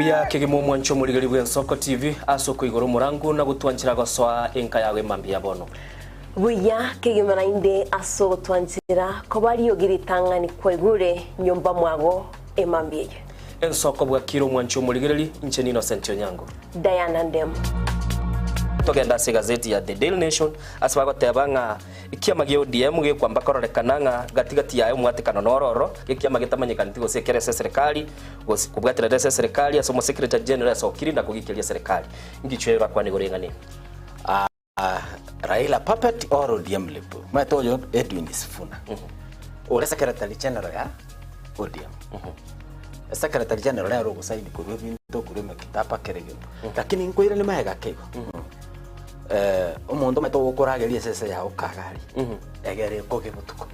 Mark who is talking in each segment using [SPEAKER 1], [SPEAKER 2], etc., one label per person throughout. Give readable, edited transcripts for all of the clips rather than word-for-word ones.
[SPEAKER 1] Buya kegemo mwancho muligari bwa Nsoko TV asoko igoro murangu na gutwanchira goswa enka yawe mambia bono.
[SPEAKER 2] Buya kegemo nainde aso twanchira ko bari yogiritanga ni kwegure nyomba mwago emambie.
[SPEAKER 1] Nsoko bwa kiro mwancho muligari ncheni Innocent Onyango.
[SPEAKER 2] Diana Ndem.
[SPEAKER 1] Togenda se gazeti ya The Daily Nation asaba gotebanga ikiama gyo DM ge kwamba kororekananga gatigati yayo mwatekano nororo ikiama gitamanyikana tigo sekere serikali kubwatira serikali asomo secretary general asokiri na kugikiria serikali ngichwera kwa nigorengani
[SPEAKER 3] Raila puppet or ODM lipo matoyo Edwin Sifuna ore secretary general ya ODM secretary general ya rogo saidi ko binto kurema kitapa kerege lakini nkoira ni maega kego umuntu meto gukurageria sese ya ukagari egere ko kibutuko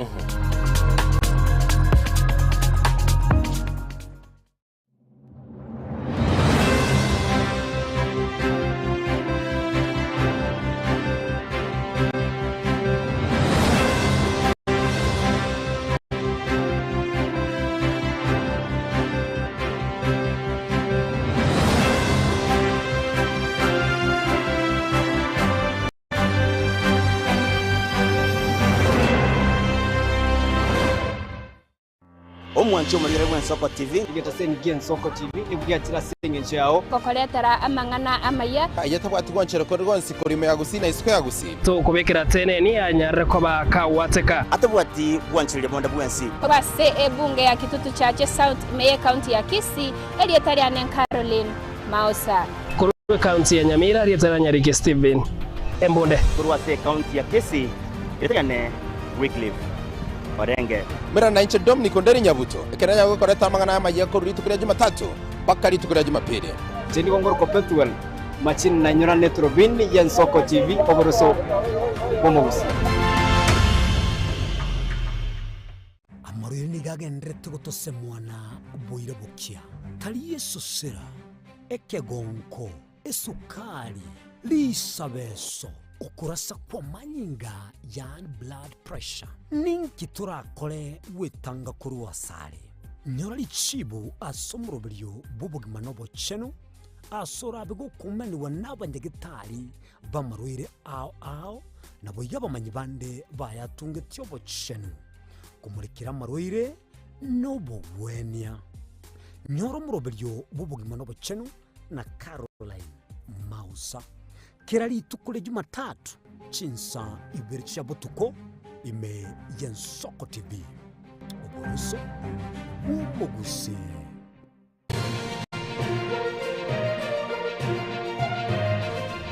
[SPEAKER 4] Omwancho muligere bwa Nsoko TV
[SPEAKER 5] ngetasenge Nsoko TV ibwatira senge njao
[SPEAKER 6] kokoletera amangana amaya
[SPEAKER 4] ayatabwati gwanchero ko rwonsi korime yagusina isiko yagusi
[SPEAKER 5] to kubekera teneni anyarre ko bakawateka
[SPEAKER 4] atabwati gwanchiro bonda bwansi
[SPEAKER 6] base ebunge ya Kitutu Chache South Meye County ya Kisii elietari anen Caroline Mausa
[SPEAKER 5] kurwe county ya Nyamira elietari Nyarike Steven Embonde
[SPEAKER 4] kurwase county ya Kisii elietari Wycliffe Orenge mera na inche Dominic Onderi Nyabuto ekeranya gukoreta amangana amaye ko ritukira Jumatatu paka ritukira Jumapili
[SPEAKER 5] jendi gongoro ko Petuel machin na nyora netrobin ya Nsoko TV oboroso bomobusi
[SPEAKER 7] amorire ni gagendere tugotose mwana boire bukia tali Yesu sera ekegonko esukari lisabeso ukurasa kwa manyinga yani blood pressure ninki turakore wetanga kuri wasare nyorali chibu asomrobilyo bubugima nobo cheno asora bego kumani wanabandegitari bamarwire ao nabo yabamanyi bande bayatunge tyobo cheno kumurikira marwire nobo wenia nyoro mrobilyo bubugima nobo cheno na Caroline Mausa kirali tukule Jumatatu chinsa ibiri cha butuko ime ya Nsoko TV oboroso umugusi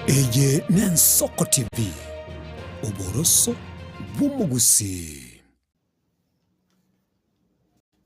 [SPEAKER 7] eye ne Nsoko TV oboroso umugusi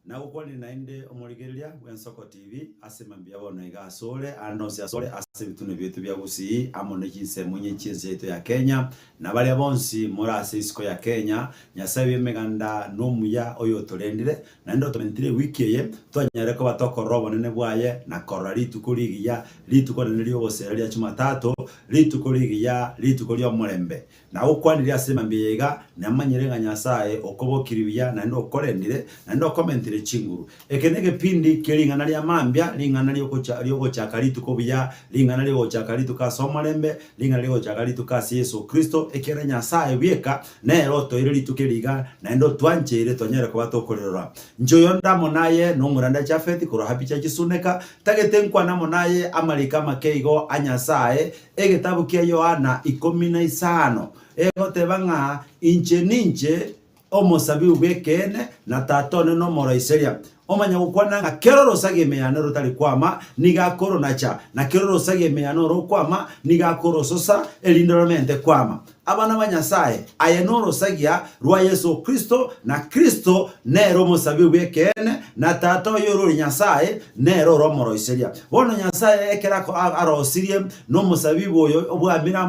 [SPEAKER 8] na ukwani nainde omurigeria bwa Nsoko TV asemambia bona igasole anonsi asole asebitune byetu bya gusi amone kinse munye kinse yetu ya Kenya na bali bonsi morase isiko ya Kenya nyasabe meganda nomuya oyo tolendire na ndo tomentire wiki ye twanyare ko batoko robo nene bwaye na korali tukurigiya litukonene lyo bose lya Jumatatu litukurigiya litukolyo mulembe na ukwani asemambia iga namanyire nyasaye okobokiribiya na ndo kolendire na ndo comment chinguru ekenege pindi kelingana lya mambya lingana lyo chakalitu kobiya lingana lyo chakalitu ka somalembe lingana lyo chakalitu ka Yesu Kristo ekera nyasaye bieka na eroto ile litukeliga na endo twanche ile tonyere ko batokorera njoyo ndamo naye no muranda cha feti koro hapi cha kisuneka tagetenkwa namo naye amalika makeigo anyasaye egetabu kya Yohana 15 egote banga inche ninche omosabi ubekene na tatone no moraiseria omanya gukwana nga keroro sage meyano rotali kwama niga korona cha na keroro sage meyano ro kwama niga korososa elindoramente kwama abana banyasaye ayenoro sagia rwa Yesu Kristo na Kristo nero mosabi ubekene na tato yoro nyasaye nero ro moroiseria bono nyasaye ekera ko arosirie no mosabi boyo obwamira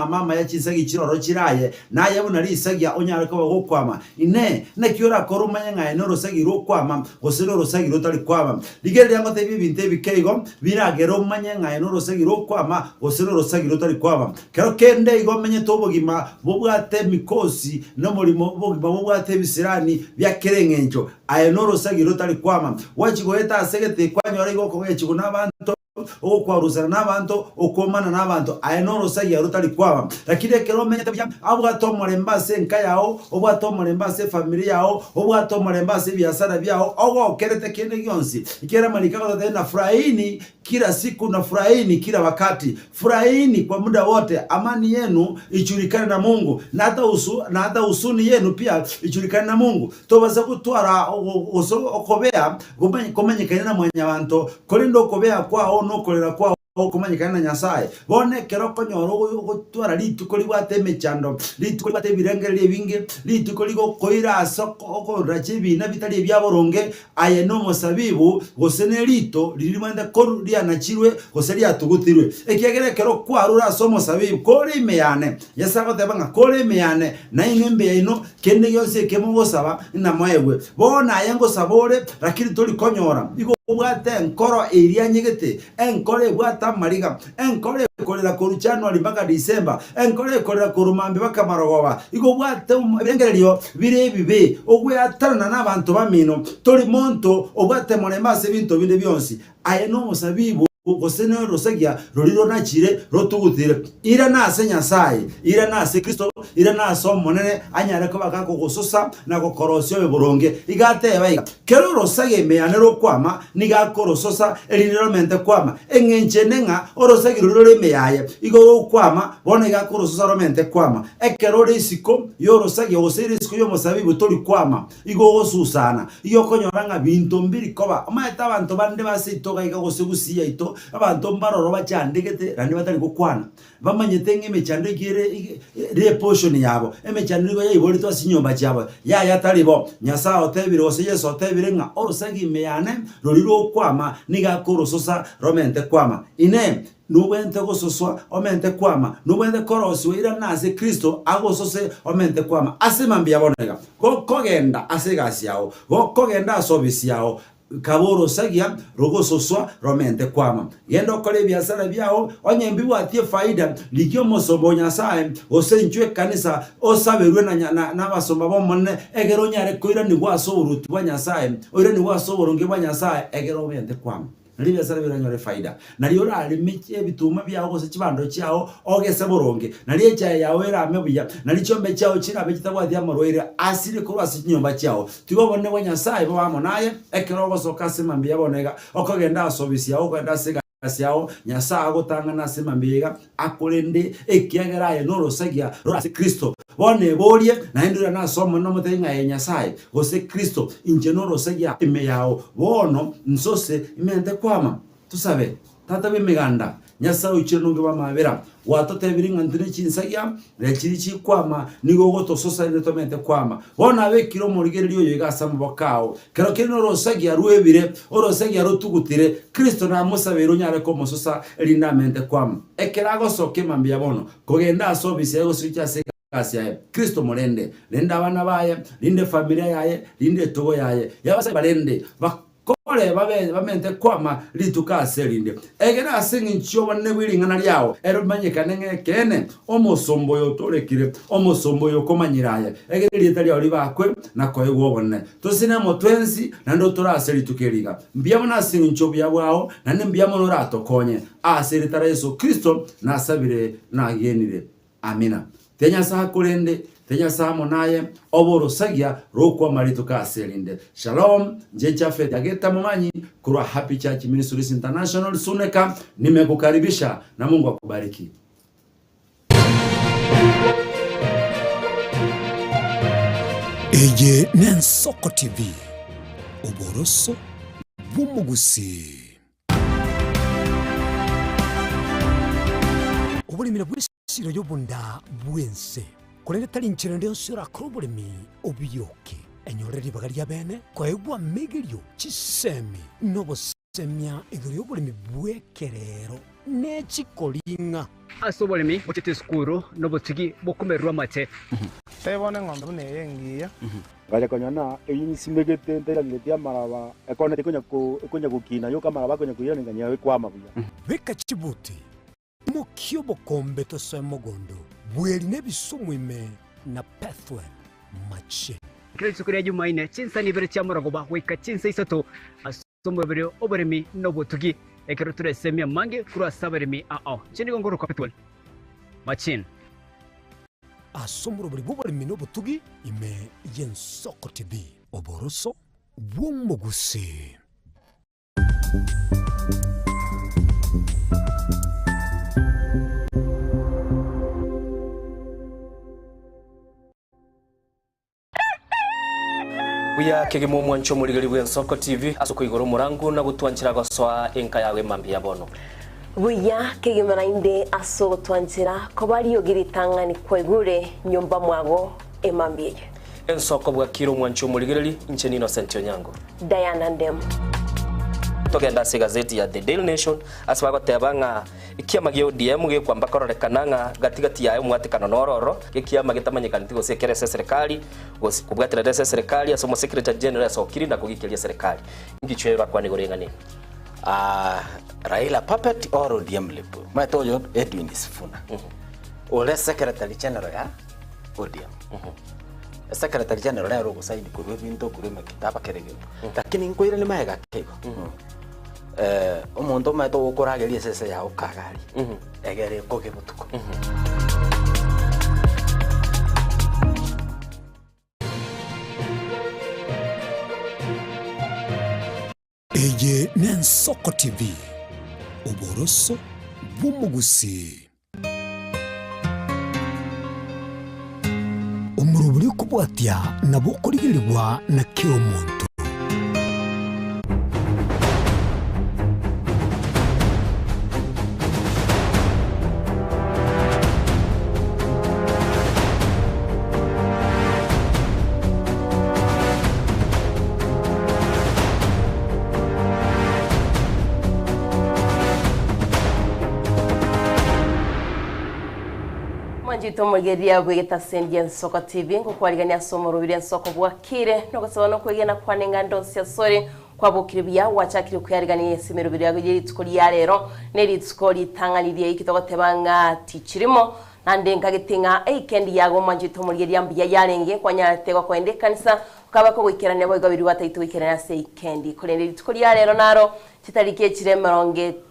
[SPEAKER 8] mama ya chisagi chiroro chiraye naye bunari sagia onyare ko gukwama ine na kiora korumanya nga enoro sagi ro kwama gosero rosagi rotari kwama ligere yango tebi binte bikeigo biragero manye ngai no rosagi ro kwama gosero rosagi rotari kwama kero kende igo menye tobogima bobwate mikosi no mulimo bogima bobwate bisirani bya kerengenjo ayo no rosagi rotari kwama wachigoeta asegete kwanyora igo kogechigo n'abantu okwaruzana n'abantu okomana n'abantu ayinoro sayi yarutari kwaba lakini kero menye tabya abwato morembase nkayao obwato morembase familia yao obwato morembase biasara byao ogo kerete kende gyonsi ikera malika kwa na furahini kila siku na furahini kila wakati furahini kwa muda wote amani yenu ijulikane na Mungu na hata usuni yenu pia ijulikane na Mungu tobaza kutwara okobea kumenyekana na mwanyabantu kolindo okobea kwao no kolera kwao kumanyikana Nyasaye bone kero konyoro gutwara lituko libwate mechando lituko libwate birengere binge lituko ligo koira soko ko rachibi na bitali byaboronge aye no mosabibu gosene lito lilimanda koru lia nachirwe goseli atugutirwe ekegere kero kwarura somo sabibu kore meyane yasako tebanga kore meyane na inembe ino kende yose kemogosaba na mwewe bona yango sabore lakini toli konyora igo ubwate nkoro eria nyegete enkore bwata mariga enkore kolera ku January mpaka December enkore kolera ku Rumambi mpaka Marogoba igo bwate birengerero birebibe ogwe atana n'abantu bamino toli monto obwate morembase bintu binde byonsi aye no musabibu gosene rosagia roriro nachire rotugutire ira nase Nyasaye ira nase Kristo ira naso monene anyare ko bakako gososa na gokorosyo beburonge igate baiga kero rosage meyanero kwama niga korososa elineramente kwama engenjenenga orosage rorire meyaye igoro kwama bone ga korososa romente kwama ekero risiko yorosage osiri risiko yo mosabibu tori kwama igo susana iyo konyoranga bintu mbiri koba amaeta abantu bande basitoga iga gosegusiya ito abantu mbaroro bacandegete randi batari gukwana bamanyetenge mechando igire repotion yabo emechando igo yibori to sinyomba cyabo ya yataribo Nyasa otebire ose Yesu otebire nga orosagi meyane roriro kwama niga korososa romente kwama ine nubente gososwa omente kwama nubente koroswa ira nase Kristo agosose omente kwama asemambi yabonega kogenda asegasi yao kogenda asobisi yao kaboro sagia rogososwa romente kwama yendo kole biasara byao onyembi watie faida ligyo mosobo Nyasaye osenjwe kanisa osaberwe na basomba bomone egero nyare koira ni waso uruti wa Nyasaye oira ni waso boronge wa Nyasaye egero mente kwama nalibya sara biranyore faida naliyo rali miche bituma byao gose kibando cyao ogese boronge naliye cyaye yawe ramebuya nalicyombe cyao kirabe kitabwadi amoroire asire ko asinyomba cyao tubone wa Nyasaye bamo naye ekero gosoka semambi yabonega okogenda asobisi yao kwenda sega yao Nyasaye agotanga na semambiga akolende ekiageraye no rosagia rose Kristo bone borie na indura na somo no mutenga ya Nyasaye gose Kristo injeno rosagia ime yao bono nsose imente kwama tusabe tata bimiganda Nyasaye uchirunge bamabera watote biringa ndine kinsagia rekiri chikwama nigo goto sosa netomente kwama bona bekiro morigere liyo yegasa mubakao kero kino rosagia ruebire orosagia rotugutire Kristo na musabero nyare ko musosa elindamente kwama ekerago soke mambia bono kogenda asobise ego swicha Asia Kristo morende lenda abana baye linde familia yaye linde togo yaye yabase balende bakole bamente kwama litukase linde egera asingi nchyoba nebwilingana lyao eromanyekane ngekene omosombo yotorekire omosombo yokomanyiraye egera lieta lyao libakwe nako egobone tosine motwensi nando torase litukeliga mbyabona asingi nchobu yabwao nande mbyamo ratokonye aseritara Yesu Kristo nasabire nagenire amina Tenya saha kulende, tenya saha monaye, oboro sagia, rokwa marito ka selinde. Shalom, njecha fete ageta mumanyi, kurwa Happy Church Ministries International suneka, nimekukaribisha na Mungu akubariki.
[SPEAKER 7] Eye Nensoko TV, oboroso bumugusi. Obulimira bw'esiro y'obunda bwense kulende talinchira ndio sura krobulimi obiyoke enyoreri bagalia bene kwaegwa megerio chisemi nobosemya egero y'obulimi bwekerero nechikolinga
[SPEAKER 5] aso bulimi butete skuru nobotigi bokumerwa mate
[SPEAKER 9] Tebone ng'ombe bune yengiya.
[SPEAKER 10] Ngaja konyana simegete ntera ngetia maraba ekona ikonya gukina yo kama maraba konya kuyana nganya we kwa mabuya.
[SPEAKER 7] Beka chibuti. Mukio bokombe to semogondo. Bweli nebisumwime na Pathwell Machine.
[SPEAKER 5] Kristo kuri Jumaine chinsa ni bere cyamara go bahweka chinsa isato asombo bere oberemi no botugi ekero ture semia mange kura saberemi chini gongoro kwa Pathwell Machine.
[SPEAKER 7] Asombo bere oberemi no botugi ime Yensoko TV oboroso bwomuguse.
[SPEAKER 1] Buya kegemo mwancho muligari Yensoko TV asuko igoro murangu na gutwanchira goswa enka yawe mambia bono.
[SPEAKER 2] Buya kegemo inde aso twanchira ko bari yogiritanga ni kwegure nyumba mwago emambie.
[SPEAKER 1] Yensoko bwa kiro mwancho muligari ncheni Innocent Onyango.
[SPEAKER 2] Diana Ndem.
[SPEAKER 1] Togenda se gazeti ya The Daily Nation aswa gotebanga ikiama gyo DM ge kwamba kororekananga gatigati yayo mwatikano nororo ikiama gitamanyikana tigo sekere serikali kubwatira serikali asomo secretary general sokiri na kugikelia serikali ngichwera kwa nigorenga nini
[SPEAKER 3] Raila puppet or ODM lepo matoyo Edwin Sifuna ole secretary general ya ODM secretary general ya rogo saidi kurwe binto kurwe kitaba kerege lakini nkoire ni maega kego umuntu mato ukurageria sese ya ukagari egere koge butuko
[SPEAKER 7] Eye Yensoko TV oboroso bwumugusi umuruburi kubwatya nabo kurigirirwa na kiro muntu.
[SPEAKER 2] Manjito mugeria bwegeta sendi Yensoko TV ngo kwarigania somo rubiri Yensoko bwakire no gusaba no kwegena kwanenga ndonse ya sore kwa bukiribya wachakire kuyarigania yesimero biri yagiri tukuri ya rero neri tukori tanganiriye ikitogotebanga tichirimo nandenga gitinga eikendi yago manjito mugeria mbiya yarenge kwanyatego kwende kanisa ukaba ko gwikerane boiga biri wataitu gwikerana se ikendi kurenderi tukuri ya rero naro kitariki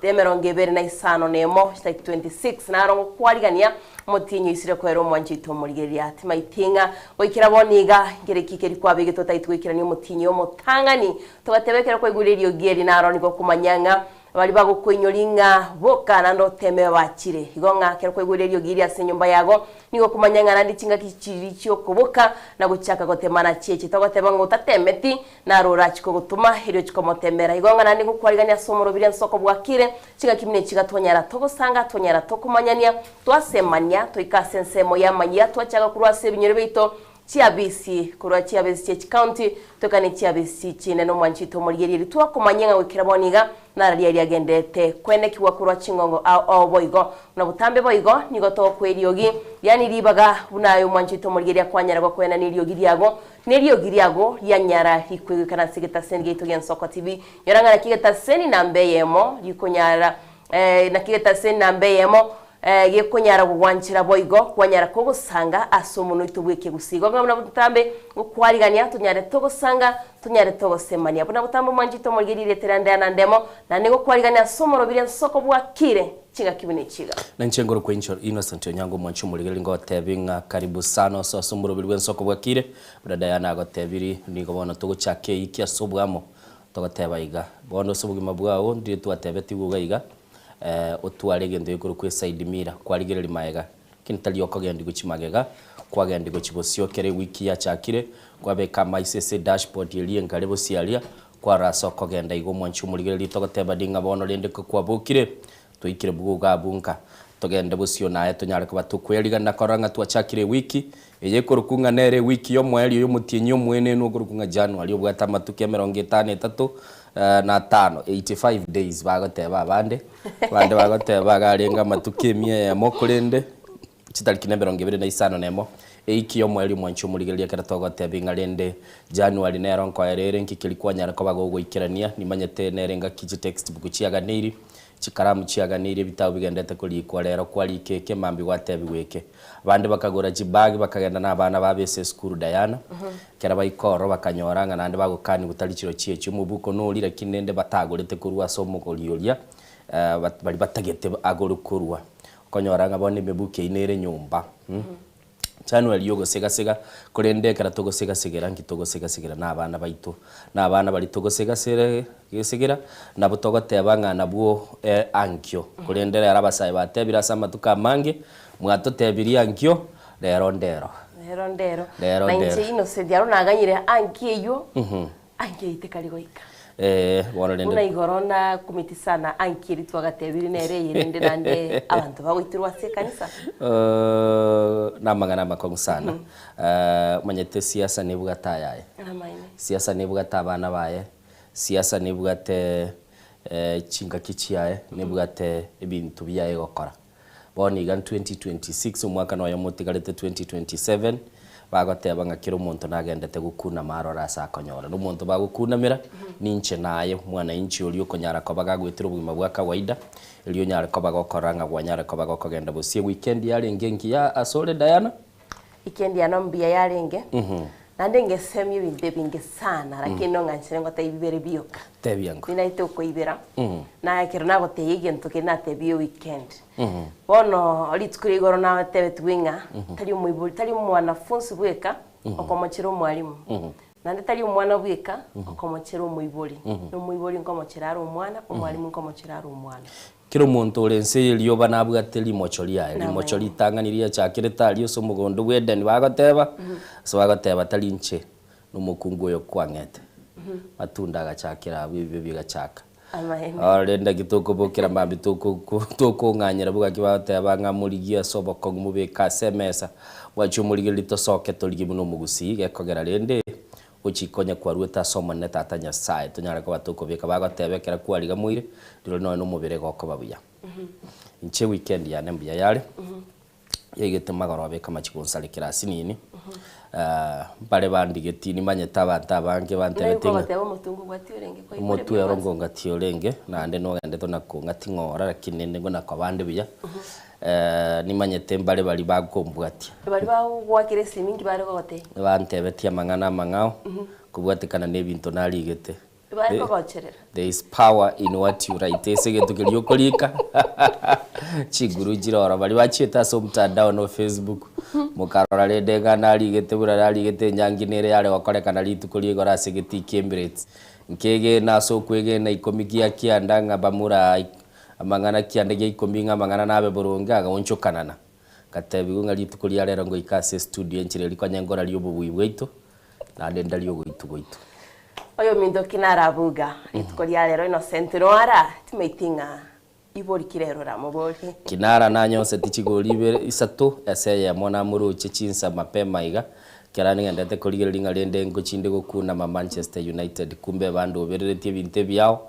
[SPEAKER 2] emeronge bere na isano nemo kitariki 26 naro kwarigania mutinyo isire kwero mwanjito mugeria atima itinga wikira boniga ngerekikeri kwa bige totayitwikira ni mutinyo mutangani tugatebekera ko iguririo gieri naro niko kumanyanga bali bagukwenyoringa boka nando teme bakire igonga kero ko iguririo gieri ase nyumba yago niko kumanyanga nandi cinga kiciri cyo kuboka na guchaka gotemana chiche togoteba ngo tatemeti naro rachiko gutuma hirio chikomotemera igonga nandi kukwariganira somoro biri Yensoko bwakire cinga kimine cigatonyara togosanga tonyara tokumanyania twasemania toikasensemo yamanyia twachaga kurwase binyere bito chiabisi kurwa chiabisi chi county tokane chiabisi chine no mwanchito murigeri twakumanyenga wikira boniga narari yagendete kwene kiwa kurwa chingongo au boigo na butambe boigo nigo to kweriogi yani ribaga bunayo mwanchito murigeri akwanyara kwa kwena niriogi ryago yanyara rikwegekana sigeta senge to Yensoko TV yoranga kigeta seni nambeyemo rikonyara na kigeta seni nambeyemo yekunyara gwanchira boigo kwanyara ko gusanga asomuno itubweke gusigo ngamuna butambe ukwarigania tunyare to gusanga tunyare to gosemania buna butambo manjito murigirire teranda na ndemo na nego kwarigania somoro biri Yensoko bwakire chinga kibune chiga
[SPEAKER 1] na nchengoro kwa Innocent Onyango mwanchu muligari ngo tebinga karibu sana so somoro biri Yensoko bwakire brada yana go tebiri nigo bona to guchake iki asobwamo to goteba iga bono sobugima bwawo ndi twatebeti gugaiga otware gendo yikuru kwe side mira kwarigereri maega kintali okogenda guchimagega kwagenda guchibosio kere wiki ya chakire kwabeka maisese dashboard yeli ngarebo sialia kwa raso okogenda igo mwanchu muligereri togoteba dinga bono rende kwa bukire toikire buguga bunka togenda busio naye tonyare kuba tukweriga nakoranga twachakire wiki eyekuru kunga nere wiki yo mweli yo mutinyo mwene no kurukunga January obwata matuke 53 na 85 days bagoteba bande bagoteba garenga matuke mie ya mokurende chitariki 25 nemo ikio mweri mwancho murigeria kera togote binga rende January nero nko erere nkikilikuwa nyara ko bago gwikirania nimanyete nerenga kiji textbook ciaganiri chikaramu ciaganiri bitabu bigendete kurikwa rero kwari keke mambi gwatebi gwike bandi bakagura jibagi bakagenda n'abana babese school Diana kera bayikoro bakanyoranga nande bagukani gutari ciro cie cyumubuko nurira kinende batagurite kurwa somo kolioria bari batagete agorukurwa konyoranga bone mebuke inere nyumba January yogo sega kurende kara togo sega nkitogo sega n'abana baitu n'abana bari togo sega gisegera nabo togote bangana bwo ankyo kurendera arabasaye batebira sama tukamange mwato tebiri ankyo rero ndero
[SPEAKER 2] na inje ino se diaro naganyire ankiyo ankiyo itekaligoika
[SPEAKER 1] bono rende
[SPEAKER 2] una igorona kumiti sana ankiri twagatebiri nere yirinde nande abantu bagwitirwa se kanisa
[SPEAKER 1] namagana makongu sana manyete siasa nibuga tayaye siasa nibuga tabana baye siasa nibuga te chinga kichiaye nibuga te ibintu biyaye gokora boni gan 2026 umwaka no yamotigarete 2027 bagoteba ngakiro umuntu nagendete gukuna marora sakonyora n'umuntu bagukunamira ninche naye mwana inchi uri ukonyara ko bagagwitira ubuzima bwa kawaida iliyo nyara ko bagokoranga gwanyara ko bagokogenda busie weekend yari ngengi ya asole Diana
[SPEAKER 2] weekend ya nombia yarenge nande ngesemye binde binge sana lakini no nganchire ngo tayibere biyoka
[SPEAKER 1] tebiyango
[SPEAKER 2] binaite uko ibera na kero nago teyige ntoke na tebiyo weekend bono olitukuri goro na tebe twinga tali umwibuli tali mwanafunzi bweka okomochero mwalimu nande tali umwana bweka okomochero umwibuli no mwibuli ngomochero umwana umwalimu ngomochero umwana
[SPEAKER 1] kiro muntu urense iliyo banabwateli mochoria limochori tanganiria chakireta aliyo somugondo bwedeni bagoteba so bagoteba talinche numukungu yo kwangete matunda gachakira bibi bigachaka arenda gitoko bokira mambi toko nganyira buga kibateba ngamurigia soboko ngumubeka semesa wachumurigia litosoke toligi muno mugusi gekogera rende uchikonya kwa rueta somo neta atanya sai tunyara ko batoko beka bagotebekera kwariga muire ndiro no mubere goko babuya inche weekend ya nambia yale yegete magoro beka machikonsale kirasi nini bare bandigeti nimanyeta bantabange bantebetinga mutu yarongo ngatiorenge nande no gende to nakunga tingora lakinene ngo nakabande buya nimanyete mbale bali bagombwati
[SPEAKER 2] bali bagwakire simingi bali gote
[SPEAKER 1] bantebetia mangana mangao kubwatikana nebinto naligete
[SPEAKER 2] bali bagocherera
[SPEAKER 1] there is power in what you write segeto kiliyo kolika chiguru jirora bali bacheta so mtandao no Facebook mukarora redega naligete bura naligete nyanginere yale wakorekana litukulie gora segeti Cambridge nkege naso kwege na ikomikia kiandanga bamura amangana kiandege ikominga mangana nabe burunga agonchokanana katebi unga litukulia rero ngo ikase studio nchire liko nyangora liyo bubwibweito na ndenda liyo goito
[SPEAKER 2] oyo mindo kinarabuga litukulia rero Innocent Noara timeitinga ibori kirero ramobori
[SPEAKER 1] kinara nanyose tichigolibe isato ese ya mona muruche chinsa mapema iga kerani ngendete kurigelinga rende ngo chinde gukuna ma Manchester United kumbe bandu obereretie binte byao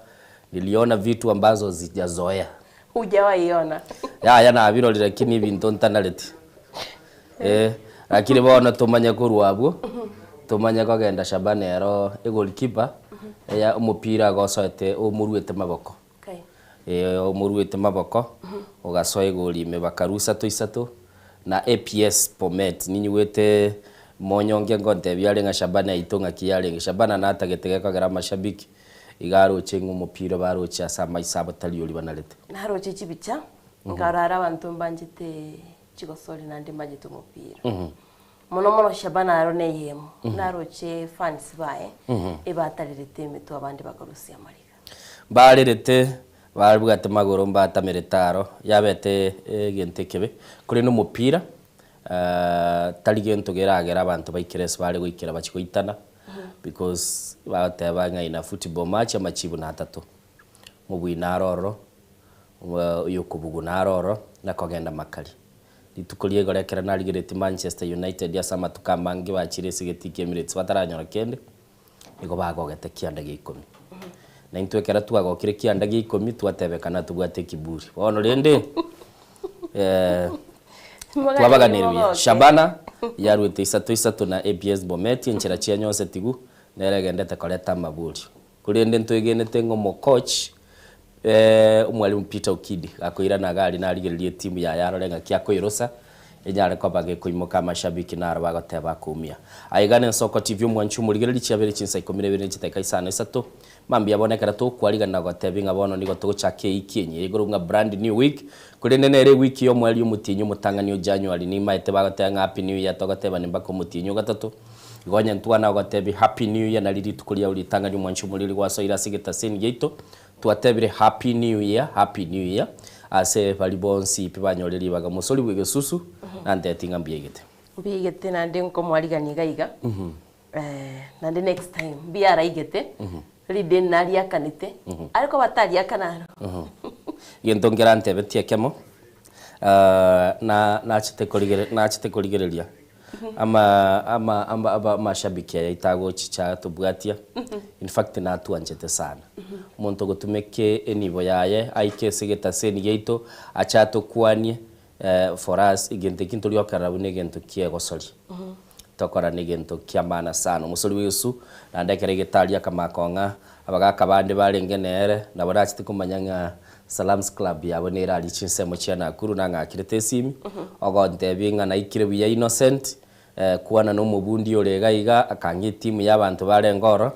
[SPEAKER 1] niliona vitu ambazo zijazoea
[SPEAKER 2] hujawaiona
[SPEAKER 1] ya na abiro lakini bintu ntanaleti lakini bona tumanya kurwabwo tumanya kagenda Shabana ero goalkeeper ya umupira gosoete umuruete maboko umuruete maboko ugasoe golime bakarusa to isato na APS Pomet ninyuwete monyonge ngonte byale nga Shabana itonga kiyale Shabana natagete kagara mashabiki igaro chengu umupira barocha sama isabo taliyoli banalete
[SPEAKER 2] naroche chibicha ngarara abantu mbanjite chigosori nande mbajite umupira mono Shabana arone yemo naroche fans bae ebatalirete metu abandi bakarusia mariga
[SPEAKER 1] balerete barubwate magoro mbatameretaro yabete gentekebe kuri no mupira taligento geragera abantu baikirese bale gwikira bachikoitana because batebanga ina football match amachibu na atatu mubwina roro yokubugu na roro nakogenda makali litukulie gorekera naligirete Manchester United ya sama tukamangi bachirese getike Emirates bataranyora kende igo bagogete kiandage 10 na intwekera twagokire kiandage 10 twatebekana tugwate kiburi bono rende twabaganirwa Shabana yarwite isatu na APS Bomet enchera chia nyose tigu neregendete koleta maburi kurinde ntwegenete ngo coach umwalimu Peter Okidi akoira na gari na rigiririe timu ya yarorenga kia koirosa enyare ko bage kuimoka mashabiki na araba goteba kumia aigane Nsoko TV mwanchu murigiriri chiabere chinsa 12 chiteka isano isatu mambi yabonekera to kwarigana gotebinga bono nigo tuguchake ikienye igurunga brand new week kurinde nere week yo mwali umutinyu mutanganio January ni maite bagotenga happy new year togoteba nimba ko mutinyu gatatu igonya ntwana gotebi happy new year na liri tukuria uri tanganio mwanchu muriri gwa soira sigita sen geito tuatebire happy new year ase balibonsi pibanyoreri baga musori bwegesusu nande tinga mbiyegete
[SPEAKER 2] nande nko mwarigani gaiga nande next time biara igete ride nari akanite ariko batari akanaro
[SPEAKER 1] yentongera ntebetie kemo na chite koligereria ama mashabiki ya itago chicha tubwatia in fact na tuanjete sana muntu gutumeke enibo yaye aike sigeta seni geito achato kwanie for us igente kintu lyokara bunegento kie gosori tokora negento kia mana sana musori wisu na ndekere getalia kama konga abagaka bande barengenere na barachite kumanyanga Salams Club yabo nera lichinse mo chiana kuru na ngakirete simi ogonte binga na ikire biya innocent kuana no mubundi orega iga akangi timu y'abantu barengoro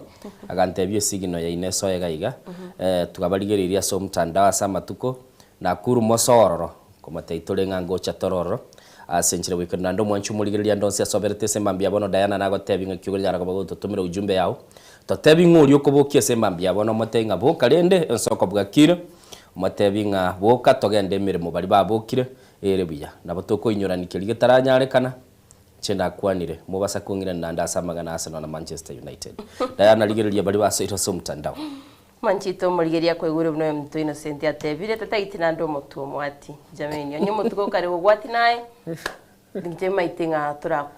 [SPEAKER 1] agantebye sigino ya Ineso egaiga tukabarigeriria so mtandao samatuko na kuru mosororo komataitore ngango chatororo asenchire wikenda ndo mwanchu murigeriria ndonse asoberete sembambia bono Diana nago tebinga kyugirira ko tutumira ujumbe yao totebinga uri okobokia sembambia bono motenga bokarende Nsoko bwakire matebinga boka togende mirimo bari babokire erebuya nabotoko inyuranikiri gitaranyarekana chenda kwanire mubasa kungira nanda samagana Arsenal na Manchester United Diana ligeriria bari basoira so mtandao
[SPEAKER 2] Manchito murigeria kwegure bno mtu Innocent atebire tatagitina ndo mutu mwati jameni onye mutuko kare gwati naye ndimjema itinga tura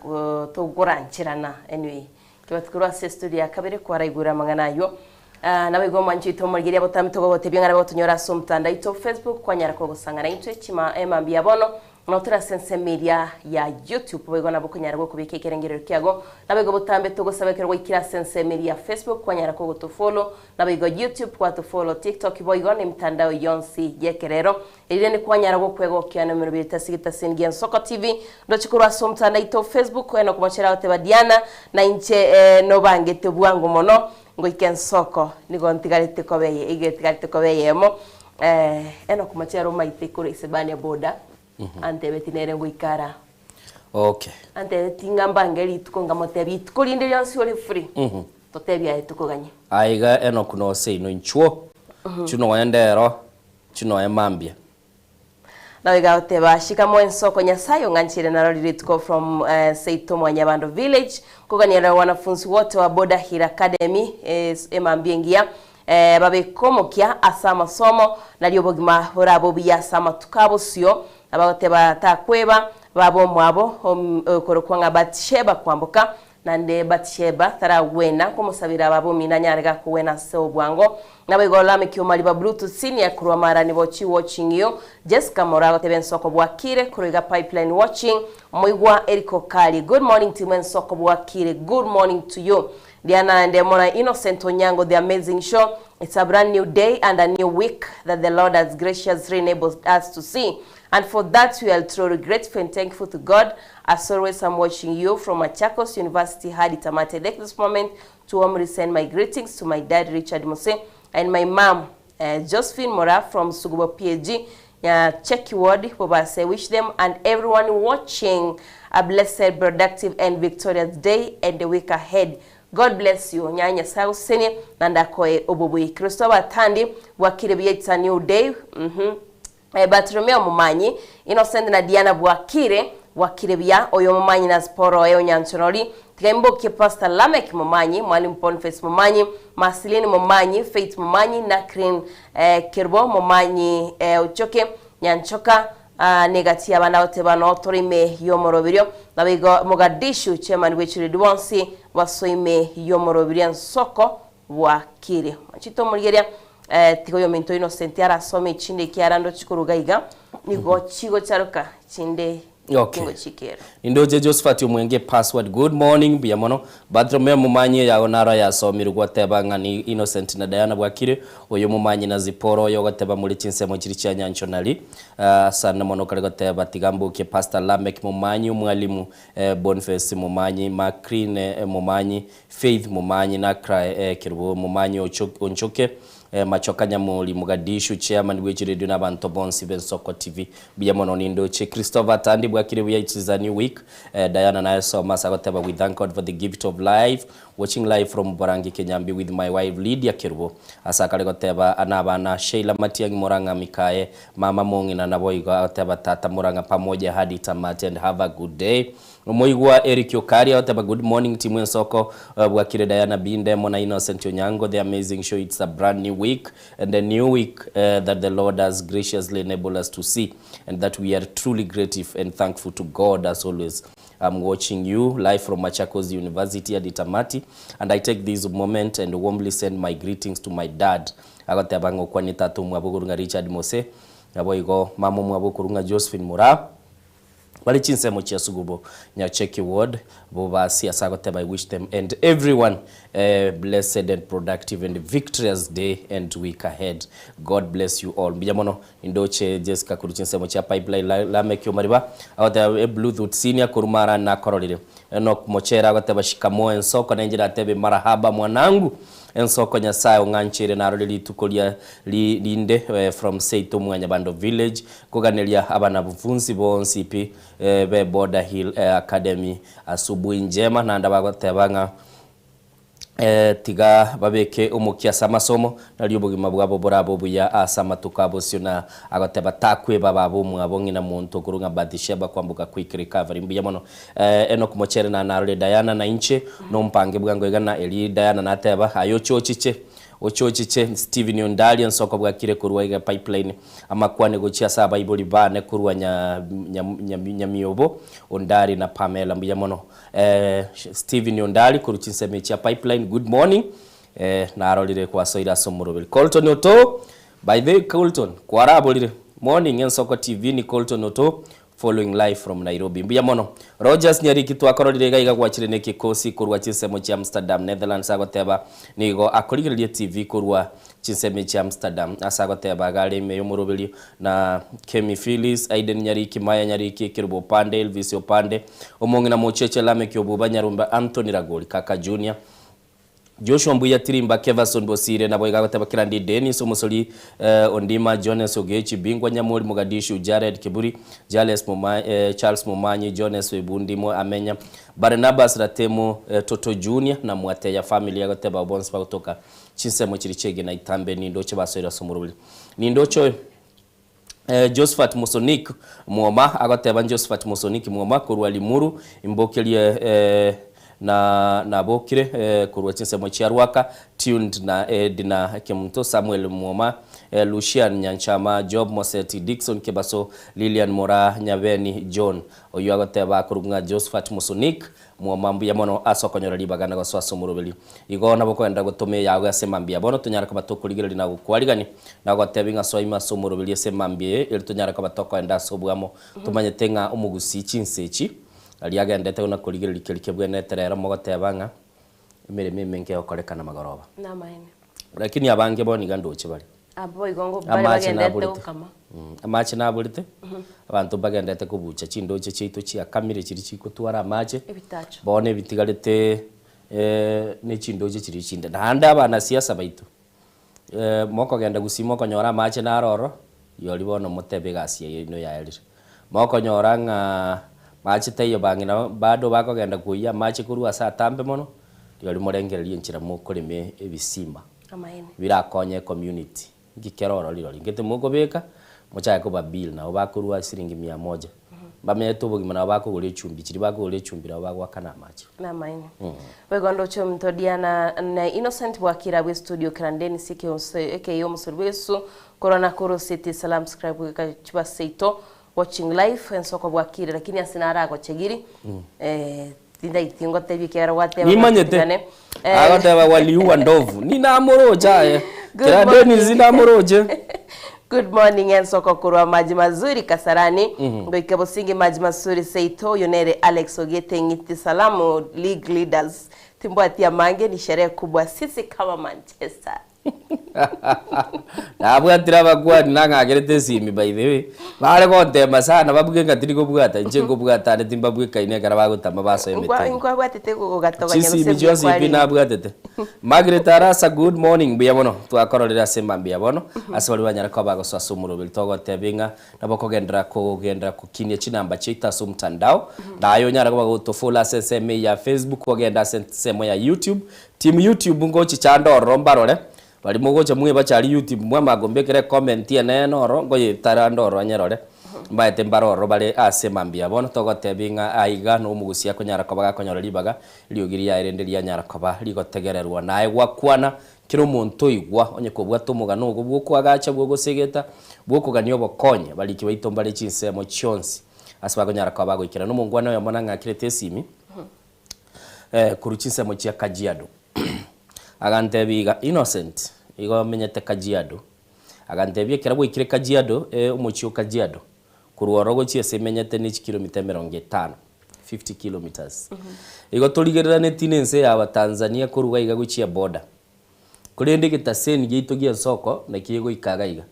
[SPEAKER 2] tuguranchirana anyway tubatukura studio yakabere kwaraigura manganayo nawe go Manchito murigeria botamito gotebye ngara botunyora so mtandao ito Facebook kwanyara ko gusangana intwe chima emambia bono notura sense media ya YouTube wego nabo kunyara go kubika ikerengero kyago nabego butambe tugosabekerwa ikira sense media Facebook kwanyara ko to follow nabego YouTube kwa to follow TikTok boygo ni mtandao yonsi yekerero ile ni kwanyara go kwego kyana numero bita sigita sengia Nsoko TV ndo chikurwa so mtandao ito Facebook eno kumachira ote Diana na inche no bangete bwangu mono ngo Nsoko nigo ntigarite kobeye igetigarite kobeye mo eno kumachira maite kuri sebania boda ante betinere ngwikara
[SPEAKER 1] okay
[SPEAKER 2] ante tingamba ngeli tukonga motebi tukolinde yansi ole free totebya etukoganye
[SPEAKER 1] aiga eno kuno sei no nchuo chuno wendero chuno emambia
[SPEAKER 2] nawe gaoteba shikamo Nsoko nyasayo nganchire na rodi tuko from Seito Mwanyabando village kuganyera wanafunzi wote wa Boda Hill Academy emambia babe komokia asama somo nalyo bogima horabo biya sama tukabo sio abagoteba takweba babo mwabo korokwanga Batsheba kwambuka nande Batsheba tarawena kumusabira babo minanyarega kuwena so bwango nabegola mikyo ba Bluetooth senior kurwa mara ni bochi watching yo Jessica Morago tebe Nsoko bwakire kuriga pipeline watching moigwa Eriko Kali good morning to Nsoko bwakire good morning to you Diana and Demona Innocent Onyango the amazing show it's a brand new day and a new week that the Lord has graciously enabled us to see. And for that, we are truly grateful and thankful to God. As always, I'm watching you from Machakos University, Hadi Tamate. Take this moment to warmly send my greetings to my dad, Richard Mose, and my mom, Josephine Mora from Sugubo PhD. Check your word, I wish them and everyone watching a blessed, productive, and victorious day and the week ahead. God bless you. Nyanya sausene nanda koe obobui. Christopher Tandi wakire it's a new day. Bartolomeo Mumanyi Innocent na Diana Bwakire wakirebia oyo Mumanyi na Sporo eo nyanchonori tigaimbo ke Pastor Lamek Mumanyi Mwalimu Boniface Mumanyi Marceline Mumanyi Faith Mumanyi na Green Kirbo Mumanyi uchoke nyanchoka negatia abana bote bano torime yomorobirio nabigo Mogadishu chairman wechiri duonsi wasoime yomorobirio Nsoko bwakire machito murigeria tigoyo minto Innocent ara some chinde kiarando chikuruga iga nigo chigo charuka chinde
[SPEAKER 1] Okay.
[SPEAKER 2] Kingo chikero.
[SPEAKER 1] Indoje Josephat Omwenge password good morning biamono Bartolomeo Mumanyi ya onara ya somiru gwateba ngani Innocent na Diana Bwakire oyo Mumanyi na Ziporo yo gwateba muri chinsemo chiri cha Nyanchonali sana mono kale gwateba tigambo ke Pastor Lamek Mumanyi umwalimu Boniface Mumanyi Makrine Mumanyi Faith Mumanyi na Cry Kirubo Mumanyi Onchoke Machokanya muri Mugadishu chairman w'iki radio n'abantu bonsi b'Ensoko TV biamono nindo che Christopher Tandi Bwakire we it's a new week Diana na so masagoteba we thank God for the gift of life watching live from Borangi Kenyambi with my wife Lydia Kirubo asakale goteba anabana Sheila Matiangi Moranga Mikae mama Mongi na naboiga goteba tata Moranga pamoja hadi tamati and have a good day Moigwa Eric Yokari oteba good morning team Ensoko Bwakire Diana Binde Mona Innocent Onyango the amazing show. It's a brand new week and a new week that the Lord has graciously enabled us to see and that we are truly grateful and thankful to God as always. I'm watching you live from Machakos University at Itamati and I take this moment and warmly send my greetings to my dad. Agotebango kwa nitatu mwabukurunga Richard Mose yaboigo mamo mwabukurunga Josephine Mura Bali chinsemo chia sugubo Nyacheki ward bobasi asagoteba I wish them and everyone blessed and productive and victorious day and week ahead. God bless you all. Bijamono indoche Jessica kuruchinsemo chia pipeline Lamekyo mariba awata Bluetooth senior kurumara na korolire Enoch Mochera agoteba shikamo Ensoko na njira tebe marahaba mwanangu Ensoko Nyasaye onganchire na roli tukolia linde from Seito Mwanyabando village kuganelia abana bufunzi bonsi pi be Border Hill Academy asubuhi njema na ndabagotebanga tiga babeke umukia samasomo naliyo bugima bwabo borabo buya asama tukabo siona agoteba takwe bababo mwabongi na muntu kurunga badisheba kwambuka quick recovery mbiya mono Enoch Mochere na Narle Diana na inche no mpange bwango egana Eli Diana na teba ayochochiche ochochiche Steven Ondali Ensoko Bwakire kurwa iga pipeline amakwane gochia saba iboli bane kurwa nyamiobo Ondali na Pamela mbiya mono Steven Ondali kuruchinseme chia pipeline good morning na arolire kwa soira somurobel Colton Oto by the Colton kwa abolire morning Ensoko TV ni Colton Oto following live from Nairobi mbiya mono Rogers Nyariki twakororire gaiga gwachire ne kikosi kurwa chinsemo chia Amsterdam Netherlands agoteba nigo akorigiririe TV kurwa chinsemo chia Amsterdam asagoteba gale meyo murobeli na Kemi Phyllis Aiden Nyariki Maya Nyariki Kirubo Pande Elvis Opande omongi na Mocheche Lamekyo Buba Nyarumba Anthony Ragoli Kaka Junior Joshua Mbuya Tirimba Kevason Bosire na boiga goteba kirandi Dennis Omusoli Ondima Jones Ogechi Bingwa Nyamuri Mogadishu Jared Kiburi Charles Mumanyi Jones Webundimo Amenya Barnabas Ratemo Toto Junior na Mwateya family goteba bonse kutoka chinsemo chirichege na Itambe nindoche basoira somuruli nindocho Josephat Musonik Muoma agoteba Josephat Musonik Muoma kurwa Limuru imbokelie na bokire kurwa chinsemo chiarwaka tuned na Edna Kemunto Samuel Muoma Lucian Nyanchama Job Moseti Dixon Kebaso Lilian Mora Nyaveni John oyo agoteba kurunga Josephat Musonik Muomambu ya mono asokonyora libagana go swaso murobeli igona bokwenda gutome yawe asemambia bono tunyara kabatokuligirira na gukwarigani na gotebinga soima somurobeli asemambie ili tunyara kabatokwenda sobwamo tumanye tenga umugusi chinsechi aliaga ndete una kuligirira kelike bwene terera mogotebanga imirimo imenge okorekana magoroba
[SPEAKER 2] na maene
[SPEAKER 1] lakini abange boni gandoche bali
[SPEAKER 2] abo igongo bali bagendete ukama
[SPEAKER 1] amache naburite abantu bagendete kubucha chindoche chito chia kamire chiri chikutwara amache
[SPEAKER 2] ebitacho
[SPEAKER 1] bone bitigalete ne chindoche chiri chinda nanda abana siasa baitu moko genda gusimo konyora amache naroro yoli bono mutebe gasia ino yaelire moko nyora nga mache tayo bangina bado bako genda kuya mache kurwa saa tambe mono yoli morengererie nchira mukurime ebisimba
[SPEAKER 2] amaene
[SPEAKER 1] birakonye community gikeroro liro ngete mugo beka muchaye ko babil na obakurwa siringi 100 bameto bugima na bakugure chumbi kiri bakugure chumbi na bagwa kana machi
[SPEAKER 2] na maine wegondo cho mtodiana na Innocent Bwakira we studio Krandeni sike eke yo musulwesu corona koro city salam subscribe ka chiba seito watching live Ensoko Bwakira lakini asinara ko chegiri tinda itingo tebi kera wate
[SPEAKER 1] nimanyete agata waliua ndovu nina moroja Krandeni zina moroje
[SPEAKER 2] Good morning ensoko kurwa maji mazuri Kasarani. Ngoike busingi maji mazuri seito yonere Alex Ogete ngiti salamu league leaders. Timbwati ya mange ni sherehe kubwa sisi kama Manchester.
[SPEAKER 1] Nabwatira bagwani nangagerete simi by the way. Bare kontema sana babuge ngatiri ko bwata nje ko bwata ne timbabwe kaine karaba gutama baso emete.
[SPEAKER 2] Ngwa bwatete ko gatoganya
[SPEAKER 1] sisi mijosi bina bwatete. Margaret Arasa good morning biyabono twakororera sema biyabono asori banyara ko bago swasumuro biltogo tebinga naboko gendra kukinia chinamba chita sumtandao nayo nyara ko bago tofola seseme ya Facebook ogenda sesemo ya YouTube team YouTube ngo chichando rombarore bali mugocha mwe bachari YouTube mwa magombekere comment ya neno ro ngo yitarando ro nyerore mbaete mbaroro bale asemambia bono togotebinga aiga no mugusia konyara kobaga konyora libaga liogiria irenderia nyara koba ligotegererwa nae gwakwana kiro muntu igwa onye kobwa tomugano go bwoko agacha bwo gosegeta bwoko ganyo bokonye bali kibaito mbale chinsemo chionsi asbago nyara koba goikira no mungwana yo mona ngakirete simi kuruchinsemo chia Kajiado agantebiga Innocent igo menyete Kajiado agantebia kirabo ikire Kajiado umuchio Kajiado kuruoro gochie semenyete ni kilomita 50 kilometers igo toligerera netinense ya Tanzania kuruga iga gochia border kurende gitaseni gito gia soko na kiego ikagaiga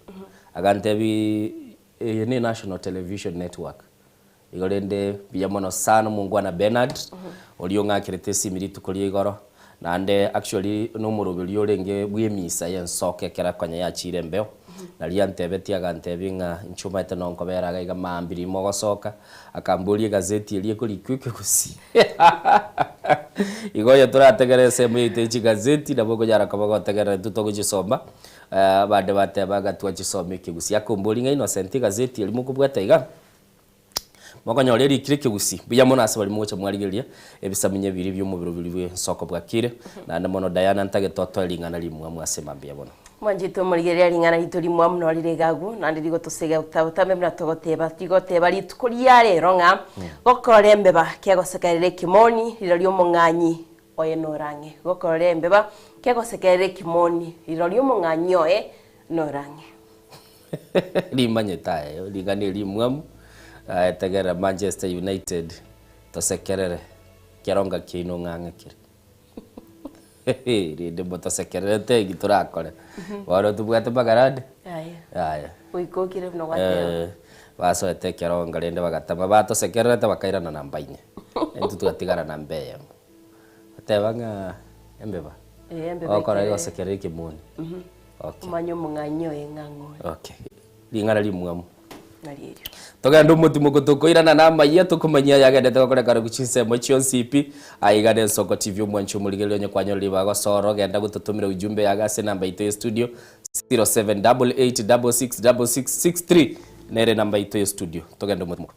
[SPEAKER 1] agantebi ni National Television Network igo rende biyamono sana mungwana Bernard olionga kirete simiri tukoli igoro nande actually no murubiri orenge bwemisa yensoke kera kwanya ya chirembeo na liantebeti agantebinga nchuma ete nonko beraga iga mambiri mogosoka akambulie gazeti elie kulikwike kusi igoye turategerese mwite gazeti na boko jara kabago tegere tutogo gisomba bade batebaga twachisome kigusi akumbulinga Innocent gazeti eli mukubwata iga Mwakanya reri kireke gusi buya mona asabali mucha mwarigeria ebisamenye biri by'umubiro biri soko bwakire na mono Diana ntage toto lingana limwe mwasema mbia bona
[SPEAKER 2] Mwanjito murigeria lingana hituri mwa mno riregagu na ndirigo tosega utame mna togoteba litukuria rero nga gokore mbeba kyagosekerere kimoni riro mung'anyi oye norange gokore mbeba kyagosekerere kimoni riro mung'anyi oye norange
[SPEAKER 1] limanye tae ligani limwe tegera Manchester United tosekerere kironga kino ngangekire rinde botosekerere tegi turakore waro tubwate bagarade aya
[SPEAKER 2] uikokire no gwate
[SPEAKER 1] baso ete kironga rinde bagatama batosekerere te bakairana namba 4 entu tugatigara namba 1 atebanga embeba okora yo sekerere kimoni
[SPEAKER 2] okay manyo munganyo engango
[SPEAKER 1] okay lingana limwamu
[SPEAKER 2] nalierio
[SPEAKER 1] togenda umutima gutukoirana namba ye tukumenya yagendete gokoreka guchinse mochio CP aigane Soko TV mwanchu muligelio nyekwanyo libago soro genda gututumira ujumbe yagase namba ito studio 0788666663 nere namba ito studio togenda umutima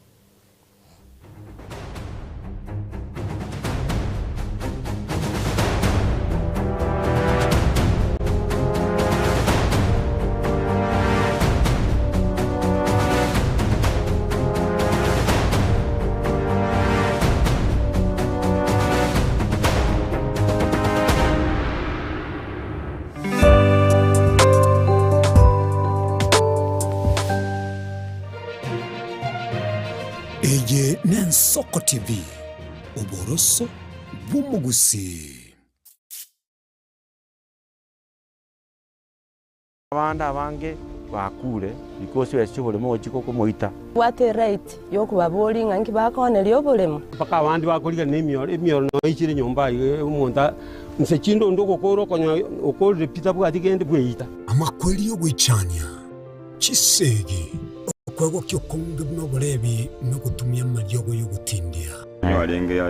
[SPEAKER 7] Soko TV uboroso bumugusi
[SPEAKER 10] abanda abange bakure because wesibole mochiko kumoita
[SPEAKER 11] what a right yokubaboli ngangi bakonera obulemo
[SPEAKER 12] paka abandi bakoliga n'emioro no ichire nyumba umuntu nsechindo ndokokoro konya okore pita bwatigende bweita
[SPEAKER 7] amakweli yo gwichanya chisegi kwego kyo konge bno bolebi no kutumia maryogo yo gutindia
[SPEAKER 13] warenge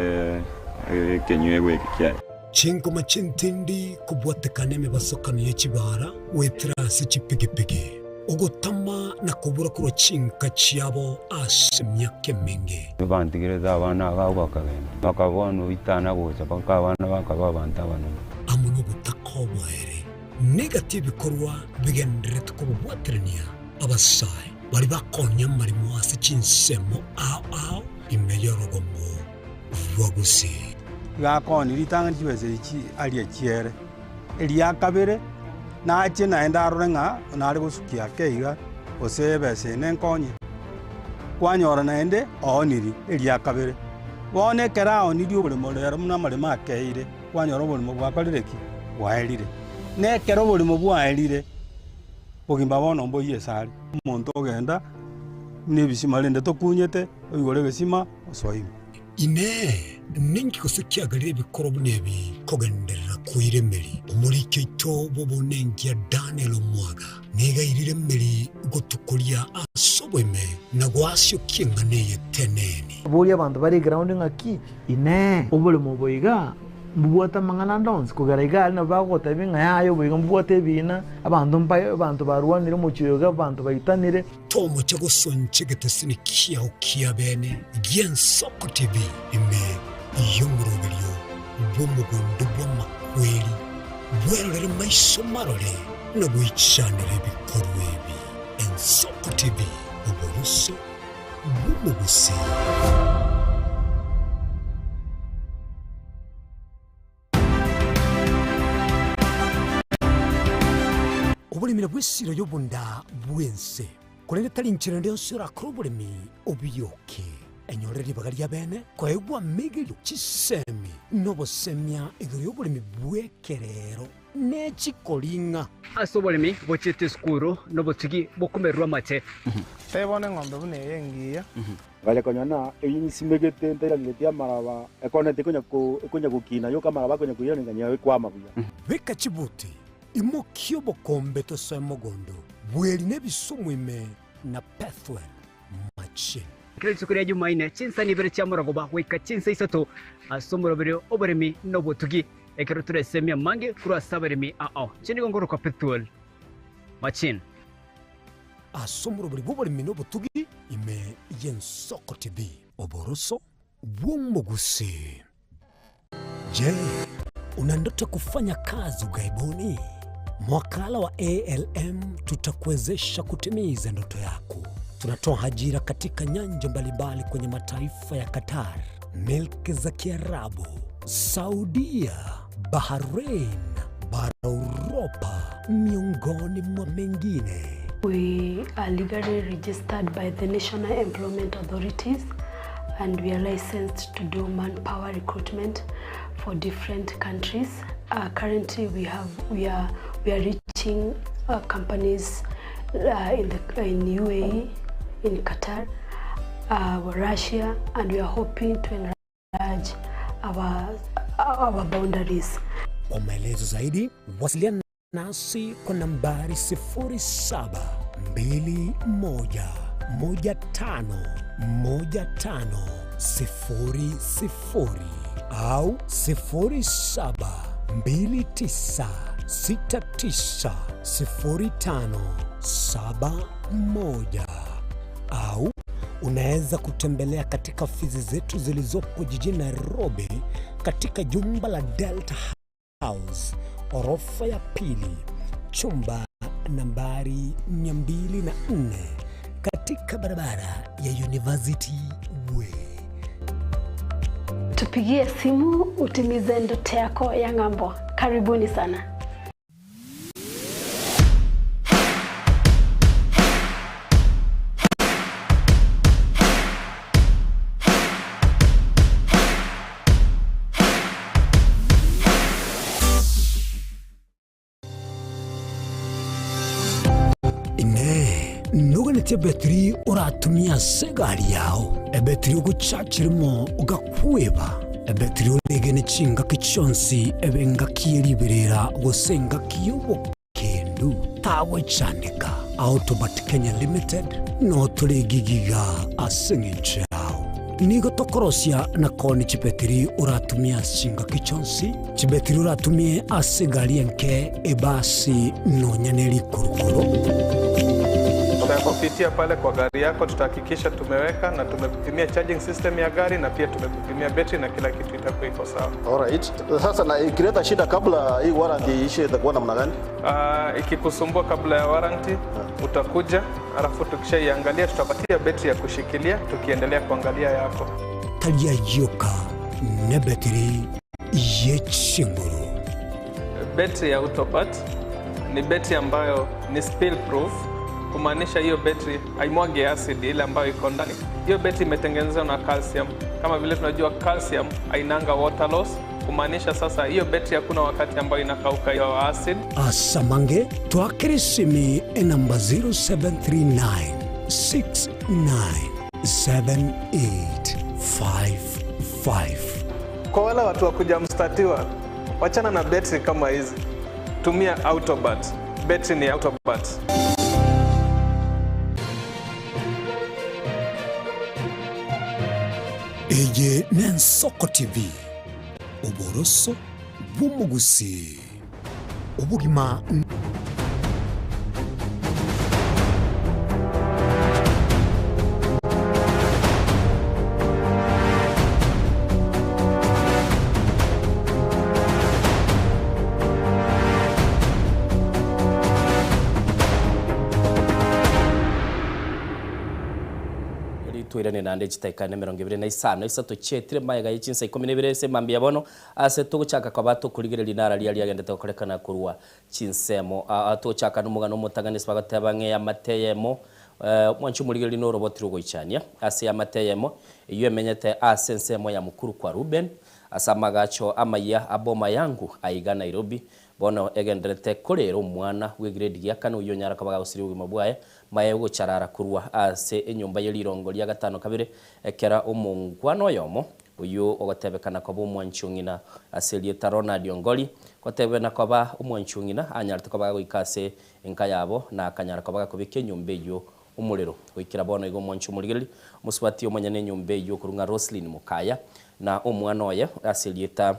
[SPEAKER 13] kenywe gwekya
[SPEAKER 7] chinko machintindi kubwatekane mebasokano yechibara wetrase chipigipigi ogotama na kubura kuro chinka chiabo asemya kemenge
[SPEAKER 13] bantigireza abana bagakagenda bakabona bitana gocha bakabana bakababanta bana
[SPEAKER 7] amuno butakobwere negative korwa bigendere tukubwatrenia abasai bari bakonya marimo hasi chinsemo ao imeyorogongo vagusi
[SPEAKER 12] gakoni litanga chibese iki ali echiere elia kabere na ache naenda arorenga nari gusukia keiga osebe sene nkonye kwanyora naende oniri eria kabere wone kera oniri obulimo rero muna marema akeire kwanyora obulimo bwakorereki waerire ne kero obulimo bwaerire bugimba bono mboye sari umuntu ogenda nebisima rende tokunyete oigore gesima osoima
[SPEAKER 7] ine ningi kusikiagarire bikoro bunebi kogenderera kuiremeri umurike itobo bonengia Daniel Omwaga nega iriremeri gotukuria asobweme na gwasyo kinganeye teneni
[SPEAKER 9] buri abantu bari ground ngaki ine obule muboiga mbuota mangana dons kugaraiga na bagota binga yayo boiga mbuota bina abantu barwanire mu kiyoga abantu bayitanire
[SPEAKER 7] tomo cyo gusonche getesini kia ukia bene Gensoko TV ime yomurobelyo bomugondo bwamakweli bwerere maiso marole no bwichanire bikorwebi Gensoko TV uboruso bumugusi obulimira bw'essiro y'obunda bwense kulende talinchira ndio sira krobulimi obiyoke enyoreri bagalya bene kwaegwa migirio chisemi nobosemya igiri y'obulimi bwekerero nechikolinga
[SPEAKER 5] asobolimi bochete skuru nobotugi bokumerwa mate
[SPEAKER 9] tebone ng'ombe buneyengiya
[SPEAKER 10] gale konyana eyinsimegete ntairangete maraba ekonete konya gukina yo kamaraba konya kuyiranganya we kwama buya
[SPEAKER 7] beka chibuti imokio bokombe tosemogondo bweli nebisumwime na Pathwell Machine
[SPEAKER 5] kile tsukuri ya Jumaine chinsa ni bere chamuragoba weka chinsa isato asomoro bere oberemi nobotugi ekero turesemia mange kura saberemi chini gongoro kwa Pathwell Machine
[SPEAKER 7] asomoro bere oberemi nobotugi ime Gensoko TV oboroso bwumugusi. Je, una ndoto kufanya kazi ugaibuni? Mwakala wa ALM tutakuwezesha kutimiza ndoto yako. Tunatoa ajira katika nyanja mbalimbali kwenye mataifa ya Qatar, Milki za Kiarabu, Saudia, Bahrain, bara Europa, miongoni mwa mengine.
[SPEAKER 14] We are legally registered by the National Employment Authorities and we are licensed to do manpower recruitment for different countries. Currently we are reaching companies in UAE, in Qatar, Russia, and we are hoping to enlarge our boundaries.
[SPEAKER 7] Kwa maelezo zaidi, wasiliana nasi kwa nambari 0721151500 au 0729690571 au unaweza kutembelea katika ofisi zetu zilizopo jijini Nairobi katika jumba la Delta House, orofa ya pili, chumba nambari 204 katika barabara ya University Way.
[SPEAKER 14] Tupigie simu utimize ndoto yako ya ng'ambo. Karibuni sana.
[SPEAKER 7] Nuganete betri uratumia segari yao ebetri uguchachirimo ugakweba ebetri ulegene chinga kichonsi ebenga kieliberera gusenga kiyobo kendu tawe chanika Autobat Kenya Limited no tulegigiga asengichao nigo tokorosia na koni chibetri uratumia chinga kichonsi chibetri uratumie asegari enke ebasi no nyaneli kurukuru.
[SPEAKER 15] Kupitia pale kwa gari yako tutahakikisha tumeweka na tumekupimia charging system ya gari na pia tumekupimia battery na kila kitu itakuwa iko sawa.
[SPEAKER 16] Alright. Sasa na ikileta shida kabla hii warranty ishe itakuwa namna gani?
[SPEAKER 15] Ikikusumbua kabla ya warranty utakuja, alafu tukishaiangalia tutapatia battery ya kushikilia tukiendelea kuangalia yako.
[SPEAKER 7] Talia yoka na battery yechinguru.
[SPEAKER 15] Battery ya Autobat ni battery ambayo ni spill proof. kumaanisha hiyo betri haimwagi acid ile ambayo iko ndani. Hiyo betri imetengenezwa na calcium. Kama vile tunajua calcium hainanga water loss, kumaanisha sasa hiyo betri hakuna wakati ambayo inakauka hiyo acid.
[SPEAKER 7] Asamange twakirisimi namba 0739 697855.
[SPEAKER 15] Kwa wale watu wa kujamstatiwa, wachana na betri kama hizi. Tumia Autobat. Betri ni Autobat.
[SPEAKER 7] Eye n'Ensoko TV. Uboroso bw'umugusi. Ubugima
[SPEAKER 1] twirane nande chitaikane 25 isatu chetire maega y'ichinsa 12 se mambia bono ase tuguchaka kwa batu kurigirira inara lia gendete korekana kurwa chinsemo atuchaka numugano mutangani spagateba nge amateyemo mwanchu murigirira no robot rugo ichania ase amateyemo iyo emenyete ase nsemo ya mukuru kwa Ruben asamagacho amaya aboma yangu aiga Nairobi bono egenderete korero mwana we grade ya kanu uyo nyara kabaga usiri ugima bwaye maye gucarara kurwa ase enyumba y'elirongo lya gatano kabire ekera umungwano yomo uyu ogatebekana kwa umwanchungina ase lieta Ronald Ongoli kotebena kwa umwanchungina anyara tukabaga guikase enka yabo na akanyara kabaga kubike nyumba yo umuriro wikira bono igo mwanchu murigiri muswati omanyane nyumba yo kurunga Roslyn Mukaya na umwana oye ase lieta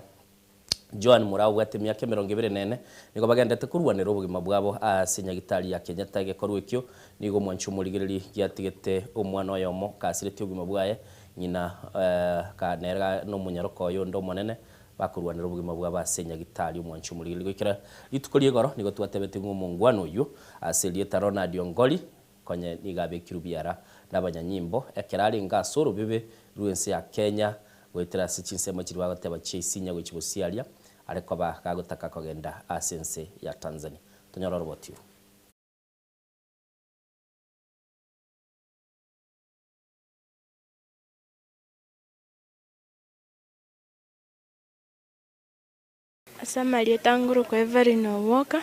[SPEAKER 1] Joan Murau gati myaka 24 niko bagendete kurwanira ubugima bwabo asinya gitari ya Kenyatta gekorwa ikyo nigo mwanchu murigiriri yatigete umwana oyomo kasirete ubugima bwaye nyina kanera no munyaroko yo ndo monene bakurwanira ubugima bwabo asinya gitari umwanchu murigiriri gikira itukorie goro nigo twatebete ngumungwano uyu asilieta Ronald Ongoli konye nigabe kirubiara n'abanyanyimbo ekerari ngasoro bibe ruense ya Kenya gwetera sichinsemo kiri bagoteba chisinya gwikibusialia ariko bakagotaka kogenda asense ya Tanzania tonyora robotio
[SPEAKER 17] Asamalie tanguru kwa Everino Woka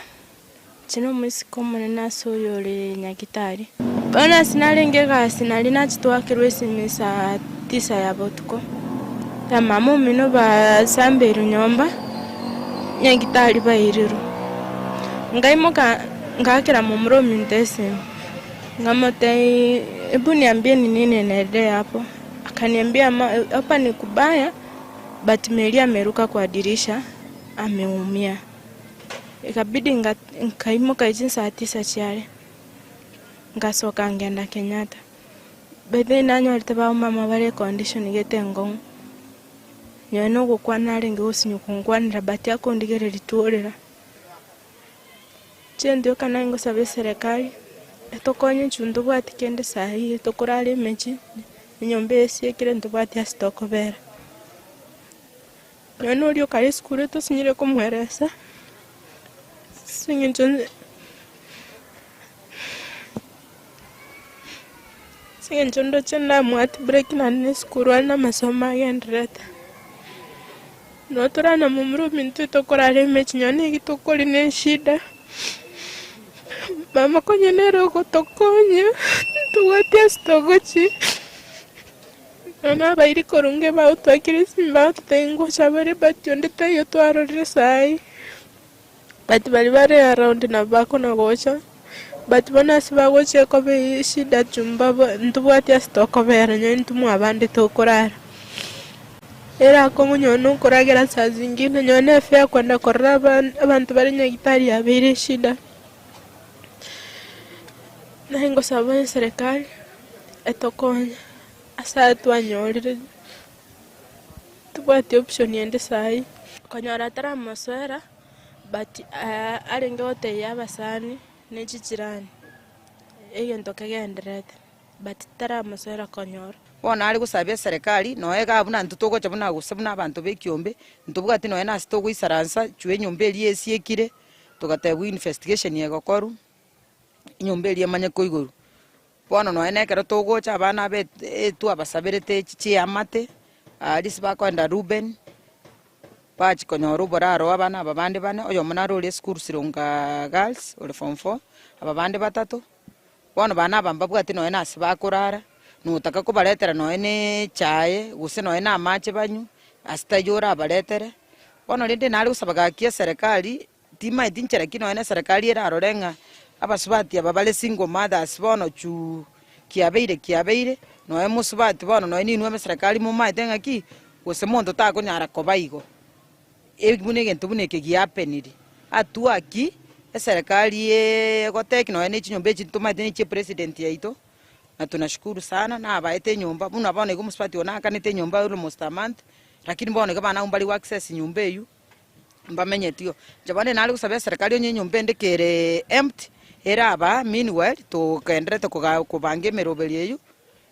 [SPEAKER 17] chino musiko munena soyole nyakitari bana sinalengega sinalina chitwakirwe simisa 9 ya botuko ya mamu mino ba samberu nyomba nyakitari bairiru ngaimoka ngakira mumro mintese ngamote ebu niambie ni nini naende hapo akaniambia hapa ni kubaya but Melia ameruka kwa dirisha ameumia ikabidi ngaimoka ijin saa 9 chiare ngasoka ngenda Kenyatta bebe nanyo alitaba mama bare condition getengo nyono gukwana renge usinyukungwanira bati yako ndigere lituorera chendio kana ngo sabe serikali etokonye chundu bwati kende sahi etokurale mechi nyombe esiekire ndubati astokobera nyono lyo kale skuru to sinyire kumweresa singinjon singinjondo chenda mwati break na ne skuru na masoma yendrata notora na mumru mintu tokorale mechi nyone gitokoli ne shida mama konye nero kutokonya tuwatia stogochi nana bairi korunge ba utwakiri simba tengo chabare bationde tayo twarore sai but bali bare around na bako na gocha but bona siba goche ko be shida chumba ntuwatia stokobera nyo ntumu abande tokorara era como nyono koragera saa zingine nyone afya kwenda koraba abantu bari nyagitari abere shida na hingo sababu serikali etokonya asa twanyorire tubati option yende sai konyora tara maswera but arenge hote yabasani nejijirani egento kagenderete but tara maswera konyora
[SPEAKER 18] bona ari gusabia serikali noega abuna ntutogo chabuna gusabuna abantu bekiombe ntubwati noena asitogo isaransa chwe nyombe eri esiekire tugatebu investigation yegokoru inyumba eri emanye ko iguru bono no enekero togocha abana betu abasabirete chichi amate alisi bakwenda Ruben pachi konyoro boraro abana ababande bane oyo munaro uri school Sirunga Girls uri form 4 ababande batatu bono bana bambabwati no enasi bakurara nutaka ko baletera no ene chaye guse no ena amache banyu asitayora baletere bono rinde nali gusabaga kia serikali tima itinchera kino ene serikali era arorenga abasubati ababale single mothers bono chu kiabeire no emusubati bono no eni nuwe serikali mu maitenga ki guse mondo tako nyara kobaigo ebune gento buneke giapeniri atua ki serikali goteki no ene chinyombe chituma ite ni president yaito na tunashukuru sana na abaete nyumba muna bone ko musipati ona kanite nyumba uri mustamant lakini bone ko bana umbali wa access nyumba eyu mbamenye tio jabane nali kusabya serikali onye nyumba ndekere empty era aba meanwhile to kendere to ko bange merobeli eyu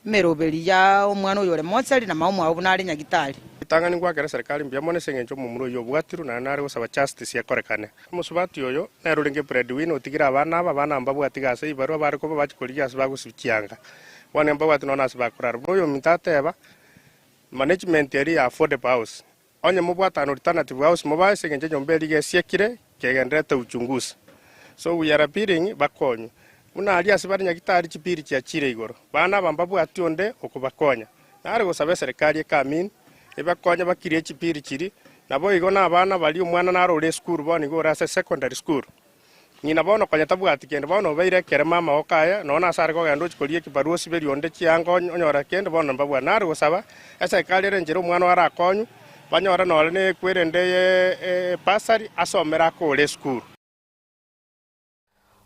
[SPEAKER 18] merobeli ya omwana oyo le monsali na maumu abo nali nyagitali
[SPEAKER 19] tangani kwa kera serikali mbya mone sengenjo mumuro yo bwatiru na nari gusaba justice yakorekane musubati oyo nerulenge breadwinner otigira abana mbabwatiga se ibarwa bari ko bakikoliya asibagusikianga wane mbabwati nona asibakurara boyo mitateba management area affordable house onye mubwata no alternative house mobile sengenjo nyombeli gesiekire kegendete uchunguzi so we are appealing bakonyo una ali asibari nyagitari chipiri cha chire igoro bana bambabwati onde okubakonya nari gusaba serikali kamin ebakonya bakirie chipiri chiri nabo igona abana bali umwana narole school boni go rasa secondary school nyina bono konya tabwati kende bono baire kere mama okaya nona sare ko gando chikolie kibaruosi beri onde chiango onyora kende bono mbabwa nari gusaba esa kali renjero umwana wara konyu banyora nole ne kwerende pasari asomera ko le school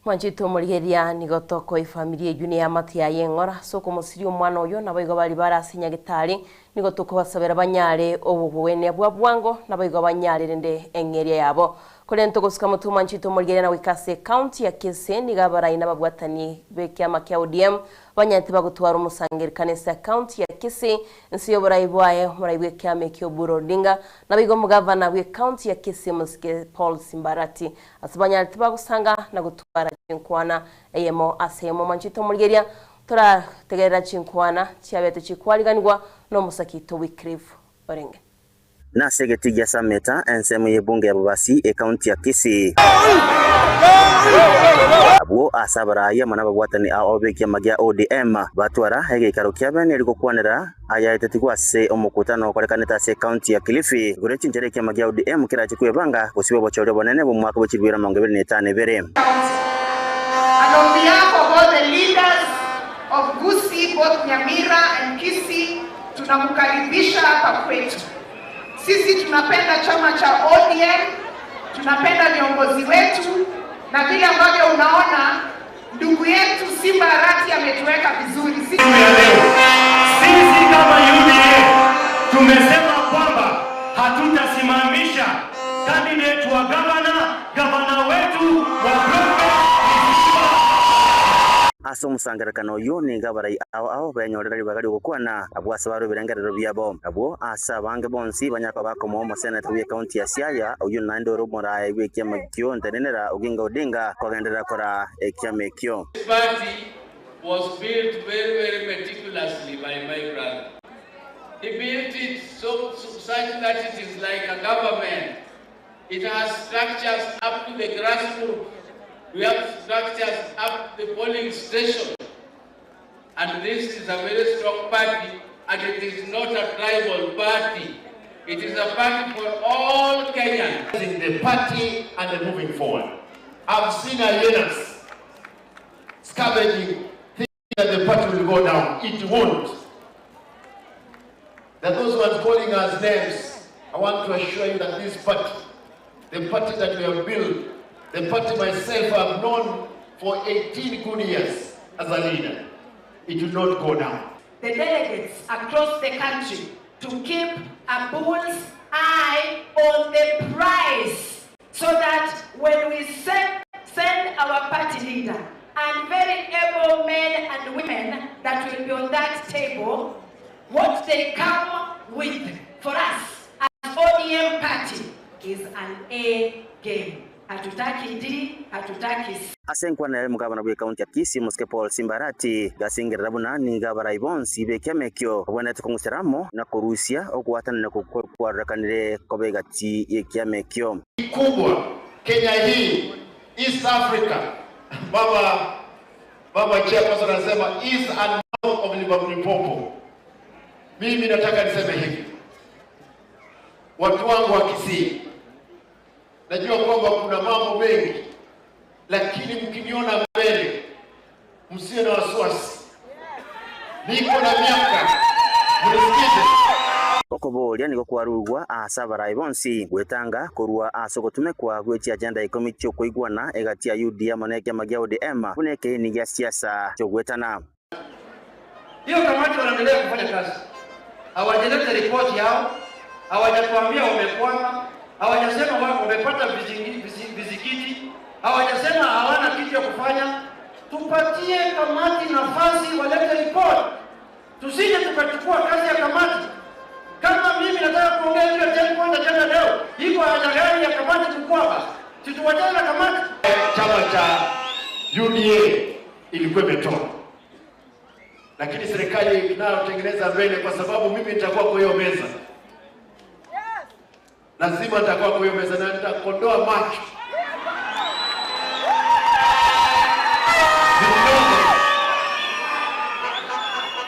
[SPEAKER 2] Mwanjito murigeria nigotoko ifamilia juni ya mati ya yengora soko musiri omwana oyo naboigo bali barasinya gitari nigotoko basabera banyare obubuwene bwa bwango naboigo banyare rende engeria yabo kolento gusika mutu Mwanjito murigeria na wikase county ya Kisii nigabara ina babwatani bekyama kya ODM banyante bagutwara umusangeri kanesa county ya Kisii nsiyo buraibwaye muraibwe kyame kyo Burodinga naboigo mugavana we county ya Kisii Musike Paul Simbarati asabanyante bagusanga na gutwara chinkwana eyemo asemo Mwanjito murigeria tora tegerera chinkwana cyabeto chikwaliganirwa no musakito Wycliffe Orenge
[SPEAKER 20] na segeti ya sameta ensemu yebunge ya babasi county ya Kisii abo asabara ya manaba bwatani aobeki magya ODM batwara hege karokya eriko kwanera aya itetigwa se omukutano korekaneta se county ya Kilifi gurechi njere kya magya ODM kirachi kwebanga kusibe bochore bonene bo mwaka bochirwira 2025 bere.
[SPEAKER 21] And on behalf of all the leaders of Gusii, both Nyamira and Kisii, tunakukaribisha hapa kwetu. Sisi tunapenda chama cha ODM, tunapenda viongozi wetu, na vile ambavyo unaona ndugu yetu Simba Arati ametuweka vizuri. Sisi
[SPEAKER 22] kama UDA tumesema kwamba hatutasimamisha candidate wa gavana wetu wa
[SPEAKER 20] aso musangarakano yo ni gabarai ao banyorera bagari gukwana abwasa baro birengerero byabo abo asa bange bonsi banyaka bakomo mo senator we county ya Siaya uyu nando rumora iwe kyama kyo ntenenera Oginga Odinga kogendera kora ekyame kyo.
[SPEAKER 23] This party was built very meticulously by my brother. He built it such that it is like a government. It has structures up to the grassroots. We have structures up the polling station, and this is a very strong party, and it is not a tribal party. It is a party for all Kenyans.
[SPEAKER 22] In the party and the moving forward. I've seen hyenas scavenging, thinking that the party will go down. It won't. There are those ones calling us names. I want to assure you that this party, the party that we have built, the party myself I've known for 18 good years as a leader, it will not go down.
[SPEAKER 21] The delegates across the country to keep a bull's eye on the prize, so that when we send our party leader and very able men and women that will be on that table, what they come with for us as ODM party is an A game. hatutaki ndiri, hatutaki
[SPEAKER 20] asenkwa na mugabana bwe county ya Kisii muske Paul Simbarati gasingirira bunani gabara ibonsi bekyamekyo obonete kongusiramo na kurusia okuwatana na kukwarakanire kobegati yekyamekyo
[SPEAKER 22] kubwa Kenya hii, East Africa. Baba chairperson anasema East and North of Limpopo. Mimi nataka niseme hivi, watu wangu wa Kisii, najua kwamba kuna mambo mengi, lakini mkiniona mbele msiwe na wasiwasi. Niko na miaka, mnisikize.
[SPEAKER 20] Okobolia niko kwarugwa asabara ibonsi gwetanga kurua asogotume kwa gwechi agenda ikomi cyo kuigwana egati ya UDM maneke magia ODM kuneke ni ya siasa cyo gwetana.
[SPEAKER 4] Hiyo kamati wanaendelea kufanya kazi. Hawajaleta ripoti yao, hawajatuambia wamekwama, hawajasema wao wamepata vizikiti, hawajasema hawana kitu ya kufanya. Tupatie kamati nafasi walete ripoti. Tusije tukachukua kazi ya kamati. Kama mimi nataka kuongea juu ya jana leo, iko haja gani ya kamati kukwama? Situwachane na kamati.
[SPEAKER 22] Chama cha UDA ilikuwa imetoka, lakini serikali inayotengeneza mbele, kwa sababu mimi nitakuwa kwa hiyo meza. Lazima nitakuwa kwa hiyo meza na nitakondoa macho.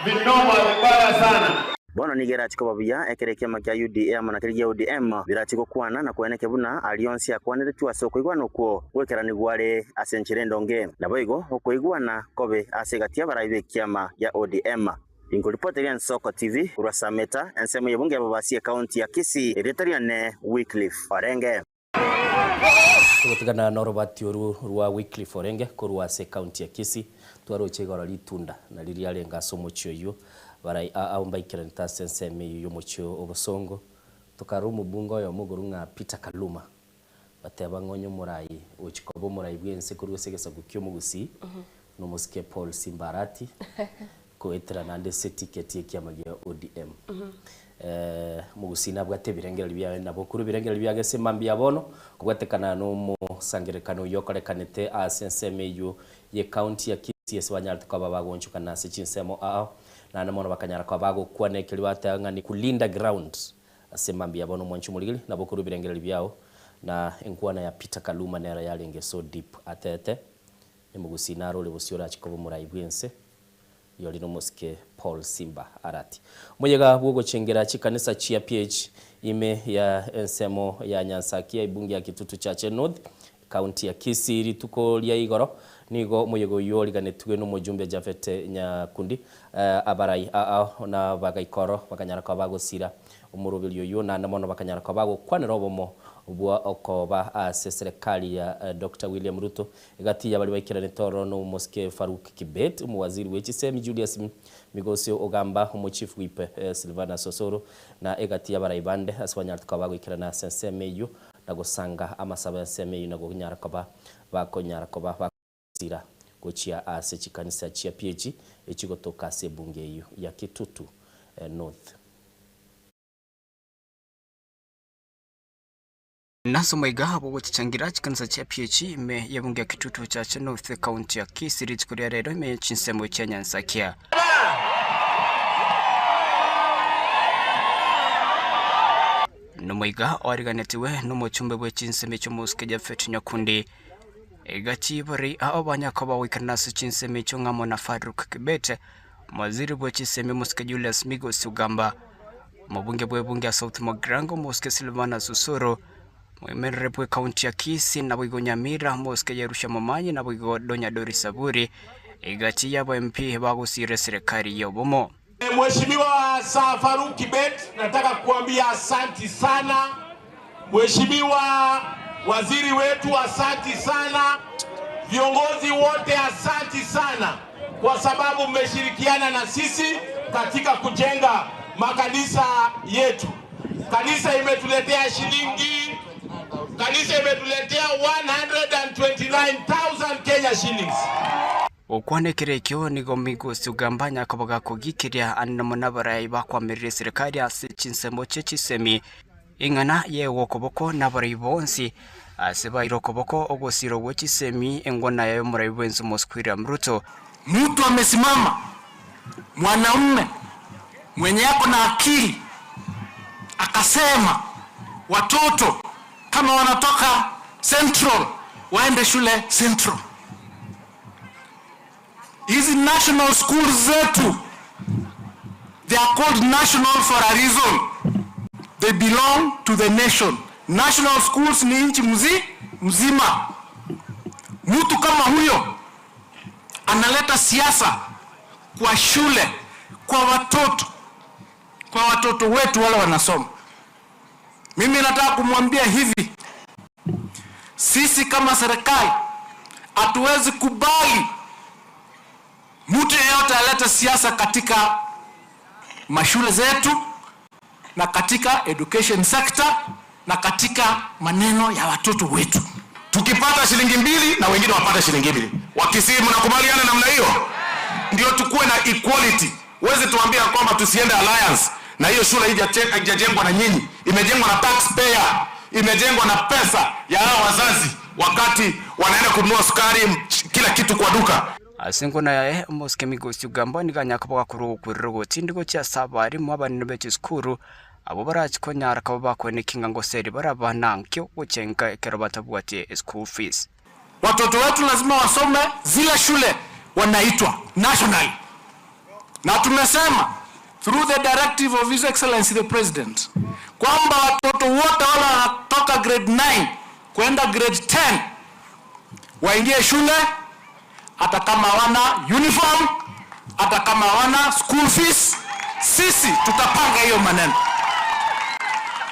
[SPEAKER 22] Vinoma vibaya sana.
[SPEAKER 20] Bono nigera chikobabia ekerekia makia UDM na kirigia ODM birachiko kwana na kweneke buna alionsi akwanire tu asoko igwana uko gwekera ni gware asenchire ndonge naboigo okoigwana kobe asegatia baraibe kiama ya ODM. Ingo reporter ya Nsoko TV kurasa meta ensemo yebunge babasi county ya Kisii editorial Wycliffe Orenge.
[SPEAKER 1] Tugotigana na Robert Oru rwa Wycliffe Orenge kurwa se county ya Kisii twaro chegora litunda na liri alenga somo chyo barai aumbaikira ntasenseme yomocho obosongo tukarumu bungo yo mugurunga Peter Kaluma bateba ngonyo murai uchikobo murai bwense kuri wesegesa gukyo mugusi no muske Paul Simbarati koetera nande ticket yekyamagia ODM mugusi nabwo atebirengera libya nabo kuri birengera libya gese mambi yabono kubwatekana no musangirekano yokorekanete asenseme yo ye county ya Kisii eswanyalta kwa babagonchuka nase chinsemo na namono bakanyara kwa bago kwanekeli batanga ni kulinda ground asemambia bono mwanchu muligili na bokuru birengera byao na enkwana ya Peter Kaluma nera yalenge so deep atete emugusinaro le bosiora chikobo muraibwense yoli no moske Paul Simba Arati muyega bwogo chengera chikanisa chia PH ime ya ensemo ya Nyansakia ibungi ya Kitutu Church North county ya Kisii tuko lya igoro nigo muyego yoli ganetwe no mujumbe Jafete Nyakundi abarai na bagaikoro bakanyara kwa bago sira umurubili yo na namono bakanyara kwa bago kwanira obomo ubwa okoba ase serikali ya Dr. William Ruto igati ya bali baikira netoro no moske Faruk Kibet umuwaziri w'ekisemi Julius Migosio Ogamba umuchief whip Silvana Sosoro na egati ya baraibande aswanyara kwa bago ikira na sensemeyo nagosanga amasaba sensemeyo nagonyara kwa bakonyara kwa sira gochia ase chikanisa chia PG echigotoka ase bunge iyo ya Kitutu North.
[SPEAKER 6] Naso maigabo wachichangira chikanisa chia PG me ya bunge ya Kitutu Church North county ya Kisii chikuria rero me chinsemo cha Nyansakia. Numaiga origanetiwe numuchumbe bwe chinsemo cyo muske Jafet Nyakundi egati bari abanyako bawikanase chinsemo cyo ngamo na Faruk Kibet mwaziri bwe chiseme muske Julius Migos Ugamba mubunge bwe bunge ya South Mogrango muske Silvana Susoro mwemerere bwe county ya Kisii na bwigo Nyamira muske Yerusha Mamanyi na bwigo Donya Dori Saburi egati yabo MP bagusire serikali yobomo.
[SPEAKER 8] Mheshimiwa Faruk Kibet, nataka kuambia asanti sana. Mheshimiwa waziri wetu asanti sana. Viongozi wote asanti sana kwa sababu mmeshirikiana na sisi katika kujenga makanisa yetu. Kanisa imetuletea 129,000 Kenya shillings.
[SPEAKER 6] Okwanekere kyo nigo Migos Ugamba nyakabaga kugikiria anamona barayi bakwamirire serikali ase chinsemo cye chisemi ingana ye wokoboko na barayi bonsi aseba irokoboko ogosiro gwechisemi engona yayo muraibu wenzu Mosquira Mruto.
[SPEAKER 8] Mtu amesimama mwanaume mwenye yako na akili akasema watoto kama wanatoka Central waende shule Central. Hizi national schools zetu, they are called national for a reason. They belong to the nation. National schools ni nchi mzima. Mtu kama huyo analeta siasa kwa shule, kwa watoto wetu wale wanasoma. Mimi nataka kumwambia hivi, sisi kama serikali hatuwezi kubali mtu yeyote alete siasa katika mashule zetu na katika education sector na katika maneno ya watoto wetu.
[SPEAKER 3] Tukipata shilingi 2 na wengine wapata shilingi 2. Wakisimu na kubaliana namna hiyo, ndio tukue na equality. Wezi tuambia kwamba tusiende alliance na hiyo shule haijajengwa na nyinyi, imejengwa na taxpayer, imejengwa na pesa ya hao wazazi wakati wanaenda kununua sukari kila kitu kwa duka.
[SPEAKER 6] Asengona yae Moskemigo Sugamba niganyakaboga kuru kwirrogo tindigo cha sabari mwabani bechi skuru abo barachikonya rakaba kwenekinga ngoseri barabanangyo gucenga kerabata bwati school fees.
[SPEAKER 8] Watoto wetu lazima wasome zile shule wanaitwa national. Na tumesema through the directive of His Excellency the President kwamba watoto wote wale wanatoka grade 9 kwenda grade 10 waingie shule, hata kama wana uniform, hata kama wana school fees. Sisi tutapanga hiyo maneno.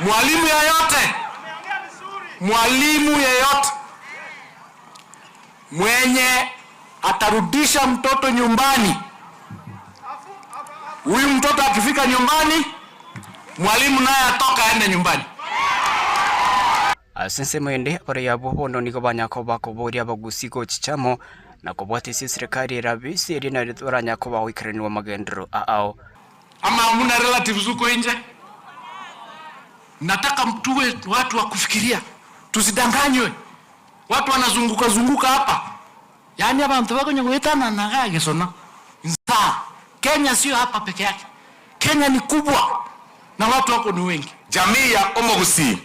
[SPEAKER 8] Mwalimu yeyote mwenye atarudisha mtoto nyumbani, huyu mtoto akifika nyumbani, mwalimu naye atoka aende nyumbani.
[SPEAKER 6] Asense mwende para yabo bono nigobanya ko bakoboria bagusiko chichamo na kubwati serikali rabisi erina ritoranya ko bawikreni wa magendro ao.
[SPEAKER 8] Ama muna relatives uko nje? Nataka mtuwe watu wa kufikiria. Tusidanganywe. Watu wanazunguka hapa. Yaani abantu bako nyongwetana na gage sona. Nsa. Kenya sio hapa peke yake. Kenya ni kubwa na watu wako ni wengi.
[SPEAKER 3] Jamii ya Omogusi,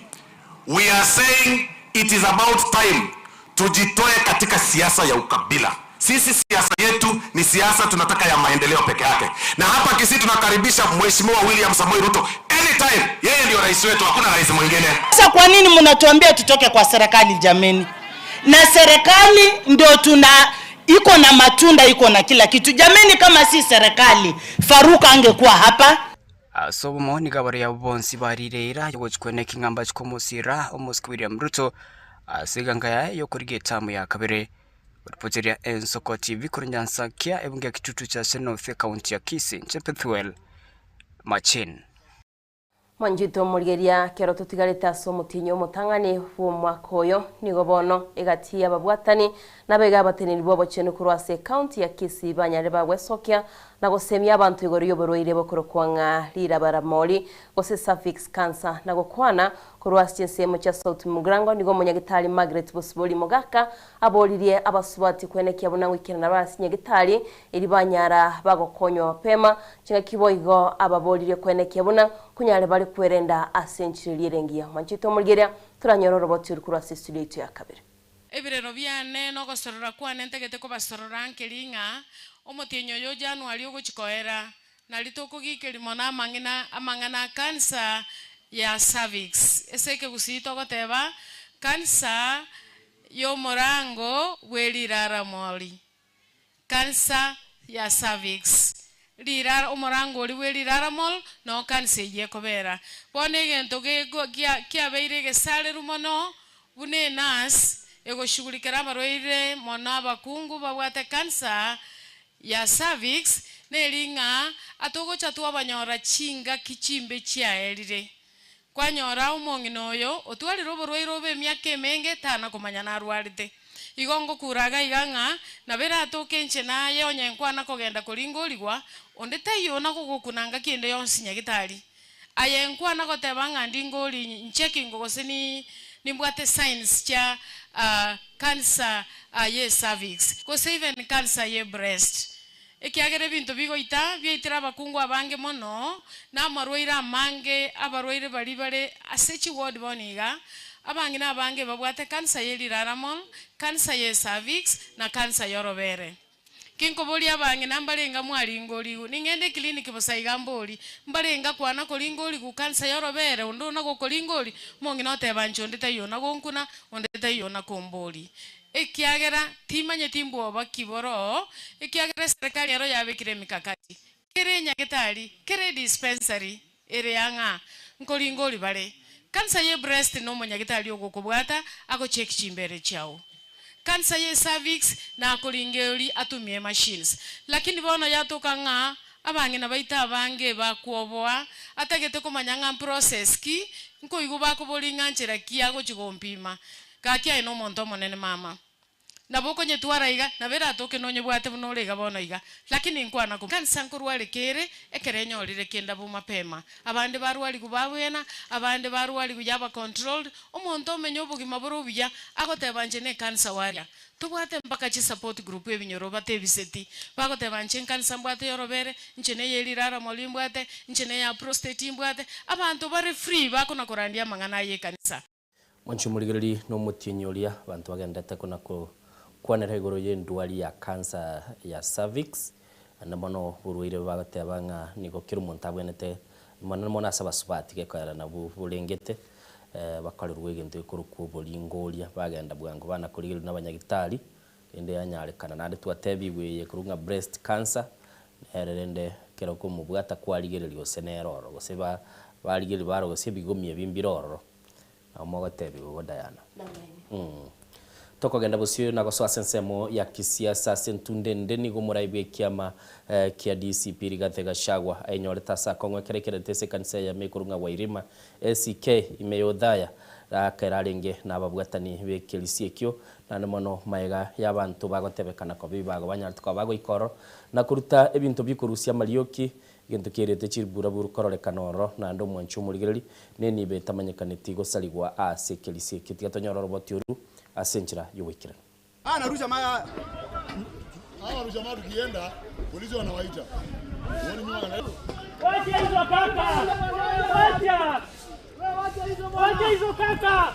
[SPEAKER 3] we are saying it is about time tujitoe katika siasa ya ukabila. Sisi siasa yetu ni siasa tunataka ya maendeleo peke yake. Na hapa Kisii tunakaribisha Mheshimiwa William Samoei Ruto anytime. Yeye ndio rais wetu, hakuna rais mwingine.
[SPEAKER 11] Sasa kwa nini mnatuambia tutoke kwa serikali jameni? Na serikali ndio iko na matunda, iko na kila kitu. Jameni, kama si serikali, Faruka angekuwa hapa.
[SPEAKER 6] Somo ni gabari ya bonsi barirera yogochkwene kingamba chikomusira Omoski William Ruto asiganga ya yokurigetamu ya kabere. Ripoteria Ensoko TV kurinyansa kia ebungia kitutu cha North County ya Kisii Chepethuel Machin.
[SPEAKER 2] Manjito murigeria kero tutigarita somutinyo mutangani fu mwakoyo nigobono egati ababwatani nabega bateneri bobo chenu kurwase county ya Kisii banyare bagwesokia na gosemia abantu igoro yoboroire bokoro kwanga lira baramori gose cervix cancer na gokwana kurwase nsemo cha South Mugrango nigo munyagitali Margaret Bosiboli Mogaka aboririe abasubati kwenekia bona wikena na basi nyagitali iri banyara bagokonywa mapema chinga kiboigo ababorire kwenekia bona kunyale bali kwerenda asenchiri lirengia manchito murigeria turanyororo botu kurwase studio yetu ya kabiri
[SPEAKER 13] ebirero byane no gosorora kwane ntegete ko basorora nkiringa omotinyo yo January ogochikoera nalitoko gikirimo na amangana cancer ya cervix eseke gusito goteba cancer yo morango welirara moli cancer ya cervix lirara omorango oli welirara mol no cancer ye kobera bone gento kia beire gesale rumono bune nas ego shugulikera barwaire mona bakungu babwate cancer ya cervix nelinga atogo chatu abanyora chinga kichimbe chiaelire kwanyora umongino yo otwaliro oborwaire obe myaka emenge tana komanya narwarite igongo kuraga iganga na bera atoke nche naye onyenkwana kogenda koringorigwa onde tayona gogokunanga kiende yonsi nyagitari ayenkwana gotebanga ndingori checking goseni nimbwate signs cha cancer ye cervix kose even cancer ye breast ekiagere bintu bigoita byaitira abakungu abange mono na amarwaire amange abarwaire bari asechi ward boniga abange na abange babwate cancer ye liraramol, cancer ye cervix na cancer yorobere. Kinko boli abange nambalenga mwalingoli ningende kliniki bosaiga mboli mbalenga kwana kolingoli ku cancer yorobere ondo nako kolingoli mongi note bancho ndeta yona gonkuna ondeta yona komboli. Ekiagera timanye timbo bakiboro ekiagera serikali yaro yabekire mikakati kere nyaketali kere dispensary ere yanga nkolingoli bale cancer ye breast no monyaketali okokobwata ako check chimbere chao cancer ye cervix na akolingeli atumie machines lakini bono yatoka nga abange na baita abange bakuoboa atagete komanyanga process ki nko igo bakobolinga nchera kiago chigompima kakia ino monto monene mama naboko nyetwara iga nabera atoke nonye bwate bunolega bono iga lakini nkwana ko kansa nkurwale kere ekerenyo olire kenda bu mapema abande barwali kubabwena abande barwali kujaba controlled omonto omenyo obugima burubya agotebanje ne kansa waria tubwate mpaka chi support group ebinyoro batebiseti bagotebanje kansa mbwate yorobere nchene yelirara molimbwate nchene ya prostate mbwate abantu bari free bako nakorandia mangana ye kanisa
[SPEAKER 1] Mwanchumurigiri no mutinyolia bantu bagendete kuna kwanera igoro ye ndwali ya cancer ya cervix anamono burwire bagatebanga niko kiru montabwenete mona saba subati gekara na burengete bakalirwe gento ikuru kubolingolia bagenda bwango bana kurigiri n'abanyagitari ende yanyarekana nande twatebiwe kurunga breast cancer erende kero ko mubwata kwaligere lyose neroro goseba baligere baro gose bigomye bimbiroro amogatebi wodayana toko genda busio na goso asensemo ya kisiasa sentunde ndeni go muraibe kiama kia DCP Rigathi Gachagua enyoreta sa Kongo kerekere tese kanisa ya mekurunga wairima SK imeyodhaya kerarenge na babwatani bekelisie kyo na mono maega y'abantu bagotebekana ko bibago banyartuka bago ikoro na kuruta ebintu bikurusia malioki gento kirete chirbura buru kororekanoro na ndo mwanchu murigeri neni betamanyekane tigo saligwa asekelisie kitigatonyororo robotioru asenchira yuwikira
[SPEAKER 9] narusha maya narusha maya tukienda polisi wanawaita uone nyuma wacha hizo kaka wacha hizo kaka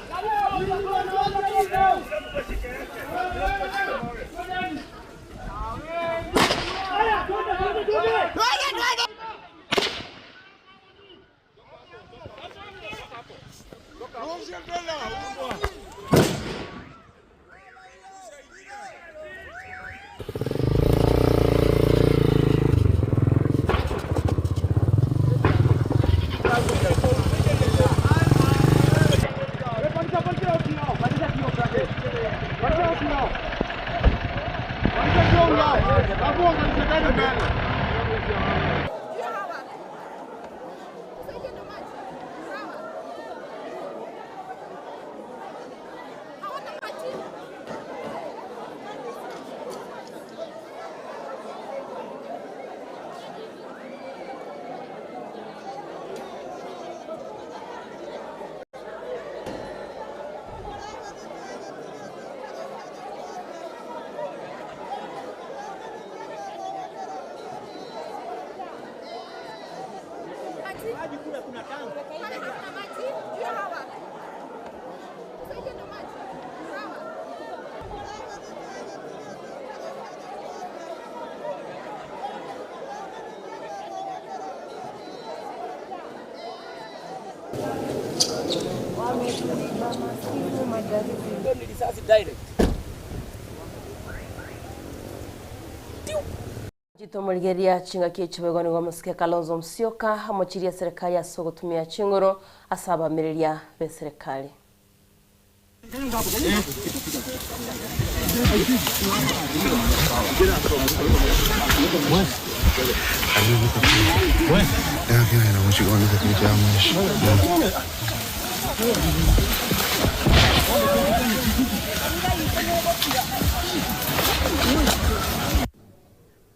[SPEAKER 2] Jito Mulgeria chinga kichibego ni gomusike Kalonzo Musyoka amochiria serikali asogotumia chingoro asaba miriria be serikali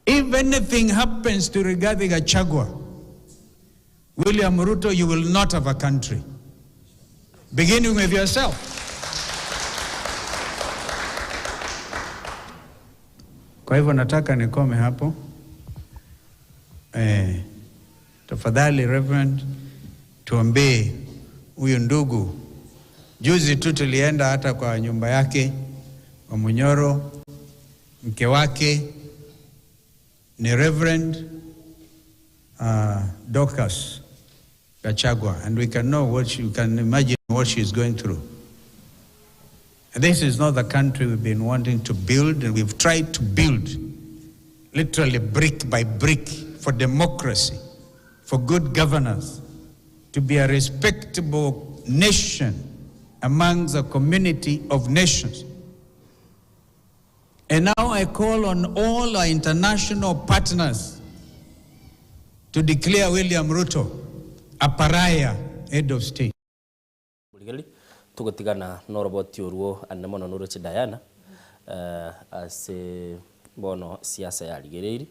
[SPEAKER 10] If anything happens to Rigathi Gachagua, William Ruto, you will not have a country. Beginning with yourself. Kwa hivyo nataka nikome hapo. Tafadhali Reverend, tuombee huyo ndugu. Juzi tu tulienda hata kwa nyumba yake kwa Munyoro. Mke wake ni Reverend Dorcas Gachagua, and we can know what you can imagine what she's going through. And this is not the country we've been wanting to build, and we've tried to build literally brick by brick for democracy, for good governance, to be a respectable nation amongst a community of nations. And now I call on all our international partners to declare William Ruto a pariah head of state.
[SPEAKER 1] Tugotigana noroboti oruo anemono nuruchi Diana ase bono siasa ya ligereiri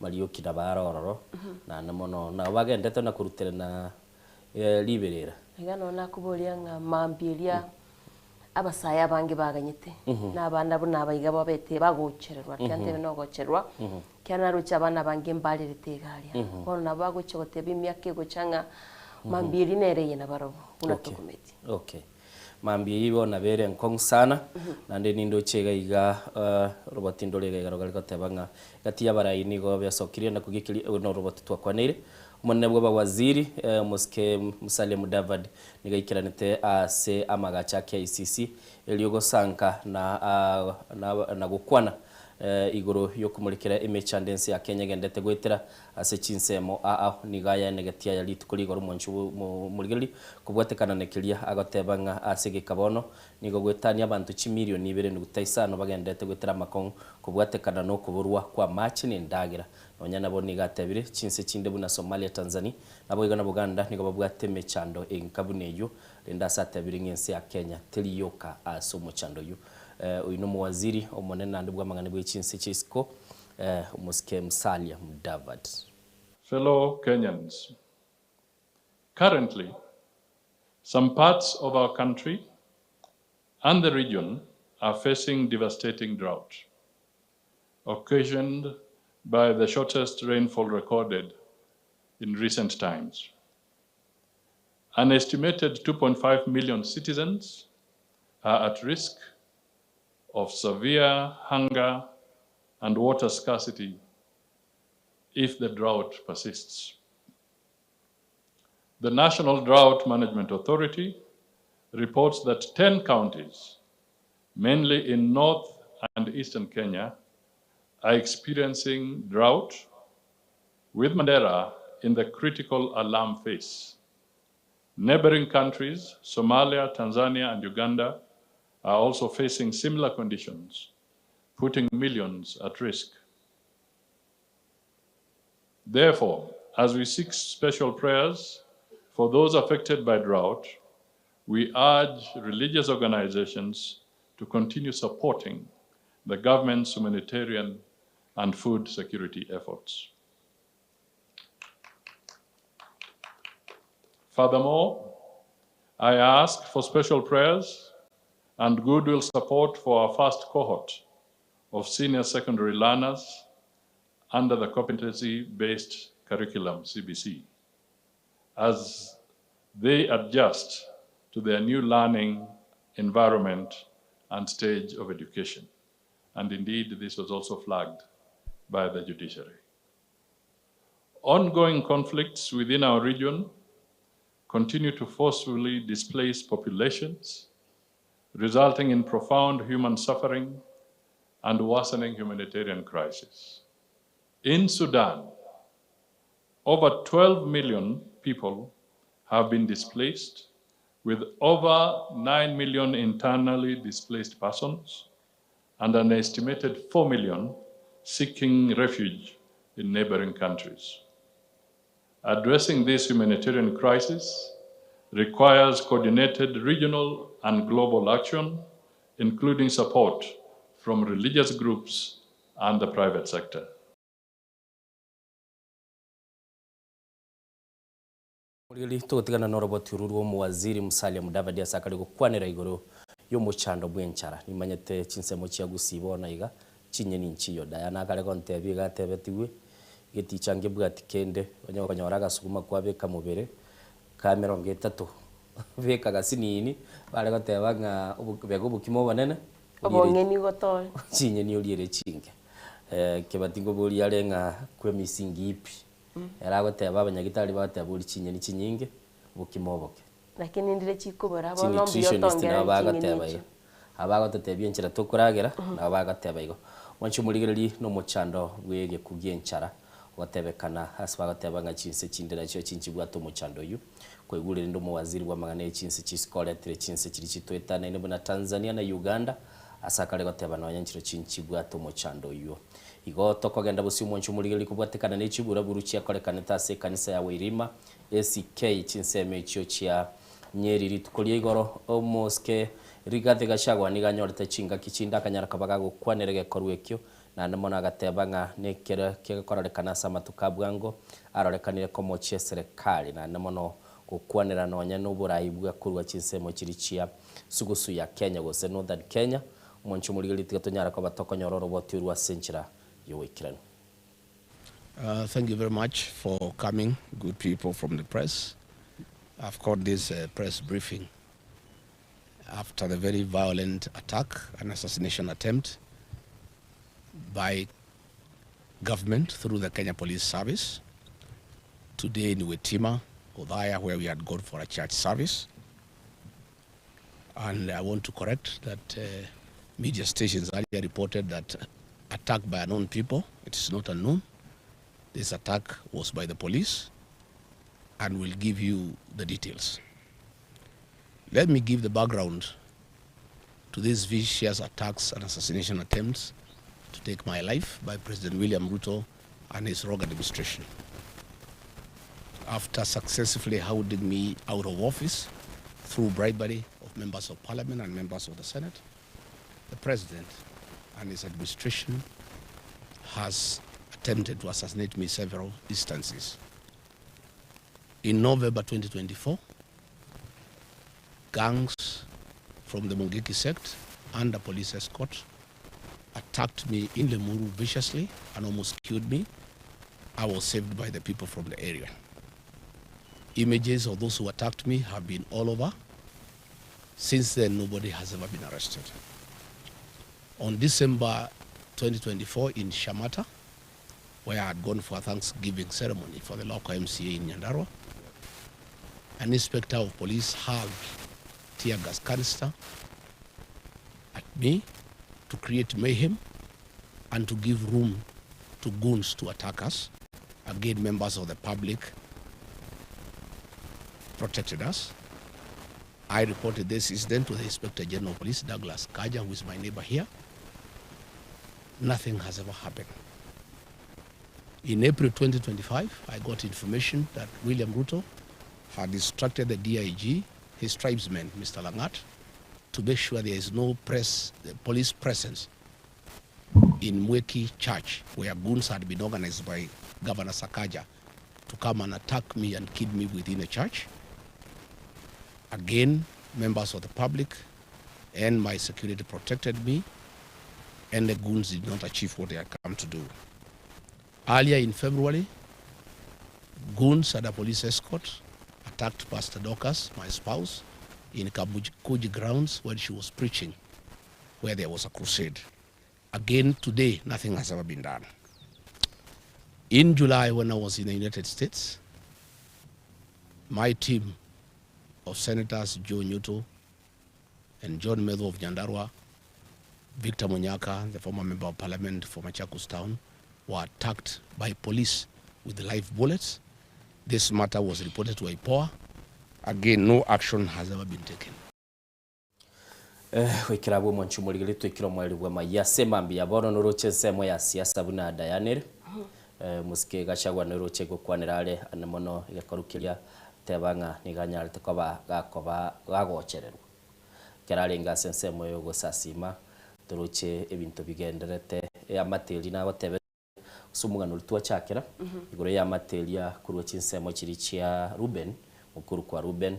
[SPEAKER 1] Mariuki na barororo na anemono na bagendete na kurutira na liberera
[SPEAKER 2] igano na kubolia nga mambilia abasaya bange baganyite n'abana bo nabayiga babete bagochererwa kyante no gocherwa kyana rucha abana bange mbalire tegalia bono nabagochote bimyake gochanga mambiri nereye na barobo una dokumenti.
[SPEAKER 1] Okay. Mambi ibo na bere nkong sana nande nindo chega iga robot indole ga garogal ka tebanga gatia barai ni go byasokiria na kugikiri no robot twakwanire umunne bwa waziri muske Musalia Mudavadi nigakiranite ase amagacha kya ICC eliogo sanka na gukwana iguru yo kumurikira image tendency ya Kenya gendete gwetera ase chinsemo nigaya negatia ya litukuri goro monchu murigeli kubwatekana nekiria agotebanga ase gikabono nigo gwetania abantu 1 milioni 2.5 bagendete gwetera makon kubwatekana no kuburwa kwa match ni ndagira nonyana bo nigatebire chinse chinde buna Somalia Tanzania nabo igana Buganda nigo babwateme chando enkabuneyo lenda satebire ngense ya Kenya teliyoka asomo chando yu uino muwaziri omonene andubwa mangane bwe chinse chisco muske Musalia Mudavadi.
[SPEAKER 5] Fellow Kenyans, currently some parts of our country and the region are facing devastating drought occasioned by the shortest rainfall recorded in recent times. An estimated 2.5 million citizens are at risk of severe hunger and water scarcity if the drought persists. The National Drought Management Authority reports that 10 counties, mainly in North and Eastern Kenya, are experiencing drought, with Mandera in the critical alarm phase. Neighboring countries, Somalia, Tanzania, and Uganda, are also facing similar conditions, putting millions at risk. Therefore, as we seek special prayers for those affected by drought, we urge religious organizations to continue supporting the government's humanitarian and food security efforts. Furthermore, I ask for special prayers and goodwill support for our first cohort of senior secondary learners under the competency-based curriculum, CBC, as they adjust to their new learning environment and stage of education. And indeed, this was also flagged by the judiciary. Ongoing conflicts within our region continue to forcefully displace populations, resulting in profound human suffering and worsening humanitarian crisis. In Sudan, over 12 million people have been displaced, with over 9 million internally displaced persons and an estimated 4 million seeking refuge in neighboring countries. Addressing this humanitarian crisis requires coordinated regional and global action, including support from religious groups and the private sector.
[SPEAKER 1] Murili tugotigana na roboti ruru muwaziri Musalia Mudavadi asakali gukwanira iguru yo muchando bwenchara nimanyete chinsemo cya gusibona iga chinye ni nchiyo Diana kare kontebi gatebetiwe gitichange bwati kende onyo kanyoraga sukuma kwa beka mubere kamera ngetatu beka gasinini bare goteba nga ubego bukimo banene
[SPEAKER 2] obongeni goto
[SPEAKER 1] chinye ni oliere chinge kebatingo boli arenga kwe misingi ipi era goteba abanyagitari bateba boli chinye ni chinyinge bukimoboke
[SPEAKER 2] lakini ndire chikubora
[SPEAKER 1] abo no biyotongera bagateba iyo abagatebye enchira tokuragera na bagateba igo wanchu muligereri no muchando bwege kugienchara gotebekana asbagateba nga chinse chindera cyo chinchibwato muchando yu kwegurira ndo mu waziri wa magane chinse chiskoletire chinse chiri chitwetana ine buna Tanzania na Uganda asakale goteba no nyanchiro chinchibwato muchando yu igo tokogenda busi mwanchu muligereri kubwatekana ne chibura buruchi yakolekana tase kanisa ya Wairima ACK chinseme cyo chia Nyeri ritukolie igoro omoske Rigathi Gachagua ni ganyorete chinga kichinda kanyara kabaga gukwanerege korwekyo na ndemona agateba nga nekera kekorekana sama tukabwango arorekanire komochie serikali na ndemono gukwanera nonya n'uburayi bwa kurwa chinsemo chirichia sugusu ya Kenya gose Northern Kenya mwanchu muligeli tigatonyara ko batokonyororo botirwa senchira yowekirano.
[SPEAKER 12] Thank you very much for coming, good people from the press. I've called this press briefing after the very violent attack, an assassination attempt by government through the Kenya Police Service today in Wetima, Othaya, where we had gone for a church service. And I want to correct that media stations earlier reported that attack by unknown people. It is not unknown. This attack was by the police, and we'll give you the details. Let me give the background to these vicious attacks and assassination attempts to take my life by President William Ruto and his rogue administration. After successfully hounding me out of office through bribery of members of parliament and members of the Senate, the president and his administration has attempted to assassinate me several instances. In November 2024, gangs from the Mungiki sect under police escort attacked me in Lemuru viciously and almost killed me. I was saved by the people from the area. Images of those who attacked me have been all over. Since then, nobody has ever been arrested. On December 2024 in Shamata, where I had gone for a Thanksgiving ceremony for the local MCA in Nyandarua, an inspector of police hurled tear gas canister at me to create mayhem and to give room to goons to attack us. Again, members of the public protected us. I reported this incident to the Inspector General of Police, Douglas Kaja, who is my neighbor here. Nothing has ever happened. In April 2025, I got information that William Ruto had instructed the DIG, his tribesman, Mr. Langat, to make sure there is no police presence in Mweki Church, where goons had been organized by Governor Sakaja to come and attack me and kill me within a church. Again, members of the public and my security protected me, and the goons did not achieve what they had come to do. Earlier in February, goons at a police escort attacked Pastor Dorcas, my spouse, in Kabuji grounds when she was preaching, where there was a crusade. Again, today, nothing has ever been done. In July, when I was in the United States, my team of Senators Joe Nyuto and John Medho of Nyandarua, Victor Munyaka, the former member of parliament for Machakos Town, were attacked by police with live bullets. This matter was reported to IPOA. Again, no action has ever been taken.
[SPEAKER 1] Wikirabwo mwanchu muligili twikiro mweli bwa mayase mambi ya bono nuroche semo ya siasa buna dayanere musike Gachagua nuroche gukwanirare anamono igakorukiria tebanga niganyare tekoba gakoba gagochererwa kerarenga sensemo yo gosasima turoche ebintu bigenderete ya materi na gotebe usumugano rutwa chakera igore ya materi ya kurwa chinsemo kiri chia Ruben mukuru kwa Ruben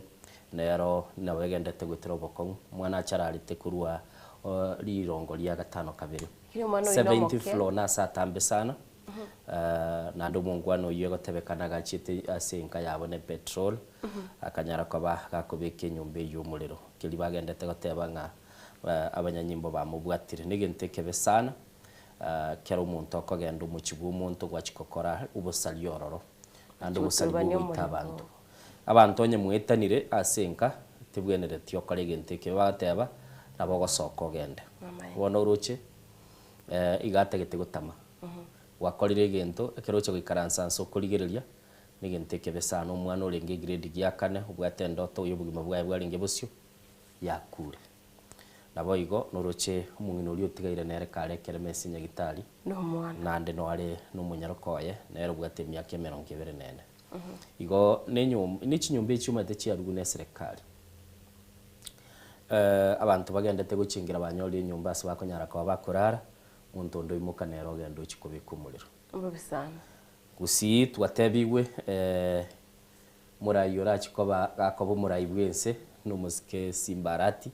[SPEAKER 1] nero nawegendete gwetera bokong mwana achararite kurwa lirongo lia gatano kabiri
[SPEAKER 2] Kile mwana
[SPEAKER 1] 70 floor na satambe sana na ndo mungwano iyo gotebekana gachite asenka yabone petrol akanyara kwaba gakobeke nyumbe y'umuriro kili bagendete goteba nga abanyanyimbo bamubwatire nigenteke sana kero umuntu akogenda umukibu umuntu gwachikokora ubusaliyororo ando busali bwitabantu abantu onye mwetanire asenka tibwenere tyo kore genteke bateba nabo gosoko gende wona uruche igategete gutama wakorire gento ekeroche gwikaransa so kurigereria nigenteke besana umwana urenge grade ya kane ubwate ndoto y'ubugima bwaye bwaringe busyo yakure nabo igo nuruche umungino uri utigaire nere kare kere mesinya gitari
[SPEAKER 2] no mwana
[SPEAKER 1] nande no ari n'umunyarokoye nere ubwate myaka 24 igo n'ikinyumba cyuma tekiyarugu ne serikali abantu bagendete gukingira abanyoli inyumba asibakonyara kwa bakorara muntu ndo imuka nero gendo kikubika umuriro
[SPEAKER 2] mbabisana
[SPEAKER 1] gusi twatebiwe murayora kikoba gakobo murayibwense n'umuzike Simbarati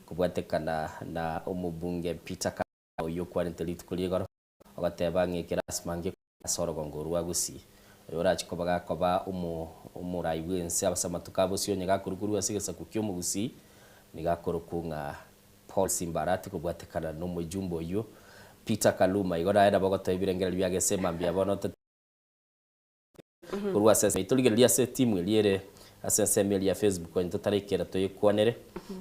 [SPEAKER 1] kubwatekana na umubunge Peter Kayo quarantine kuligoro agateba ngekera asmange asorogo ngorwa gusi yora kikoba gakoba umurayibwense abasamatuka bose yonye gakuruguru asigesa kukyo mu gusi nigakorokunga Paul Simbarati kubwatekana n'umujumbo yo Peter Kaluma igora era bagoto ibirengera byagese mbya bono kurwa sasa ituligeria se timu eliere asense email ya Facebook kwa ntotarekera to yikonere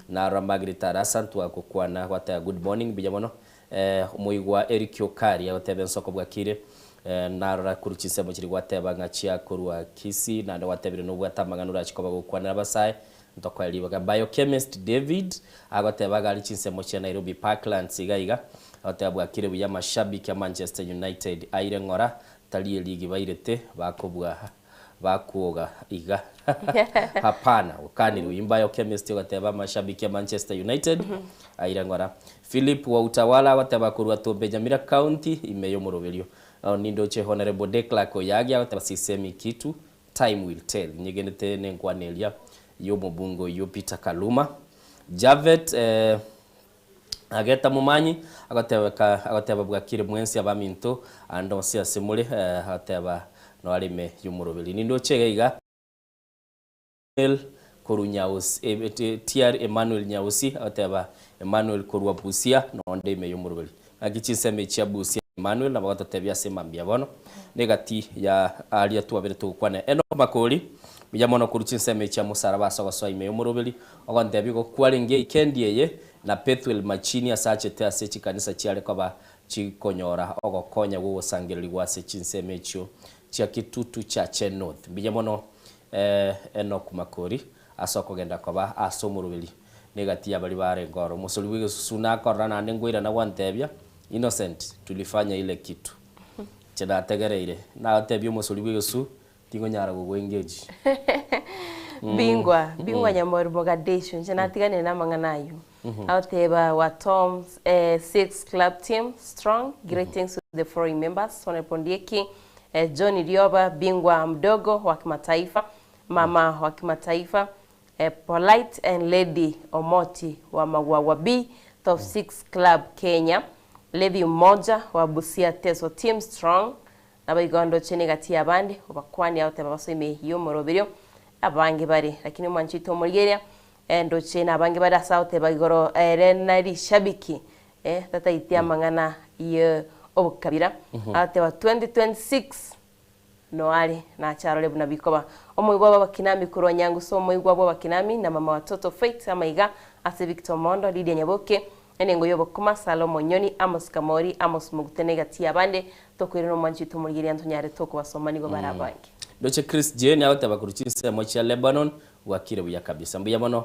[SPEAKER 1] na Ramagrita rasantu akukwana kwata good morning bijamono umuigwa Eric Okari yatebe nsoko bwakire na rakuruchise mu kiri gwateba ngachia kurwa kisi na ndo watebire no bwatamanganura chikoba gukwana abasaye ntoko yalibaga biochemist David agoteba gali chinse mu Nairobi Parklands igaiga atabwa kire buya mashabiki ya Manchester United aire ngora taliye ligi bairete bakobwa bakuoga iga hapana ukani uimbayo chemistry gateba mashabiki ya Manchester United aire ngora Philip wa utawala wataba kurwa to Benjamin County imeyo murovelio nindo che honorable Declark oyagi wataba sisemi kitu time will tell nyegenete nenkwanelia yo mubungo yo Peter Kaluma Javet ageta mumanyi agateba bwakire mwensi abaminto andonsi asemule ateba no alime yumurobeli nindo chegeiga Korunyausi TR Emmanuel Nyausi ateba Emmanuel Korwa Busia no ndeme yumurobeli agiciseme chia Busia Emmanuel na bagatebya semambia bono negati ya alia tu abere tukwane eno makoli bijamono kurucinseme chia musaraba sogo ime yumurobeli ogondebye ko kwalenge ikendi yeye na Pethuel Machini asachete asechi kanisa chiale kwa chikonyora ogokonya wo sangiriri wase chinseme chyo chia kitutu cha North bijamono Enoch Makori asoko genda kwa asomurubili negati ya bali bare ngoro musuli wige susuna korana ndengwira na wantebya innocent tulifanya ile kitu cheda tegereire na tebyo musuli wige su tingo nyara go engage
[SPEAKER 2] bingwa nyamori Mogadishu chanatigane na manganayo Auteba wa Tom's 6 club team strong. Greetings to the foreign members. Sonepondieki Johnny Rioba bingwa mdogo wa kimataifa, mama wa kimataifa, Polite and Lady Omoti wa Magwawa B top 6 club Kenya, Levi mmoja wa Busia Teso team strong. Nabayigondo chene gati abandi obakwani Auteba basome yo moroberio abangi bari lakini mwanchito Mulgeria endo chena abangi bada saute bagoro renari shabiki tata itia mangana ye obukabira ate wa 2026 no ali na charo lebu nabikoba omuyibwa bakinami kuro nyangu so omuyibwa bakinami na mama watoto Faith amaiga ase Victor Mondo Lydia Nyaboke enengo yobo kuma Salomo Nyoni Amos Kamori Amos Mugutenega tia bande tokwirino mwanchito Mulgeria antonyare toko basomani go barabangi
[SPEAKER 1] Doche Chris Jane awata bakuruchise mochi ya Lebanon wakire buya kabisa mbuya mono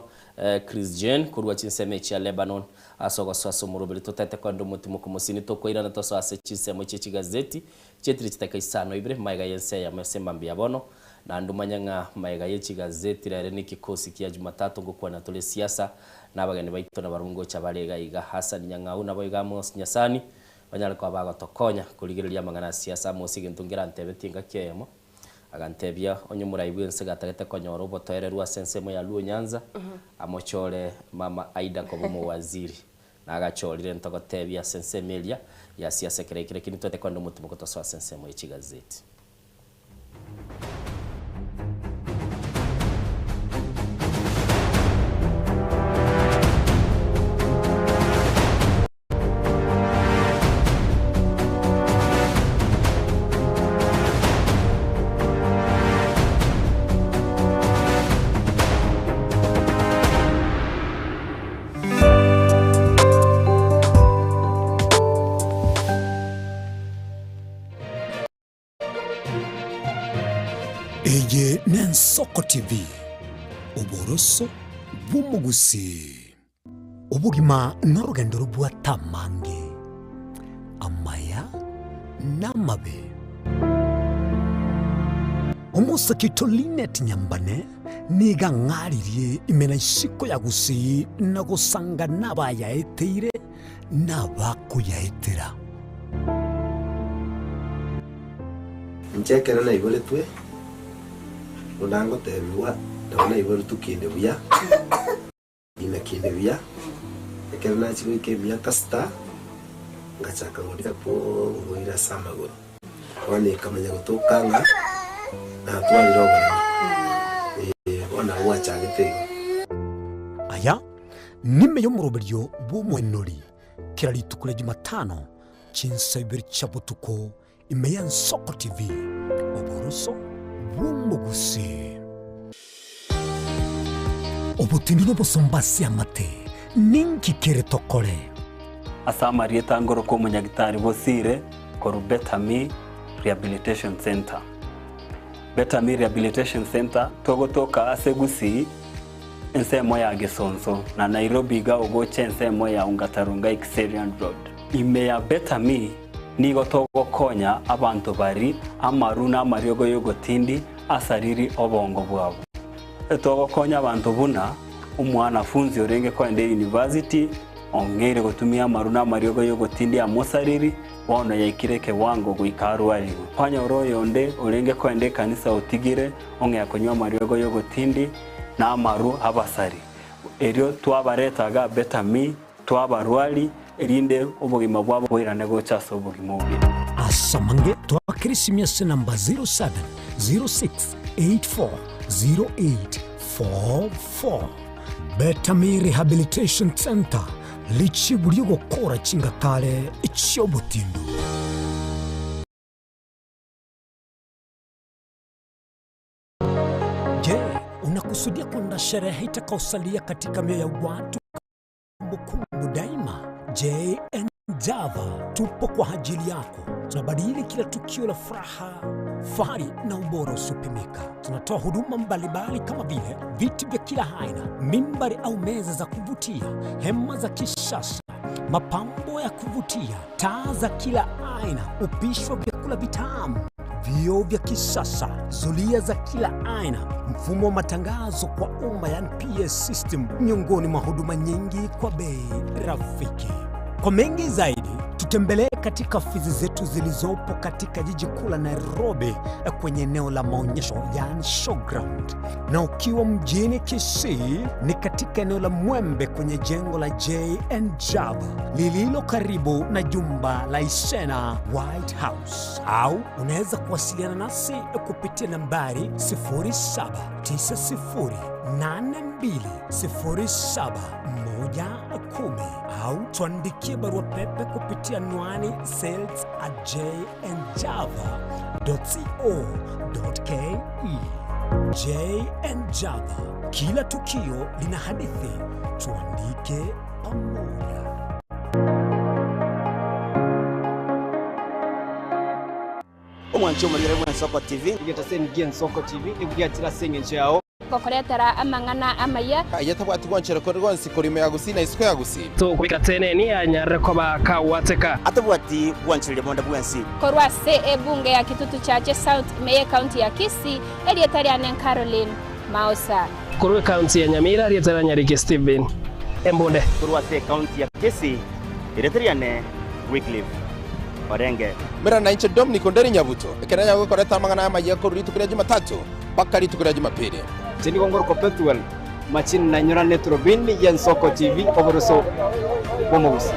[SPEAKER 1] Chris Jane kurwa chinse mechi ya Lebanon asogo swaso murubili totete kwa ndo muti mukumusini toko ira na toso ase chinse mochi chigazeti chetri chitaka isano ibre maiga yense ya mesema mbuya bono na ndumanya nga maiga ye chigazeti rere nikikosi kia Jumatatu ngokuwa na tole siasa na bagani baito na barungo cha balega iga Hassan Nyang'au na boiga Mos Nyasani banyala kwa baga tokonya kuligirelia mangana siasa Mosige ntungira ntebe tinga kemo agantebya onye murayibwense gatagete konyora ubotoere rwa sense mo ya Luo Nyanza amochore mama Aida ko mu waziri na agachorire ntogotebia sensemelia ya siasa kirekire kini twete kwanda mutumo kutoswa sensemo y'ikigazeti.
[SPEAKER 7] Eye Nensoko TV uboroso bw'umugusi ubugima n'urugendo rubwa tamange amaya n'amabe umusakito Linet Nyambane niga ng'aririye imena ishiko ya gusi na gusanga n'abayaeteire n'abakuyaetera
[SPEAKER 14] Nchekera na ibole twe Unango tebiwa ndabona ibole tukinde buya ina kinde buya ekera na chiwe ke buya kasta ngachaka ngorira po ngoira samagoro wani kamanya gutokanga na twali roba ona wacha gitego
[SPEAKER 7] aya nime yo muroberyo bw'umwenori kirali tukule Jumatano chinsabiri chabutuko imeya Nsoko TV uboroso bw'umugusi obutindi n'obusombasi amate ninkikere tokore
[SPEAKER 15] asamari etangoro ko munyagitari bosire koru Betami Rehabilitation Center. Betami Rehabilitation Center togotoka asegusi ensemo ya Gesonso na Nairobi ga ogoche ensemo ya Ungatarunga Xerian Road. Ime ya Betami nigo togokonya abantu bari amaruna amariogo yogotindi asariri obongo bwabo. Togokonya abantu buna umwanafunzi orenge kwenda university ongere gutumia amaruna amariogo yogotindi amosariri wana yaikireke wango guikarwariwe panya oroyonde orenge kwende kanisa utigire onge yakonywa amariogo yogotindi na amaru abasari erio twabaretaga Betami twabarwali erinde ubugima bwabo bwirane gochaso ubugima bwe
[SPEAKER 7] asamange twakirisimya namba 0706840844 Betami Rehabilitation Center lichi buri gukora chingatale icyobutindo. Je, unakusudia kwenda sherehe itakayosalia katika mioyo ya watu kumbukumbu daima? JN Java tupo kwa ajili yako. Tunabadili kila tukio la furaha, fahari na ubora usipimika. Tunatoa huduma mbalimbali kama vile viti vya kila aina, mimbari au meza za kuvutia, hema za kisasa, mapambo ya kuvutia, taa za kila aina, upishi wa vyakula vitamu, vioo vya kisasa, zulia za kila aina, mfumo wa matangazo kwa umma yani PS system, miongoni mwa huduma nyingi kwa bei rafiki. Kwa mengi zaidi, tutembelee katika ofisi zetu zilizopo katika jiji kuu la Nairobi kwenye eneo la maonyesho yani showground. Na ukiwa mjini Kisii ni katika eneo la Mwembe kwenye jengo la JN Java lililo karibu na jumba la Isena White House. Au unaweza kuwasiliana nasi kupitia nambari 0792071110 au tuandikie barua pepe kupitia anwani sales@jnjava.co.ke. JN Java, kila tukio lina hadithi, tuandike pamoja.
[SPEAKER 16] Omwancho mulire mwa Nsoko TV ngetaseni Nsoko TV nibwatira senge nchao
[SPEAKER 24] kokoretera amangana amaya
[SPEAKER 16] ayatabwati gwanchero ko rwonsi kurime yagusina isiko yagusi
[SPEAKER 25] to kwikatene ni anyare ko bakawateka
[SPEAKER 16] atabwati gwanchero bonda bwansi
[SPEAKER 24] korwa se ebunge ya Kitutu Chache South Meye County ya Kisii elietari anen Caroline Mausa
[SPEAKER 25] korwa county ya Nyamira elietari Nyariki Steven Embonde
[SPEAKER 16] korwa se county ya Kisii elietari ane Wycliffe Orenge
[SPEAKER 26] mera na inche Dominic Onderi Nyabuto ekera yago koreta amangana amaya ko ritu kuri Jumatatu bakari tukuri Jumapili
[SPEAKER 16] Tini Gongoro Perpetual machini na nyorane Trobin Yensoko TV oboroso bomogusi.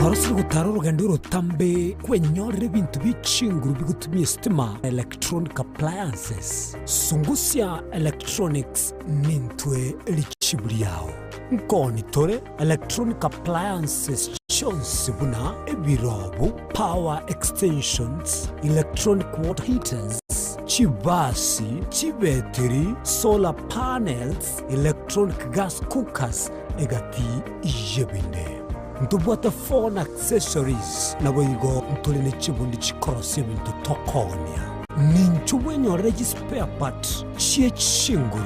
[SPEAKER 7] Warasiri gutara urugendo rutambe kwenyorera ibintu bicinguru bigutumye stima electronic appliances Sungusya Electronics nintwe lichibuliao nkoni tore electronic appliances chonsi buna ebirobu power extensions electronic water heaters chibasi chibeteri solar panels electronic gas cookers egati ijebinde ntubwata phone accessories naboyigo ntulene chibundi chikorosi bintu tokonia ninchubwenyorera spare part chiechinguru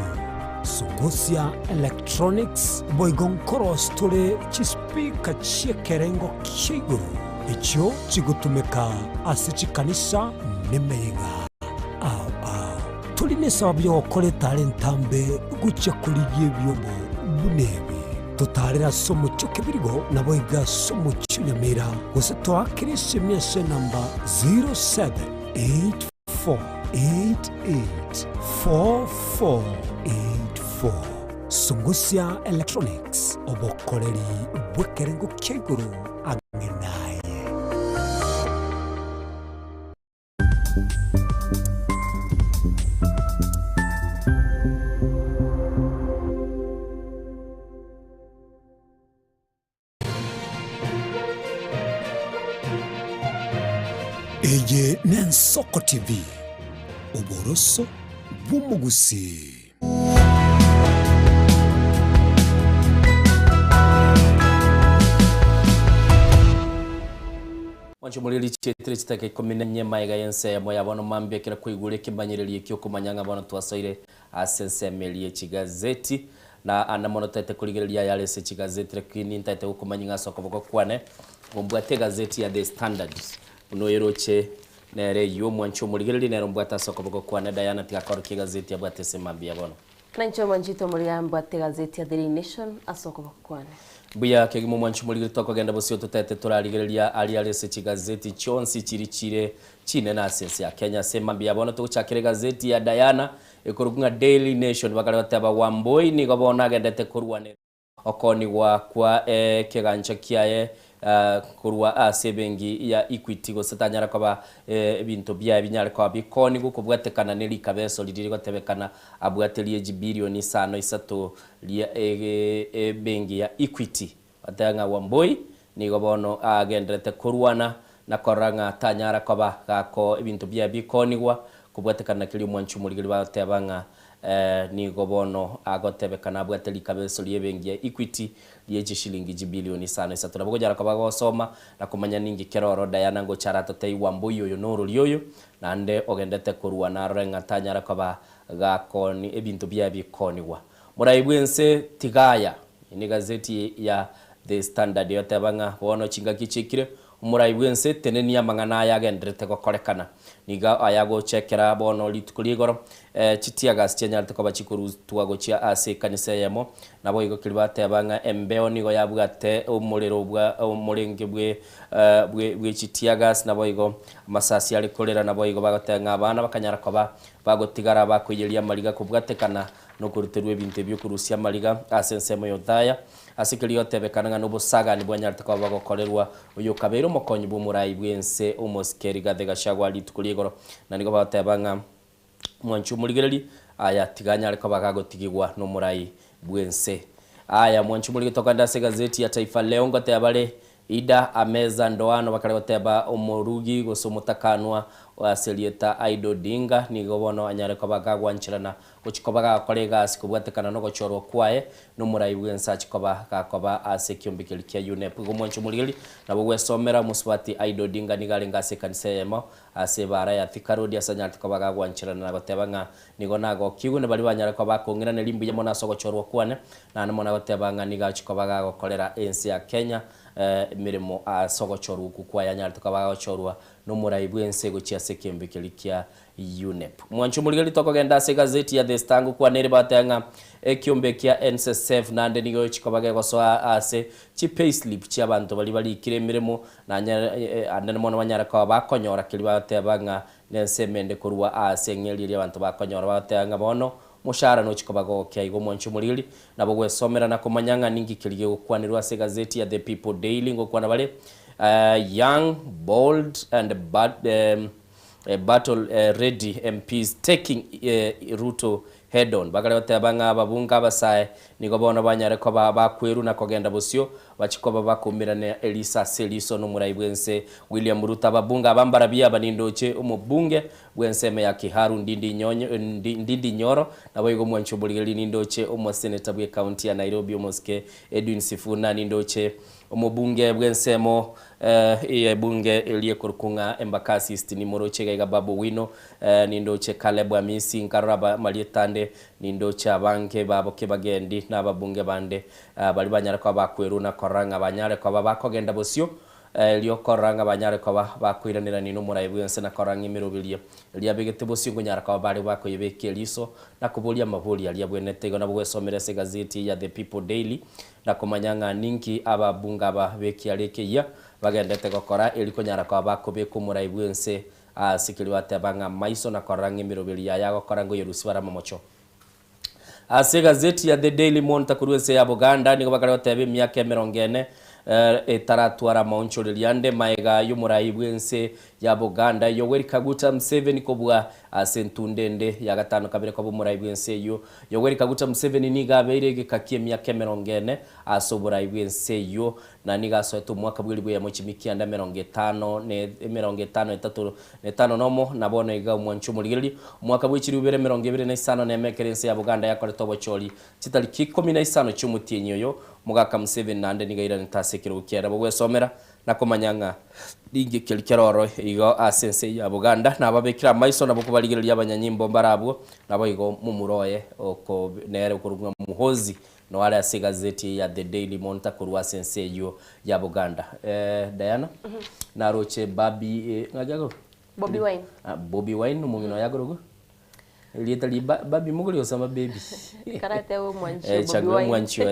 [SPEAKER 7] Sungusya Electronics boigon koros tole chispika chiekerengo kiguru icho chigutumeka asichikanisa nemeiga tuline sababu yokole talentambe gucha kuligie byobo bunebi tutarira somo chokebirigo naboiga somo chunyamira gose twakirisi miese namba 0784884484 Sungusya Electronics obokoleri bwekerengo keguru angenaye. Eye Nensoko TV oboroso bumugusi.
[SPEAKER 1] Wancho mulili chetire chitake kominenye maiga yense ya moya bono mambia kila kuigule kibanyirili kyo kumanyanga bono tuwasoire asense melie chigazeti na anamono tete kuligelia yale se chigazeti lakini ntaite kumanyinga soko boko kwane mbwate gazeti ya The Standard unoyeroche nere yo mwancho muligelia nero mbwata soko boko kwane Diana tikakoro kigazeti ya bwate se mambia bono
[SPEAKER 2] nancho manjito mulia mbwate gazeti ya Daily Nation asoko boko kwane
[SPEAKER 1] Buya kegimo mwanchu muligiri toko genda bosio tutete turaligelia ali se chigazeti chonsi chirichire chine na sense ya Kenya sema bia bono tuchakire gazeti ya Diana ekorugunga Daily Nation bakale bataba Wamboi ni gobona gendete kurwane okoni wa kwa kegancha kiaye kurwa asebengi ya Equity go satanyara kwa bintu bya binyare kwa bikoni gukubwatekana neli kabeso lidiri gotebekana abwatelie bilioni 5 lia bengi ya Equity atanga Wamboi ni gobono agendrete kurwana na koranga tanyara kwa gako bintu bya bikoni gwa kubwatekana kili mwanchu muligiri batebanga ni gobono agotebekana abwateli kabeso lie bengi ya Equity lieje shilingi bilioni 5 turabogojara kwa gosoma na kumanya ningi keroro Diana ngo charata tei Wamboi yoyo noro lyoyo nande ogendete kurwa na renga tanyara kwa gakoni ebintu bya bikoni gwa muraibwense tigaya ni gazeti ya The Standard yotabanga bono chinga kichikire muraibwense teneni ya mangana yagendrete gokorekana niga ayago chekera bono litukuligoro chitiaga chenyarte ko bachikuru tuago chia ase kanisa yemo nabo igo kilibate abanga embeo nigo yabwate umuriro bwa umurenge bwe chitiaga nabo igo masasi ali kolera nabo igo bagatenga abana bakanyara ko bagotigara bakwiyelia maliga kubwatekana no kuruterwe binte byo kurusia maliga asensemo yodaya asikiriyo tebekana no busaga ni bwanyarte ko bagokorerwa uyo kabero mokonyi bumurai bwense umoskeri gadega shagwa litukuligoro na nigo batebanga mwanchu muligereri aya tiganya ariko bagagotigirwa no murai bwense aya mwanchu muligitoka ndase gazeti ya Taifa Leo ngote abale ida ameza ndoano bakaragoteba umurugi gusumutakanwa wa Selieta Aido Dinga ni gobono anyare ko bagagwanchirana kuchikobaga kolega sikubwatekana no gochorwa kwae no murai bwensa chikoba gakoba asekyombikeli kya UNEP gomwanchu muligeri nabo gwesomera muswati Aido Dinga ni galenga sekanisemo asebara ya Thikarodi asanyarte ko bagagwanchirana gotebanga nigo nago kigu ne bali banyare ko bakongira ne limbu yemo naso gochorwa kwane na namo nagotebanga ni gachikobaga gokorera ensi ya Kenya mirimo sogochoru kwa yanyar tukabagachorwa no murai bwense gochia sekembe kelikia UNEP. Mwancho muligeli tokogenda se gazeti ya The Star kwa nere batanga ekiombe kia NSSF nande nigo chikobage gosoa ase chi payslip chi abantu bali kiremiremo na andane mona banyara kwa bakonyora kilibate banga nensemende kurwa ase ngeli abantu bakonyora batanga bono mushara no chikobago kya igo mwancho muligeli nabo gwesomera na komanyanga ningi kilige gukwanirwa se gazeti ya The People Daily ngo kwana bale young, bold and battle ready MPs taking Ruto head on. Bagale batabanga babunga basaye nigo bona banyare ko bakweru na kogenda bosyo bachikoba bakumirane Elisa Seliso no murayibwense William Ruto babunga bambara bia banindoche umubunge bwenseme ya Kiharu ndindi nyoro nabo igo mwancho buligeli nindoche umo senator bwe county ya Nairobi umoske Edwin Sifuna nindoche umubunge bwensemo bunge elie kurkunga Embakasi East ni moroche gaiga Babu Wino nindoche Caleb Amisi nkaraba malietande nindoche abanke babo kebagendi n'ababunge bande bali banyara kwa bakweru na koranga banyare kwa bakogenda bosyo elio koranga banyare kwa bakwiranira nino murayibwense na koranga imirubilie elia begete bosyo ngonyara kwa bali bako yebeke liso na kubulia mabuli alia bwenetego na bwesomera se gazeti ya The People Daily na kumanyanga ninki ababunga babeki aleke ya bagendete gokora eliko nyara kwa bako beko murayibwense sikili batabanga maiso na koranga imirubilia ya gokora ngo yerusibara mamocho. Ase gazeti ya The Daily Monitor kuruwese ya Buganda niko bakari batebe myaka 40 etaratwara maoncho liande maega yumurayibwense ya Buganda Yoweri Kaguta Museveni kobwa asentundende ya gatano kabire ko murayibwense yo Yoweri Kaguta Museveni niga beirege kakie myaka 40 asoburayibwense yo na niga soeto mwaka bwili ya mochimiki anda 55 nomo nabona iga mwancho muligeli mwaka bwikiri ubere 25 na emekerense ya Buganda yakore tobocholi kitariki 15 cy'umutinyo yo mugaka Museveni nande niga ira ntasekero ukera bwo somera na komanyanga dingi kelkeroro igo asense ya Buganda na babekira maiso nabo kubaligira abanyanyimbo mbarabwo nabo igo mumuroye oko nere kurugwa muhozi no wale ase gazeti ya The Daily Monitor kurwa sense yo ya Buganda. Diana na roche babi ngajago
[SPEAKER 2] Bobby Wine
[SPEAKER 1] Bobby Wine mumino yagorogo Little baby muguli osama baby
[SPEAKER 2] karate wo mwancho
[SPEAKER 1] Bobby Wine mwancho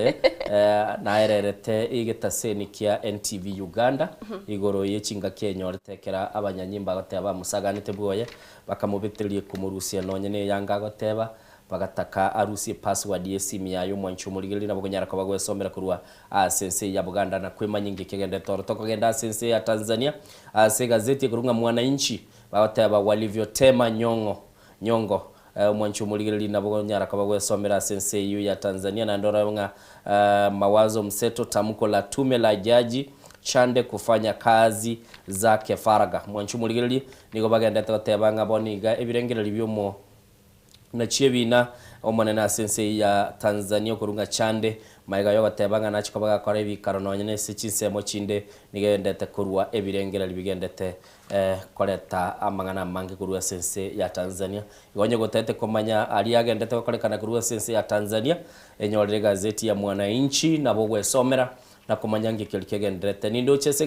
[SPEAKER 1] na ererete igetaseni kia NTV Uganda igoro yechinga Kenya oretekera abanyanyimba goteba musaganite bwoye bakamubitiriye kumurusia nonyene yanga goteba bagataka arusi password yesimu yayo mwancho muligeli nabo nyara ko bagwesomera kurwa sense ya Buganda na kwema nyingi kegende toro tokogenda sense ya Tanzania ase gazeti kurunga Mwananchi bagoteba walivyotema nyongo mwancho muligeli nabo nyara ko bagwesomera sense yu ya Tanzania na ndora nga mawazo mseto tamko la tume la jaji Chande kufanya kazi zake faraga mwancho muligeli niko bagenda totebanga boniga ebirengera libyomo na chiebina omonena sense ya Tanzania kurunga Chande maiga yo batebanga nachiko bagakora ibikaro nonyene sichinsemo chinde nigendete kurwa ebirengera libigendete koleta amangana mange kurwa sense ya Tanzania igonye gotete komanya ali agendete kolekana kurwa sense ya Tanzania enyorere gazeti ya Mwananchi nabo gwesomera na kumanyange kelikegendete nindo chese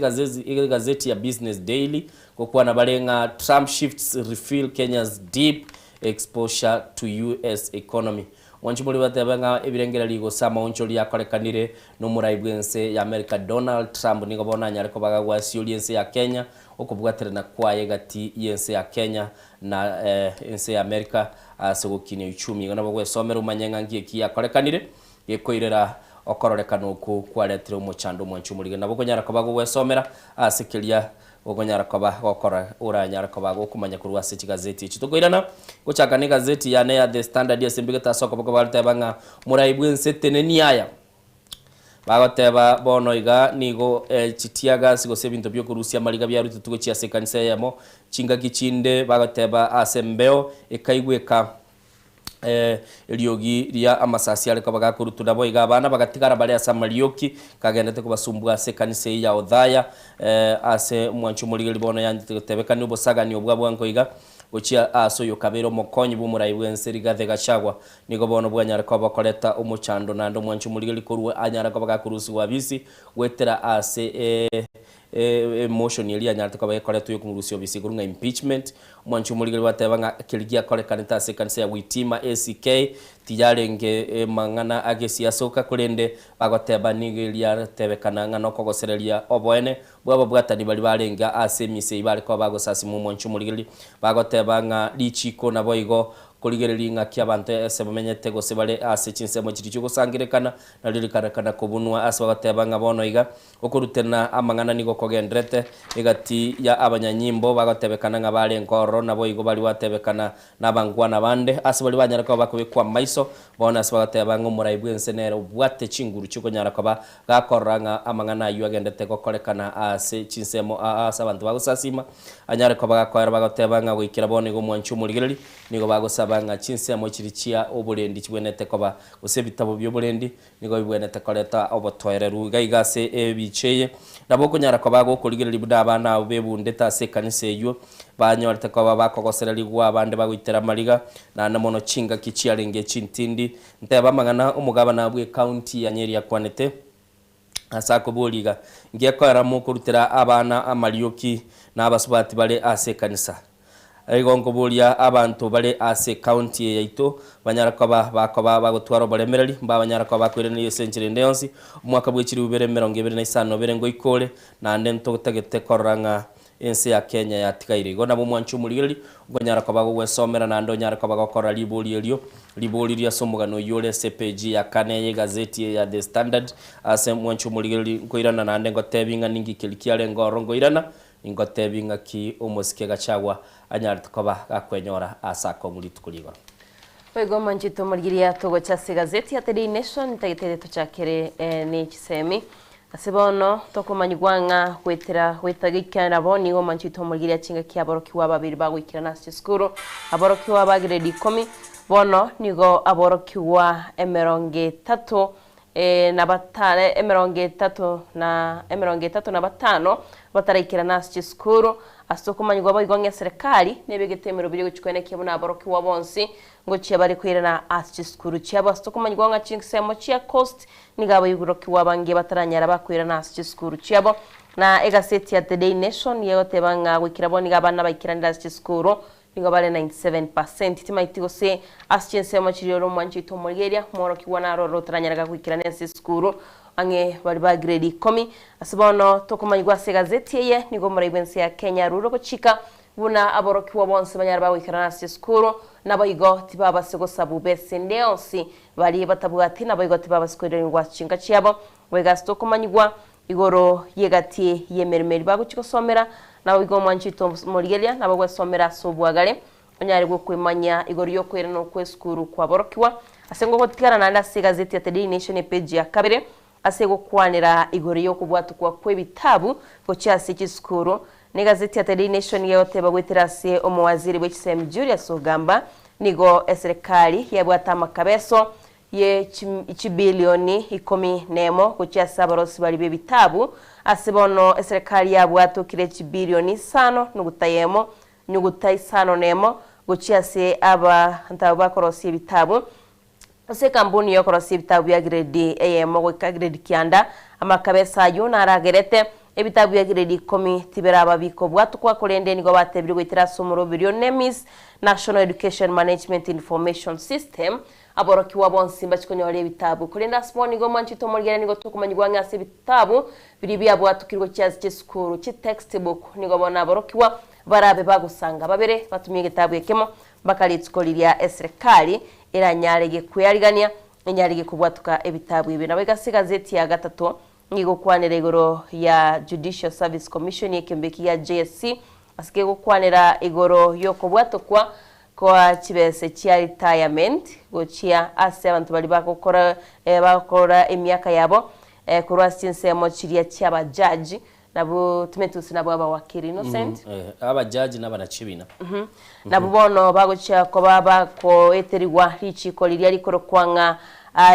[SPEAKER 1] gazeti ya Business Daily kokwa na balenga Trump shifts refill Kenya's deep exposure to US economy wanchumuli batebanga ebirengera ligo sama oncholi yakorekanire no murayibwense ya America Donald Trump nigo bona nyareko bagagwa siuliense ya Kenya okubwatira na kwaye gati yense ya Kenya na ense ya America asogokine uchumi ngana bagwe somero manyenga ngiye kiyakorekanire yekoirera okororekano ku kwaletire umuchando mwanchumuli nabo konyara ko bagwe somera asekelia ogonyara koba gokora uranyara koba gokumanya kurwa se gazeti chitugoirana gochaka ne gazeti ya ne The Standard yasimbigeta soko bako baltebanga murayibwense teneni aya bagoteba bono iga nigo chitiaga sigo sebinto byo kurusia maliga bya rutu tugo chiase kanisa yamo chinga gichinde bagoteba asembeo ekaigweka eliogi ria amasasi ale kabaga kurutuna boiga abana bagatigara bale asamalioki kagendete kubasumbwa se kanise ya Odhaya ase mwancho muligeli bono yanditebeka ni bosaga ni obwa bwanko iga gochia aso yokabero mokonyi bumurai bwense Rigathi Gachagua nigo bono bwanyara ko bakoreta umuchando nando mwanchu muligeli korwa anyara ko bagakurusi wabisi wetera ase emotion yeli anyara ko bakoreta yokumurusio obisi kurunga impeachment mwanchu muligeli batebanga kiligia korekanita se kanisa ya Witima ACK tiyarenge mangana agesiasoka kurende bagoteba nigeria tebekana ngano kogosereria oboene bwabo bwatani bali barenga asemise ibali ko bagosasi mu mwanchu muligeli bagoteba nga lichiko na boigo kurigereri nga ky'abantu ese bamenyete gose bale ase chinsemo chiri cyo gusangirekana na lirikarakana kubunwa ase bagateba nga bono iga okurutena amangana nigo kogendrete igati ya abanyanyimbo bagatebekana nga bale nkoro na boigo bali batebekana nabangwana bande ase bali banyara ko bakubikwa maiso bona ase bagateba ngo muraibwe ensenero bwate chinguru cyuko nyara ko gakoranga amangana yu agendete kokorekana ase chinsemo ase abantu bagusasima anyara ko bagakorera bagateba nga gwikira bono igo mwanchu muligeri nigo bagusaba banga chinsemo chirichia obulendi chibwenete koba usebitabo byobulendi nigo bibwenete koleta obotoereru gaigase ebicheye naboko nyara koba go kuligirira buda abana bebundeta se kanise yo banyorete koba bakogosereri gwa abande bagwitera mariga na namono chinga kichiarenge chintindi nteba mangana umugaba nabwe county ya Nyeri ya Kwanete asako boliga ngiye kwara mu kurutira abana amarioki n'abasubati bale ase kanisa Egongo bulia abantu bale ase county yaito banyara kwa bagotwara balemereri mbabanyara kwa bakwirene century ndeyonsi umwaka bw'ikiri 2025 berengo ikole na ndento tegete koranga ense ya Kenya ya tikaire gona bo mwanchu muligeri gonyara kwa bago wesomera na ndonyara kwa bagokora liboli elio liboli lya somugano yole CPG ya kane ye gazeti ya The Standard ase mwanchu muligeri koirana na ndengo tebinga ningi kilikiale ngorongo irana ingotebinga ki umosike Gachagua anyara tukoba akwenyora asako muri tukuligo
[SPEAKER 2] Wego manjito muligiria togo chase gazeti ya The Nation tagitete tuchakere ni chisemi asibono tokumanyigwanga kwetera wetagikana boni go manjito muligiria chinga kia boroki wa babiri bagwikira na skuru aboroki wa bagredi 10 bono nigo aboroki wa emeronge 3 na batale emeronge 3 na batano batarikira nasi skuru asokumanywa boigonge serikali nebegetemero biri guchikone kibona aboroki wa bonsi ngo cia bari kwirana asi skuru cia basokumanywa nga chingsemo cia coast nigabo yugoroki wa bange bataranyara bakwirana asi skuru ciabo na egaseti ya The Nation yegote banga gwikira boni gabana baikirana asi skuru nigo bale 97% timaitigo se aschiensemo chirioro mwanchito Mulgeria moroki wana roro taranyaraga kwikirana asi skuru ange bali ba grade 10 asibono tokumanywa se gazeti ye nigo muraibense ya Kenya ruro gochika buna aboroki wa bonse banyara ba wikirana asi skuru naboigo tibaba sego sabu bese ndeonsi bali batabwati naboigo tibaba skwere ngwa chinga chiabo wegasto kumanywa igoro yegatie yemermeri baguchiko somera naboigo mwanchito Mulgeria nabogwe somera sobwagale onyari gwo kwemanya igoro yo kwera no kweskuru kwa borokiwa asengo gotikara nanda se gazeti ya The Nation page ya kabere asego kwanira igoro yo kubwatu kwa kwebitabu gocha sikискuru ni gazeti ya The Nation yote bagwetera se omwaziri w'ekisem Julius Ogamba nigo serikali yabwata makabeso ye bilioni 10 nemo gocha sabarosi bali bebitabu asibono serikali yabwato kire bilioni 5 nugutayemo nyugutai 5 nemo gocha se aba ntabakorosi bitabu ase kampuni yokorosi bitabu ya grade AM go ka grade kianda amakabesa yo naragerete ebitabu ya grade 10 tibera babiko bwatu kwa kolende nigo batebiri gwitira somoro billion nemis National Education Management Information System aboroki wa bonsi mbachikonyore bitabu kolenda sponi go manchito Mulgeria nigo tukumanyigwa ngase bitabu biri bya bwatu kirgo cyazi cy'skuru ci textbook nigo bona aboroki wa barabe bagusanga babere batumye gitabu yekemo bakalitsukolirya serikali iranyarege kuyarigania inyarege kubwatuka ebitabu ibi nawe gazeti ya gatatu nigo kwanira igoro ya Judicial Service Commission yekembeki ya JSC asike gukwanira igoro yo kubwatukwa kwa chibese chia retirement gochia ase abantu bali bakora emyaka yabo kurwa sinsemo chiria cyaba judge nabo tumetusi nabo abawakiri innocent
[SPEAKER 1] aba judge n'abanachibina
[SPEAKER 2] nabo bono bagocha ko baba ko eteriwa lichiko liri ariko kwanga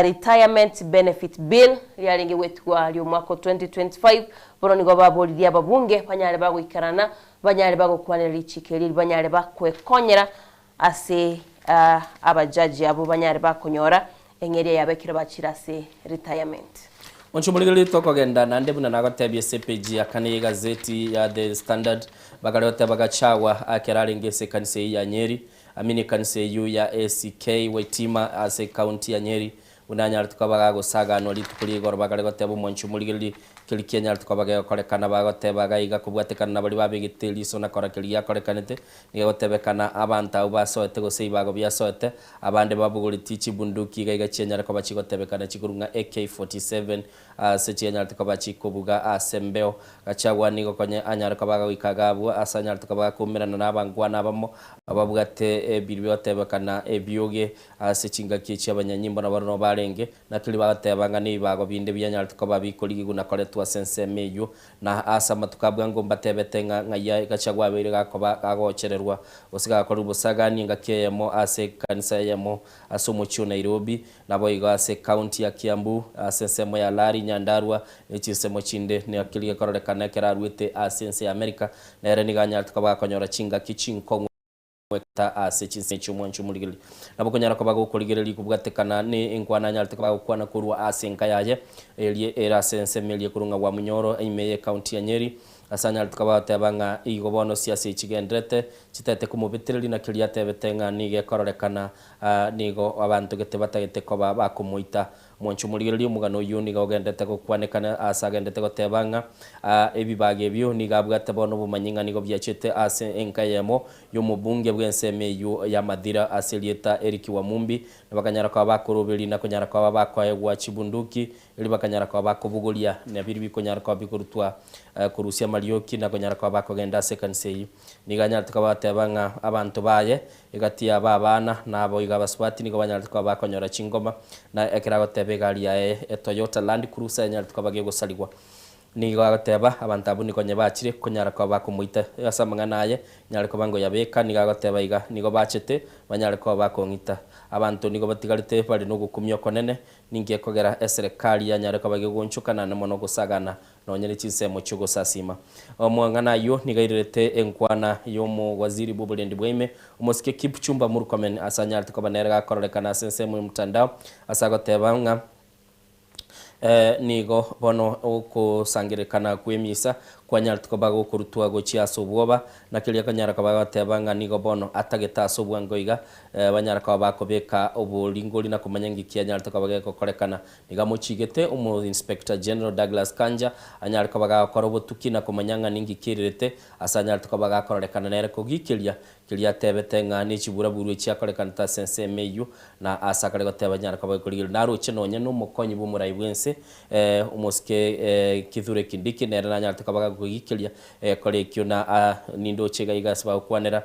[SPEAKER 2] retirement benefit bill yaringi wetwa lyo mwaka 2025 bono nigo baboliria babunge banyale bagwikarana banyale bagokwanira ichikeri banyale bakwekonyera ase abajaji abo banyale bakonyora engeri yabekira bachirase retirement.
[SPEAKER 1] Onchumuligili tokogenda nande buna nagotebye CPG akane gazeti ya The Standard bagalota bagachawa akeraringese kanise ya Nyeri amini kanise yu ya ACK Waitima ase county ya Nyeri unanya tukabaga gosaga no litukuri gor bagalota bo monchumuligili kilikenya tukabaga korekana bagote bagaiga kubwatekana bali babigiteli sona korakelia korekanete nigotebekana abanta ubasoete goseibago byasoete abande babugulitichi bunduki gaiga chenya ko bachigotebekana chikurunga AK47 sechenya tukabachi kubuga asembeo gachagwa nigo konye anyara kabaga wikagabu asanya tukabaga kumirana nabangwana abamo ababugate biryotebekana ebyoge sechinga kichi abanyanyimbo nabarono barenge nakili bagatebanga nibago binde byanyara tukababikoli guna koretwa sense meyo na asa matukabwa ngo mbatebetenga ngaya gachagwa bere gakoba gagochererwa osiga ko rubusagani ngakeyemo ase kanisa yemo asomucho Nairobi nabo iga ase county ya Kiambu sensemo ya Lari Nyandarua echisemo chinde ne akili korekana kerarwete asense America na ere niganya tukaba konyora chinga kichinko weta ase chinse chumonchu muligili nabo konyara ko bagokoligeli kubwatekana ne enkwana nyalta ko bakwana kurwa ase nkayaje elie era sense melie kurunga wa Munyoro imeye county ya Nyeri asanya tukabatabanga igobono siasa ichigendrete chitete kumubitirili na kilia tebetenga nige kororekana nigo abantu gete batagete ko bakumuita monchu muligeli mugano yuni gogendete ko kwanekana asagendete ko tebanga ebibage byo nigabwate bono bumanyinga nigo byachete ase enkayemo yo mubunge bwenseme yu ya Madira aselieta Eric Wamumbi bakanyara ko bakurubili na kunyara ko bakwa chibunduki ili bakanyara ko bakubugulia ne biri bikonyara ko bikurutwa kurusia Marioki na konyara kwa bako genda second say niganya tukabatebanga abantu baye igatia babana nabo igabaswati nigo banyara kwa bako nyora chingoma na ekirago tebegari ya Toyota Land Cruiser nyara tukabage gusaligwa nigo agateba abantu abu nikonye bachire konyara kwa bako muita yasamanga naye nyara ko bango yabeka nigo agateba iga nigo bachete banyara kwa bako ngita abantu nigo batigarite bali no gukumyo konene ningiye kogera serikali ya nyara ko bage gonchukana na mono gusagana nonyere chisemo chugo sasima omwangana yo nigairete enkwana yo mu waziri Bubulendi Bweme umosike Kipchumba Murkomen asanya tukabanera korekana sense mu mtandao asagotebanga nigo bono okusangirekana kwemisa kwanyara tukabago kurutwa gochia sobwoba nakilia kanyara kabaga tebanga nigo bono atageta sobwango iga banyara kabako beka obolingoli na kumanyangi kianyara tukabaga korekana niga mochigete umu Inspector General Douglas Kanja anyara kabaga korobotuki na kumanyanga ningi kirete asanyara tukabaga korekana nere kogikilia kilia tebetenga ni chibura buru chia korekana ta sense meyu na asakare gotebanyara kabaga koligil naro chenonye no mokonyi bumurai bwense umuske Kithure Kindiki nere nanyara tukabaga kugikilia kolekyo na nindo chega igasba kwanera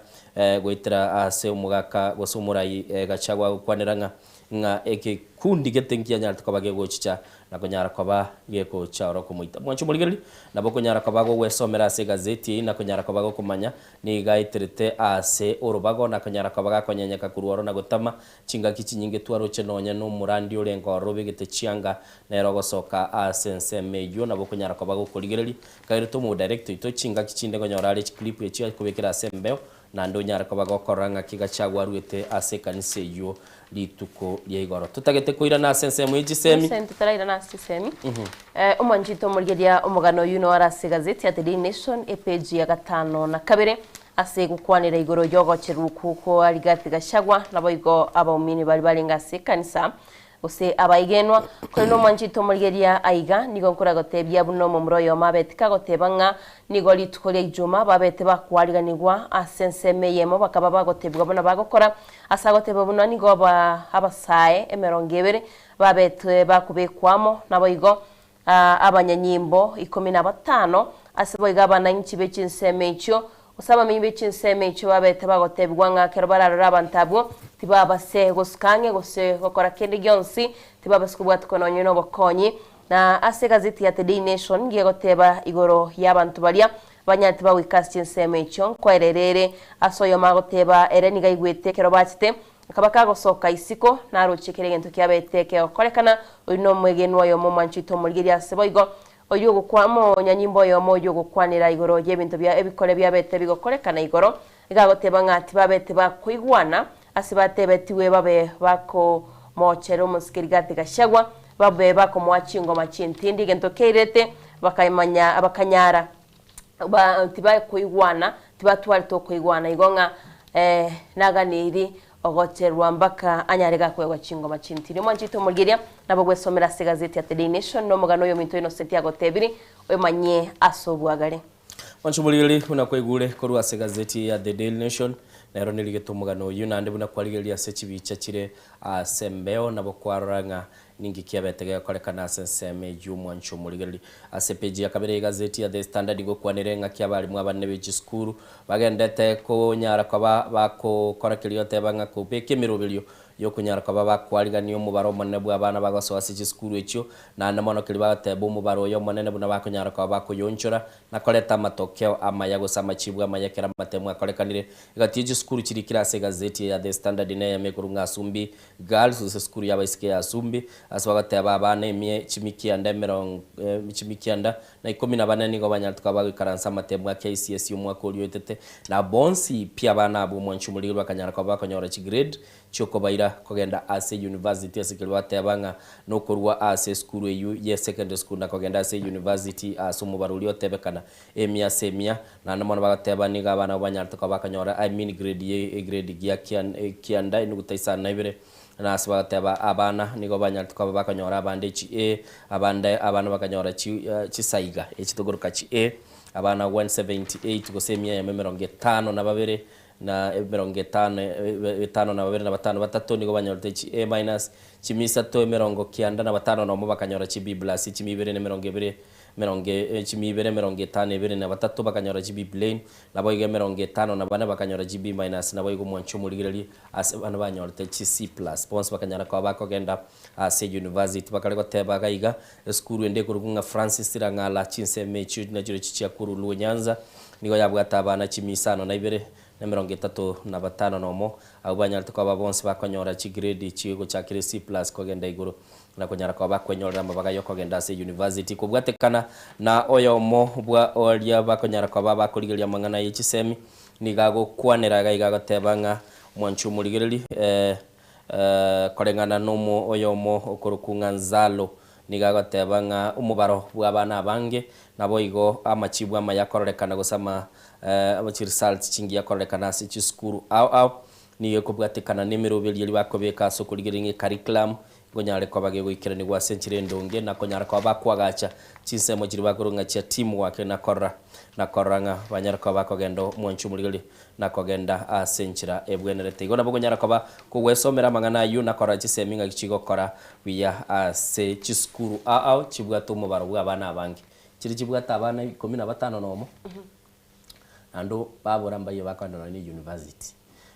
[SPEAKER 1] goitira ase umugaka gosumurai gachagwa kwanera nga eke kundi getengia nyara tukabage gochicha na konyara kwaba yeko chaoro kumuita mwanchu muligeli na boko nyara kwabago wesomera ase gazeti na konyara kwabago kumanya ni gaiterete ase orubago na konyara kwabaga konyenyeka kuruoro na gotama chinga kichi nyinge twaro chenonya no murandi orengo robegete chianga na erogosoka asense meyo na boko nyara kwabago kuligeli kairito mu director ito chinga kichinde konyora ale clip echi kubekera sembeo na ndo nyara kwabago koranga kigachagwa ruete ase kanise yo lituko lyegoro tutagete kuira na sense mwiji semi
[SPEAKER 2] sense tutaraira na semi umanjito murgeria umugano yuno arase gazeti ya The Daily Nation page ya 5 na 2 ase gukwanira igoro yogo cheruku ko aligati gashagwa nabo igo abaumini bali balingase kanisa ose abaigenwa kuri no manjito murgeria aiga nigo nkora gotebya buno mu muroyo mabetika gotebanga nigo litukolia ijuma babete bakwariganirwa asenseme yemo bakaba bagotebwa bona bagokora asagotebwa buno nigo abasaye emerongebere babete bakubekwamo nabo igo abanyanyimbo 15 asebo igabana inchi bechinseme icho usaba mimbe chinseme icho babete bagotebwa ngakero bararara abantabwo tibaba se goskange gose gokora kende gyonsi tibaba skubwa tukononye no bokonyi na ase gazeti ya The Daily Nation ngiye goteba igoro y'abantu balia banyati ba wikasti nseme icho kwererere asoyo magoteba ereni gaigwete kero bachite kabaka gosoka isiko na ruchikire gento kiabeteke okorekana uyu no mwegenwa yo mu manchito mulgiria seboigo oyo gukwamo nyanyimbo yo moyo gukwanira igoro y'ebintu bya ebikore byabete bigokorekana igoro igagoteba ngati babete bakwigwana asibatebetiwe babe bako mochero musikirigati gashagwa babe bako mwachingo machintindi gento keirete bakayimanya abakanyara tibaye kuigwana tibatwali to kuigwana igonga naganiri ogocherwa mbaka anyarega kwegwa chingo machintiri mwanchito mulgiria nabo gwesomera se gazeti ya The Daily Nation no mugano yo minto Innocent Agotebiri oyemanye asobwagare
[SPEAKER 1] wanchumuliri unakwegure korwa se gazeti ya The Daily Nation nero niligetumugano yunande buna kwaligeria se chibicha chire sembeo nabo kwaranga ningi kiabetege korekana senseme jumu anchumuligeri asepeji akabere gazeti ya The Standard go kwanerenga kiabali mwabane beji skuru bagendete ko nyara kwa bako korekelio tebanga ko peke mirobelio yo kunyara kwa bakwaliga mu baro monne bwa abana bagaso asiji skuru echo na namono kiliba tebo mu baro yo monene buna bakunyara kwa bako yonchora na koleta matokeo amayago samachibwa amayekera matemu akorekanire igatije skuru chiri kirase gazeti ya The Standard ne ya mekurunga asumbi girls skuru ya baisike asumbi aswagate abana emye chimikianda chimikianda na 14 nigo banyartuka bagikaransa matemu ya KCS yo mwaka uliotete na bonsi pia bana abo mwanchumulirwa kanyara kwa bakonyora chi grade choko baira kogenda ase university asikirwa tebanga no kurwa ase skuru ye secondary school na kogenda ase university asumu barulio tebekana emia semia na namono bagateba niga bana banyartuka bakonyora I mean grade ya kianda inugutaisa na ibere na asbagateba abana nigo banyartuka bakonyora abande chi abana bakanyora chi saiga ekitogoruka chi abana 178 gosemia ya 50 na babere na 50 na babere na batano batatu nigo banyorte chi minus chimisa to 90 na batano no bakanyora chi B plus chimibere ne 20 chimibere 50 ebere na batatu bakanyora chi B plane na boyige 50 na bana bakanyora chi B minus na boyige mwanchumuligirali ase bana banyorte chi C plus pons bakanyara kwa bako genda ase university bakalego teba gaiga skuru ende kurugunga Francis Rangala chinse mechu na jiro chichia kuru Nyanza nigo yabwata abana chimisano na ibere na 35 nomo abanyarta kwa babonse bakonyora chi grade chigo cha C plus kogenda iguru na konyara kwa bakonyora mabaga yoko genda ase university kubwatekana na oyomo bwa olia bakonyara kwa baba kurigeria mangana y'ichisemi nigago kwanera gaiga tebanga mwanchumuligirili korengana nomo oyomo okurukunga nzalo nigago tebanga umubaro bw'abana bange nabo igo amachibwa amayakorekana gusama result chingi yakorekana ase chiskuru au niyo kubwatekana nimero beli bakobeka so kurigiringe curriculum gonyare kwa bage goikira ni gwa century ndonge na konyara kwa bakwagacha chinsemo jiri bakurunga cha timu wake na koranga banyara kwa bakogendo mwanchumuligili na kogenda century ebwenerete igona bogonyara kwa kugwesomera mangana yu na kora chiseminga kichigo kora wiya ase chiskuru au chibwato mubaro bw'abana bange chiri chibwata abana 15 nomo ando babora mbaye bakandana ni university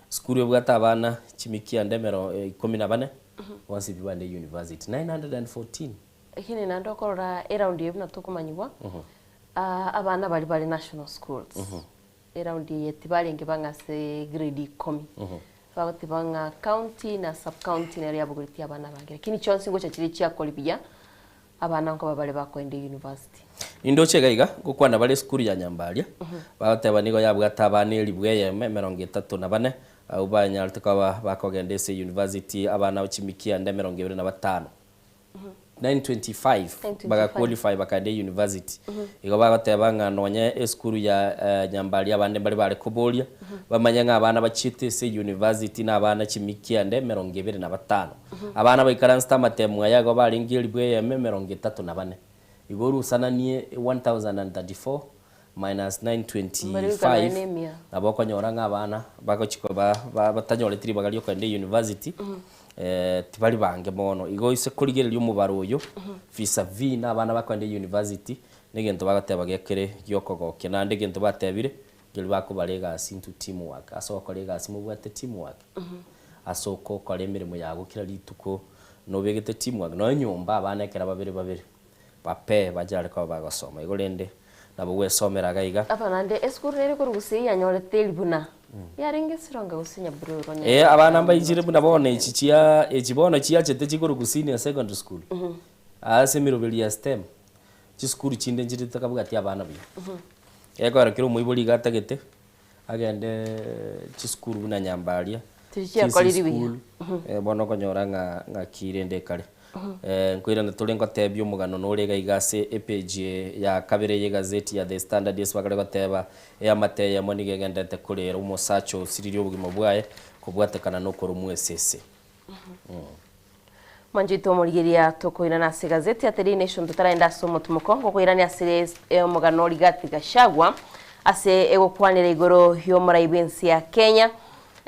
[SPEAKER 1] skuru yobwata abana chimikia ndemero 14 once bibande university 914
[SPEAKER 2] ikini nando korora around yebna tukumanyibwa abana bali national schools around yetibali ngebanga se grade 10 bagotibanga county na sub county na area buguriti abana bange kini chonse ngo chachiri chia kolibia abana ngo babale bakwende university
[SPEAKER 1] indo chegaiga gukwana bali skuru ya Nyambalia bagoteba nigo yabwata abana elibweye 34 au banyartuka bakogenda ese university abana uchimikia nda 25 925 baga qualify bakade university igo bagatebanga nonye eskuru ya Nyambalia abande bali kubolia bamanyanga abana bachite ese university na abana chimikia nda 25 abana baikaransta matemu yago bali ngilibwe ya 34 igoru sananie 1034 minus 925 naboko nyoranga abana bako chiko batanyole tiri bagalio kande university tibali bange mono igo ise kurigererio mubaro uyo visa v na abana bakande university negento bagateba gekere gyokogoke na ndegento batebire gili bako balega into teamwork asoko lega simubwate teamwork asoko kole mirimo yago kira lituko no begete teamwork no nyumba abana kera babiri bape bajale kwa bagosoma igo lende nabo gwesomera gaiga
[SPEAKER 2] apanande eskuru rero kurugusi yanyorete libuna yarenge sironga gusinya bururo
[SPEAKER 1] abana mbayijire buna bone ichichia echibono chia chete chikurugusi ya secondary school ase mirobeli ya STEM chiskuru chinde njiri takabugati abana bi eko rakiro muibuli gatagete agende chiskuru na nyambalia
[SPEAKER 2] tichia koliribi
[SPEAKER 1] bono konyora nga kirende kale nkwira na tulengo tebyo mugano norega igase page ya kabere ye gazeti ya The Standard yeswakale bateba ya mateye monige gendete kurera umusacho siriri obugimo bwaye kubwatekana no korumu esese
[SPEAKER 2] Manjito murigiria tokoina na gazeti ya The Nation tutaraenda somo tumukongo koirani asire mugano ligati gashagwa ase egokwanira igoro yo muraibensi ya Kenya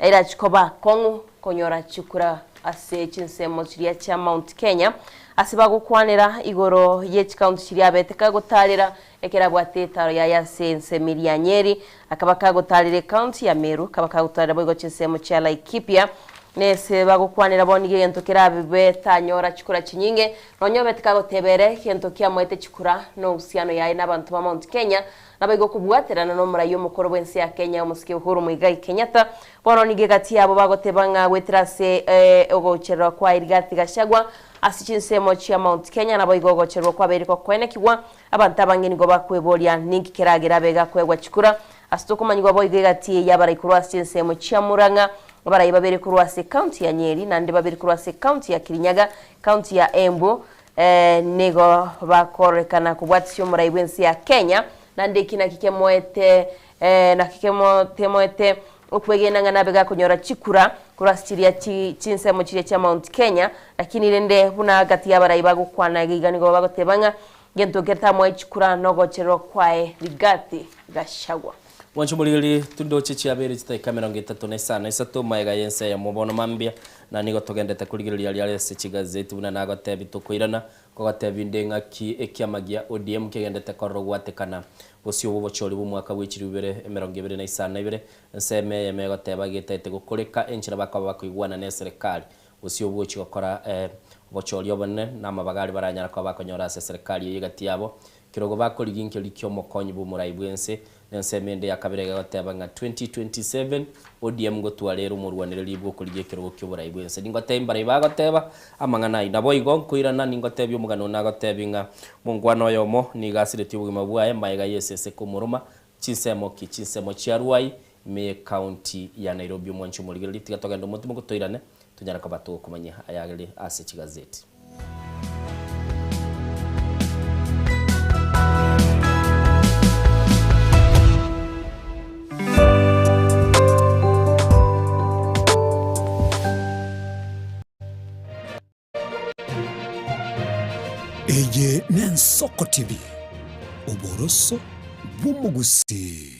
[SPEAKER 2] ira chikoba kongu konyora chukura ase chinsemo chiria cha Mount Kenya asiba gukwanira igoro ye county chiria beteka gutarira ekera bwateta ya yasense miria Nyeri akaba kagutarire county ya Meru akaba kagutarira boigo chinsemo cha Laikipia nese bagukwanira bonige gento kirabibe tanyora chikura chinyinge nonyo beteka gutebere gento kia mwete chikura no usiano yae n'abantu ba Mount Kenya nabigo kubwaterana no murayo mukoro bwensi ya Kenya umusike Uhuru Muigai Kenyatta bono nige gati yabo bagotebanga wetrase ogocherwa kwa irigati gashagwa asichinsemo chia Mount Kenya nabo igogocherwa kwa beriko kwenekigwa abantu abangeni go bakwebolia ninki kiragira bega kwegwa chikura asitokumanyigwa boige gati yabaraikurwa asichinsemo chia Muranga barayi babiri kurwase county ya Nyeri nande babiri kurwase county ya Kirinyaga county ya Embu nego bakorekana kubwatisyo murayi bwensi ya Kenya nande kina kikemoete na kikemoete ukwegena nabega kunyora chikura kurasiria chinsemo chiria cha Mount Kenya lakini rende buna gati ya barayi bagukwana giganigo bagotebanga gento geta mwe chikura nogochero kwae rigati gashagwa
[SPEAKER 1] wanchumulili tundo chichi abere chitai kamera ngitatu na sana isato maiga yense ya mubono mambia na nigo togendete kurigiriria liale se gazeti buna nago tebi tukoirana ko gatebi ndenga ki ekiamagia ODM kigendete korogwatekana bosio bobochori bu mwaka w'ichiri 2022 nseme yemego teba gitete gukurika enchira bakaba bakwigwana ne serikali bosio bochi gukora bochori obone na mabagari baranyara ko bakonyora se serikali yigati yabo kirogo bakoriginkyo likyo mokonyi bu murai bwense nsemende yakabere gateba nga 2027 ODM gotwarera umurwaniriri bwo kurigiye kirogo kyo burai bwense ningote imbara ibagoteba amangana inabo igonkwirana ningotebyo mugano nagatebinga mungwano yomo nigasireti ubugima bwaye maiga yesese kumuruma chinsemo chiarwai me county ya Nairobi mwanchu muligiri tigatogenda umutima gutoirane tunyara ko batuko kumanya ayagere ase kigazeti
[SPEAKER 7] Eye Nensoko TV Oboroso Bumugusi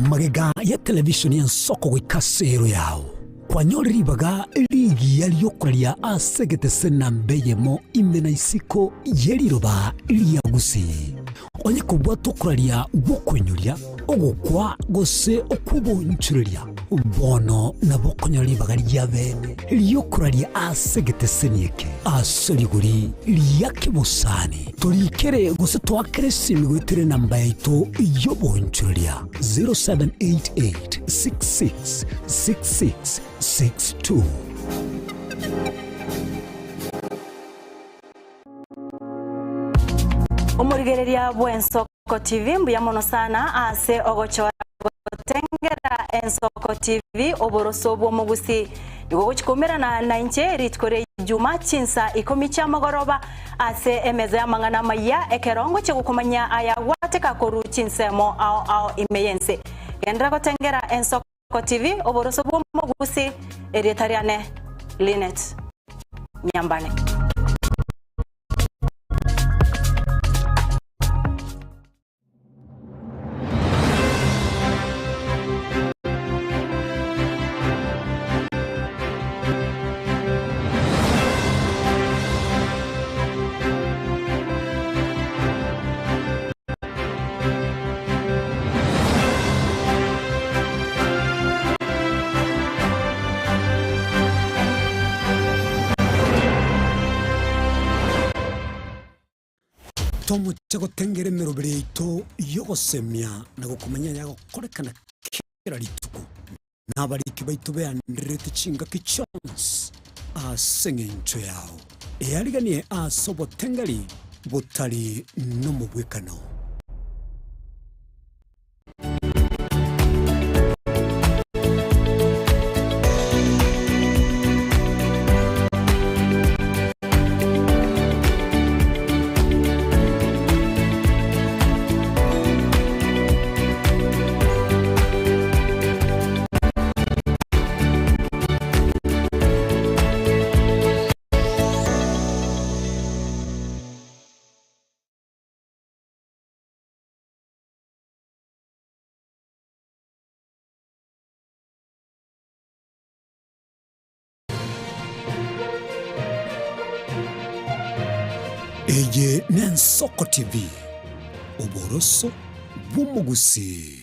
[SPEAKER 7] Magega ya televisioni Nsoko wikasero yao kwa nyori baga ligi yaliyokulia asegete sena mbeyemo imena isiko yeliroba liyagusi onye kubwa tukuralia bukwenyulia ogukwa gose okubonchulia bono na bokonyoli bagari yabene liyokuralia asegete senieke asoliguri liyakibusani tolikere gose twakere simigwitere namba yaito yobonchulia 0788666662
[SPEAKER 4] Umurigereria bw'Ensoko TV mbuya mono sana ase ogochora gotengera Ensoko TV oboroso bw'omugusi nigo guchikomera na nainche ritkore juma chinsa ikomi cha magoroba ase emeza ya mangana maya ekerongo chigukomanya aya wateka koru chinsemo ao imeyense gendra gotengera Ensoko TV oboroso bw'omugusi eritariane Linet Nyambane.
[SPEAKER 7] Tomo chako tengere merobere ito yogosemia na gukumenya yago korekana kera rituko nabariki baitu beandrete chinga kichons asengencho yao eyariganie asobo tengari butari no mubwekano. Eye Nensoko TV, Oboroso Bumugusi.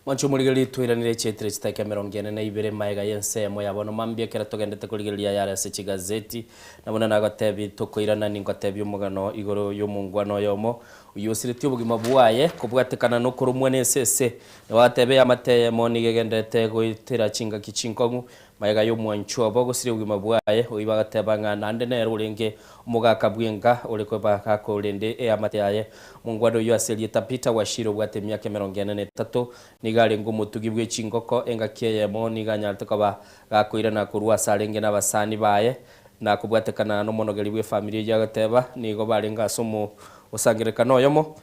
[SPEAKER 1] Mwancho muligeli twiranire chetire chitake merongene na ibere maega yense mo yabono mambia kera togendete kuligelia yara se chigazeti nabona nagotebi tukoirana ningotebi umugano igoro y'umungwano yomo uyosiriti ubugima bwaye kubwatekana no kurumwe nesese watebe amateye mo nigegendete goitira chinga kichinkongu maega y'umwancho abogo siri ubugima bwaye uyibagateba ngana ndene rulenge umugaka bwinga uliko bakako ulende amateye mungwado yo aseli tapita washiro bwate myaka 43 nigale ngumutugi bw'echingoko engakiye mo niganyalta kaba gakoirana kurwa salenge n'abasani baye na kubwatekana no monogeri bwe family yagateba nigo barenga somo usangirekano yomo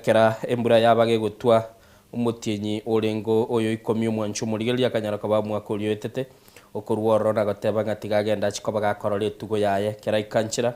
[SPEAKER 1] kera embura yabage gutwa umutinyi orengo oyo ikomi umwancho murigeli akanyara kaba mwako lyotete okurworo nagateba ngatigagenda chikoba gakorore tugo yaye kera ikanchira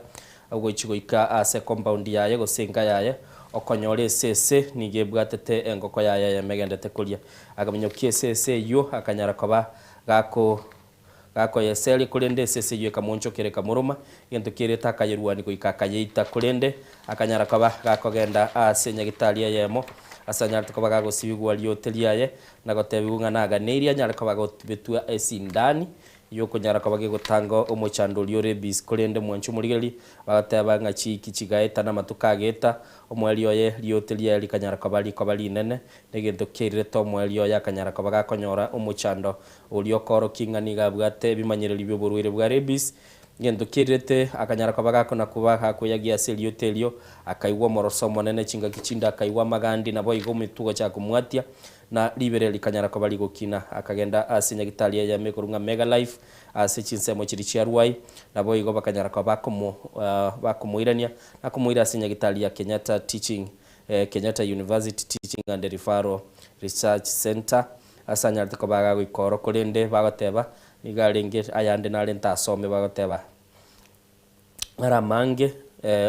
[SPEAKER 1] ubwo ichigoika ase compound yaye gosenga yaye okonyore sese nigebwatete engoko yaye yamegendete kulia agamenyokie sese yo akanyara koba gako yeseli kulende sese yo kamoncho kere kamuruma yento kere takayirwani kuikakayeita kulende akanyara koba gako genda ase nyagitalia yemo asanyara koba gago sibigwa lyoteli yaye nagotebiunga naga neria nyara koba gobetua esindani yoko nyara kabage gutanga umuchando lyore bis kulende mwanchu murigeli bagateba ngachi kichigaeta na matukageta omwelio ye lyoteli ya likanyara kabali nene negento kerire to omwelio ya kanyara kabaga konyora umuchando uliokoro kingani gabwate bimanyireli byoburwire bwa rebis ngendo kirete akanyara kabaga kona kuba hakuyagia seliotelio akaiwa morosomo nene chinga kichinda akaiwa magandi nabo igomitugo cha kumwatia na libere likanyara kabali gokina akagenda asinya gitalia ya mekurunga mega life asichinsemo chirichi arwai nabo igo bakanyara bakomo irania na kumuira asinya gitalia Kenyatta teaching Kenyatta University Teaching and Referral Research Center asanya takabaga gikoro kulende bagateba nigalenge ayande nalenta asome bagateba aramange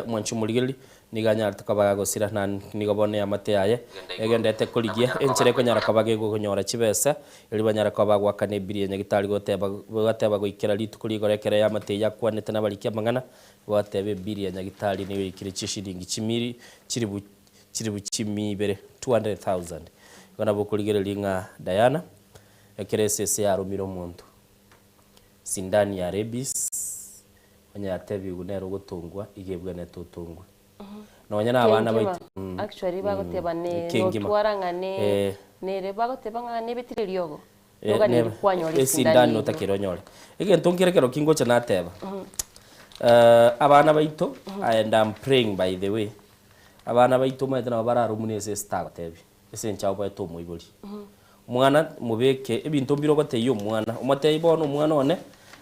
[SPEAKER 1] mwanchu muligeli niganya takabaga gosira nan nigobone amate yaye egendete kuligia enchere konyara kabage gukonyora chibesa ili banyara kabagwa kane birie nyagitari goteba goikera litu kuligorekera yamate yakwanete nabalikia mangana watebe birie nyagitari ni wikire chishiringi chimiri chiribu chimibere 200,000 bana bokuligere linga Diana ekerese ya rumiro muntu sindani ya rebis onyatebi gunero gutungwa igebwa netutungwa nonyana abana baitu
[SPEAKER 2] actually bagoteba ne notwarangane nere bagoteba ngane bitiriryogo nogane kwanyore
[SPEAKER 1] sindani notakironyore egento ngirekero kingo cha nateba abana baitu and I'm praying by the way abana baitu maitana bararumunyese statebi ese nchao baitu muibuli mwana mubeke ebintu birogote yo mwana umate bono mwana one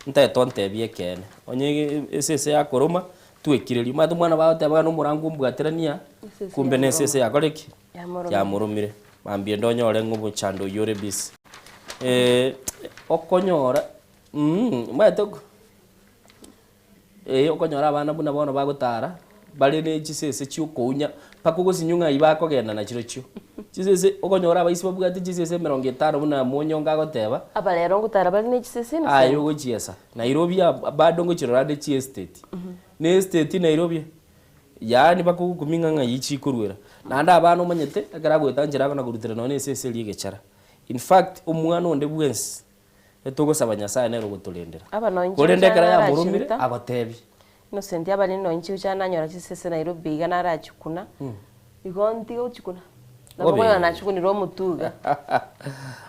[SPEAKER 1] ntaeto ntebie kene onye ese ya koroma twekireli matu mwana batebaga no murangu mbwaterania kumbe nesese yakoreki ya murumire mambie ndonyore ngubuchando yore bis okonyora matoko okonyora abana buna bono bagutara bali ne chisese cyukonya pakugusinyunga ibako genda na chiro cyo chisese okonyora abaisi babwate chisese 50 buna monyonga goteba
[SPEAKER 2] abalero ngutara bali ne chisese no
[SPEAKER 1] ayo gochiesa Nairobi bado ngochirade chi estate ne estate Nairobi yani bakuguminga nga yichi kurwera nanda abana umanyete agara gwetangira kana gurutira none chisese ligechara in fact umwana onde bwensi etugusaba nyasaye nero gutulindira
[SPEAKER 2] aba no inchi
[SPEAKER 1] kurendekera ya murumire agotebi
[SPEAKER 2] Innocent abali no inchi uchana nyora chisese Nairobi igana arachukuna igonti uchukuna Naboya nachukunira omutuga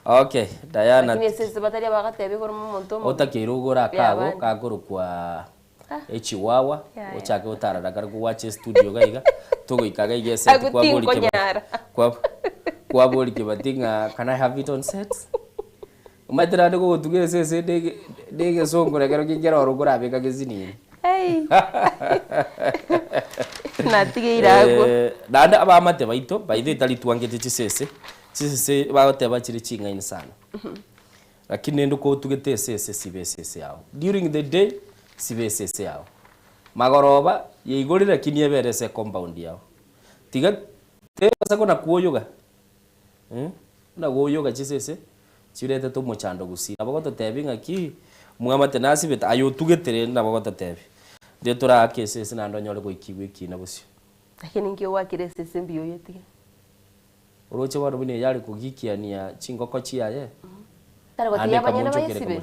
[SPEAKER 1] okay Diana
[SPEAKER 2] lakini sese batari abagatebi ko mumonto
[SPEAKER 1] otakirugura akago kaguru kwa Chihuahua ochake utararaga kuwache studio gaiga tugoikaga igese kwa boli kibatinga can I have it on set umatira ndiko gutugire sese dege songora gero kingera orugura abeka gizini
[SPEAKER 2] natigera ago
[SPEAKER 1] nanda abamate baito baithe tali tuangete chisese bagoteba chiri chingaini sana lakini ndiko tugete sese sibesese yao during the day sibesese yao magoroba yeigorira kinieberese compound yao tiga tebasa kona kuoyoga na kuoyoga chisese chirete to mochando gusira bagoto tebinga ki mwamate nasi beta ayo tugetere na bagoto tebi de tora kesese na ndonyole ko ikiwe kina busyo
[SPEAKER 2] lakini ngio wakire sese mbio yetige
[SPEAKER 1] uroche waro bine yali kugikiania chingoko chiaye
[SPEAKER 2] tare ko tiyaba nyene bayisibe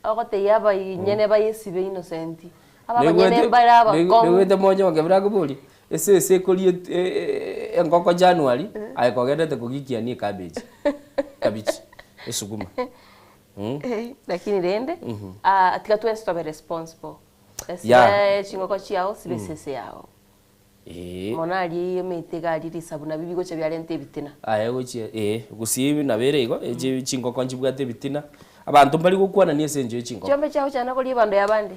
[SPEAKER 2] agote yaba nyene bayisibe Innocent aba nyene baraba ko
[SPEAKER 1] niwete mojo wakebra kubuli ese kolie engoko January ayikogendete kugikiania cabbage esuguma
[SPEAKER 2] lakini rende atika tu stop responsible ese chingoko chiao sibe sese yao monali yemetega riri sabuna bibigo cya byarente bitina
[SPEAKER 1] gochie gusibi naberego eje chingoko njibwate bitina abantu bali gukwana ni esenje chingoko
[SPEAKER 2] chombe chao cyana ko libando yabande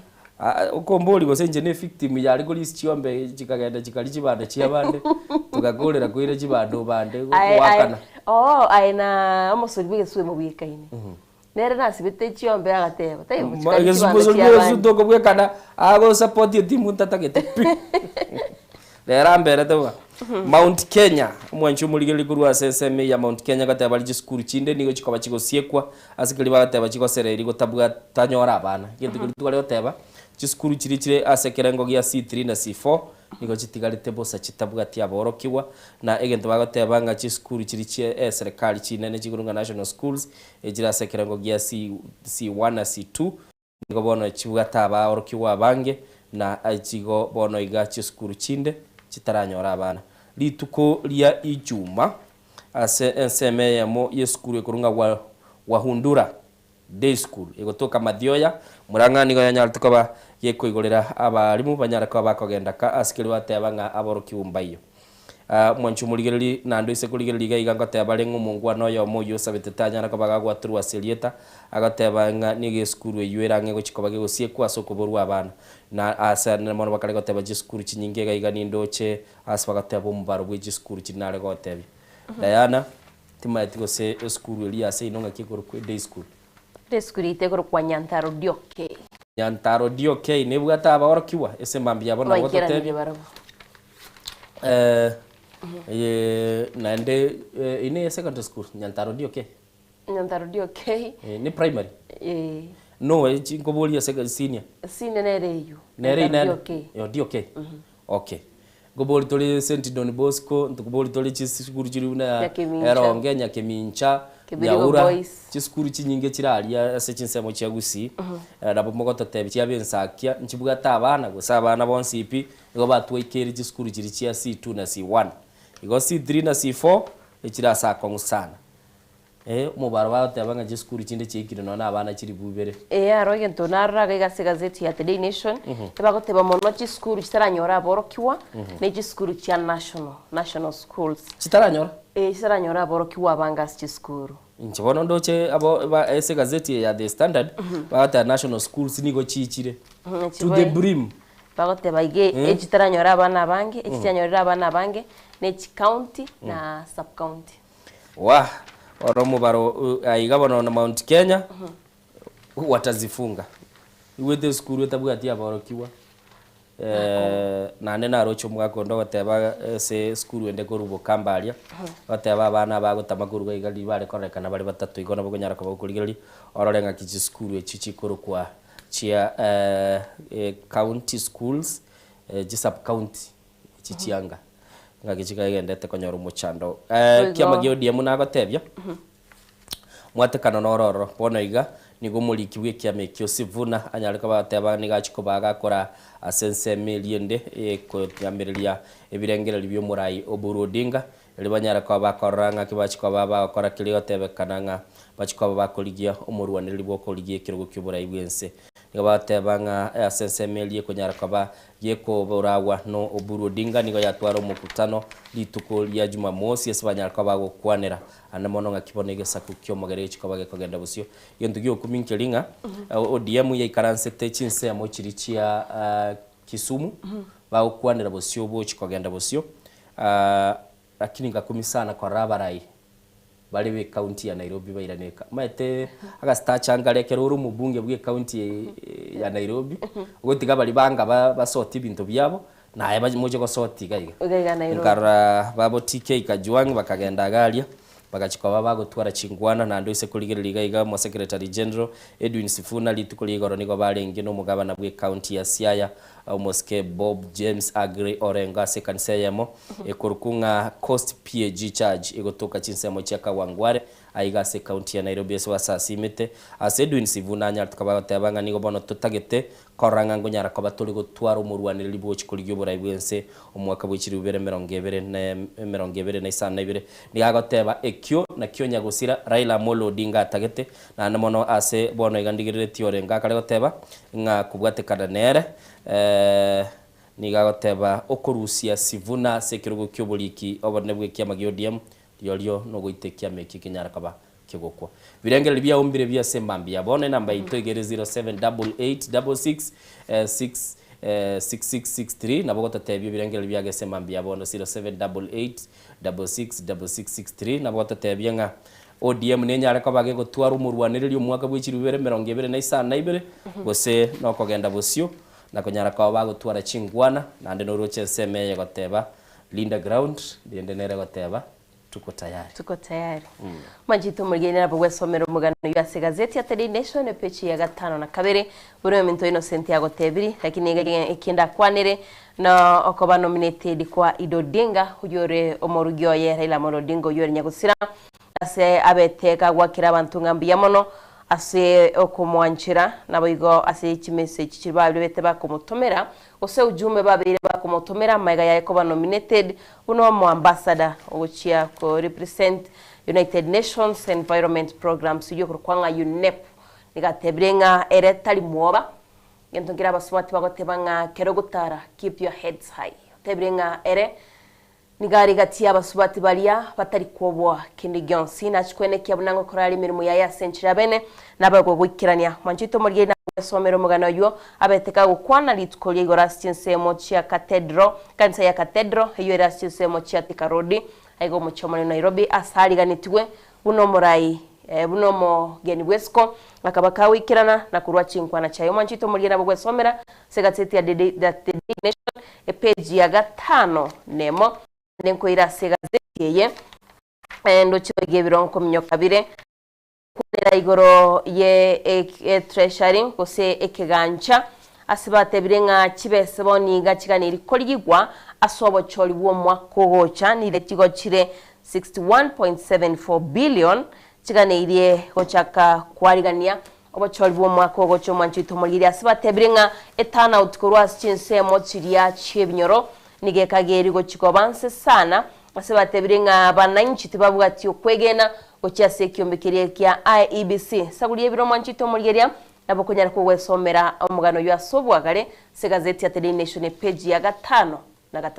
[SPEAKER 1] ukomboli gosenje ne victim yali ko lisi chiombe chikagenda chikali chibande chiabande tukagolera kwire chibando bande wakana
[SPEAKER 2] aina amusori bigisuwe mu bikaine nere nasibite chiombe agateba tayi mu
[SPEAKER 1] chikali chibande ndoko bwekana ago support timu tatagete Lera mbere to Mount Kenya mwanchu muligeli kurwa SSM ya Mount Kenya gateba bali school chinde nigo chikoba chigo siekwa asikali bagateba chigo sereri gotabwa tanyora abana kintu kuri twale oteba chiskuru chirichire asekerengo gya C3 na C4 nigo chitigalite bosa chitabwa tia borokiwa na egento bagateba nga chiskuru chirichie serikali chinene chigurunga national schools ejira asekerengo gya C1 na C2 nigo bono chibwata ba orokiwa bange na ajigo bono iga chiskuru chinde chitaranyora abana lituko lia ijuma ase enseme yamo yeskuru ekurunga wa Hundura day school egotoka Mathioya murangani goya nyaltuko ba yekoigorera abarimu banyara ko bakogenda ka askeli batebanga aboroki umbayo mwanchu muligereri nando ise kuligereri iga ngote barengo mungwa noyo moyo sabetetanya ko bagagwa turwa serieta agatebanga nige skuru eyuerange gochikoba gosiekwa sokoborwa abana na asa mono bakale goteba jiskuru chinyinge ga nindoche asa bagateba umbaro bwe jiskuru chinare gotebi Diana timati gose skuru eli ase inonga kigoro ku day school
[SPEAKER 2] itegoro kwa Nyantaro
[SPEAKER 1] Dioke nebwata aborokiwa ese mambi yabona gotebi nande ine secondary school Nyantaro Dioke
[SPEAKER 2] ni
[SPEAKER 1] primary no chingoboli secondary senior
[SPEAKER 2] nereyo
[SPEAKER 1] nere Dioke okay goboli tole St Don Bosco ndugoboli tole chisikuru chiri una eronge Nyakemincha Nyaura chisikuru chinyinge chiralia ase chinsemo chia gusi nabo mogoto tebi chia bensakia nchibugata abana gusabana bonsipi ngo batwe ikeri chisikuru chiri chia C2 na C1 igo C3 na C4 echira sako ngusana mubaro batebanga chisikuru chinde chikire nona abana chiri bubere
[SPEAKER 2] aroge ntonara ga gazeti ya The Daily Nation ebagoteba mono chisikuru chitaranyora borokiwa ne chisikuru chia national schools chitaranyora aborokiwa bangas chisikuru
[SPEAKER 1] nchibono ndoche abo ese gazeti ya The Standard bagata national schools nigo chichire to the brim
[SPEAKER 2] bagoteba ige echitaranyora abana bange echitanyora abana bange ne county na sub county
[SPEAKER 1] oromo baro aigabono na Mount Kenya watazifunga iwete skuru etabwati aborokiwa nane narocho mwako ndo goteba se skuru ende korubo kambaria goteba abana bagotamakurwa igali bare korekana bari batatu igona bogonyara ko bakurigeri ororenga kichi skuru echichi korukwa chia county schools sub county chichianga ngagichika igendete konyora umuchando kiama giodi munago tebya mwatekano nororo bono iga nigo muliki bwe kiame kyo Sivuna anyaleka bateba nigachiko bagakora asense miliende ko yamerelia ebirengera libyo murai Oburu Odinga libanyara kwa bakoranga kibachiko bakora kilio tebekananga bachiko bakoligia omurwanire libwo koligie kirugo ky'uburai bwense nigabatebanga asense milie kunyara kwa yeko borawa no Oburu Odinga nigo yatwara umukutano lituko lya Jumamosi esibanyara kwa bagokwanira anamono ngakibonege sakukyo mogere chikobage kogenda busyo yendo gyo kuminkelinga ODM ya ikaransete chinse ya mochirichia Kisumu bagokwanira busyo bo chikogenda busyo lakini ngakumisana kwa rabarai bali county ya Nairobi bairaneka maete agastachangale uru mubunge bwe county ya Nairobi ugotiga bali banga basoti bintu byabo naye baje ko soti gaiga ngara babo TK Kajwang bakagenda galia bagachikwa bagotwara Chingwana na ndose kuligirira gaiga mo secretary general Edwin Sifuna litukuligoro niko balenge no mugabana bwe county ya Siaya Moske Bob James Agri Orenga sekanseyemo ekorukunga cost PAG charge egotoka chinsemo chaka wangware aiga se county ya Nairobi so asasimete Edwin Sifuna nya tukabatabanga niko bono tutagete koranga ngo nyara kabatuli gutwara umurwanire libo chikuligyo burayi bwense umwaka bw'ikiri 2022 ni agoteba ekyo na kyo nyagusira Raila Amolo Odinga atagete na namono ase bono igandigirire Orenga kale goteba nga kubwatekana nere nigagoteba okurusia Sivuna sekirugo ky'obuliki obone bwe kiamagi ODM lyo no goitekia meki kinyara kaba kigokwa birengere bya ombire bya sembambi abone namba itogere 0788666663 nabogota tebyo birengere bya gesembambi abone 0788666663 nabogota tebyo nga ODM nenyara kabage gotwara umurwanire lyo mwaka bw'ikiri 2022 gose no kogenda busyo na kunyara kwa bagotwara Chingwana na ndeno roche semeye goteba Linda Ground ndiende nere goteba tuko tayari Manjito mugeni nabo wesomero mugano ya gazeti ya Daily Nation pechi ya 5 na 2 buri minto Innocent ya gotebiri lakini ikinda kwanire na okoba nominated kwa Idodinga uyore omorugyoye Raila Amolo Odinga uyore nyagusira ase abeteka gwakira abantu ngambiya mono ase okumwanchira naboigo ase chimese chichibabyo bete bakumutomera ose ujume babire bakumutomera maiga yakoba nominated uno mo ambassador ochia ko represent United Nations Environment Programs yo kwanga UNEP nigatebrenga eretali mwoba yentongira baswati bagotebanga kerogutara keep your heads high tebrenga ere nigari gati abasubati balia batari kwobwa kindi gyonsi na chikwene kyabunango korali mirimo ya century bene nabagwo gwikirania Manjito murye na somero mugano yo abeteka gukwana litukolie igorastinse mochia cathedral kanisa ya cathedral hiyo erastinse mochia Thika Road aigo muchomoni Nairobi asali ganitwe buno murai buno mo geni wesco akabaka wikirana na kurwa chinkwana chayo Manjito murye na bagwe somera segateti ya Daily Nation page ya 5 nemo nenko ira segazeti ye ndo chwege bironko mnyokabire kunera igoro ye treasury kose ekegancha asibate birenga chibese boni gachiganira koligwa asobo choli wo mwakogocha ni letigo chire 61.74 billion chiganire gochaka kwarigania obocholi bo mwakogocho Manjito muliri asibate birenga etana utkorwa chinse mochiria chebinyoro nigekageri gochikobanse sana asibate birenga bananchi tibabwati okwegena gocha sekyombekerie kya IEBC saguliye biro Manjito mulyeria nabo kunyara kugwesomera omugano yo asobwagale segazeti ya Daily Nation page ya 5 na 3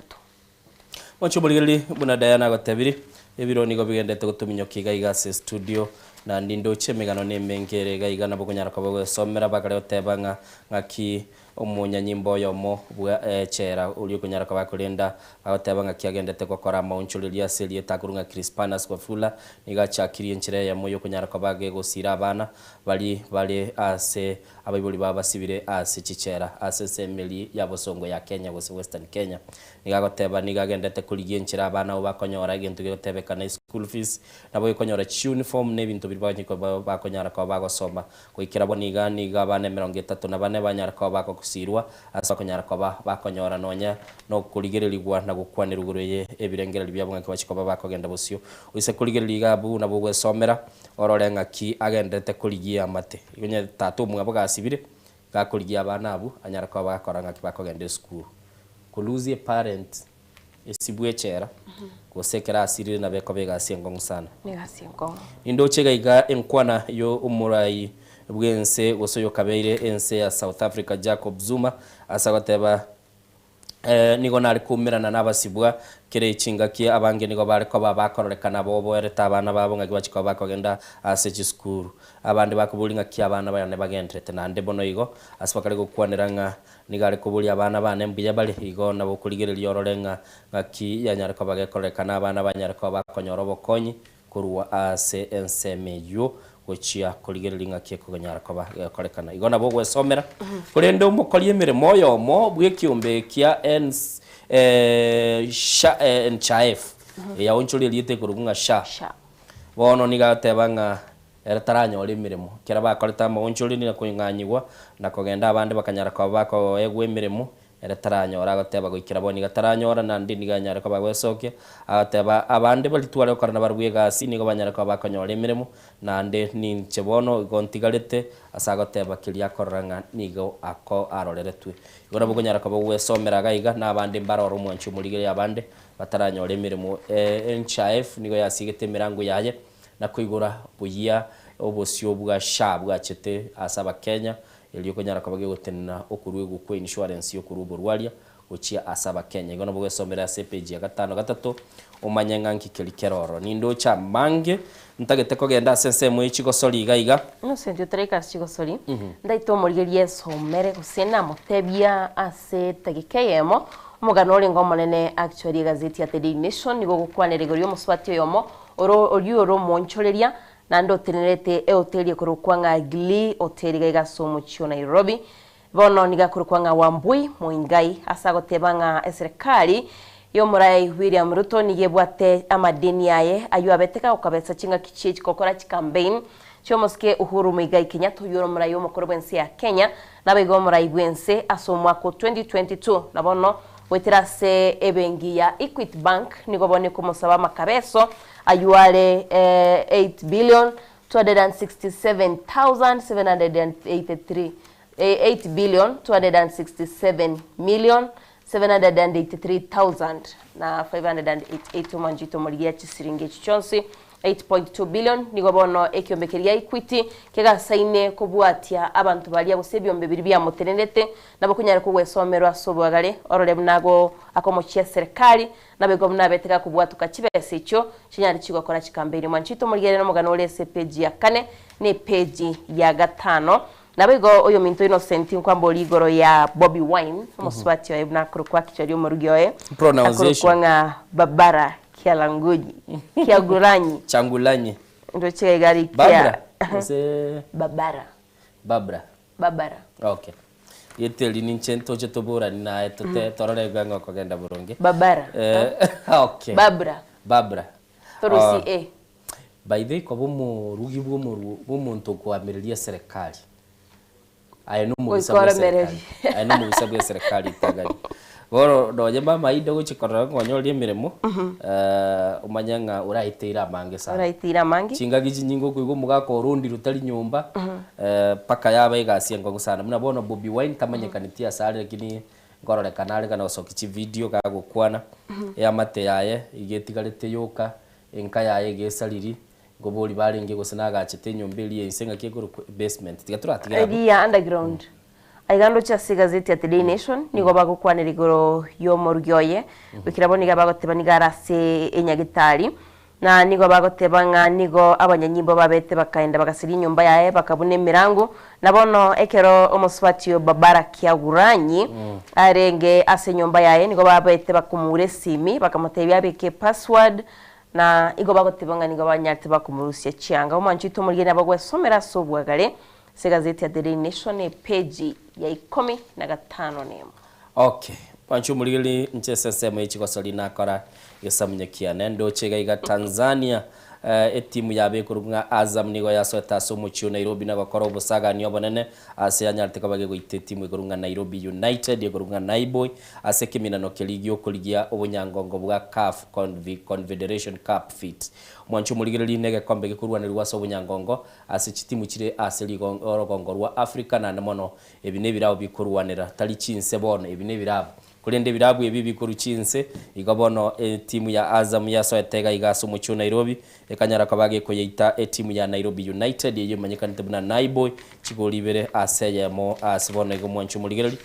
[SPEAKER 1] Mancho mulyeria buna Diana gotabiri ebiro nigo bigendete gutuminyoki gaigase studio na ndindo chemegano nemengere gaiga nabo kunyara kugwesomera bakale otebanga ngaki omunya nyimbo yomo bwa chera uli kunyara kwa kulenda abatebanga kiagendete gukora maunchuliria serie takurunga Crispanas Wafula nigachakirie nchire ya moyo kunyara kwa bage gusira abana bali ase abayibuli baba sibire ase chichera ase semeli ya bosongo ya Kenya gose Western Kenya nigagoteba nigagendete kuligie nchira abana obakonyora gintu gotebekana school fees nabo ikonyora uniform ne bintu bibiri banyiko bakonyara kwa bagosoma kuikira boniga niga bane 34 banyara kwa bagosirwa asa konyara kwa bakonyora nonya no kurigererigwa na gukwanira uguruye ebirengera bya bwanke bachiko bakogenda busyo uise kurigereriga bu na bugwesomera ororenga ki agendete kurigia mate ibonye tatu mwa bwagasibire gakurigia abana abu anyara kwa bakoranga kibakogenda school kuluzie parent esibwechera kusekera asirire na beko begasengo ngusana
[SPEAKER 2] negasengo
[SPEAKER 1] indo chegaiga enkwana yo umurai bwense gosoyo kabeire ense ya South Africa Jacob Zuma asagoteba nigo nari kumirana n'abasibwa kire ichinga ki abange nigo bari ko bakorekana bobo ereta abana babo ngaki bachiko bakogenda ase school abandi bakubulinga ki abana bayane bagendrete nande bono igo asibakare gukwanira nga nigari kubuli abana bane mbuya bali igo nabo kuligereria ororenga ngaki yanyara ko bagekorekana abana banyara ko bakonyoro bokonyi kurwa ase ensemeyo gochia kuligereria ngaki kuganyara ko bagekorekana igo nabo gwesomera kurende umukori emirimo yomo bwekiumbe kia NHIF ya onchuri liete kurugunga sha bono nigatebanga erataranyora emirimo kera bakoreta onchuri ni kuinganyigwa na kugenda abandi bakanyara kwa bako egwe emirimo erataranyora agateba goikira boni gataranyora nandi niganyara kwa bagwesoke agateba abandi balitware okorana barwiye gasi nigo banyara kwa bakonyora emirimo nande ni chebono gontigarete asagoteba kiria koranga nigo ako aroreretwe igora bugonyara kwa bagwesomera gaiga nabandi mbaroro mwanchu murigire abandi bataranyora emirimo NHIF nigo yasigete mirango yaye na kuigura buya obosyo bwa sha bwa chete asaba Kenya ili konyara kabage gutena okuruwe gukwe insurance yo kurubo rwalia uchia asaba Kenya igona bwo somera CPG ya 5 umanyanga nkikelikeroro nindo cha mange ntagete kogenda sense mu ichigo soli gaiga
[SPEAKER 2] no sentio treka chigo soli ndaito murigerie somere gusena mutebia ase tagikeyemo umuganori ngomonene actually gazeti ya The Daily Nation nigo gukwanirigorio muswati yomo oro monchoreria nando tenerete hoteli kurukwanga Glee hoteli gaiga somo chio Nairobi bono niga kurukwanga Wambui Muingai asagotebanga serikali yo murai William Ruto nigebwate amadeni yaye ayu abeteka ukabetsa chinga kichichi kokora campaign cyo moske Uhuru Muigai Kenyatta yoro murai yo mukoro bwense ya Kenya nabego murai bwense asomwa ko 2022 nabono weterase ebengi ya Equity Bank nigobone kumusaba makabeso ayuale 8 billion 267,783 8 billion 267 million 783,000 na 588 manjito murigia chisiringe chichonsi 8.2 billion nigobono ekyombekeria Equity kega saine kubwatia abantu balia gusebyo mbebiri bya mutenenete nabo kunyara kugwesomerwa sobwagale orole nago akomochia serikali nabego mnabeteka kubwatuka chibese icho chinyari chigokora chikamberi manchito murigere no mugano ole page ya 4 ne page ya 5 nabego oyo minto Innocent nkwambo ligoro ya Bobby Wine muswati wa ibna kurukwa kichari murugyoe
[SPEAKER 1] pronunciation
[SPEAKER 2] nga Babara Kialanguji Kiaguranyi
[SPEAKER 1] Changulanyi
[SPEAKER 2] ndo chege gari
[SPEAKER 1] Babra
[SPEAKER 2] Babara
[SPEAKER 1] okay yeteli ninchento chetobora na etote torore ganga kogenda buronge
[SPEAKER 2] Babara
[SPEAKER 1] okay Babra
[SPEAKER 2] Torusi
[SPEAKER 1] by the ko bomu rugi bomuntu kwamiriria serikali ayo no mu bisabwe serikali tagari boro doje mama ido guchikorora ngonyori emiremo umanyanga uraitira mange sana chinga gijinyingo kuigo mugako rundi rutari nyumba paka yaba igasi ngo gusana muna bono Bobby Wine tamanyekanitia sare lakini ngorore kanale kana osokichi video kagukwana ya mate yaye igetigarete yoka enka yaye gesaliri ngobori baringe gusana gachete nyumbeli yensenga kiguru basement tigaturatigira
[SPEAKER 2] ya underground aigando cha gazeti ya The Daily Nation nigo bagukwanira igoro yo morugyoye bikirabo niga bagoteba nigarase enyagitari na nigo bagotebanga nigo abanyanyimbo babete bakaenda bagasiri nyumba yae bakabune mirango nabono ekero omuswatio Babara Kiaguranyi arenge ase nyumba yae nigo babete bakumure simi bakamutebya beke password na igo bagotebanga nigo banyarte bakumurusia chianga omanchito murigene abagwesomera sobwagale gazeti ya The Daily Nation page ya 15 nemo
[SPEAKER 1] okay pancho murigeli nchese sema ichi kwa solina kora yesamnyekia nendo chega iga Tanzania etimu yabe kurunga Azam nigo yasota somuchio Nairobi na gokora obusagani obonene ase anyarte kabage goite timu kurunga Nairobi United yekurunga Naiboy ase kiminano keligi okoligia obunyangongo bwa CAF Confederation Cup fit mwancho muligiriri nege kombe gikurwanirwa so obunyangongo ase chitimu chire ase ligongo rwa Africa na mono ebine birabo bikurwanira tali chinse bono ebine birabo kulende birabu ebi bikuru chinse igabono timu ya Azam yaso etega igaso mucho Nairobi ekanyara kabage koyita timu ya Nairobi United yeyo manyekanite buna Naiboy chigoli bere aseyemo asibone go mwancho muligiriri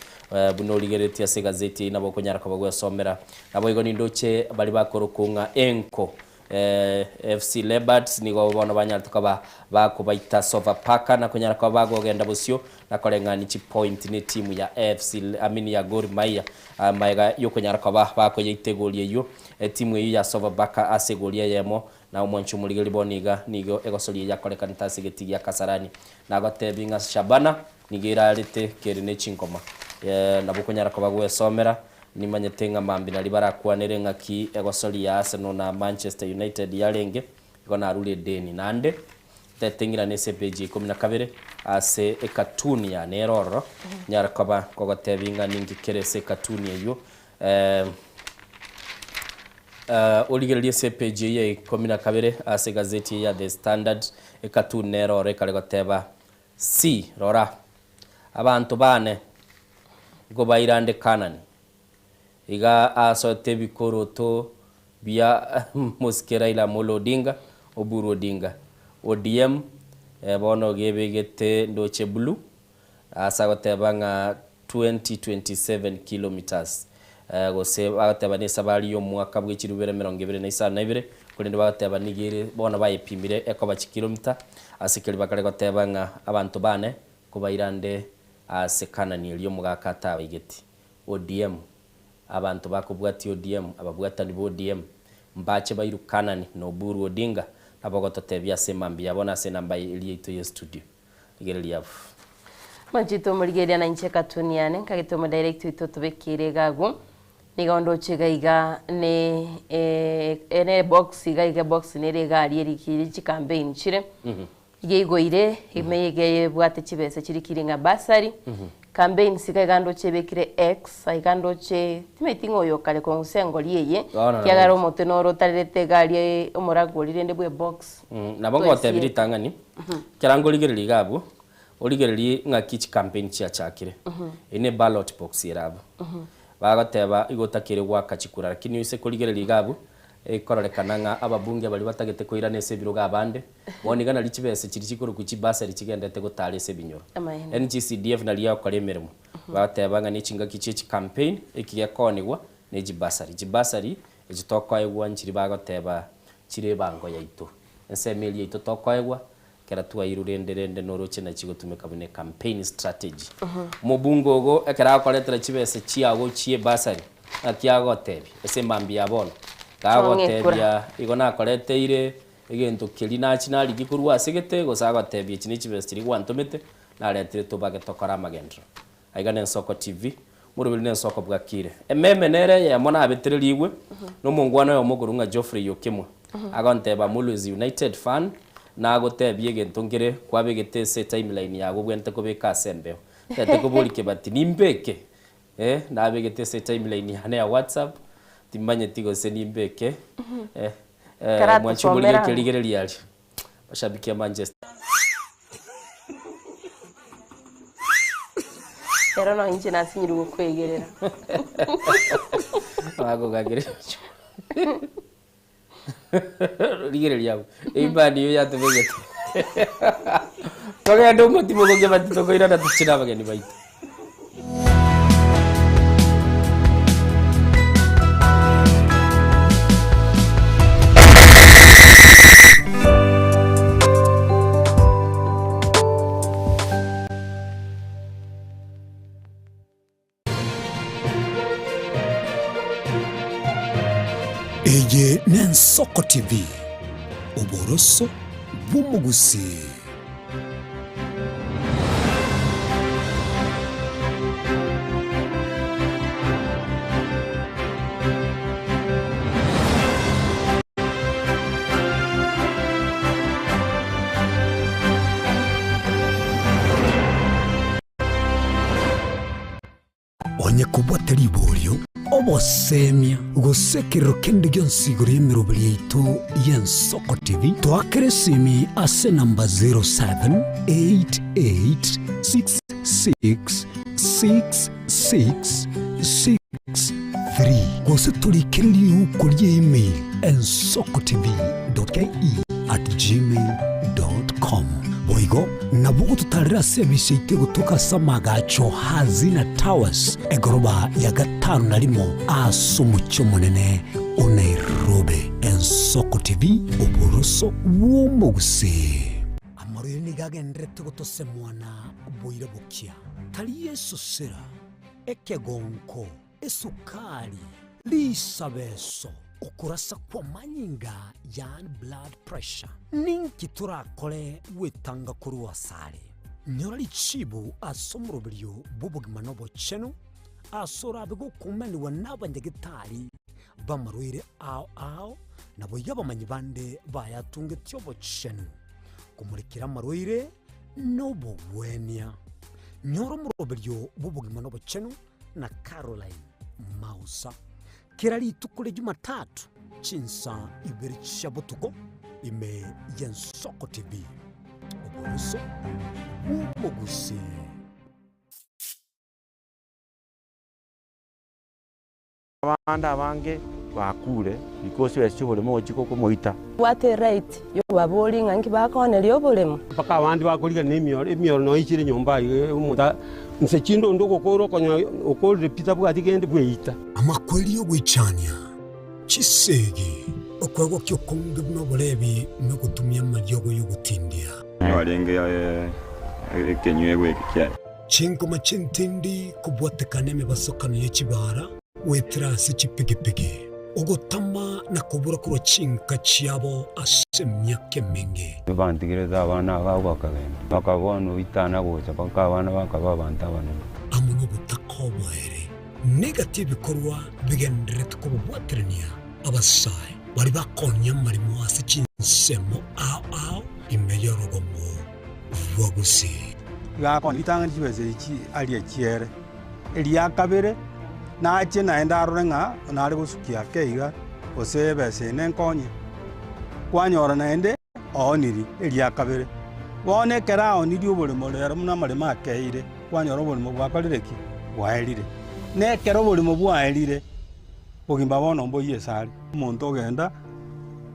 [SPEAKER 1] buno ligereti ase gazeti nabo konyara kabagwe somera nabo igo nindoche bali bakorokunga enko FC Leopards nigo bono banyara tukaba bakubaita Sofapaka na konyara kabago genda busyo na kolengani chi point ni timu ya FC amini ya Gor Mahia maiga yokonyara kaba bako yitegolie yo timu ya Sofapaka asegolie yemo na umwanchu muligeli boniga nigo egosoli ya kolekani tasigeti ya Kasarani na gotebinga Shabana nigira lite kerine chinkoma nabo konyara kabagwe somera nimanyetenga mambi na libara kwa nerenga ki egosoli ya Arsenal na Manchester United yarenge igona arule deni nande tetengira nese page 12 ase ekatuni ya neroro nyara kaba kogotebinga ningi kerese katuni yo oligerelie se page ya 12 ase gazeti ya The Standard ekatuni neroro kale goteba si rora abantu bane go bairande Kanani iga asote bikoroto bia muskera ila Molo Odinga Oburu Odinga ODM bono gebegete ndoche blue asagote banga 2027 kilometers gose bagatebane sabali yo mwaka bw'ikirubere 2022 kulende bagatebane gire bono bayipimire ekoba kilometer asikeli bakale gotebanga abantu bane kubairande asekanani liyo mugakata abigeti ODM abantu bakubwati ODM ababwatani bo ODM mbache bairukanani no Oburu Odinga abagototebya semambi yabona se namba ili ito yo studio igereli yafu
[SPEAKER 2] Majito muligeria na nche katuniane kagito mo direct ito tubekire gagu nigondo chegaiga ne ene box igaiga box nere gali erikiri chi campaign chire igeigoire imeyege bwate chibese chiri kiringa basari campaign sigagando chebekire X aigando che timetingo yo kale konsengo liye kyagaro motenoro tarete gali omuragolire ndebwe box
[SPEAKER 1] nabongo tebiri tangani kyarango ligereli gabu oligereli ngakichi campaign chia chakire ine ballot box irabo bagoteba igotakire gwakachikura lakini use koligereli gabu ekororekananga ababunge bali batagete koira nese biro gabande bonigana lichibese chiri chikuru kuchibasa lichigendete gotare se binyoro NGCDF na liya kolemeremo batebanga ni chinga kichi campaign ekigekonigwa ne jibasari ejitokoegwa nchiri bagoteba chire bango yaito ensemeli yaito tokoegwa kera tuwa irurende noroche na chigotumeka bune campaign strategy mubungo go ekera koletera chibese chiago chie basari akiagotebi ese mambi yabona gagotebia igona koleteire egento kelina chinali gikurwa segete gosagotebia chini chibestiri gwantomete na letire tobage tokora magendro aigana Nsoko TV murubiri Nsoko bwakire ememe nere ya mona abetereliwe no mungwana yo mugurunga Geoffrey Yokemwa agonteba Mulus United fan na agotebia egento ngire kwabegete se timeline yago gwente kobeka sembeo tete kobolike bati nimbeke na abegete se timeline hane ya WhatsApp timanye tigo senimbeke mwancho mulige keligere yali bashabiki ya Manchester
[SPEAKER 2] pero no inche nasinyiru kwegerera
[SPEAKER 1] ago gagere ligere yabo ibani yo yatubegete toge ndo mutimo goge batito koira na tuchira bageni baito
[SPEAKER 7] Eye ne Nsoko TV oboroso bumugusi onye kubwata libolyo obosemia gusekero kende gyonsigoro y'emirobiri yaitu y'Ensoko TV twakeresimi ase namba 0788666663 gose tulikiriri ukuri email ensokotv.ke@gmail.com boigo nabugo tutarira service ite gutuka samagacho hazina towers egoroba ya gatanu narimo asumucyo munene Nairobi. Ensoko TV uburuso w'umuguse amarire nigagendere tugutose mwana boira bukia tali Yesu sera ekegonko esukari lisabeso ukurasa kwa manyinga yani blood pressure ninki turakole wetanga kuruwa sare nyorali chibu asomurubiryo bubugima nobo chenu asora bego kumeni wanabanyagitari bamarwire ao nabo yabamanyi bande bayatunge tyobo chenu kumurikira marwire nobo wenia nyoro murubiryo bubugima nobo chenu na Caroline Mausa kirali tukule Jumatatu chinsa ibiri shabutuko ime y'Ensoko TV oburuso w'umuguse
[SPEAKER 17] abanda bange bakure because wesibole mochiko kumoita
[SPEAKER 18] what a right yo babolinga nki bakone lyo bolemo
[SPEAKER 17] paka abandi bakoliga n'emyoro no ichire nyumba umuta nsechindo ndoko koro konya okole pita bwati gende bweita
[SPEAKER 7] amakweli yo gwichania chisege okwagwa kyo konge no bolebi no gutumya amaryogo yo gutindia
[SPEAKER 19] warenge kenywe kya
[SPEAKER 7] chinko machintindi kubwatekane mebasokano y'ekibara wetrasi chipigipigi ogotama na kubura kuro chinka chiabo asemya kemenge
[SPEAKER 17] bantigireza abana bagakagenda bakabona uitana gocha baka abana bakaba bantabana
[SPEAKER 7] amuno butakobwere negative korwa bigendere tukubwatrenia abasai bari bakonya marimo ase chinsemo ao imeyorogomo vwagusi
[SPEAKER 17] gakon itanga chibese iki ali echiere elia kabere na chena enda rurenga na ari gusukia keiga osebe sene nkonye kwanyora na ende oniri elia kabere wone kera oniri obole molero muna mare makeire kwanyora obole mo bwakolireki waelire ne kero obole mo bwaelire ogimba bono mbo yesari umuntu ogenda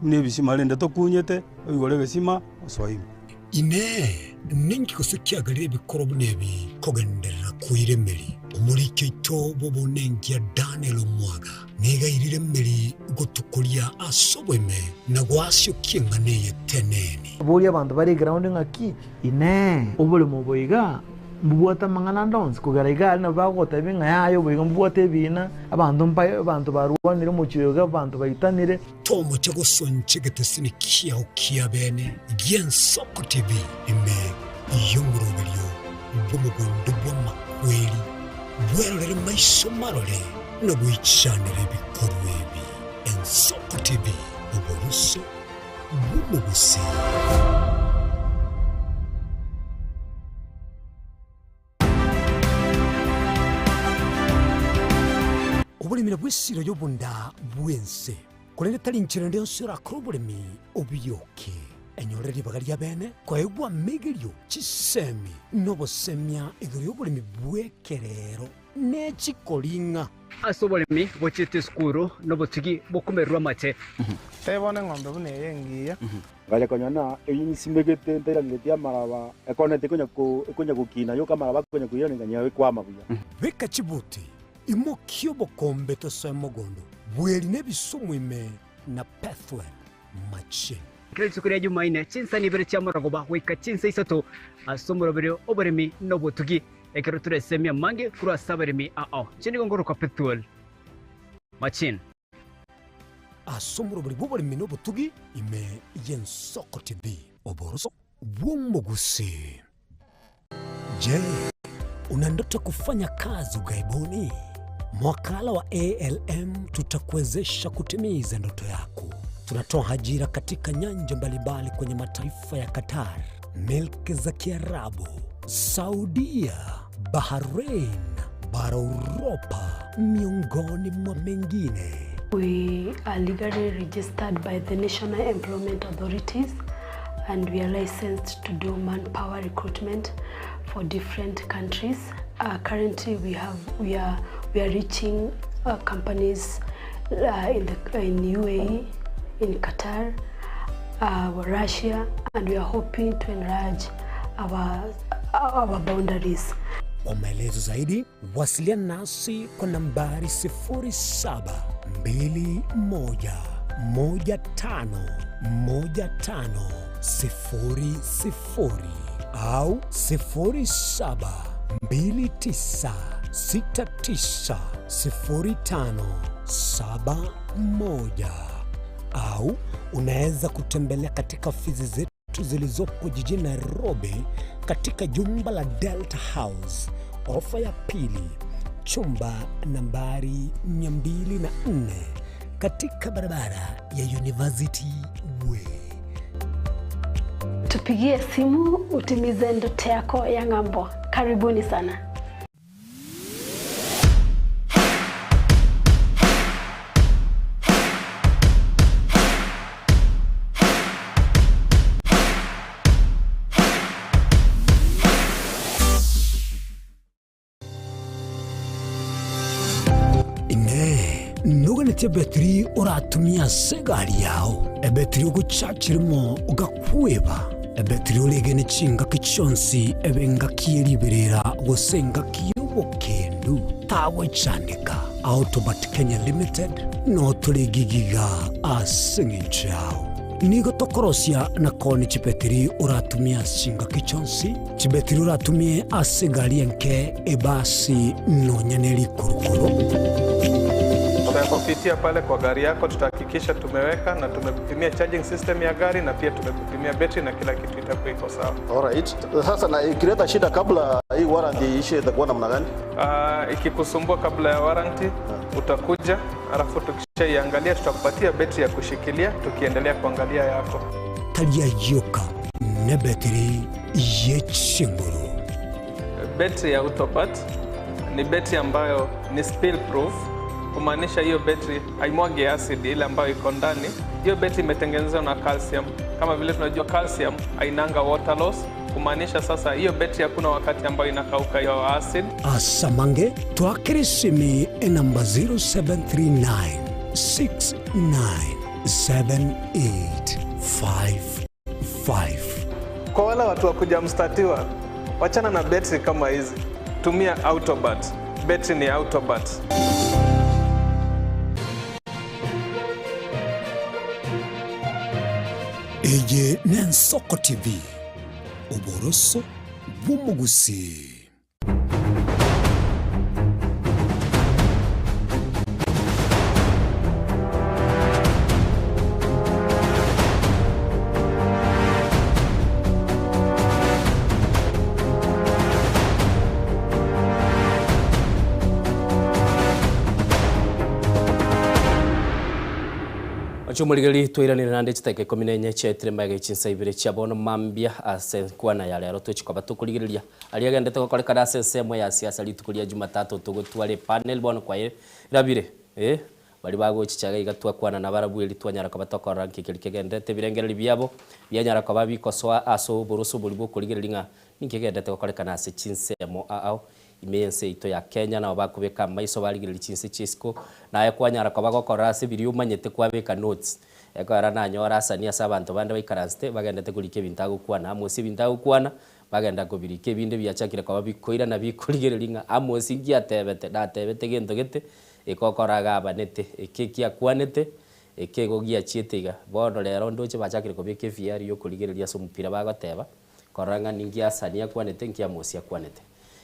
[SPEAKER 17] nebisimale tokunyete oyigore besima osoyima
[SPEAKER 7] ine ninki kusukia galire bikorobu nebi kogenderera kuiremeri umurike ito bobo nengia Daniel Omwaga nega iremeri gotukulia asobweme na gwasyo kinganeye teneni
[SPEAKER 21] boli abantu bari ground ngaki ine obole moboiga mbuata mangana dance kugaraiga na bagota binga yayo boiga mbuate bina abantu barwanire mu kiyoga abantu bayitanire
[SPEAKER 7] tomo cyo gusonche getesini kia ukia bene y'Ensoko TV ime yongurubiryo bumugondo bw'amakweli bwerere maiso marole no bwichanire bikorwa ebi Ensoko TV uburuso bw'umugusi obulimira bw'essiro y'obunda bwense kulende talinchira ndyonsera kurobulemi obuyoke enyoreri bagalya bene kwaegwa megelyo chisemi nobosemya iguru y'obulemi bwekerero n'ekikolinga
[SPEAKER 22] ase obolemi bochete skuru nobotigi bokumererwa make
[SPEAKER 17] tebone ng'ombe bune yengiya gaja konyana eyinsimegete nterangete amaraba ekonete konya gukina yo kamaraba konya kuyonenga nyawe kwama buya
[SPEAKER 7] beka chibuti imokyo bokombe tosemogondo bweli nebisumwime na pathway machine
[SPEAKER 22] kile tsukuri ya Jumaine chinsa ni bere chamaragoba weka chinsa isato asomorobere oboremi nobotugi ekero turesemia mange kura saberemi chini gongoro kwa pathway machine
[SPEAKER 7] asomorobere boboremi nobotugi ime y'Ensoko TV oboroso bw'umugusi. Je, una ndoto kufanya kazi ughaibuni? Mwakala wa ALM tutakuwezesha kutimiza ndoto yako. Tunatoa ajira katika nyanja mbalimbali kwenye mataifa ya Qatar, Milki za Kiarabu, Saudia, Bahrain, bara Europa miongoni mwa mengine.
[SPEAKER 3] We are legally registered by the National Employment Authorities and we are licensed to do manpower recruitment for different countries. Currently we are reaching companies in UAE, in Qatar, Russia, and we are hoping to enlarge our boundaries.
[SPEAKER 7] Kwa maelezo zaidi, wasiliana nasi kwa nambari 0721151500 au 0729690571 au unaweza kutembelea katika ofisi zetu zilizopo jijini Nairobi katika jumba la Delta House, ofa ya pili, chumba nambari 204 katika barabara ya University Way.
[SPEAKER 3] Tupigie simu utimize ndoto yako ya ng'ambo. Karibuni sana.
[SPEAKER 7] Nuganete betri uratumia segari yao ebetri ugucakirimo ugakweba ebetri ulegene chinga kichonsi ebenga kieriberera gosenga kiyobokendu tawe chandika Autobat Kenya Limited no tuligigiga asingichao nigo tokorosia na koni chibetri uratumia chinga kichonsi chibetri uratumia asegari yanke ebasi no nyaneli kurukuru.
[SPEAKER 6] Kupitia pale kwa gari yako tutahakikisha tumeweka na tumekupimia charging system ya gari na pia tumekupimia battery na kila kitu itakuwa iko sawa.
[SPEAKER 8] Alright. Sasa na ikileta shida kabla hii warranty ishe itakuwa namna gani?
[SPEAKER 6] Ikikusumbua kabla ya warranty utakuja, alafu tukishaiangalia tutakupatia battery ya kushikilia tukiendelea kuangalia yako.
[SPEAKER 7] Talia yoka na battery yechinguru.
[SPEAKER 6] Battery ya Autobat ni battery ambayo ni spill proof. Kumaanisha hiyo betri haimwagi acid ile ambayo iko ndani. Hiyo betri imetengenezwa na calcium. Kama vile tunajua calcium hainanga water loss. Kumaanisha sasa hiyo betri hakuna wakati ambayo inakauka hiyo acid.
[SPEAKER 7] Asamange twakirisimi namba 0739697855.
[SPEAKER 6] Kwa wale watu wakuja mstatiwa, wachana na betri kama hizi. Tumia Autobat. Betri ni Autobat.
[SPEAKER 7] Eye Nensoko TV, uboroso bw'umugusi.
[SPEAKER 1] Chumuligeli twiranira nande chitake 14 chetire mbaga chinsa ibire chabono mambia ase kwana ya lero tuchikoba tukuligiriria aliagendete gokoreka na sesemo ya siasa litukulia Jumatatu tugutware panel bono kwa irabire bali bago chichaga igatwa kwana na barabweli twanyara kwa batokora nkikegendete birengereri byabo byanyara kwa babikosoa aso burusu bulibo kuligiriringa ninkegendete gokoreka na ase chinsemo ao imense ito ya Kenya na bakubeka maiso baligirira chinse chisco na yakwanyara kwa bagokora ase biri umanyete kwabeka notes yakara nanyora asania sabantu bande baikaranste bagendete kulike bintago kwana amosi bintago kwana bagenda kubirike binde byachakira kwa babikoira na bikuligiriringa amosi ngiatebete datebete gento gete ikokoraga abanete ekekia kwanete ekegogia chietiga bono lero ndoche bachakire kubike fiari yo kuligiriria so mupira bagoteba koranga ningia asania kwanete ngia amosi kwanete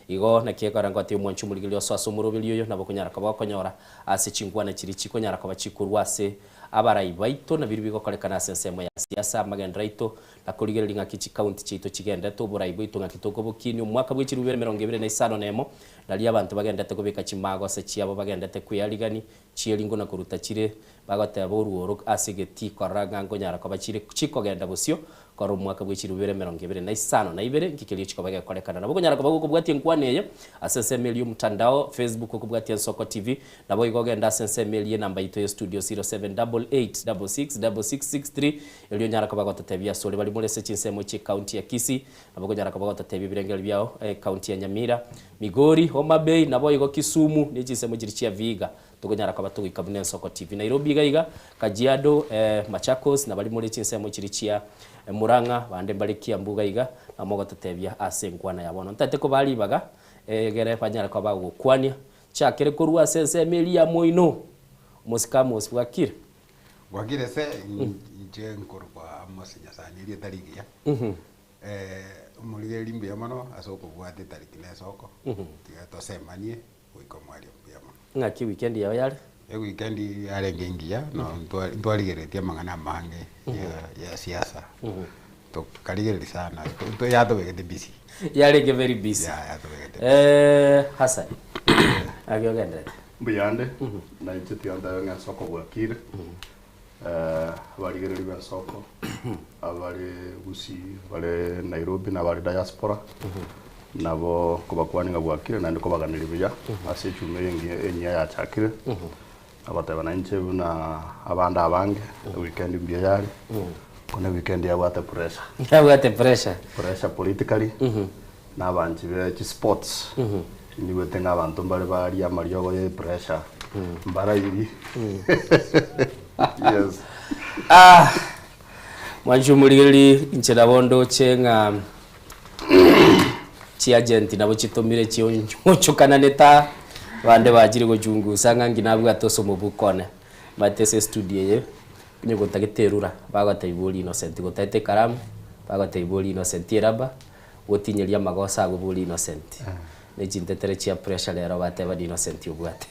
[SPEAKER 1] igo na kiekora ngoti umwanchu muligilio so asumurubilio yo nabo kunyara kwa bakonyora ase chingwana chiri chikonyara kwa bachikurwa ase abarai baito na biru bigokorekana sensemo ya siasa magendraito na kuligiriringa kichi county chito chigenda to burai baito ngakitoko bukini umwaka bw'ichiru 2025 nemo nali abantu bagendete kubika chimago ase chiabo bagendete kuyaligani chielingo na kuruta chire bagote boruoro ase geti koranga ngonyara kwa bachire chiko genda busio koro mwaka bw'ichiru 2025 na ibere ngikilio chikobage korekana nabo kunyara kubago kubwatie nkwaneye asensemeli mtandao Facebook kubwatie Nsoko TV nabo igogenda sensemeli namba ito ya studio 0788666663 elio nyara kubago tatebia sole bali mulese chinsemo chi county ya Kisii nabo kunyara kubago tatebia birengeli byao county ya Nyamira Migori Homa Bay nabo igo Kisumu ni chinsemo chirichia Viga tukunyara kwa batu ikabune Nsoko TV Nairobi gaiga Kajiado Machakos na bali muri chinsemo chirichia Muranga bande bali Kiambu iga na mogo tatebia asenkwana yabono ntate ko bali baga gere panyara kwa bago kwania chakere kurua sensemeli ya moino musikamos bwakire
[SPEAKER 9] gwakire se nje nkuru kwa mosinya saniri tarigia muri limbi ya mano asoko bwate tariki ne soko tiga to semanie wiko mwali ya mano
[SPEAKER 1] ngaki weekend ya yale
[SPEAKER 9] weekend yale ngengia no ntwaligeretie mangana mange ya siasa to kaligereri sana to yato wegete busy
[SPEAKER 1] yale ke very busy
[SPEAKER 9] ya to wegete
[SPEAKER 1] Hassan agiyogende
[SPEAKER 10] mbiyande na itianda nga soko bwakire abaligereri ba soko abali Gusii bale Nairobi na bali diaspora nabo kubakwaninga bwakire na ndiko baganiribya ase chumengi enya ya chakire abateba na nche na abanda abange weekend mbya yali kuna weekend ya wate pressure politically na banchi be sports ni wetenga abantu bali bali amaryogo ye pressure mbara yiri yes
[SPEAKER 1] mwanjumuliri nchera bondo chenga chi agent nabo chitomire chionchukana neta bande bajiri go jungu sanga nginabwa toso mubukone matese studio ye nyego tagiterura bagata ibuli Innocent gotete karamu bagata ibuli Innocent iraba wotinyeria magosa go ibuli Innocent ne jintetere chia pressure lero bateba Innocent ubwate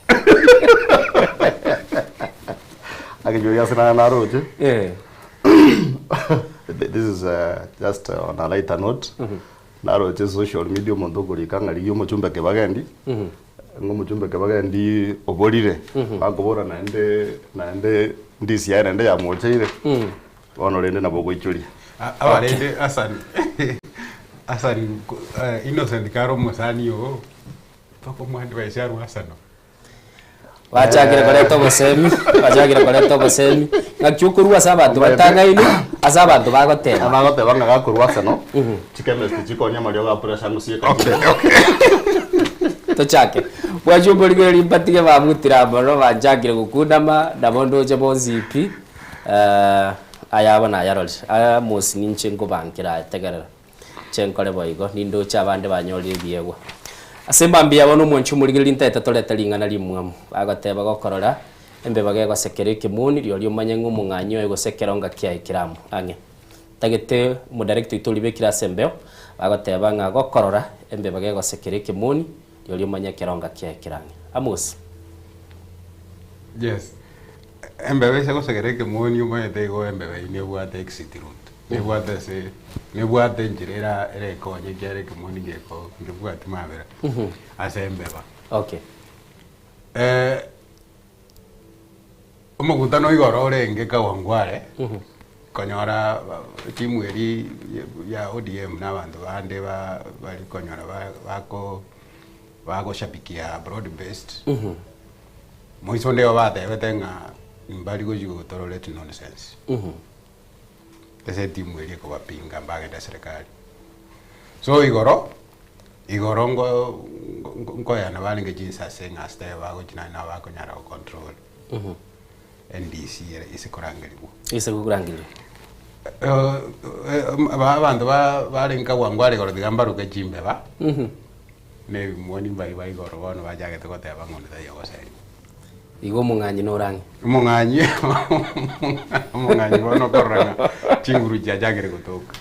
[SPEAKER 10] agijoya sana na roje this is just on a lighter note naro je social media mondo gorikanga liyo muchumba ke bagendi ngo muchumba ke bagendi oborire bagobora naende ndisi ya nende ya mocheire ono rende na bogo ichuri
[SPEAKER 9] abarende Hassan Innocent karo musani yo pako mwandi wa isharu Hassan
[SPEAKER 1] wachagira koleto bosemi ngakyukurwa sabantu batangaini asabantu bagoteba
[SPEAKER 10] ngagakurwa sano chikemesti chikonya mario ga pressure musiye
[SPEAKER 1] to chake bwajumbulire limpatige bamutira baro bajagire gukundama ndabondo je bonzipi ayabona yaroli musi ninche ngo bankira tegerera chenkole boigo nindo chabande banyolire biegwa asemba mbia bono mwanchu muligire lintete toleta lingana limwamu agoteba gokorora embe bagego sekere kimuni lyo lyomanye ng'umunganyo ego sekera nga kia ikiramu ange tagete mu director itolibe kira sembeo bagoteba nga gokorora embe bagego sekere kimuni lyo lyomanye keronga kia ikirange Amos
[SPEAKER 9] yes embe bese go sekere kimuni umayete go embe ine bwate exit route ne bwate njirera ere konye kere kimuni geko ngibwate mabera asembe ba
[SPEAKER 1] okay
[SPEAKER 9] omugutano igoro renge kawangware konyora timu eri ya ODM n'abantu bande bari konyora bako shapikia broad based moiso ndeo bate betenga mbali go yugo torole nonsense ese timu eri ko bapinga mbagenda serikali so igoro ngo yana balinge jinsa senga stay bago jina na bako nyara control NDC ise
[SPEAKER 1] kukurangirwa
[SPEAKER 9] abantu barenga wangware goro digambaruka jimbe ba ne mwoni mbai goro bono bajage tokoteba ngondo tayo goseri
[SPEAKER 1] igo munganyi norangi
[SPEAKER 9] munganyi bono koranga chinguru jajagere gutoka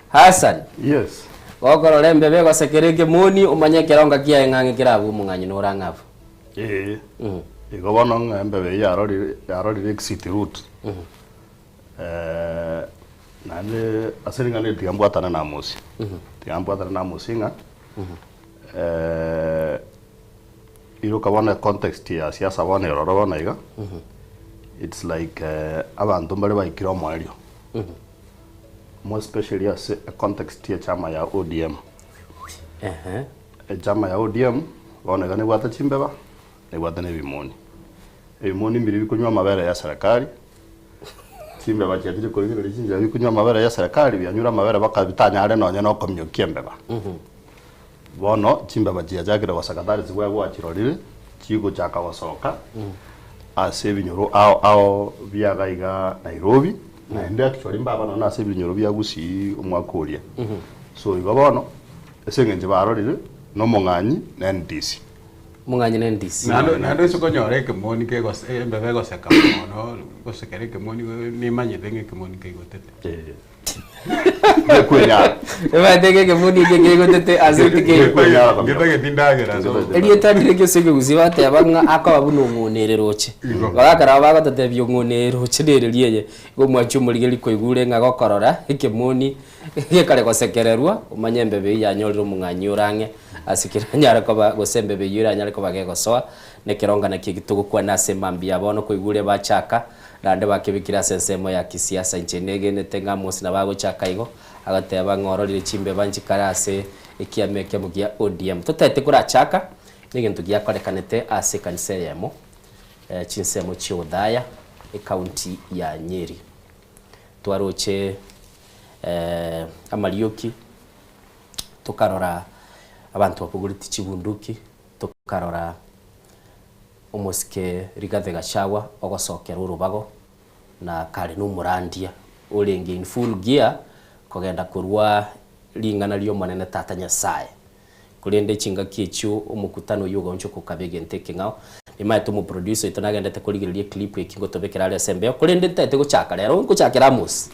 [SPEAKER 1] Hassan
[SPEAKER 10] yes
[SPEAKER 1] gokoro lembe bego sekereke moni umanye keronga kia ngange kirabu munganyi norangafu
[SPEAKER 10] igobono ng'embe yarorire exit route nande asiringane tigambwatana na musi ng'a iruka bona context ya siasa bona yororo bona iga it's like abantu bari baikira omwario more especially as a context ya chama ya ODM. Chama ya ODM waonekane wata chimbeba ni wata ne bimoni. Bimoni mbiri bikunywa mabere ya serikali. Chimbeba cyatire ko biro lichinja bikunywa mabere ya serikali byanyura mabere bakabitanya ale nonye no komyukia mbeba. Bono chimbeba cyakire wasakatari zigwa gwa kirorire chigo chaka wasoka. Ase binyoro ao byagaiga Nairobi. Na ndio actually mbaba no nase binyoro bya gusi umwakoria. So ibabono esengenje barorire no monganyi na NDC.
[SPEAKER 1] Monganyi na NDC.
[SPEAKER 9] Na ndo sokonyore ke moni ke gose mbebe gose ka no gose kere ke moni ni manye denge ke moni ke gotete.
[SPEAKER 10] Kwenya.
[SPEAKER 1] Eba denge ke moni ke gotete aziti ke.
[SPEAKER 9] Ngebe tindagira so.
[SPEAKER 1] Eliye tandire ke sege guziba te abanga akaba buno ngonereroche. Bagakara bagatete byo ngonereroche dereliye go mwachu muligeli ko igure nga gokorora ke moni ke kare gosekererwa umanye mbebe yanyorero munganyi urange asikira nyara ko gosembe be yura nyara ko bagegosoa ne kironga na kigitugo kwa nase mambia bono ko igure bachaka nande bakibikira sensemo ya kisiasa inchenege ne tenga mosi na bago chaka igo agateba ngororire chimbe banji karase ikiameke mugia ODM tutete kura chaka nigintu gya korekanete ase kanisemo chinsemo chiodaya county ya Nyeri twaroche Amarioki tukarora abantu bakuguriti chibunduki tukarora umuske Rigathi Gachagua ogosokera urubago na kare n'umurandia uringi in full gear kogenda kurwa lingana lyo manene tata Nyasaye kurende chinga kichu umukutano yugo ncho kukabege nteke ngao imaye tumu producer itonagenda te kuligiriye clip ikingo tobekera ale sembe kurende tete guchaka rero nguchakira mus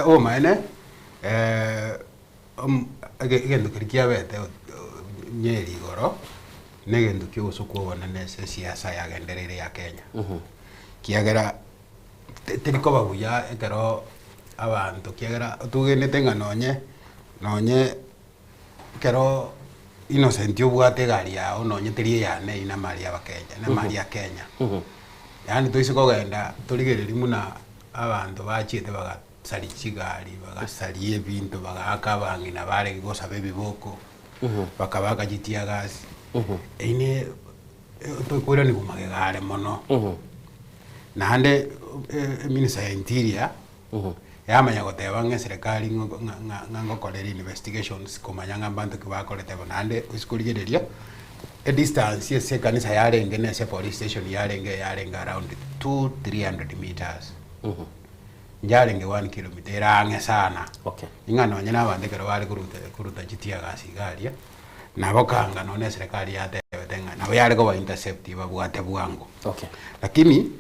[SPEAKER 9] o maene agendo kirikia bete Nyeri goro negendo kiuso kuona nese siasa ya genderere ya Kenya kiagera teriko babuya ekero abantu kiagera tugenete nonye kero innocent obwate gari yao nonye terie yane ina mali ya Kenya na mali ya Kenya yani toise kogenda turigereri muna abantu bachite bagasari chigari bagasari ebintu bagakabangina bare gosabe biboko bakabaka jitia gasi ine tokwira ni kumagegare mono nande minister ya interior yamanya goteba nge serikali ngokorera investigations kumanya abantu kibakorete nande usikurigereria a distance yese kanisa yarenge nese police station yarenge around 200-300 meters yarenge 1 kilometer irange sana ingano nyina bandekero bari kuruta jitia gasi garia nabo kanga none serikali yatebenga nabo yari ko ba intercept babwate bwango lakini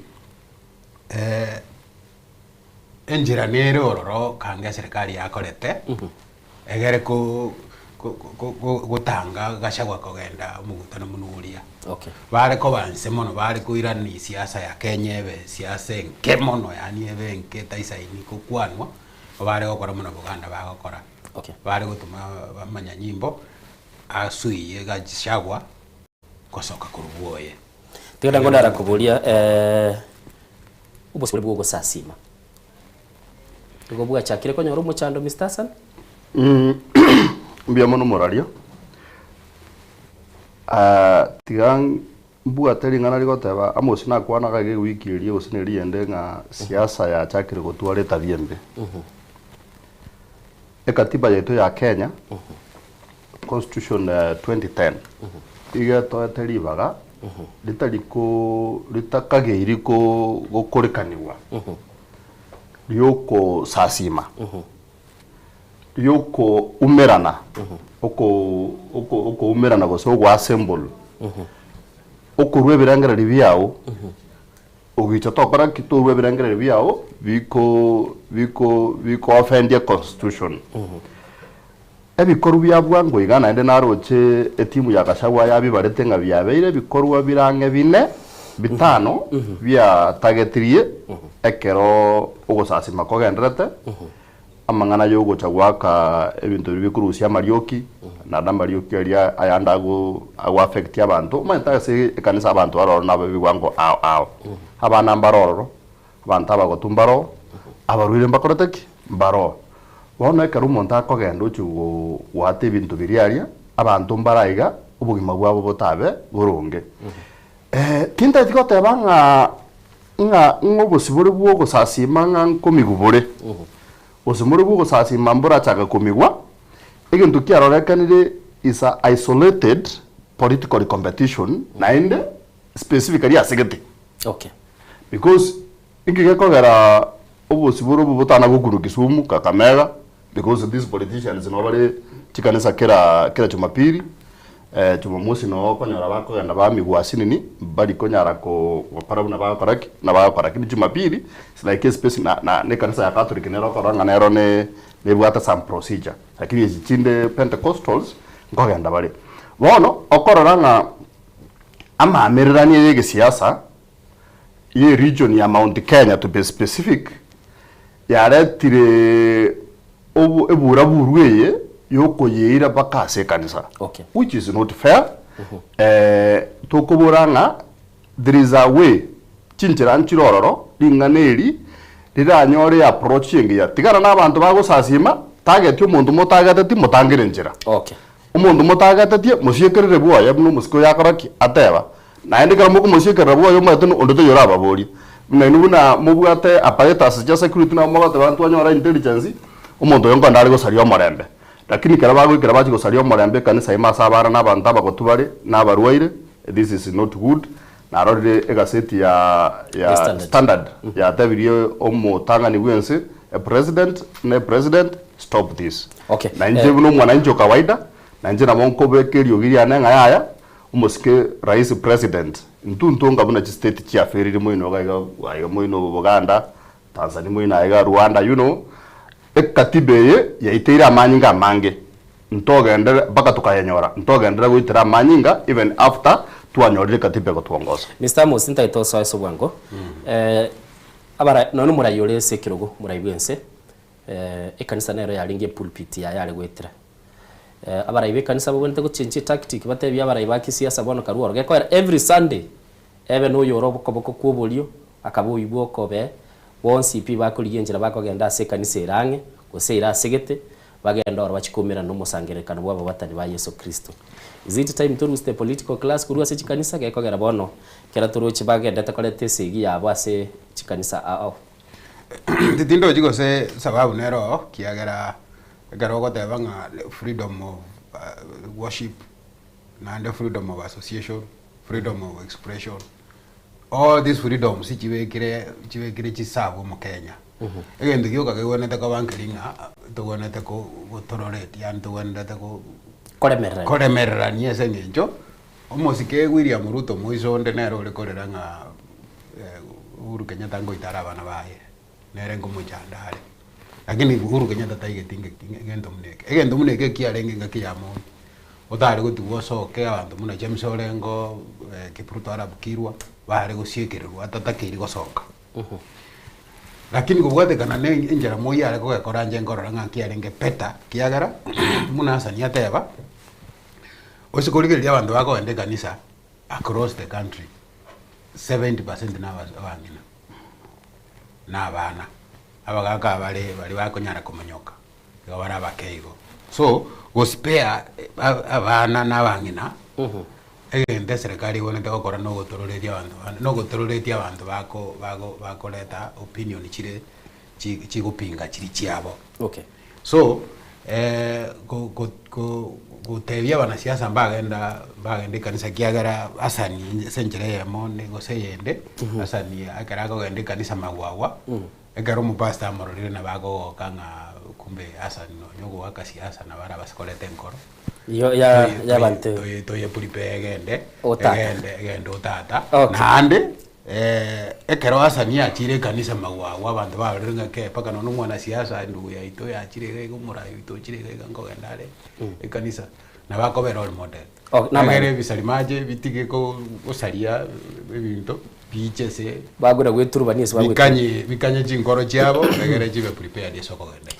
[SPEAKER 9] enjira nero ororo kanga serikali yakorete egere ko gutanga Gachagua kogenda mugutano munuria bari ko banse mono bari kuirani siasa ya Kenya ebe siasa nkemono yani ebe nke taisaini ko kwanwa bari gukora muno Buganda bagokora bari gutuma bamanya nyimbo asuiye Gachagua kosoka kurubuoye
[SPEAKER 1] tigenda ngondara kubulia ubosibwe bwo gusasima tugobuga chakire ko nyoro muchando Mr. Hassan
[SPEAKER 10] mbia mono morario tigang bua teringana rigoteba amosi na kwana ga wiki iri usiniri ende nga siasa ya chakire gotware tabiembe katiba yetu ya Kenya Constitution 2010 igeto teribaga litakageiriko gokorekaniwa yoko sasima yoko umerana oko umerana goso gwa assemble oko rwebirangera biyawo ogicho tokora kitu rwebirangera biyawo biko offend the constitution ebikorwa byabwango igana ende naroche etimu ya Gachagua yabibarete nga byabeire bikorwa birange bine bitano bya targetirie ekero ogosasima kogenderete amangana yo gochagwaka ebintu bikurusia Amarioki na Amarioki aria ayanda go affect abantu manta se kanisa abantu aroro nabo bigwango abana mbaroro abantu abagotumbaro abarwire mbakoroteki mbaro bono ekero omonto akogenda ochi gwata ebinto biriaria abanto mbaraiga obogima bwabo botabe boronge tintaiti goteba ng'a obosibore bwo ogosasima ng'a nkomigubore osimore bwo ogosasima mborachaka komigwa egento kiarorekanire is a isolated political competition naende specifically asegete
[SPEAKER 1] okay
[SPEAKER 10] because ingigekogera obosibore obo botana gokuru Kisumu Kakamega because these politicians nobari chikanisa kera Jumapili Jumamosi no konyara bakogenda bamigwasi nini bari konyara ko parabu na bakoraki ni Jumapili it's like a space na ne kanisa ya Catholic ne rokoranga nero ne bwata some procedure lakini ichinde Pentecostals ngogenda bari bono okororanga ama amererani yege siasa ye region ya Mount Kenya to be specific yaretire ebura burweye yoko yeira bakase kanisa
[SPEAKER 1] okay
[SPEAKER 10] which is not fair tokoboranga there is a way chinchira nchirororo linganeri riranyore approaching ya tigana nabantu bagosasima target omuntu motagete mutangire njira
[SPEAKER 1] okay
[SPEAKER 10] omuntu motagete musiekerere bwoya bno musiko yakoraki ateba naende kara muko musiekerere bwoya mwetu ondoto yora babori nubuna mubwate apparatus ja security na mugate bantu anyora intelligence omuntu yongo ndari gosaria omorembe lakini kera bagwikira bachi gosaria omorembe kanisa imasabara n'abantu abagotubare n'abarwaire this is not good na rorire egaseti ya standard ya tabirio omutangani bwense a president stop this
[SPEAKER 1] okay
[SPEAKER 10] na nje buno mwananchi kawaida na nje na monko bekerio giria nanga yaya umusike rais president ntuntunga buna state chia feriri moino ga moino Buganda Tanzania moino aiga Rwanda you know ekatibeye yaitira amanyinga mange ntogendere baka tukayenyora ntogendere guitira amanyinga even after tuanyorire katibe gotwongoza
[SPEAKER 1] Mr. Musinta itoso eso bwango abara none murayore sekirogo murayibwense ekanisa nero yaringe pulpit ya yale gwetira abara ibe kanisa bwente ko chinchi tactic batebya abara ibaki siasa bono karuoro geko every Sunday even no yoro bokoboko kubolio akabo iboko be wonsipi bakoligenjira bakogenda se kanisa irange goseira segete bagenda ora bachikumira no musangerekano bwabo batani ba Yesu Kristo is it time to lose the political class kurwa se chikanisa gekogera bono kera turuchi bagenda takolete sigi yabo ase chikanisa ao
[SPEAKER 9] Titindo jigo se sababu nero kiagera garogo tebanga freedom of worship and freedom of association, freedom of expression. All these freedoms chiwe kire chisabu mu Kenya. Again the yoga gone ta kabankiringa to gone ta ko tolerate yan to gone ta ko koremerra ni ese ngenjo. Omosike William Ruto moiso ndenero lekoreranga Uhuru Kenyatta ngoitara bana baye. Nerengo mujandare. Lakini Uhuru Kenyatta taigetinge egento muneke kiarenge ngakiyamo otari gutuwo soke abantu muna James Orengo Kipruto arabukirwa bari gusiekererwa atatakiri gosoka lakini gugwate kana ne injera moya ari gukora nje ngorora ngakiarenge peta kiagara muna sania teba osikorigeria abantu bako ende kanisa across the country 70% n'abangina n'abana abagaka bari bakonyara kumonyoka bari abakeigo so gospea abana n'abangina egende serikali bonete gukora no gotororetia abantu bakoleta opinion chigupinga chiri chiabo
[SPEAKER 1] okay
[SPEAKER 9] so gutebia banasiasa bagenda kanisa kiagara asani senjere yamone goseyende asani akara gende kanisa magwawa egaro mupasta amororire na bago kanga kumbe asani no nyogo wakasiasa na bara basikolete enkoro
[SPEAKER 1] yo ya bante
[SPEAKER 9] to ye pulipe egende otata
[SPEAKER 1] okay.
[SPEAKER 9] Nande ekero asani achire kanisa magwawa abantu barenga ke paka no mwana siasa ndu ya ito ya achire go murayo ito chire go gendare ekanisa na bako be role model nagere bisalimaje bitige ko osaria ebinto bichese
[SPEAKER 1] bagura gweturubani ese
[SPEAKER 9] bikanye chingoro cyabo nagere jibe prepared isoko gende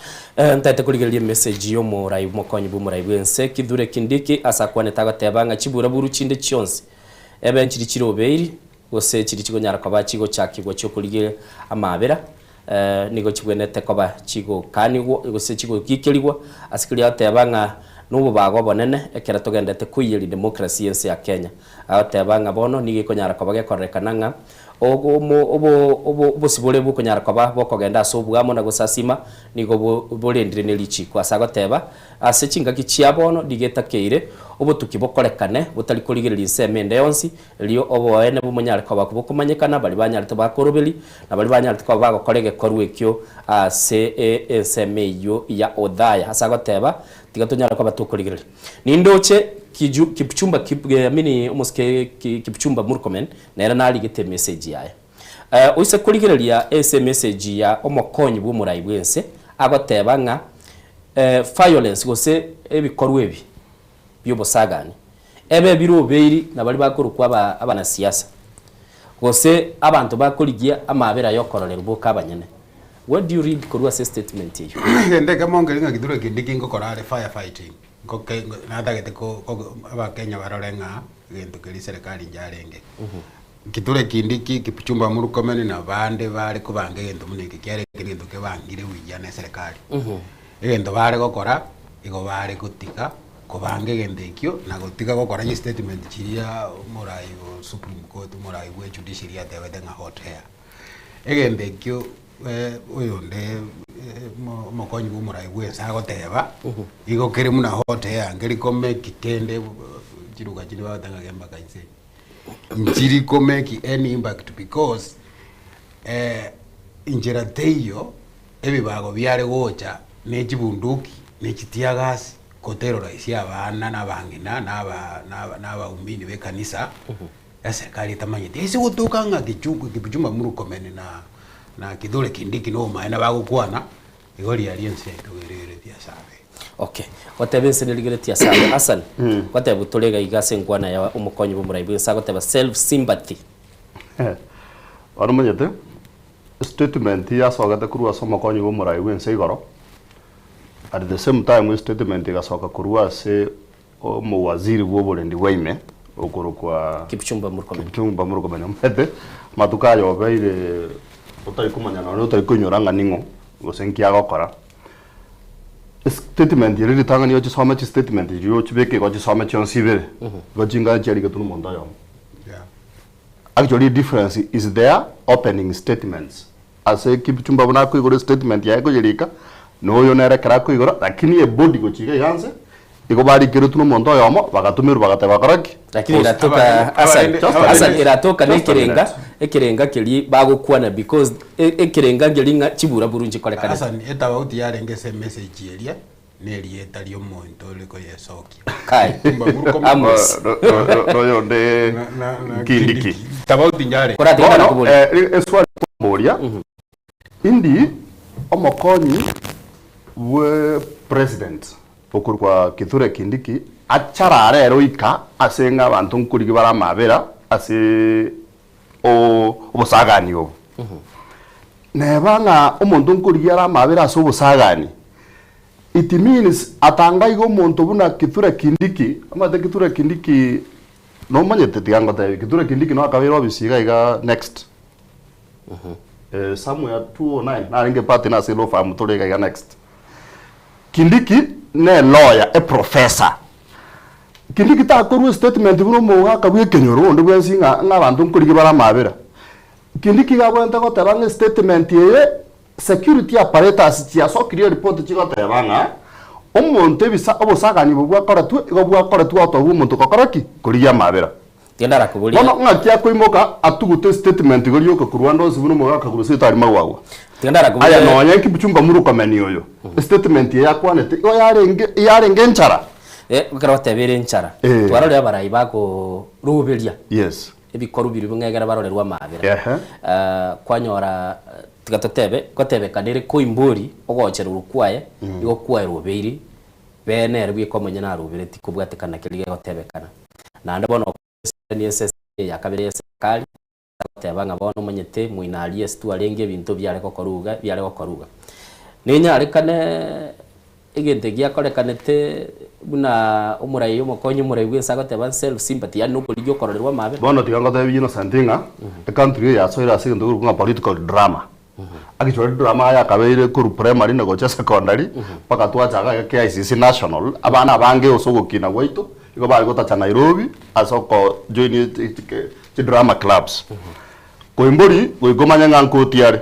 [SPEAKER 1] ntete kurigeria message yo murai mukonyi bu murai bwense kidure kindiki asakwane tagatebanga chibura buru chinde chionse ebe nchiri chiroberi gose chiri kigo nyara kwa bachigo chakigwa cyo kurigire amabera nigo chibwenete koba chigo kanigwo gose chigo gikirigwo asikiri atebanga nubu bago bonene ekera tugendete kuyiri democracy yense ya Kenya atebanga bono nigikonyara koba gekorekana nga obo sibole bukonyara koba bokogenda asubwamo na gusasima nigo bolendire nelichi kwa sagoteba ase chinga kichia bono digetakeire obo tukibokorekane butali kurigiririra insemende yonsi liyo obo ene bumunyara koba kubokumanyekana bali banyara tabakorobeli na bali banyara koba bagokorege korwekyo ase ensemeyo ya odhaya asagoteba tigatunyara koba tukurigirira nindoche Kipchumba mini umuske Kipchumba Murkomen na era nali gete message yaye oise kurigiriria ese message ya omokonyi bw'umurayi bwense agoteba nga violence gose ebikorwa ebi byobosagani ebe birobeiri na bali bakorukwa abana siasa gose abantu bakorigia amabera yokororera buka abanyene. What do you read korwa statement hiyo?
[SPEAKER 9] Ndeka mongelinga kidure kidiki ngokora firefighting koke natagete ko abakenya barorenga gento keri serikali njarenge kiture kindiki Kipchumba Murkomen na bande bari kubange gento muneke kyare gento ke bangire wijane serikali gento bari gokora igo bari gutika kubange gendekyo na gutika gokora ni statement chiria murai Supreme Court murai we judiciary atebete nga hot hair egendekyo uyu nde mokonyi bumurai bwese agoteba igo kiri muna hote ya ngiri kome kitende chiruga chiri batanga gemba kaise njiri kome ki any impact because injira teyo ebibago byare gocha ne chibunduki ne chitiagasi kotero raisi abana nabangina naba umini be kanisa ya serikali tamanyete ese gutukanga Kipchumba Murkomen na kidole kindiki no maana bagukwana igori aliense tugerere tiasabe.
[SPEAKER 1] Okay, watebense niligere tiasabe Hassan watebutolega igase ngwana ya umukonyi bumurai bwese agoteba self sympathy
[SPEAKER 10] arumanyete statement ya swagata kurwa soma konyi bumurai bwese igoro at the same time statement igasoka kurwa se mu waziri woborendi waime okuru kwa
[SPEAKER 1] Kipchumba
[SPEAKER 10] Murkomen mpete matukayo baire utari kumanyana no utari kunyoranga ningo gosenki agokora statement yiri tangani yo chisoma chi statement yo chibeke go chisoma chonsibere go jinga chari gatunu monda yo actually difference is there opening statements ase Kipchumba bana ko igoro statement ya ko yirika no yo nere kara ko igoro lakini e body go chiga yanse igo bari kirutuno mondo yomo bagatumiru bagateba karaki
[SPEAKER 1] lakini iratoka Hassan iratoka ekirenga kiri bagukwana because ekirenga gelinga chibura burunji korekana
[SPEAKER 9] Hassan eta bauti yarenge se message elia neri etali omuntu liko yesoki
[SPEAKER 1] kai
[SPEAKER 10] amos no yo de kindiki
[SPEAKER 9] tabauti njare
[SPEAKER 10] koratikana kubuli eswali moria indi omokonyi we president okurwa Kithure Kindiki achara rero ika asenga abantu nkurigi baramabera ase obusagani obo nebanga omuntu nkurigi aramabera ase obusagani it means atangaigo omuntu buna Kithure Kindiki amate Kithure Kindiki no manyete tigango ta Kithure Kindiki no akabera obisiga iga next somewhere 209 na ringe party na selo fa mutorega iga next Kindiki ne lawyer a professor Kindiki ta koru statement buno mo ga kabwe kenyoro ndo bwensi nga bantu nkurigi baramabera Kindiki ga bwenta ko tabanga statement ye security apparatus tia so clear report chigo tabanga omuntu ebisa obusagani bwa koratu igo bwa koratu ato omuntu kokoraki kuriya mabera
[SPEAKER 1] tiendara kubulia
[SPEAKER 10] bono ngakia koimoka atugute statement gori yoko kurwando sibuno mo ga kabuse tari magwago
[SPEAKER 1] tiendara kubulia
[SPEAKER 10] aya no yanki Kipchumba Murkomen yoyo statement yakwanete yo yarenge nchara
[SPEAKER 1] ukarwate bere nchara twarore abarayi bako ruberia
[SPEAKER 10] yes
[SPEAKER 1] ebikoru biri bungegera barorerwa mabera kwanyora tigatotebe kotebe kanire koimbori ogochera urukwaye igo kwaye rubeiri bene rubye komenye na rubere tikubwate kana kirige gotebe kana na ndabono ni SS ya kabere serikali tebanga bono manyete muinali estu arenge bintu byare kokoruga ninyarekane igente giakorekanete buna umurayi umukonyi umurayi bwese agoteba self sympathy yani nuko ligyo kororerwa mabe
[SPEAKER 10] bono tigango ta bino santinga the country ya so ira sindo nga political drama Akichora drama ya kabeire kuru primary na gocha secondary paka twachaga KICC national abana bange osogo kina gwaito iko bali gota Nairobi asoko join drama clubs koimbori goigomanya nganko tiare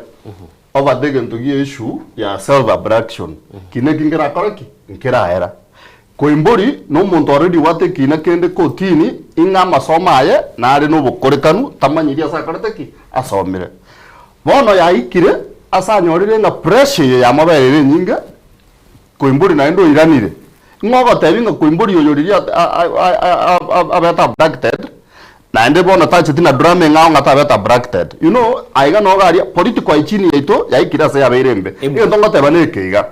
[SPEAKER 10] overtake ntugie issue ya self abduction kine kingira koreki nkira era koimbori no muntu already wate kina kende kotini inga masomaye na ari no bukorekanu tamanyiria sakarteki asomire bono ya ikire asanyorire na pressure ya maberere nyinga koimbori na endo iranire ngogo tebinga koimbori yoyoriria abeta abducted na ende bono tache tina drama ngao ngata abeta abducted you know aiga no garia political ichini yaito ya ikira se yaberembe iyo ndongo tebane keiga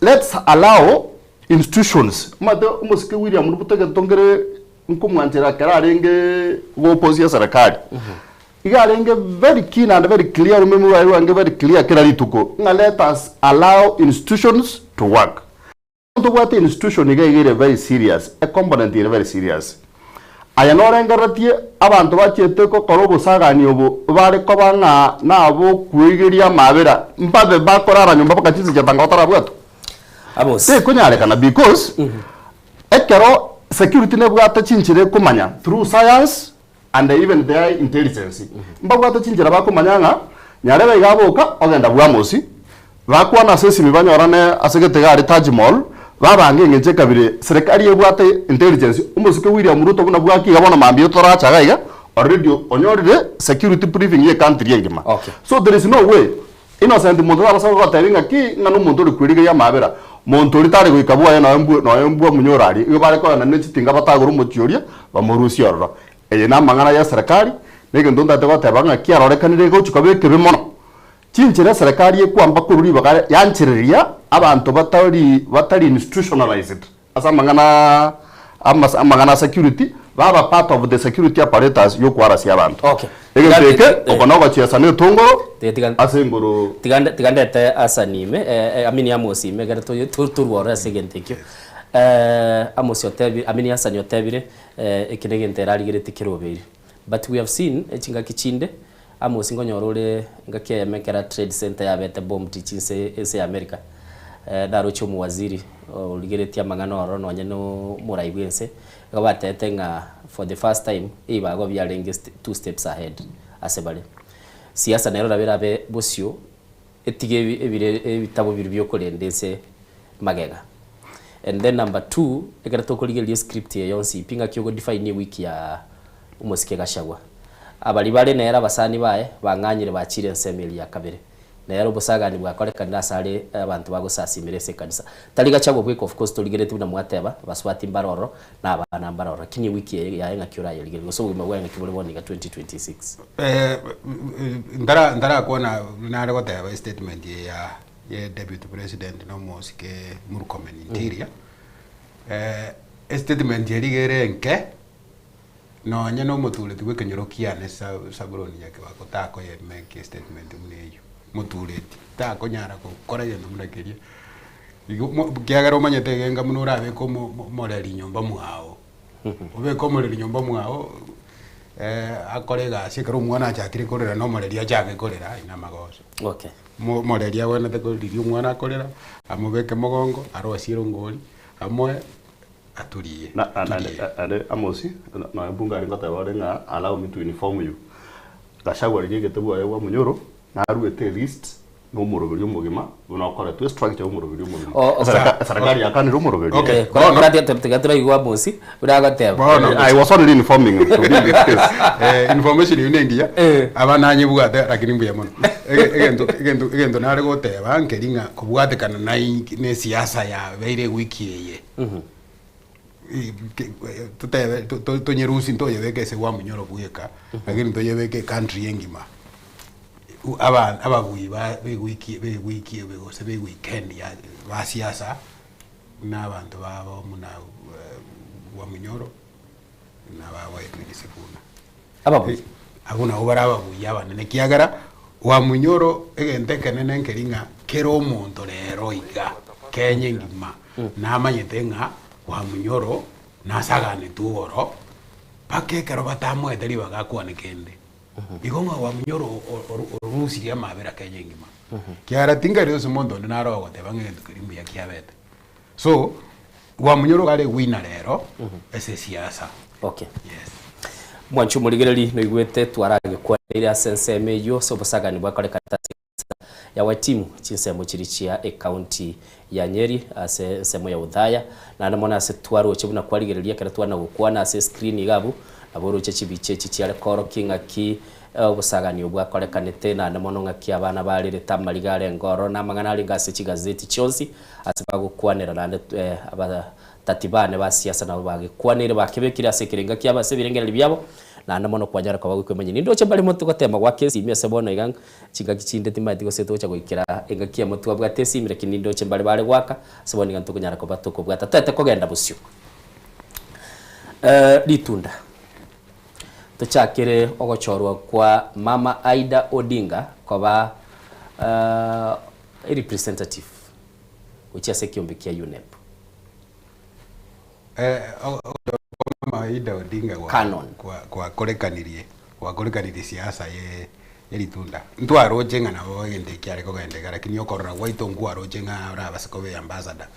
[SPEAKER 10] let's allow institutions mate umusike William Rubutege tongere nkumwanjira kararenge go opposition serikali igarenge very keen and very clear remember I want very clear kila lituko nga let us allow institutions to work to what institution igere very serious a component is very serious aya norengaratie abantu bachete ko korobo sagani obo bare ko banga nabo kuigeria mabera mbabe bakorara nyumba pakachizi chatanga otara bwato abo se kunyare kana because ekero security ne bwata chinchire kumanya through science and even their intelligence mbagwata chinjira bakumanyanga nyarebe igaboka ogenda bwamosi bakwana sesi mibanyorane asegete gari Taj Mahal babange ngeje kabire serikali yebwate intelligence umusike William Ruto buna bwaki gabona mambi otoracha gaiga already onyorire security briefing ye country yengima so there is no way innocent muntu abasaba goteringa ki ngano muntu uri kwiriga ya mabera muntu uri tari gwikabwa ya no embwa munyorari ibare ko na nechitinga bataguru muchioria bamurusi ororo eye na mangana ya serikali nege ndonda te gotebanga kiarorekanire gochuka beke bimono chinchira serikali yekwamba kururi bagare yanchiriria abantu batari institutionalized asa mangana security baba part of the security apparatus yokwara si abantu ege teke okonogo chiasa ne tongoro asengoro
[SPEAKER 1] tigande te asanime amini amosime gara turwora segentekyo amosi otebi amini asani otebire ekinege nterarigire tikiroberi but we have seen echinga kichinde amosi ngonyorore ngake mekera trade center ya bete bomb teaching se America daro chomu waziri uligeretia mangano oro no nyeno muraibwense gabatete nga for the first time ibago byarenge 2 steps ahead asebale siasa nero rabirabe bosio etige ebitabo biri byokorendese magega and then number 2 egera tokoligeria script ye yonsi pinga kyogo define wiki ya umosike gashagwa abali bale nera basani bae banganyire bachire nsemeli ya kabere na yaro busagani bwakoreka ndasare abantu bagosasimire se kanisa taliga chago bwiko of course toligere na mwateba baswati mbaroro na abana mbaroro kini wiki ya enga kyura ya ligere so bwima wenga kibole boninga 2026
[SPEAKER 9] ndara kuona nare goteba statement ya deputy president no mosike Murkomen interior statement ya ligere nke no nyano mutuleti gwekenyorokia ne sabroni yake bakotako ye make statement muneyo mutuleti ta konyara ko kora ye namurekeria kiagara umanyete genga munura be ko moreri nyomba mwao ube ko moreri nyomba mwao akorega sikaro mwana achakire korera no moreri achake korera ina magoso
[SPEAKER 1] okay
[SPEAKER 9] moreri awena te koriri mwana akorera amubeke mogongo arosiro ngori amwe aturie
[SPEAKER 10] na amosi na bunga ringata warenga allow me to inform you gashagwa rigege tebwa wa munyoro na ruete list no murobiri umugima unakora tu structure umurobiri umugima serikali yakani rumurobiri
[SPEAKER 1] okay kurati tugatira igwa bosi uragateba
[SPEAKER 10] I was only informing to
[SPEAKER 9] information yunengia abananye bwate lakini mbuya mono egendo nare goteba nkeringa kubwatekana na ne siasa ya beire wiki yeye tutebe tonyerusi ntoyebeke se wa munyoro bweka lakini ntoyebeke country yengima abagui wiki begose be weekend ya basiasa n'abantu babo muna wa munyoro n'abawe twigisibuna
[SPEAKER 1] abagui
[SPEAKER 9] abuna obarabagui abanene kiagara wa munyoro egentekene nenkeringa kero omonto rero iga kenye ngima namanyete nga wa munyoro nasagane tuoro pakekero batamweteri bagakwane kende igonga wa munyoro orusiria mabera Kenya ngima kiara tinga ryo sumondo naro gote bangendu kirimbu ya kiabete so wa munyoro gare wina rero ese siasa.
[SPEAKER 1] Okay, yes. Mwanchu muligereri no igwete twarage kwa ira senseme yo so busagani bwa kale katasi ya wa timu chinsemo chirichia e county ya Nyeri ase semo ya Uthaya na namona ase twaro chibuna kwaligereria kare twana gukwana ase screen gabu aboro chechibiche chichiale koro kinga ki busagani obwa kale kanete na namono ngaki abana balire tamaligale ngoro na mangana ali ngase chigazeti chonsi ase bagukwanera na aba tatibane ba siasa na bagikwanire bakibekira ase kirenga kiaba ase birengera byabo na namono kwajara kwa bagukwemenye nindo chambali moto gotema gwa kesi imese bono igang chiga kichinde timati go seto cha goikira engakia moto bwa tesi mire kinindo chambali bale gwaka seboni gantu kunyara ko batuko bwa tatete kogenda busyo litunda tuchakire ogochorwa kwa Mama Aida Odinga koba representative uchi ase kiombe kia UNEP
[SPEAKER 9] Mama Aida Odinga kwa korekanirie siasa ye litunda ntwaro jenga na bo ende kyare ko gende gara kinyo korra waito ngwaro jenga ora basakobe ambassador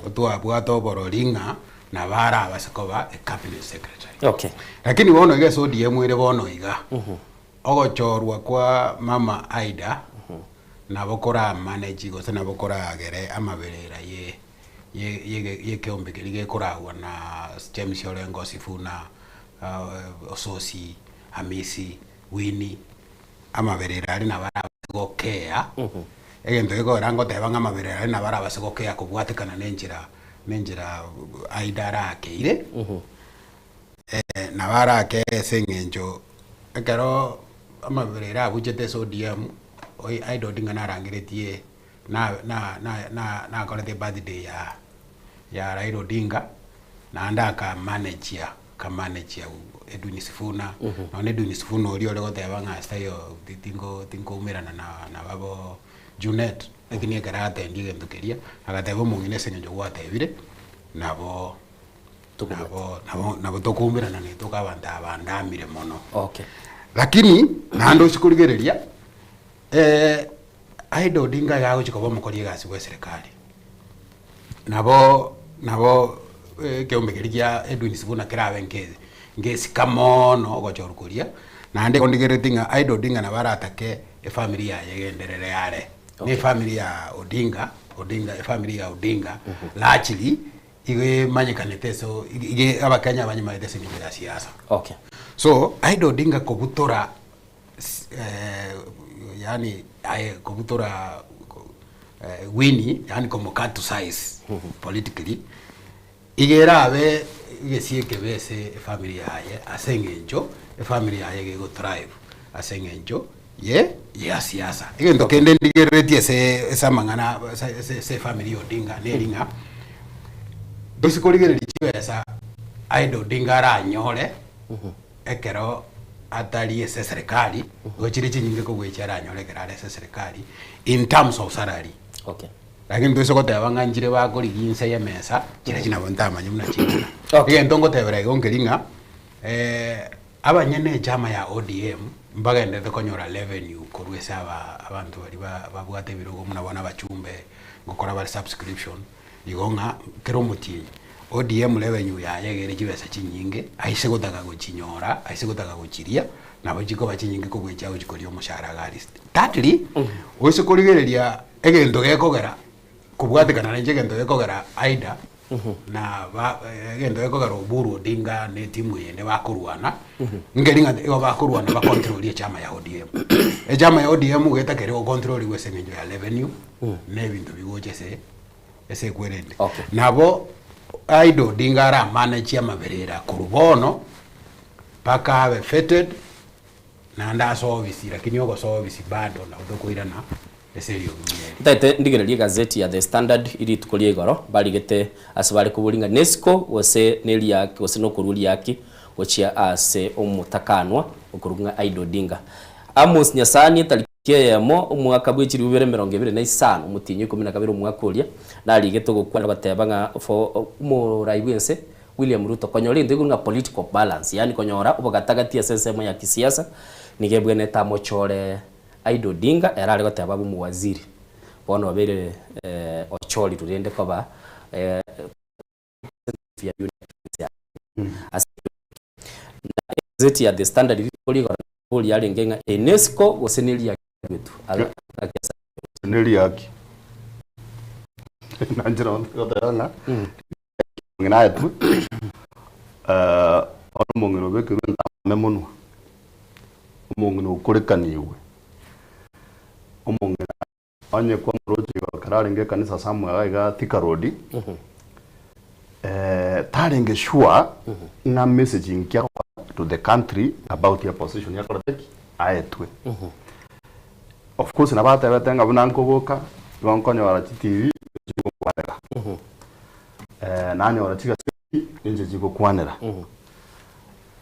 [SPEAKER 9] otwa bwato bororinga na bara basakoba e cabinet secretary.
[SPEAKER 1] Okay,
[SPEAKER 9] lakini wono iga so die mwire bono iga ogochorwa kwa Mama Aida na bokora manage go na bokora agere amaberera ye kiombe kirige koragwa na James Orengo Sifuna Ososi Hamisi Winnie amaberera ari na bara gokea egento ego rango tebanga amaberera ari na bara basegokea kubwatekana nenjira Aida rakeire na bara ke sengenjo ekero amaberera bujete sodium oi Aida Odinga narangiretie na kolete birthday ya Raila Odinga na ndaka manager Edwin Sifuna na Edwin Sifuna ori ole goteba ngasta yo tingo umirana na babo Junet ekini karate ndige ndukeria agatebo mungine senyo gwatebire nabo tokumirana ne tukabanda abandamire mono.
[SPEAKER 1] Okay,
[SPEAKER 9] lakini nando sikurigereria Aida Odinga yago chikoba mukori gasi gwa serikali nabo kiombe kirikia Edwin Sifuna kirabe ngesi kamono gochorukuria na ande kondigeretinga Aida Odinga na baratake e family ya yegenderere yare ni family ya Odinga e family ya Odinga largely ige manyekanete so ige abakanya abanyimalete sinigera siasa.
[SPEAKER 1] Okay,
[SPEAKER 9] so Aida Odinga kobutora yani kobutora Winnie yani como cut to size politically igerabe igesieke bese family yaye asengenjo family yaye go thrive asengenjo ye siasa igendo kende ndigeretie esa mangana se family Odinga nelinga dosikoligereri chiwesa Aida Odinga ranyole ekero atali ese serikali gochiri chinyinge ko gwechara nyole kerare ese serikali in terms of salary.
[SPEAKER 1] Okay,
[SPEAKER 9] lakini tuso kote abanganjire bakori ginse ya mesa kira kina bontama nyumna china. Okay, ndongo tebera igongelinga abanyene chama ya ODM mbaga ndete konyora revenue korwesa abantu bali babwate birogo muna bana bachumbe ngokora bali subscription igonga kero muti ODM revenue ya yegere kibesa chinyinge aise gotaka gochinyora aise gotaka gochiria nabo chiko bachinyinge ko gwecha uchikorio mushara gari tatli oise korigereria egento gekogera kubwatekana na egento gekogera Aida na egento gekogera Oburu Odinga ne timu yene bakurwana ngeringa ego bakurwana ba control ya chama ya ODM chama ya ODM gweta kere control wesengenjo ya revenue ne bintu bigochese ese kwerende.
[SPEAKER 1] Okay,
[SPEAKER 9] nabo Aida Odinga ra manage amaberera kurubono paka have fetted na nda service lakini yogo service bado na udokoirana eserio
[SPEAKER 1] tete ndigereria gazeti ya The Standard iri tukolie igoro barigete asibare kuburinga Nesco wose neli yake wose no kuruli yake gochia ase omutakanwa okurunga Aida Odinga Amos Nyasani talikie yamo umwaka bwechiri 2025 umutinyo 12 umwaka ulia nali geto gukwana batebanga fo umuraibwense William Ruto konyora ndego nga political balance yani konyora ubagatagati ya sesemo ya kisiasa nigebwene ta mochore Aido Odinga era ari goteba bu muwaziri bono bere ochori turende koba zeti ya the standard kuli yali ngenga UNESCO goseneli ya kwetu
[SPEAKER 10] seneli yaki nanjira ngotanga ngina yetu omongino beke memono omongino ukorekaniwe omongino anye kwa mroji kararenge kanisa samwe ga Thika Road tarenge sure na messaging kya to the country about your position ya koroteki aetwe of course na bata batenga bunanko boka gonkonyo wala TV kwanera nani wala tiga nje jiko kwanera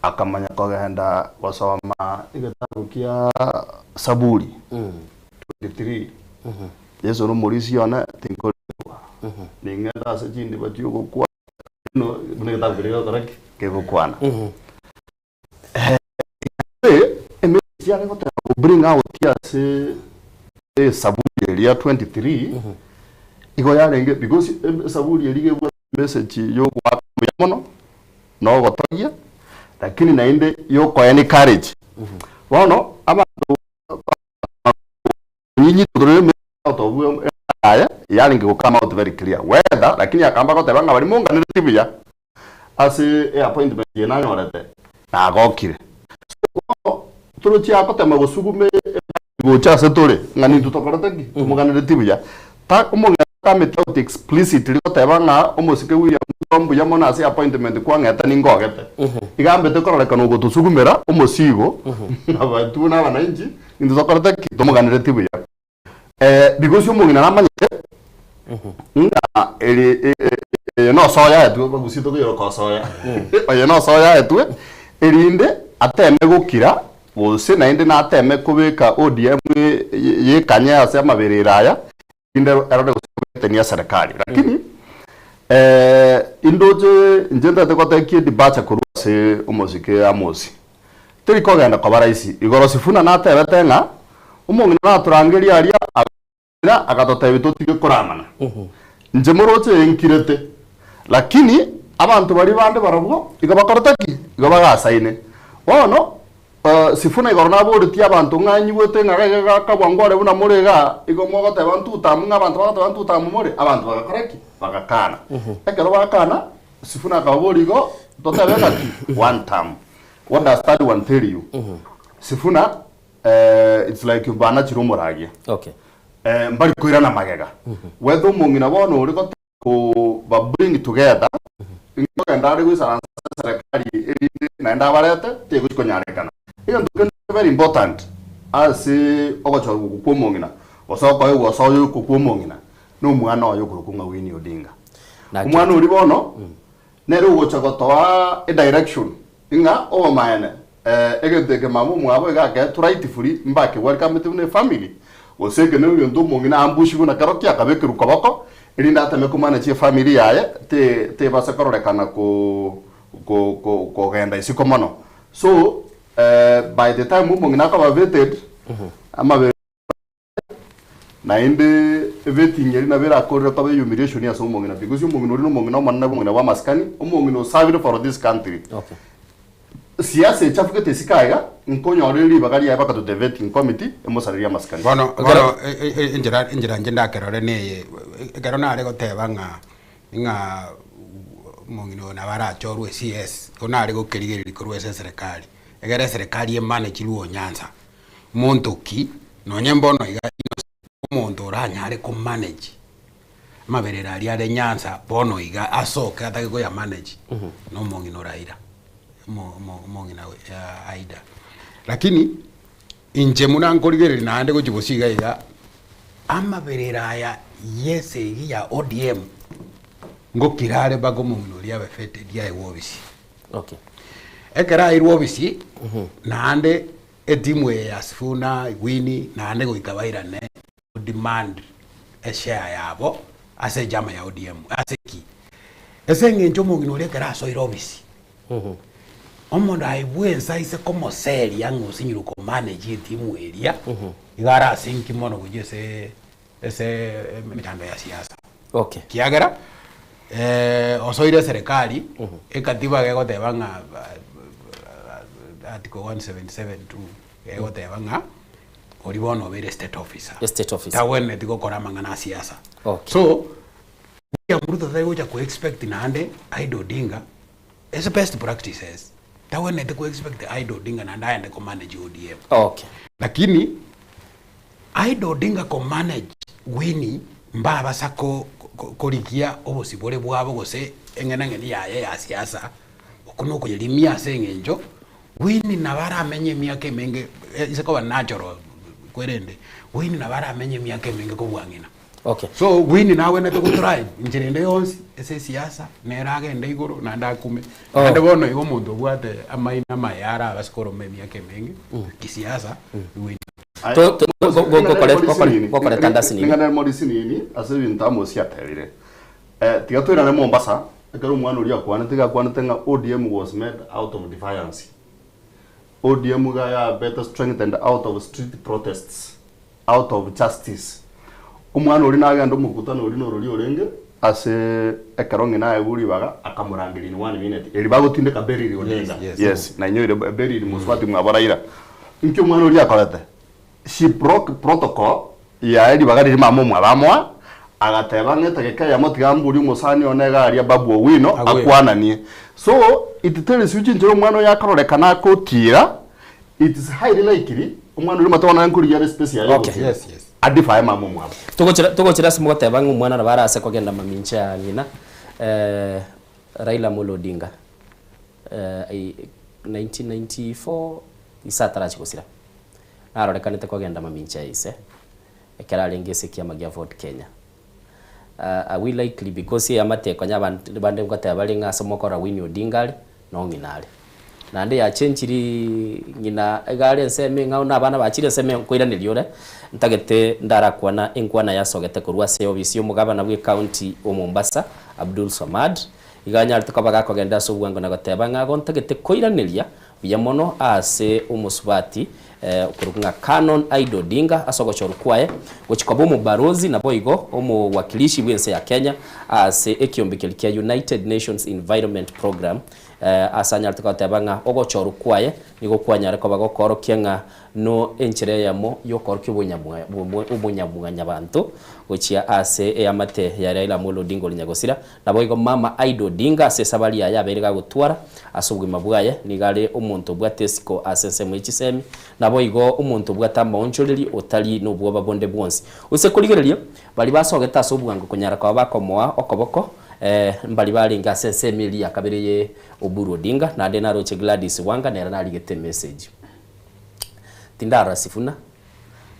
[SPEAKER 10] akamanya kogenda wasoma igatabu kia Saburi 23 Yesu no morisi yona tinko ningenda se jindi batyo kwa no bunegatabu kirego koraki kego kwana yale gote bring out ya se Saburi ya 23 iko yale because Saburi elige message yo kwa mono no gotogia lakini nainde yo kwa any courage wono ama nyinyi tudore auto aya yale ngiko come out very clear whether lakini akamba gote banga bali munga ni tibia ase appointment yenanyo orete na gokire turuchi akotema gusugume gocha setore ngani tutokoroteki tumuganire tibia ta umonga kamete out explicitly goteba nga omosike William Tombu yamona ase appointment kwa ngeta ningogete igambe tekorolekana ugo tusugumera omosigo abantu na bananji ndutokoroteki tumuganire tibia because umongina namanyite nga eri no soya etu bagusito kuyoro ko soya oye no soya etu erinde ateme gukira bose nainde na ateme kubika ODM ye kanya ase amaberera aya inde erode gutenia serikali lakini indoje njenda tekotekie dibacha kuruse umuzike amosi teriko genda kwabaraisi igoro sifuna na atebe tenga umongina na turangeria aria na akatotewe tutige kuramana nje muroche enkirete lakini abantu bari bande barabwo igabakorotaki igabagasaine wono sifuna igorona bodi abantu nganyi wete ngagaga kabwangore buna murega igomo gote bantu tamunga abantu bagate bantu tamumure abantu bagakoraki bagakana ekero bagakana sifuna kabori go totebe ngati one time what does that one tell you sifuna it's like bana chirumuragia
[SPEAKER 1] okay
[SPEAKER 10] mbali kuirana magega wetho mungina bono uri gote ko ba bring together ngo ndari gwisara serikali eri na ndabarete tego konyarekana iyo nduke very important as ogocho kukumongina osoko yo osoyo kukumongina no mwana oyo kurukunga Winnie Odinga umwana uri bono nero ugocho gotoa a direction inga o maene egedege mamu mwabo ga get rightfully mbake welcome to the family oseke no ndo mongina ambushi kuna karoki akabekiru koboko irinda atame kumanage family yaye te basa korolekana ko genda isiko mono so by the time mungina ka vetted ama na inde vetting yeri na vera ko ka humiliation ya so mungina because mungina uri no mungina manna mungina wa maskani mungina serving for this country
[SPEAKER 1] okay
[SPEAKER 10] siasa chafukete sikaiga nkonyo oreli bagari ya baka to the vetting committee emosaria maskani
[SPEAKER 9] bono injira njenda kerore ne kerona ari goteba nga mungino na bara chorwe CS ona ari gokerigereri korwe serikali egere serikali emanage luo Nyanza montoki no nyembono iga omuntu oranya ari ko manage maberera ari ari Nyanza bono iga asoka atake ko ya manage no mungino raira mongina aida lakini inje muna nkorigereri na ande gochibosiga iga amaberera ya yese ya ODM ngokirare bago mungino ria befete dia ewobisi
[SPEAKER 1] okay
[SPEAKER 9] ekera irwobisi na ande edimwe ya Sifuna Winnie na ande goikabairane demand a share yabo ase jama ya ODM aseki ese ngenjo mungino ria kera so irobisi omondo aibwensa ise como seria ngusinyiro ko manage timu area igara sinki mono kujese ese mitando ya siasa.
[SPEAKER 1] Okay.
[SPEAKER 9] Kiagera osoire serikali ekatiba gego tebanga article 177 tu gego tebanga oribono bere state officer.
[SPEAKER 1] State officer.
[SPEAKER 9] Tawene tiko kora mangana siasa.
[SPEAKER 1] Okay.
[SPEAKER 9] So ya mruto thaigo cha ku expect nande Aido Odinga as best practices. Tawene tiko expect Aido Odinga na ndaye ndiko manage ODM.
[SPEAKER 1] Okay.
[SPEAKER 9] Lakini Aido Odinga ko manage Winnie mbaba sako korikia obosibore bwabo gose engena ngeni yaye ya siasa okuno ko yelimia sengenjo Winnie nabara amenye miaka menge isako natural kwerende Winnie nabara amenye miaka menge ko bwangina.
[SPEAKER 1] Okay.
[SPEAKER 9] So Winnie nawe nete ko try njirende yonsi ese siasa nerage nde igoro na ndakume ande bono igo mundu bwate amaina mayara abaskoro me miaka menge kisiasa Winnie
[SPEAKER 10] Ningana modisini ini ase bintu amosi aterire tiga twira na Mombasa ekero mwana uri akwana tiga kwana tenga ODM was made out of defiance. ODM ga ya better strengthened out of street protests, out of justice. Umwana uri naga ndo mukutano uri no ruri orenge ase ekero ngina eburi baga akamurangiri ni 1 minute eri bago tinde ka beriri onenda. Yes na nyoire beriri muswati mwabaraira nkyo mwana uri akorete she broke protocol ya eri bagari mamo mwabamwa agateba ngetegeka ya motigamburi musani onega ari babu Owino akwananie. So it tells you njiro mwana yakorekana ko tira it is highly likely umwana uri matona nkuri ya space ya.
[SPEAKER 1] Okay.
[SPEAKER 10] Yes. Adify mamo mwabo
[SPEAKER 1] tugochira simu goteba ngumwana na barase kugenda mamincha ngina Raila Amolo Odinga 1994 isatara chikosira arorekanite kugenda mamincha ise ekera lengese kiama gia Ford Kenya we likely because ya mateko nyabandi bande ngoteba bali ngasa mokora Winnie Odinga no nginale nande ya chenchiri ngina egale nseme ngauna abana bachire seme kwiraniriyo re ntagete ndarakwana enkwana yasogete kurwa se obisi omugabana bwe county o Mombasa Abdul Samad iganya alitukabaga kogenda so bwango na goteba ngago ntagete koiraniria biya mono ase umusubati kurukunga Canon Aido Odinga asogochoro kwae gochikobo mu barozi na boigo omu wakilishi bwense ya Kenya ase ekiombikelikia United Nations Environment Program asanya altukatebanga ogochoro kwae nigo kwanyare ko bagokoro kenga no enchire yamo yokorke ubunyamuganya bantu gochia ase amate ya Raila Amolo Odinga linyagosira na boigo mama Aido Odinga ase sabali ya yaberega gutwara asubwima bwaye nigale omuntu bwatesiko ase mwichisemi na boigo omuntu bwatamba onchoreri otali no bwoba bonde bwonsi use kuligereria bali basogeta asubwango kunyara kwa bakomoa okoboko mbali bali ngase semili ya kabireye Oburu Odinga na dena roche Gladys Wanga nera naligete message tindara sifuna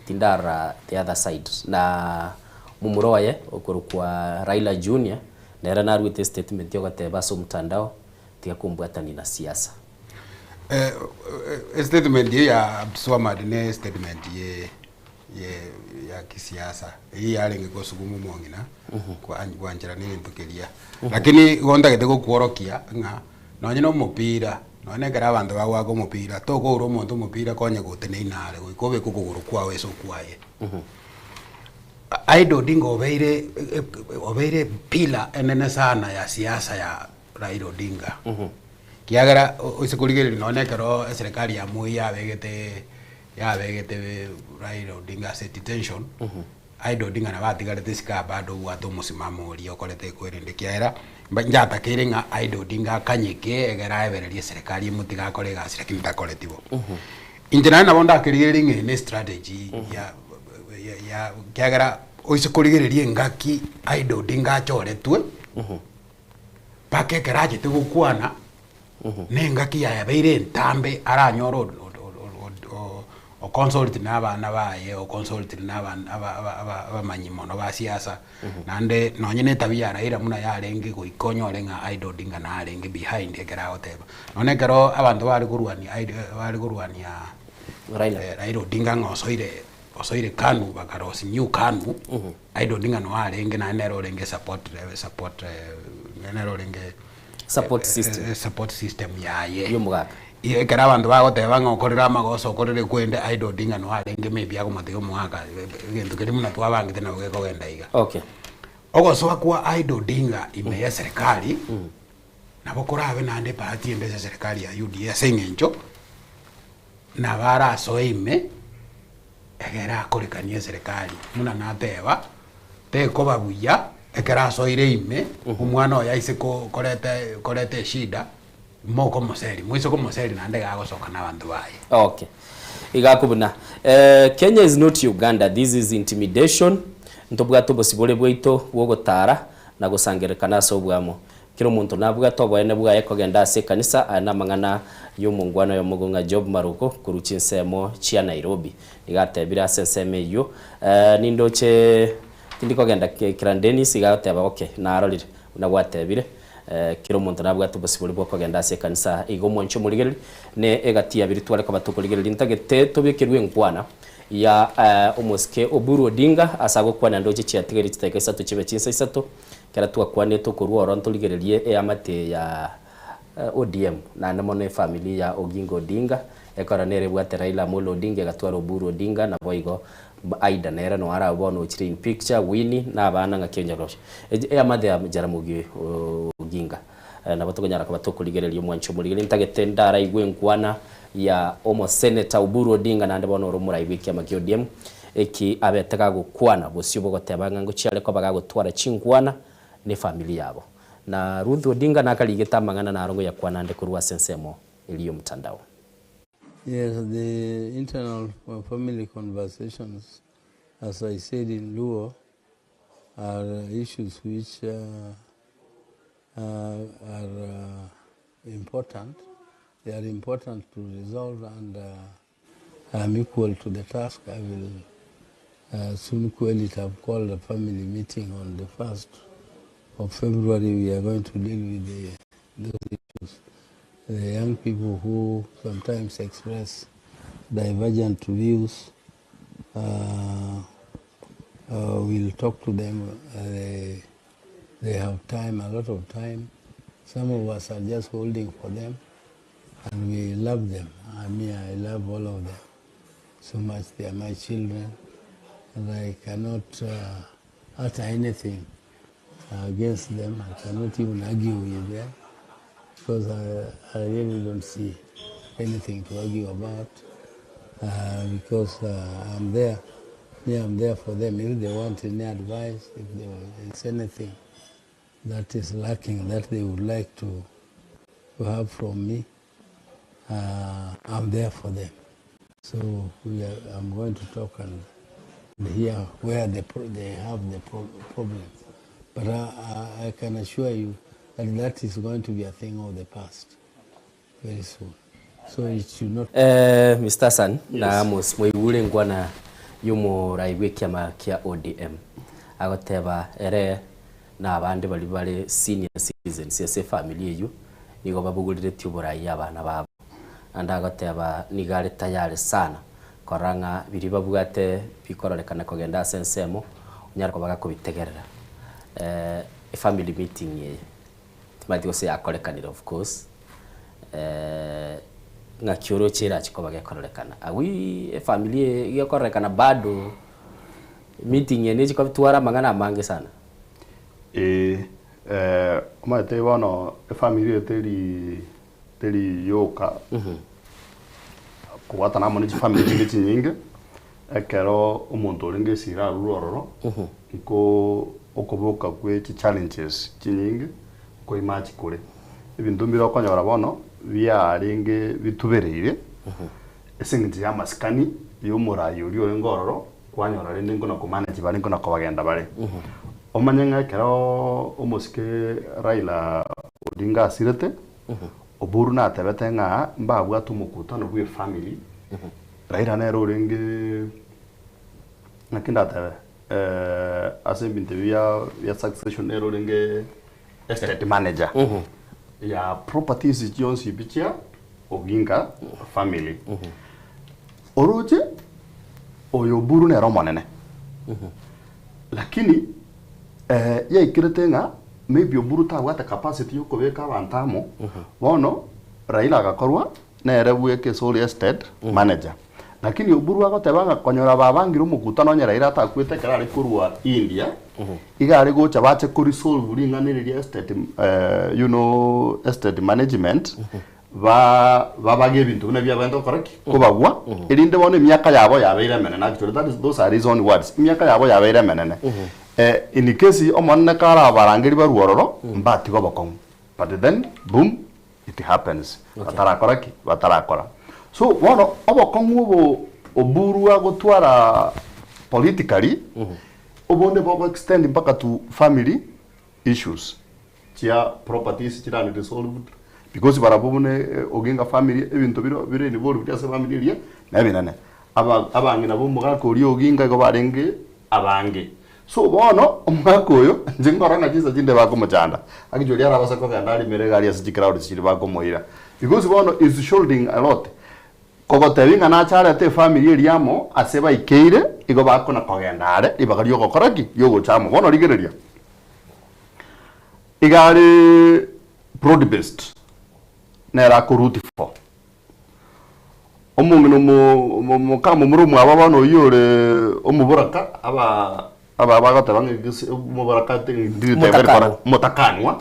[SPEAKER 1] tindara the other side na mumuroye okurukwa Raila Junior nera narwite statement yogoteba so mtandao tiakumbwatani na siasa
[SPEAKER 9] statement ya Abdulswamad ne statement ya kisiasa hii alenge kosugumu mwongina kwa njira nini ntukiria lakini gonda getego kuorokia nga nonye no mupira none gara abantu bagwa mupira toko uro muntu mupira konye gutene inare goikobe kukuguru kwawe so kwaye Aido Odinga obeire pila enene sana ya siasa ya Raila Odinga kiagara usikuligere none kero serikali ya muya begete Raila Odinga set detention Aido Odinga na batigarete sika bado wato musimamo uri okorete kwerende kiera njata kirenga Aido Odinga kanyike egera ebererie serikali mutiga korega sira kinta koletivo injina na bonda kirigeri ne strategy ya kiagara oise kurigererie ngaki Aido Odinga choretwe pake keraje tegukwana ne ngaki ya beire ntambe aranyoro o consult n'abana baye o consult n'abana abamanyimono ba siasa nande nonye netabia Raila muna yarenge goikonyo nga Aido Odinga na arenge behind egera hoteba none kero abantu bari kurwania Raila Odinga osoire Kanu bakarosi new Kanu Aido Odinga no arenge na nero renge support
[SPEAKER 1] support system
[SPEAKER 9] support system yaye
[SPEAKER 1] yumugaka
[SPEAKER 9] kera abantu bagoteba ngokorera amagoso okorere kwende Aida Odinga no arenge maybe agomatego mwaka gento kiri muna twabangite na geko genda iga
[SPEAKER 1] okay
[SPEAKER 9] ogoso kwa Aida Odinga ime ya serikali nabo korabe nande party ende serikali ya UDA sengencho na bara so ime egera akorekania serikali muna nateba teko babuya ekera so ire ime umwana oya ise ko korete shida moko moseri mwiso ko moseri nande gagosoka nabantu baye
[SPEAKER 1] okay igakubuna Kenya is not Uganda. This is intimidation ntobwato bosibole bwaito bwogotara na gusangerekana so bwamo kiro muntu nabwato bwene bwaye kogenda ase kanisa ana mangana y'umungwana yo mugonga Job Maruko kuruchinsemo chia Nairobi igatebira senseme yo nindoche tindiko genda kirandeni sigateba okay narorire unagwatebire kiro muntu nabwato bosibole bwo kogenda ase kanisa igo moncho murigereri ne egati abiri twale ko batukuligereri ntagete tobekirwe nkwana ya umuske Oburu Odinga asago kwana ndoje chiatigeri chiteka isatu chibe chinsa isatu kera twakwane tokorwa oronto ligererie amate ya ODM na ndamone family ya Oginga Odinga ekora nere bwate Raila Amolo Odinga gatwara Oburu Odinga na boigo Aida nera no ara bono chiri in picture Winnie na bana ngakenya roshe amade ya Jaramogi Oginga na batogonyara ko batokuligererie mwancho muligere ntagete ndara igwe nkwana ya omo senator Oburu Odinga na ndabona urumura ibiki ya ODM eki abetega gukwana bosyo bogotebanga ngo cyale ko bagagutwara chinkwana ne familia yabo na Ruth Odinga nakaligeta mangana na arongo ya kwana nde kurwa sensemo iliyo mtandao.
[SPEAKER 5] Yes, the internal family conversations, as I said in Luo, are issues which are important. They are important to resolve, and I'm equal to the task. I will soon have called a family meeting on the 1st of February. We are going to deal with those issues. The young people who sometimes express divergent views, we'll talk to them. They have time, a lot of time. Some of us are just holding for them, and we love them. I love all of them so much. They are my children, and I cannot utter anything against them. I cannot even argue with them, because I really don't see anything to argue about, because I'm there. Yeah, I'm there for them. If they want any advice, if there's anything that is lacking that they would like to have from me, I'm there for them. So I'm going to talk and hear where they have the problems. But I can assure you that is going to be a thing of the past very soon. So it should not.
[SPEAKER 1] Mr. San, yes. Na mwiwule ngwana yumo raiwe kia ODM. Agoteba ere na abandi bali senior citizens yase family yu nigo babugulire tuburayi abana babo. Anda agoteba nigare tayari sana koranga biri babugate bikorekana kogenda sensemo unyarako bagakubitegerera. Family meeting ye tumati se akorekanira of course nga kioro chira chiko bagakorekana awi family yakorekana bado meeting ye nechiko bitwara mangana mange sana
[SPEAKER 10] omate wano family teri yoka kuwata na moni family nyingi ekero umuntu oringe sira ruroro iko okoboka kwe challenges nyingi ko imaji kure ibintu mbira kwanyora bono byaringe bitubereire esingi ya maskani yo murayi uri ngororo kwanyora rende ngona ko manage bari ngona ko bagenda bare omanyanga kero umuske Raila Odinga sirete Oburu na tebete nga mbabwa tumukutano bwe family Raila na rorenge nakinda tebe asembinte ya succession rorenge estate manager ya properties Jones Bichia Oginga family oroje oyo Oburu ne romonene lakini ya ikirete nga maybe Oburu tagwate capacity yo kubeka bantamo bono Raila agakorwa nere bweke sole estate manager lakini Oburu agotebanga konyora babangiro mukutano nya Raila atakwete karari kurwa India igari gocha bache kuri solve ringaniriria estate you know estate management babage bintu bine bya bando koraki kubagwa irinde bone myaka yabo yabeire menene actually those are his own words myaka yabo yabeire menene in case omonne kara barangiri baruororo mbati go bokongu but then boom it happens batarakora so wono obokongu bo Oburu agotwara politically obonde bobo extend mpaka to family issues tia properties tirani resolved because barabone oginga family ebintu bire ni bolu bya family ria na binane abangi nabo mugako uri oginga go barenge abange so bono omwako oyo njingora na jiza jinde bako mujanda akijoli arabasa ko gandali mere gari asiji crowd siri bako moira because bono is shoulding a lot kogotebinga na charete family eriamo aseba ikeire igo bako na kogendare ibagari yo gokoraki yo gochamo bono rigereria igari broad based nera kuruti fo omungino mo kamo murumu ababano yore omuburaka aba bagatebanga muburaka ndite mutakanwa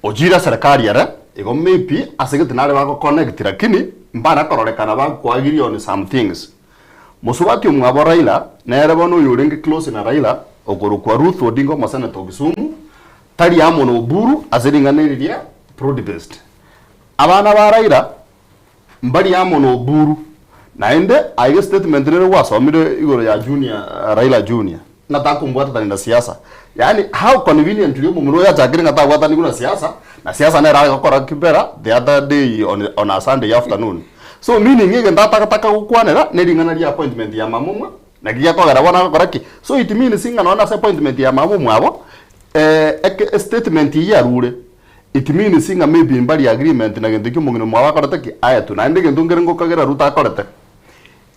[SPEAKER 10] ojira serikali yare igo maybe asegete nare bako connect lakini mbana kororekana bakwagiri on some things musubati umwabo Raila nere bono yorenga close na Raila ogoro kwa Ruth Odinga masana to Kisumu tari amono Oburu aziringaniriria broad based abana ba Raila mbari amono Oburu naende aige statement rero wasomire igoro ya junior Raila junior natakumbwata tani na siasa yani how convenient lyo mumuro ya chakiri ngatagwata ni kuna siasa na siasa na raga gukora kibera the other day on a Sunday afternoon so meaning ige ndataka gukwanera neringana ria appointment ya mamumwa na giya kogera bona gukora ki so it means singa na appointment ya mamumwa abo statement ya rule it means singa maybe mbali agreement na gento kimungino mwa korete ki aya tu na ndege ndungere ngokagera ruta korete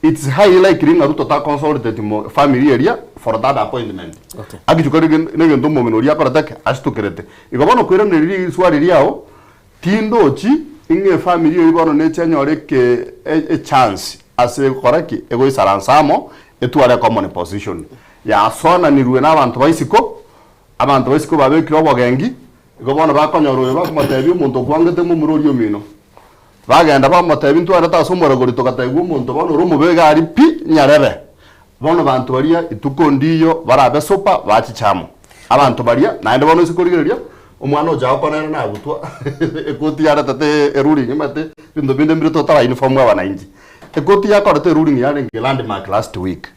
[SPEAKER 10] it's highly likely nga ruto ta consolidate mo family area for that appointment okay agijukari nege ndo momeno ria korete ki ashtukerete igobono kwira neriri swali riao tindochi inge family eri bono ne chanyore ke a chance ase koraki ego isaransamo etuare common position ya sona ni ruena abantu baisiko babe kirobo gengi igobona bakonyoroye bakumatebi umuntu kwangete mu murori omino bagenda bamutebi ntwara tasomora gori tokataigu umuntu bono rumubega ari pi nyarebe bono bantu baria itukondiyo barabe sopa bachichamo abantu baria naende bono sikorigereria omwana oja okonera na gutwa ekoti yara tate eruri nyamate bindo binde mbiro totara uniform abana inji ekoti yakorete ruling yare landmark last week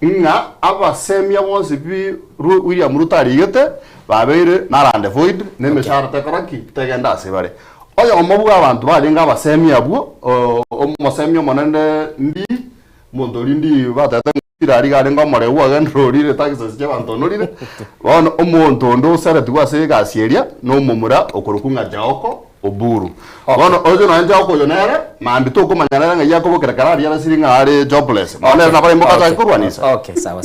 [SPEAKER 10] nga abasemia bonse bi William Ruto arigete babeire narande void nemeshara tekoraki tegenda asibare oyo omobuga abantu balinga abasemia abwo omosemia monende ndi mondorindi batata irari gare ngomore uaga ndorire taxes je bantonorire bono omuntu ndo sere twase gasieria no mumura okurukunga jaoko Oburu bono ojo na jaoko yonere mambi to kumanyana nga yakobokera karari yara siringa ari jobless ole na bale mboka kurwanisa
[SPEAKER 1] okay sawa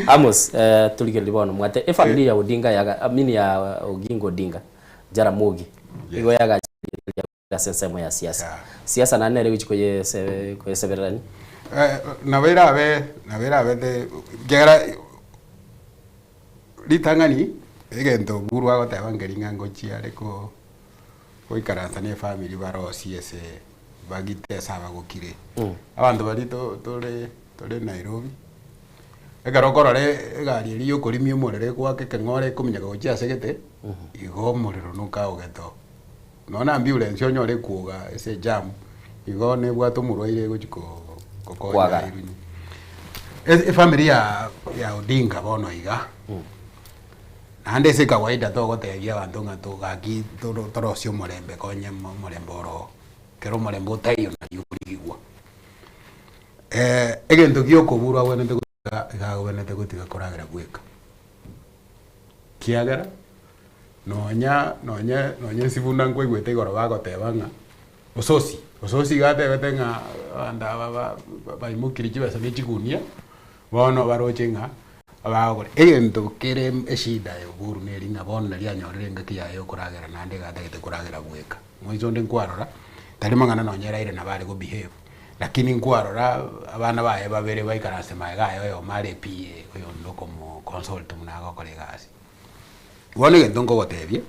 [SPEAKER 1] Amos tuligeli bono mwate family ya Odinga ya amini ya Oginga Odinga Jaramogi igo yaga ya sensa mo ya siasa na nere wichiko ye severani
[SPEAKER 9] na vera be de gera litangani egento Oburu agotebangeringa ngochiare ko ikaranzania family baro CS bagite saba gukire abantu bari tore Nairobi egarokorore egari eri yokorimia omorere gwake keng'ore kominyaka gochia segete igo omorero nuka ogeto nona ambulance onyore kuoga ese jam igo nebwate omorwaire gochiko kokonya irunyi family ya Odinga bono iga ande se kawaida to gotebia abantu ngato gaki torocio morembe konye morembe oro kero morembe tayo na yurigwa egento giokobura wenete wenete gutiga koragira gweka kiagera nonya sibuna nkwe gwete igoro bagotebanga ososi gatebete nga anda baimukiri kibesa n'ekigunia bono barochenga abagore egento kere eshida yo buru ne ringa bona ria nyorere ngakia yo kuragera nande gatagete kuragera bweka mwizo ndi nkwarora tari mangana no nyera ire nabari go behave lakini nkwarora abana baye babere baikarase magayo yo mare pie oyo ndoko mo consult munago kolegasi wone gento ngo gotebie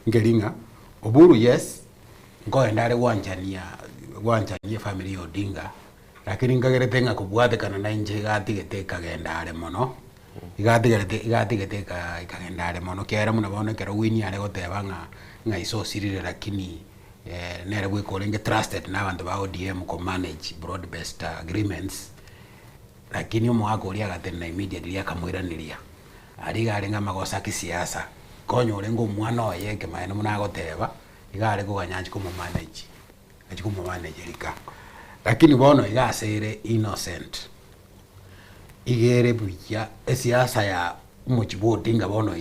[SPEAKER 9] ngeringa oburu yes ngo endare wanjania family Odinga lakini ngagerete nga kubwate kana na inje gatigete kagendare mono igatigete kagendare mono kera muna bone kero wini ale goteba nga iso sirire lakini nere bwe kolenge trusted na bantu ba ODM ko manage broad based agreements lakini umwako uri agatena immediately akamwiraniria ari garenga magosa kisiasa konyo urengo mwana oye ke maene muna goteba igare ko ganyanji ko manage achiko manage rika lakini bono igasere innocent igere buya esiasa ya muchibo Odinga bono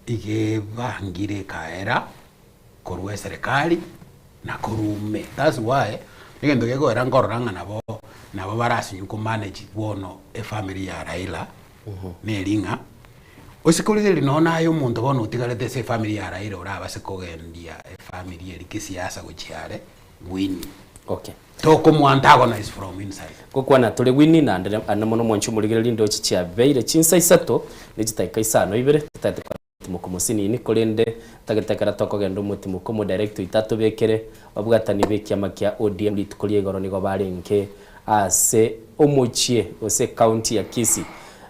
[SPEAKER 9] ige bangire kaera korwe serikali na korume. That's why ngendo gego era ngororanga nabo barasi yuko manage bono e family ya Raila ne ringa osikolize linona ayo muntu bono utigarete se family ya Raila ora basikogendia e family eri kisiasa guchiare win.
[SPEAKER 1] Okay.
[SPEAKER 9] Toko antagonize from inside.
[SPEAKER 1] Kokwana tole wini na anamono mwanchu muligere lindo chichia beire chinsa isato nijitaika isano ibere tate muko musini ni kolende tagetekara toko gendo mutimo ko director itatu bekere babwatani bekia makia ODM litukolie goro nigo barenke ase omochie ose county ya Kisii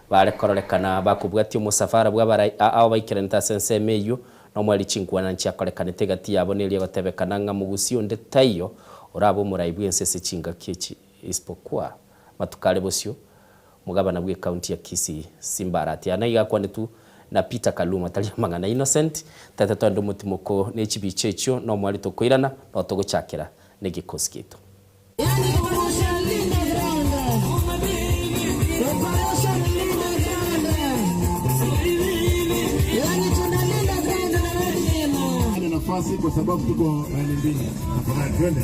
[SPEAKER 1] bare korolekana bakubwati umusafara bw'abara aho baikirenta sense meyo no mwali chinkwana nchi akolekana tegati yabonelie gotebekana nga mugusio ndetayo orabo muraibu ensese chinga kichi isipokuwa matukale bosio mugabana bwe county ya Kisii Simbarati anaiga kwande tu na Peter Kaluma tali mangana innocent tata ndo mutimoko n'ekibi checho no mwali tokoirana no togochakira negikosi kitu
[SPEAKER 11] nafasi kwa sababu tuko laini mbili. Tafadhali twende.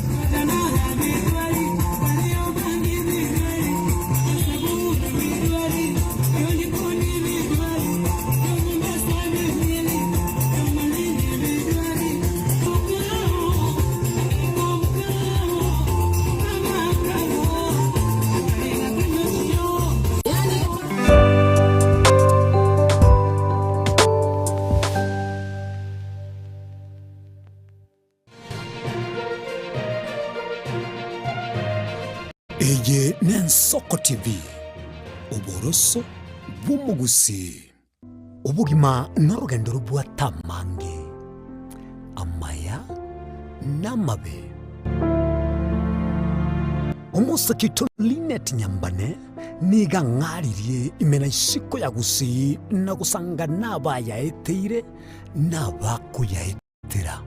[SPEAKER 7] Eye Nensoko TV uboroso bumugusi ubugima n'urugendo rw'atamange amaya namabe umusakito Linet Nyambane niga ngaririye imena ishiko ya gusi na gusanga nabaya eteire nabakuya etera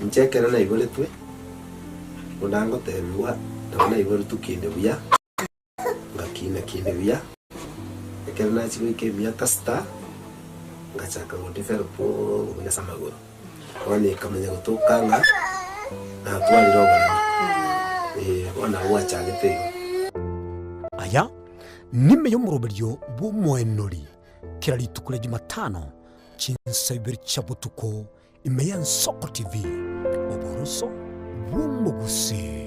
[SPEAKER 12] Nchekera na iboletwe unango tebiwa ndabona iboro tukinde buya ngakina kinde buya ekera na chibike myaka sta ngachaka ngo develop ubunya samagoro wani kamenya gutokanga na twali roba wana wacha gitego
[SPEAKER 7] aya nime yo muroberyo bumwenori kirali tukule Jumatano chinsaiber chabutuko imeya Nsoko TV oboroso bumugusi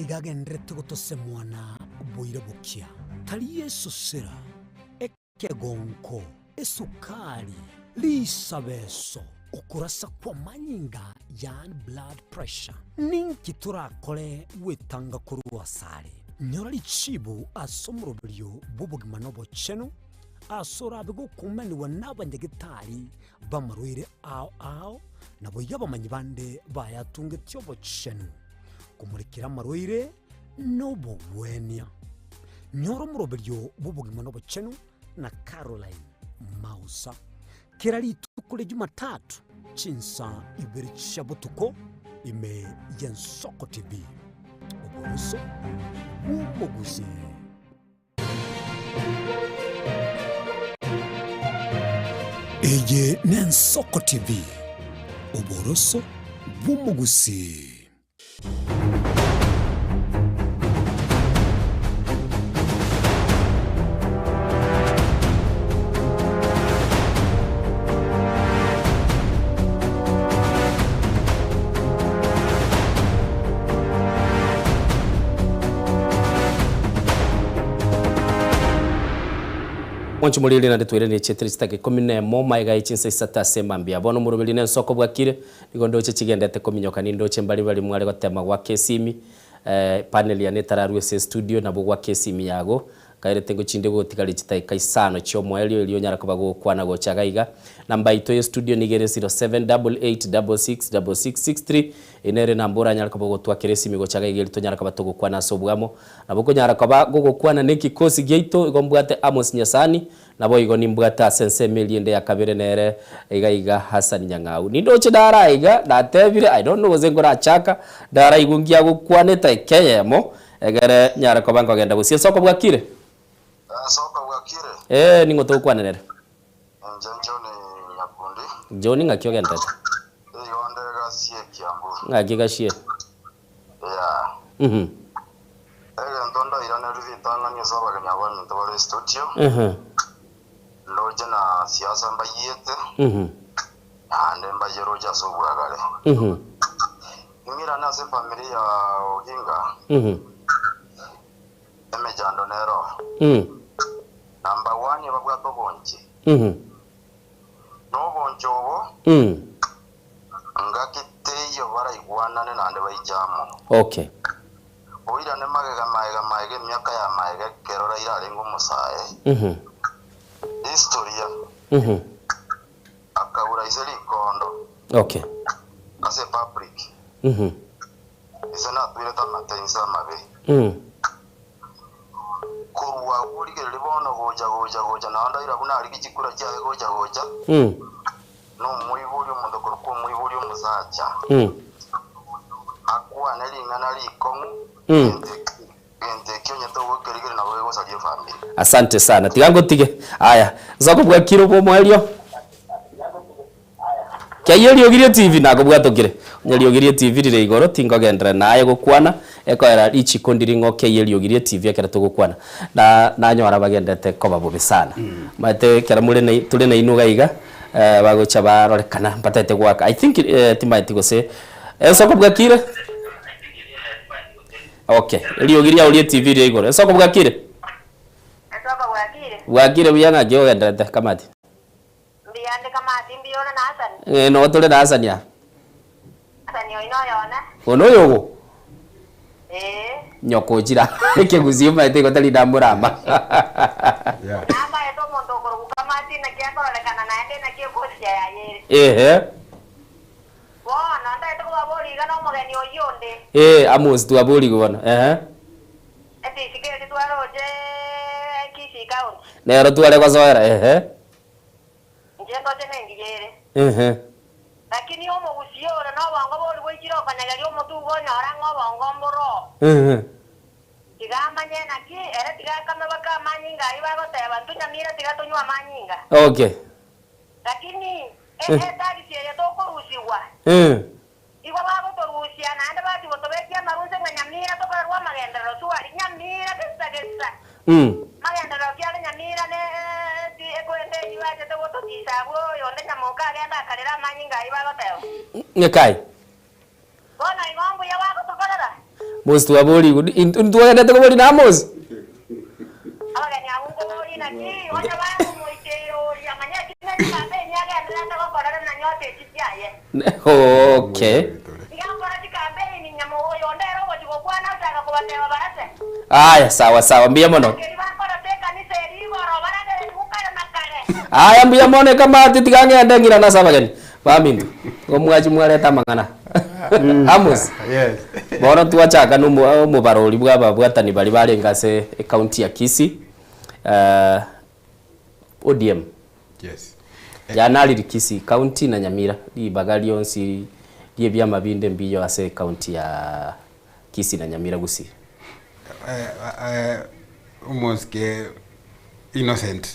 [SPEAKER 7] gagendrete gotose mwana boire bukia tali Yesu sera ekegonko esukari lisabeso ukurasa kwa manyinga yan blood pressure ninki turakole wetanga kuruwa sare nyorali chibu asomurobyo bubugima nobo chenu asora bigo kumani wanabanyegitari bamarwire ao nabo yabamanyi bande bayatunge tyobo chenu kumurikira marwire no bwenya nyoro muroberyo bubugima no bachenu na Caroline Mausa. Kila rituko la Jumatatu chinsa ibiri chabutuko ime Yensoko TV. Oboroso Bumugusi. Eye Yensoko TV. Oboroso Bumugusi.
[SPEAKER 1] Wanchu mulili na detwele ni chetrista ke komine moma iga ichinsa isata semambia bono murubili ne nsoko bwakire nigondo che chigendete kominyoka nindo che mbali bali mwale gotema gwa kesimi panel ya netararu se studio na bugwa kesimi yago kairete ngo chinde go tikali chitai kaisano chyo mwelio ilio nyara kubago kwana go chagaiga namba ito ye studio nigere 0788666663 inere nambura nyara kubago twa kesimi go chagaiga ilito nyara kubato go kwana sobwamo na bugo nyara kubago go kwana neki kosi geito igombwate Amos Nyasani nabo igo nimbwata sense miliende ya kabere nere iga Hassan Nyang'au nindo che dara iga datebire I don't know zengora chaka dara igungia go kwaneta ikeyemo egere nyara kubango genda busie soko bwakire
[SPEAKER 13] soko bwakire
[SPEAKER 1] ningo to kwanere
[SPEAKER 13] Joni Nyakundi
[SPEAKER 1] Joni ngakyo genda
[SPEAKER 13] yonde gasie kiambu
[SPEAKER 1] ngagiga shie
[SPEAKER 13] ndondo irane rivitanga nyoso baganyabani ntobare studio loje na siasa mbayete ande mbayero jaso bwagale ngira na se familia Oginga emejando nero number 1 yabagwa to bonje no bonjobo ngakiteyo baraigwana ne nande bayijamo
[SPEAKER 1] okay
[SPEAKER 13] oira ne magega myaka ya magega kerora irare ngo musae historia akabura iseli kondo
[SPEAKER 1] okay
[SPEAKER 13] ase public isena tuire tamatensa mabe kurwa urigere libono goja na ndaira kuna ari kikura cyawe goja no muiburi umuntu ko muiburi umusacha akwa nalingana likomu
[SPEAKER 1] asante sana tigango tige aya zako bwa kiro bo mwelio kayeli ogirie TV nako bwatokire nyeli ogirie TV rire igoro tingo gendra naye gukwana eko era ichi kondiringo kayeli ogirie TV akera tugukwana na nyora bagendete ko babubi sana mate kera mure nei tuli nei nuga iga bagocha barorekana patete gwaka I think timaiti gose zako bwa kire okay eli ogiria olie TV rire igoro zako bwa kire Wakire buyanga gyo gendete kamati
[SPEAKER 14] Mbiyande kamati mbiyona na Hassan
[SPEAKER 1] no tole na Hassan ya
[SPEAKER 14] Hassan yo ino yona
[SPEAKER 1] ono yogo nyoko jira ekeguzima ite gotali ndamuramba
[SPEAKER 14] namba eto mondo ko kamati na kya kora lekana na ende na kyo kosia ya yere bona nda eto ko abori gana omogeni oyonde
[SPEAKER 1] Amos tu abori gona
[SPEAKER 14] eti sikere tu aroje kisi kaunti
[SPEAKER 1] nero tu ale kwa zoera
[SPEAKER 14] njengo tene ngiyere lakini omo usiora no bango boli bwikiro kanyaga lyo mutu gonya orango bango mboro tigamba nyena ki ere tigakama baka manyinga iba goteba ntunya mira tigatunywa manyinga
[SPEAKER 1] okay
[SPEAKER 14] lakini tagi siye tokorusiwa iwa babo torusia na anda bati botobekia marunze nganyamira tokarwa magendero suari nyamira kesa magendero kyale nyamira ne ti ekwende iwaje to bototisabo yonde nyamuka agenda akarera manyinga iba goteo
[SPEAKER 1] ngekai
[SPEAKER 14] bona ingombo ya wako tokorera
[SPEAKER 1] Amos tu abori ntu agenda to bori na Amos
[SPEAKER 14] abaganya ungo bori na ki onya bangu muikero ya manya kitne kabe nyaga ndanda ko korera na nyote chiaye
[SPEAKER 1] okay aya sawa mbia mono aya mbia mone kama titigange ndengira na sabageni bamindu omwaji mwareta mangana Amos bono tuachaka no barori bwa babwatani bali ngase county ya Kisii ODM.
[SPEAKER 9] Yes.
[SPEAKER 1] Ya nali Kisii county na Nyamira di bagalionsi die bya mabinde mbiyo ase county ya Kisii na Nyamira gusi.
[SPEAKER 9] Umuske innocent.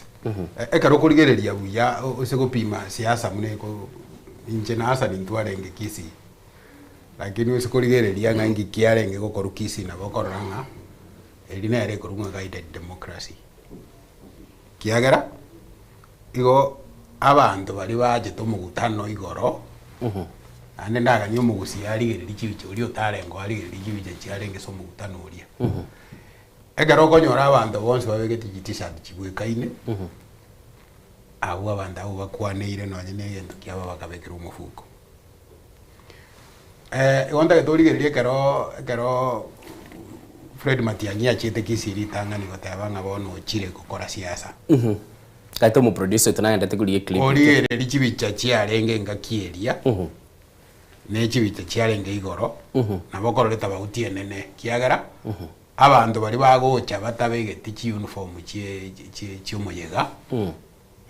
[SPEAKER 9] Ekaro kurigereria buya usego pima siasa muneko inje na asa nintwarenge Kisii. Lakini usikurigereria ngangi kiarenge gokoru Kisii na gokoranga erina ere kurunga guided democracy. Kiagera igo abantu bari baje tomugutano igoro ane ndaganya umugusi arigereri kibice uri utarengo arigereri kibice cyarenge so mugutano uri egaro konyora abantu bonse babegete t-shirt kibwekaine abo abantu abo bakwaneire nonye negento kyaba bakabekera umufuko igonda getorigererie kero Fred Matiang'i achete Kisii tangani gotabanga bono chire gukora siasa
[SPEAKER 1] kaito mu producer tunaenda tegulie clip
[SPEAKER 9] ori eri kibicha chiarenge ngakieria ne kibicha chiarenge igoro na bokororeta bautie nene kiagera abantu bari bagocha batabegeti chi uniform chi umuyega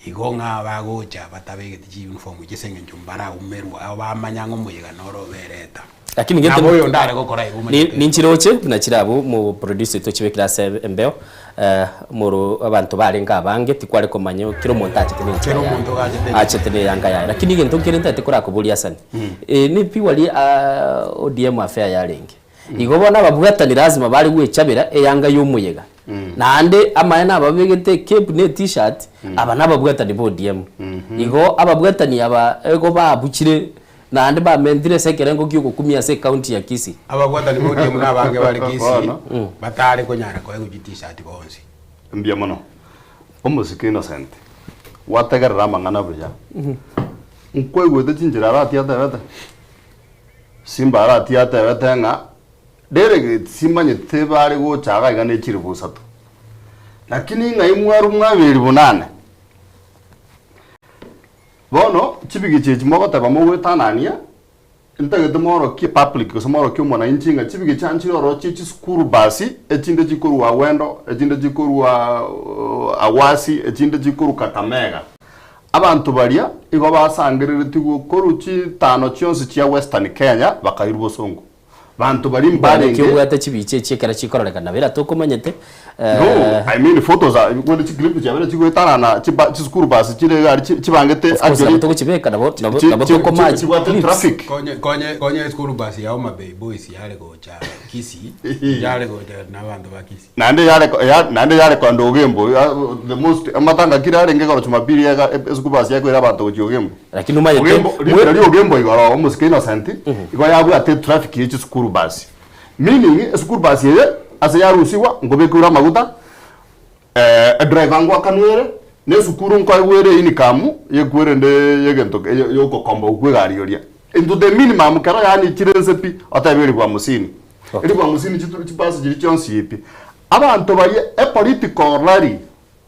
[SPEAKER 9] igonga bagocha batabegeti chi uniform gisenge njumbara umerwa abamanyango umuyega norobereta
[SPEAKER 1] lakini ngete
[SPEAKER 9] moyo ndare gukora iguma
[SPEAKER 1] ni nchiroche na chirabo mu producer to chibe class embeo muru abantu barenga abange tikware komanyo kiro montaje
[SPEAKER 9] kiro muntu
[SPEAKER 1] achetene yanga ya lakini ngento kirenta tekora kubulia sana ni piwali ODM affair yarenge igobona babugata lazima bari gwechabira eyanga y'umuyega nande amayana ababegete cape ne t-shirt abana babugata ni ODM igo ababugata ni aba ego babukire nande ba mendire sekerengo kyuko kumia se county ya Kisii
[SPEAKER 9] abagwata ni ODM na bange bari Kisii batare ko nyara ko ego t-shirt bonsi
[SPEAKER 10] mbia mono omusiki innocent wategerera mangana buja nkwegwete chinjira ratiate bete simba ratiate bete nga derege simanye tebare go chaga igane chiribusatu lakini ngai mwaru mwabiri bunane bono chibigi chechi mogota bamogwetanania intagete moro ki public ko moro ki mona inchinga chibigi chanchiro ro chichi skuru basi echinde chikuru wa wendo echinde chikuru wa awasi echinde chikuru Kakamega abantu baria igo basangirire tigo koruchi tano chionse chia Western Kenya bakairubo songo bantu bari mbare
[SPEAKER 1] nge cyo chibiche chekera chikororeka nabera to komanyete
[SPEAKER 10] no I mean photos are when the clip chabera chigwetana na chiskuru basi chire gari chibangete
[SPEAKER 1] ajeri to chibeka nabo to komaji
[SPEAKER 9] traffic konye skuru basi ya Homa Bay boys yale go cha Kisii yale go na bantu ba Kisii
[SPEAKER 10] nande yale kwa ndogembo the most amatanga kirare ngekoro chumapiri ya skuru basi yako era bantu gogembo
[SPEAKER 1] lakini umaye
[SPEAKER 10] mweri ogembo igoro omusike innocent igo yabu ate traffic ye skuru basi meaning skuru basi ye ase yarusiwa ngobekura maguta driver ngwa kanwere ne sukuru nkwagwere ini kamu yekwere nde yegento yoko kombo kwegariyoria into the minimum kara yani chirense pi atabiri kwa musini iri kwa musini chipasi chiri chonsi yipi abantu baye political rally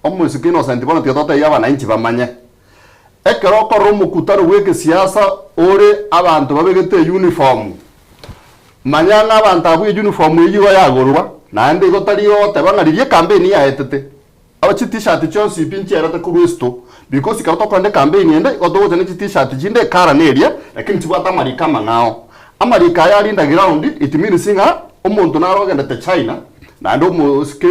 [SPEAKER 10] omusike innocent bona tiyota yaba na inchi bamanye ekero ko romo kutaro weke siasa ore abantu babegete uniform manyanga abantu abu uniform yiwa yagorwa nande gotari yote bangaririe campaign ya etete abachi t-shirt chonsi pinchi era takurusto because ikato kwande campaign ende gotogo ne t-shirt jinde kara neria lakini tibata marika mangao amarika yari nda ground it means singa omuntu narogenda te China nande umuske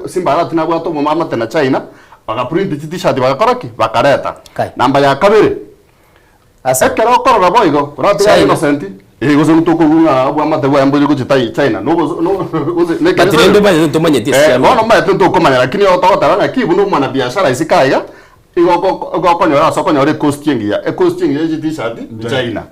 [SPEAKER 10] simbara tina bwato mu mama tena China baka print t-shirt bakakoraki bakareta namba ya kabere ekero korora boigo ratiga innocent gozo mutoko kunga abwa mate bwa mboje ko China no
[SPEAKER 1] ne katirendo ba to manyeti sia
[SPEAKER 10] no ma tento komanya lakini otota bana kibu no mwana biashara isikaya igo konyora so konyore costing ya costing ya t-shirt China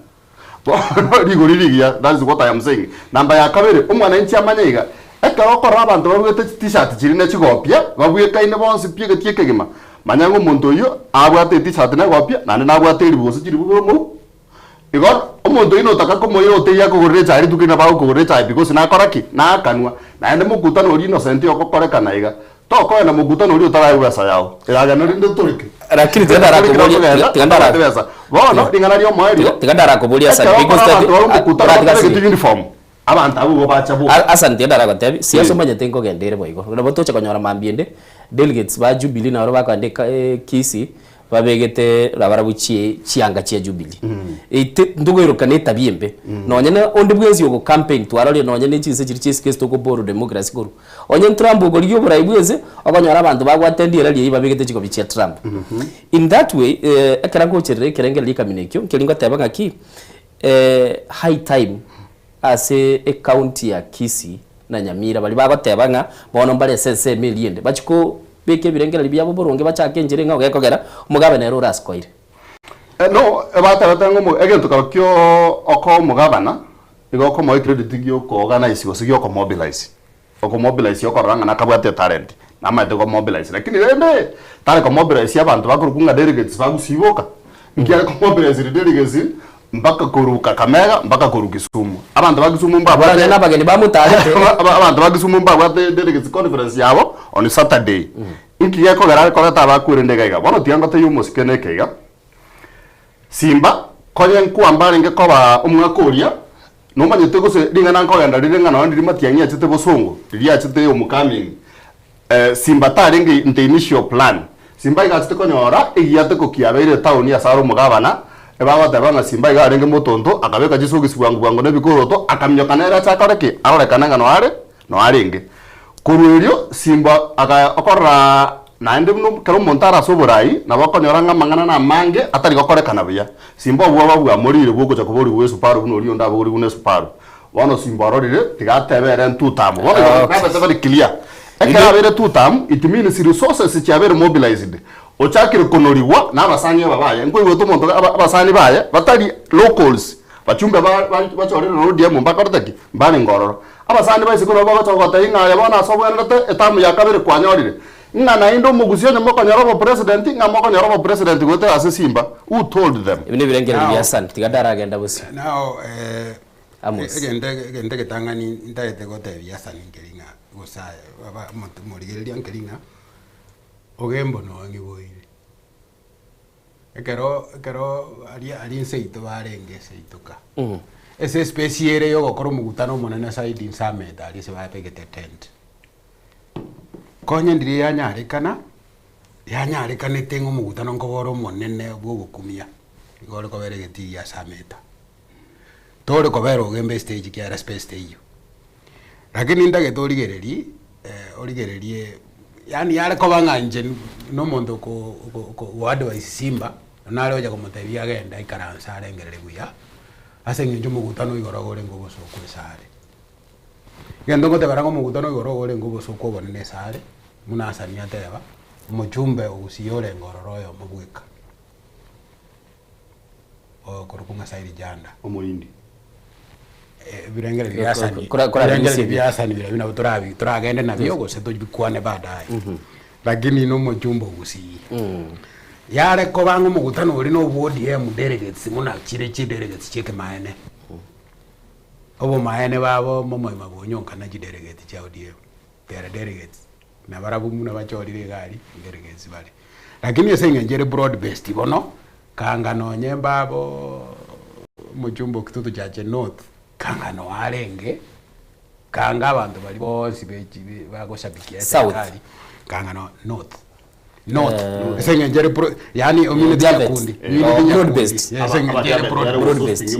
[SPEAKER 10] rigo ririgia that is what I am saying namba ya kabere umwana inchi amanyiga ekero korora abantu babwete t-shirt chirine chigopia babwe kaine bonse piege tiekegema manyango muntu yo abwate t-shirt na gopia nane nabwate ribuso chiribumo igor omuntu ino taka komoyo teya kugurecha ari tukina ba kugurecha because na koraki na kanwa na ende mukutano uri innocent okokoreka na iga to ko na mukutano uri utara besa yao iraga no rindo turike
[SPEAKER 1] lakini tigandara
[SPEAKER 10] besa bono dingana rio moerio
[SPEAKER 1] tigandara kubulia sana because
[SPEAKER 10] mukutano uniform abantu abo bacha bo
[SPEAKER 1] asante ndara gatabi siaso manyete ngo gendere boigo no botocha konyora mambiende delegates ba Jubilee na roba kwandika kisi babegete rabarabuchie chianga chia Jubilee ite ndugoiruka ne tabiembe nonyene onde bwezi ugo campaign twarore nonyene chise chiri case to ko boro democracy guru onye Trump ugo ryo burayi bweze akonyora abantu bagwatendira liye babegete chiko bichia Trump in that way akarango cherere kerenge likaminekyo kelinga tabanga ki high time as a county ya Kisii na Nyamira bali bagotebanga bono mbale sense million bachiko beke birengera libyabo boronge bachake njire nga ogekogera umugabane ro raskoire
[SPEAKER 10] no bataratango egento kakyo oko mugabana igoko mo credit gyo ko organize gyo ko mobilize yoko ranga nakabwate talent namade ko mobilize lakini rende tare ko mobilize abantu bakurukunga delegates bagusiboka ngiye ko mobilize delegates mpaka kuruka Kamega mpaka kuruka Kisumu abantu bagisumu mbabane
[SPEAKER 1] nabageni bamutalete
[SPEAKER 10] abantu bagisumu mbabate delegates conference yabo on Saturday ikiye ko garare ko tabakwire ndegaiga bono tiango te yumusike keiga Simba koye nkuambare nge koba umwakoria no manyete gose ringa nanko yanda ringa na ndiri matiangi achite bosongo riri achite umukaming Simba taringi nte initial plan Simba igachite konyora igiyate ko kiabeire town ya Saro mugabana ebaga tabanga Simba igarenge motondo akabeka jisugi sibwangu nebikoroto akamnyokana era chakareke arorekana ngano no arenge kururio Simba akakora naende muno kero montara soborai na bakonyoranga mangana na mange atari gokorekana bya Simba bwa morire bwo gocha kubori bwe suparu no rio ndabo uri bune suparu wano Simba rorire tigatebere ntutamu wano nabase bari clear ekabere tutam it means resources chabere mobilized ochakire konoriwa n'abasanye babaye ngo iwe tumonto abasani baye batari locals bachumbe bachorera no dia mu mbakoroteki mbani ngororo abasani baise ko bagotogota inga yabona sobwerete etamu yakabere kwanyorire ngana indo mugusio nyamo konyoro president ngamo konyoro president gote ase Simba who told them
[SPEAKER 1] ibine birengera byasan tigadara agenda busi
[SPEAKER 9] now egende getangani ndaete gote byasan ngeringa gosaya baba morigeria ngeringa ogembo no ngiboire ekero ali seito barenge seituka ese especiere yo gokoro mugutano monene side in summit ali se bapegete tent konye ndiri yanyarekana tengo mugutano ngoboro monene bwo gukumia igore ko beregeti ya summit tore ko bero gembe stage kia space stage lakini ndage origererie yani yale ko banganje no mondo ko advice Simba nale oja komotebia agenda ikaransa arengerere buya asengenjo mugutano igorogore ngoboso kwesare gendo ngote barango mugutano igorogore ngoboso ko bonene sare munasania teba muchumbe usiyore ngororoyo mubwika o korukunga sairi janda
[SPEAKER 10] omurindi
[SPEAKER 9] birengere byasani bina turagende nabyo gose tujikwane baadaye lakini no muchumbe usi yare ko bango mugutano uri no ODM delegates muna chire delegates cheke maene obo maene babo momo mabonyoka na delegate cha ODM pera delegates na barabu muna bachorire gari delegates bali lakini yesenge njere broad based bono kanga no nyemba bo muchumbo kitutu cha North kanga no arenge kanga abantu bali bose bechi bagoshabikia serikali kanga no North esenge njere yani community yakundi
[SPEAKER 1] broad based
[SPEAKER 9] esenge njere broad based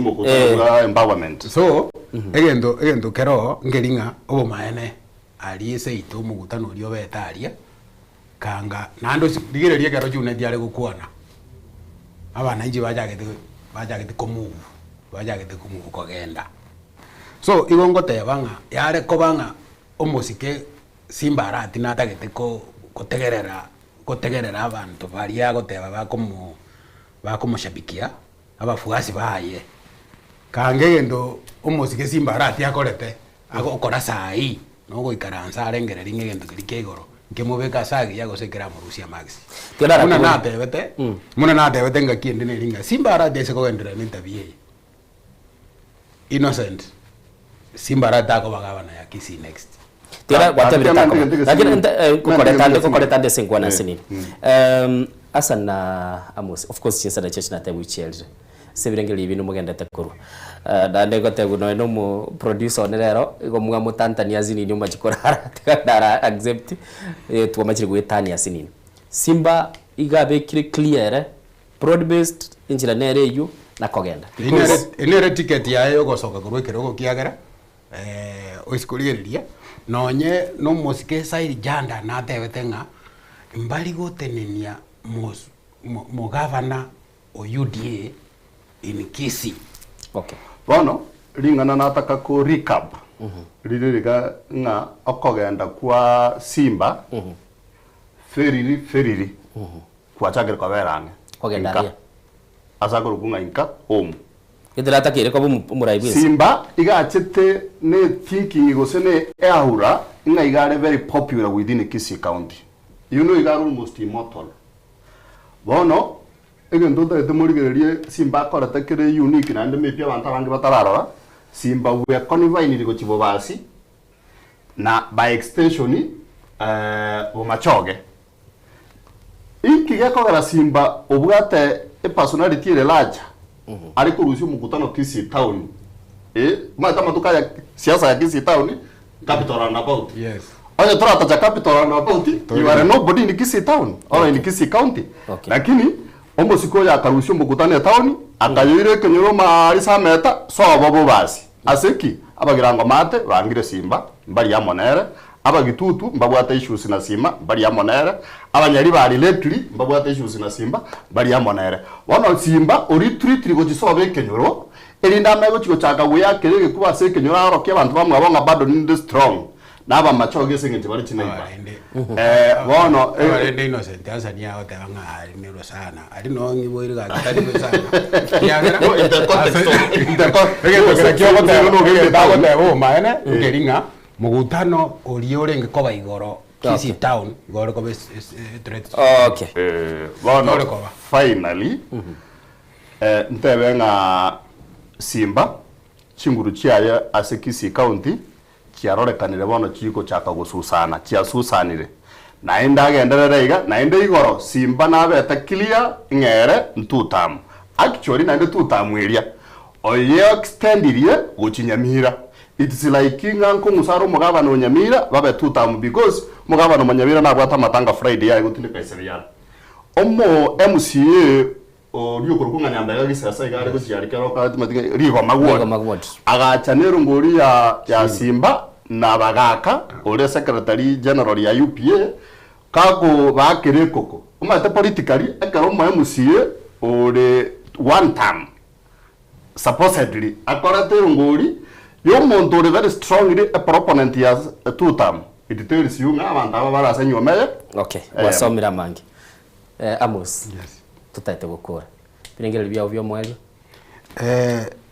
[SPEAKER 10] empowerment
[SPEAKER 9] so egendo kero ngeringa obo maene ali seito mugutano lyo betaria kanga nando digererie kero june diare gukwana abana inji bajagete komu kogenda so igongo tebanga yare kobanga omosike Simba arati natagete ko kotegerera abantu bari agoteba bakomushabikia abafuasi baye kange gendo omosike Simba arati akorete agokora sai no goikaransa arengerera ingegento kirikegoro nkemubeka sagi yagosekera murusia maxi muna natebete ngakinde neringa Simba arati ese kogendera nintabie innocent Simba arati akobagabana ya Kisii next
[SPEAKER 1] tira watabirita lakini kokoretande singwana sini asa na Amos of course chinsa na church na tabu children sebirengeri ibintu mugendete kuru dande gote guno no mu producer onerero igomwa mutantania zini nyumba chikorara tikandara accept twamachiri gwetania sinini Simba igabe kire clear broad based injira nere yu na kogenda
[SPEAKER 9] inere ticket yayo gosoka kurwekero gokiagera oiskurigeria nonye no musike sairi janda na tebetenga mbali gotenenia mo governor o UDA in Kisii.
[SPEAKER 1] Okay.
[SPEAKER 10] Bono ringana nataka ku recap. Riririga nga okogenda kwa Simba. Feriri. Kwa chagere kwa berange.
[SPEAKER 1] Kogenda ria.
[SPEAKER 10] Asaguru kunga inka home.
[SPEAKER 1] Idirata kire ko murayibwese.
[SPEAKER 10] Simba igachete ne thinking igosene ehura nga igare very popular within Kisii County. You know igare almost immortal. Bono egento tete murigererie Simba korete kire unique na ndeme pia abantu abangi batararora Simba we convene go chibobasi na by extension machoge iki gekogera Simba obwate a personality ile large ari kuruhusu mkutano Kisii town mata matukaya siasa ya Kisii town capital roundabout
[SPEAKER 9] yes
[SPEAKER 10] oye turatacha capital roundabout you are nobody in Kisii town or in Kisii county lakini ombo siko ya karuhusu mkutano town akayire kenyoro mari sameta so bobo basi aseki abagirango mate bangire Simba mbali ya monere abagitutu mbabwata issues na Simba mbali ya monere abanyari bari lately mbabwata issues na Simba mbali ya monere wana Simba ori treat go jisobe kenyoro erinda mego chiko chaka guya kerege kuba se kenyoro aroke abantu bamwe abonga bado ni strong naba machoge senge bari chinaiba wono
[SPEAKER 9] ende innocent Tanzania ote banga ari nero sana ari no ngiboire ga tari sana ya gara ngeringa mugutano uriore ngikoba igoro Kisii town igoro ko threat
[SPEAKER 10] wono finally ntebenga Simba chinguru chiaye ase Kisii county chiarorekanire bono chiko chaka gususana chiasusanire naenda agenderere iga naenda igoro Simba nabeta clear ngere ntutam actually naenda tutam area oye extendirie guchinyamira it's like nganko musaro mugabano nyamira babe tutam because mugabano manyamira nabwata matanga Friday ya gutinde pesa ya omo MCA o rio kurukunga nyamba gisasa igare gucyarikero ka matinga riho magwod agachanero ngori ya Simba na bagaka ore secretary general ya UPA kago bakire koko umate politically akaro mo MCA ore one time supposedly akoratero ngori yo muntu ore very strongly a proponent ya two term it tells you nga abantu aba barasenyo meye
[SPEAKER 1] okay wasomira mangi Amos yes tutaite gukura birengere bya byo mweli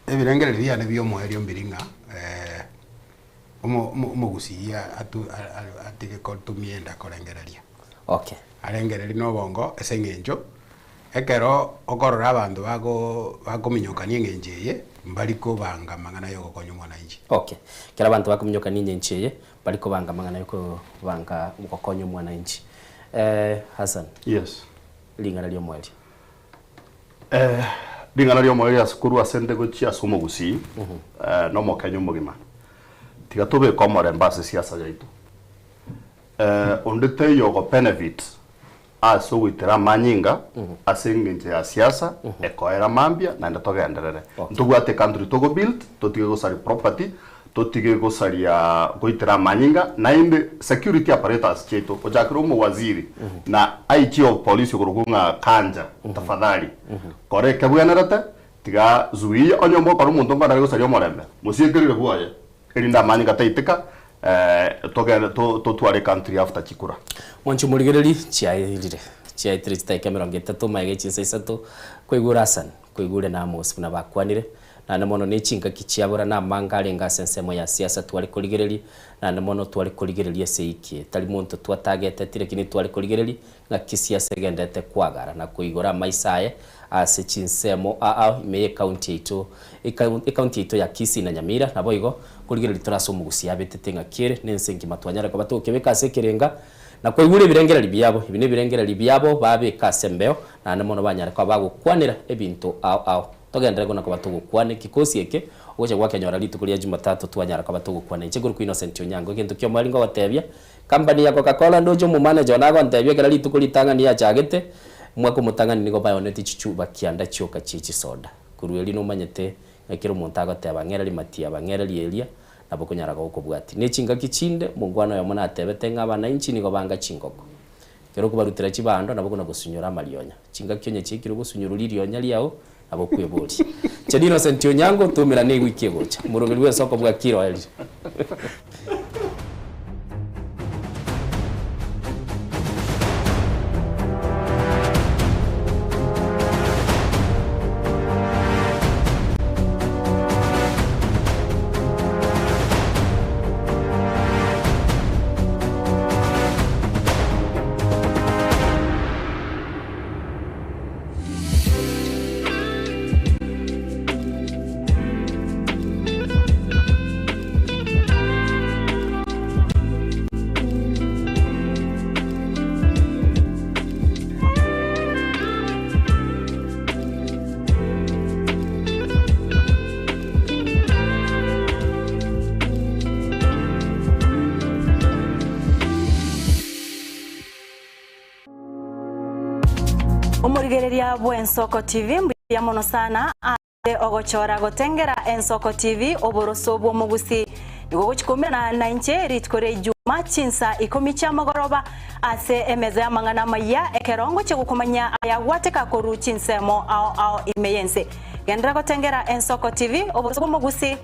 [SPEAKER 9] ebirengere bya byo mweli mbiringa umugusia atige kotumienda korengereria
[SPEAKER 1] okay
[SPEAKER 9] arengereri no bongo esengenjo ekero okorora abantu bakominyokania ngenjeye mbaliko banga mangana yo gokonyo mwana inji
[SPEAKER 1] okay kera abantu bakominyokania ngenjeye baliko banga mangana yo banga gokonyo mwana inji Hassan
[SPEAKER 10] yes
[SPEAKER 1] lingana lyo mweli
[SPEAKER 10] lingana lyo mweli asukuru asende gochi asumo gusi no mokenyo mugima tiga tobe komore mbase siasa yaitu ondete yogo benefit aso witera manyinga asengenje ya siasa ekoera mambia na ndatogenderere ntugwate country togo build totige go sari property totige go sari ya goitera manyinga na inde security apparatus cheto ojakiro mu waziri na IG of police kurugunga kanja tafadhali koreka bwanarata tiga zuwi onyombo karu muntu ngana go sari omorembe musiekerire bwaye erinda manyinga taitika tware country after chikura
[SPEAKER 1] mwanchu murigereri chiaitire chitaike 30 maige chinsa isatu kwigura Hassan kwigure na Amos na bakwanire na mono ne chinga kichiabura na mangale nga sensemo ya siasa twari kurigereri na mono twari kurigereri seiki tali muntu twatagete tire kini twari kurigereri nga kisiasa gendete kwagara na kuigura maisaye ase chinsemo me county ito ya Kisii na Nyamira na boigo kurigereri turasomu gusia betete nga kire nensengi matwanyara ko batokebeka sekerenga na kwigure birengereri byabo ibine birengereri byabo babe kasembeo na mono banyara ko bagukwanira ebintu togendere kuna kwa tugukwane kikosi eke ogocha gwa kenyora litu kulia Jumatatu twanyara kwa tugukwane cheguru ku Innocent Onyango kintu kyo maringo watebia company ya Coca-Cola ndojo mu manager nago ntebia kera litu kulitangani ya chagete mwako mutangani nigo bayoneti chichuba kianda chioka chichi soda kurueli no manyete ekero montago teba ngera limatia bangera lielia nabo kunyaraga ukobwati ne chinga kichinde mungwana ya mona tebete ngabana inchi nigo banga chingoko kero kubarutira chibando nabo kuna gusunyura malionya chinga kyonye chikiro gusunyura lirionya liao nabo kweboli chedino Innocent Onyango tumira ne wiki gocha murugiri we soko bwa kiro eli
[SPEAKER 4] Omurigereria bw'Ensoko TV mbuya mono sana ase ogochora gotengera Ensoko TV oboroso bw'omugusi nigo gochikomera na inche ritkore Juma chinsa 10 cy'amagoroba ase emeza y'amangana maya ekerongo chigukomanya ayagwateka koru chinsemo ao imeyense gendera gotengera Ensoko TV oboroso bw'omugusi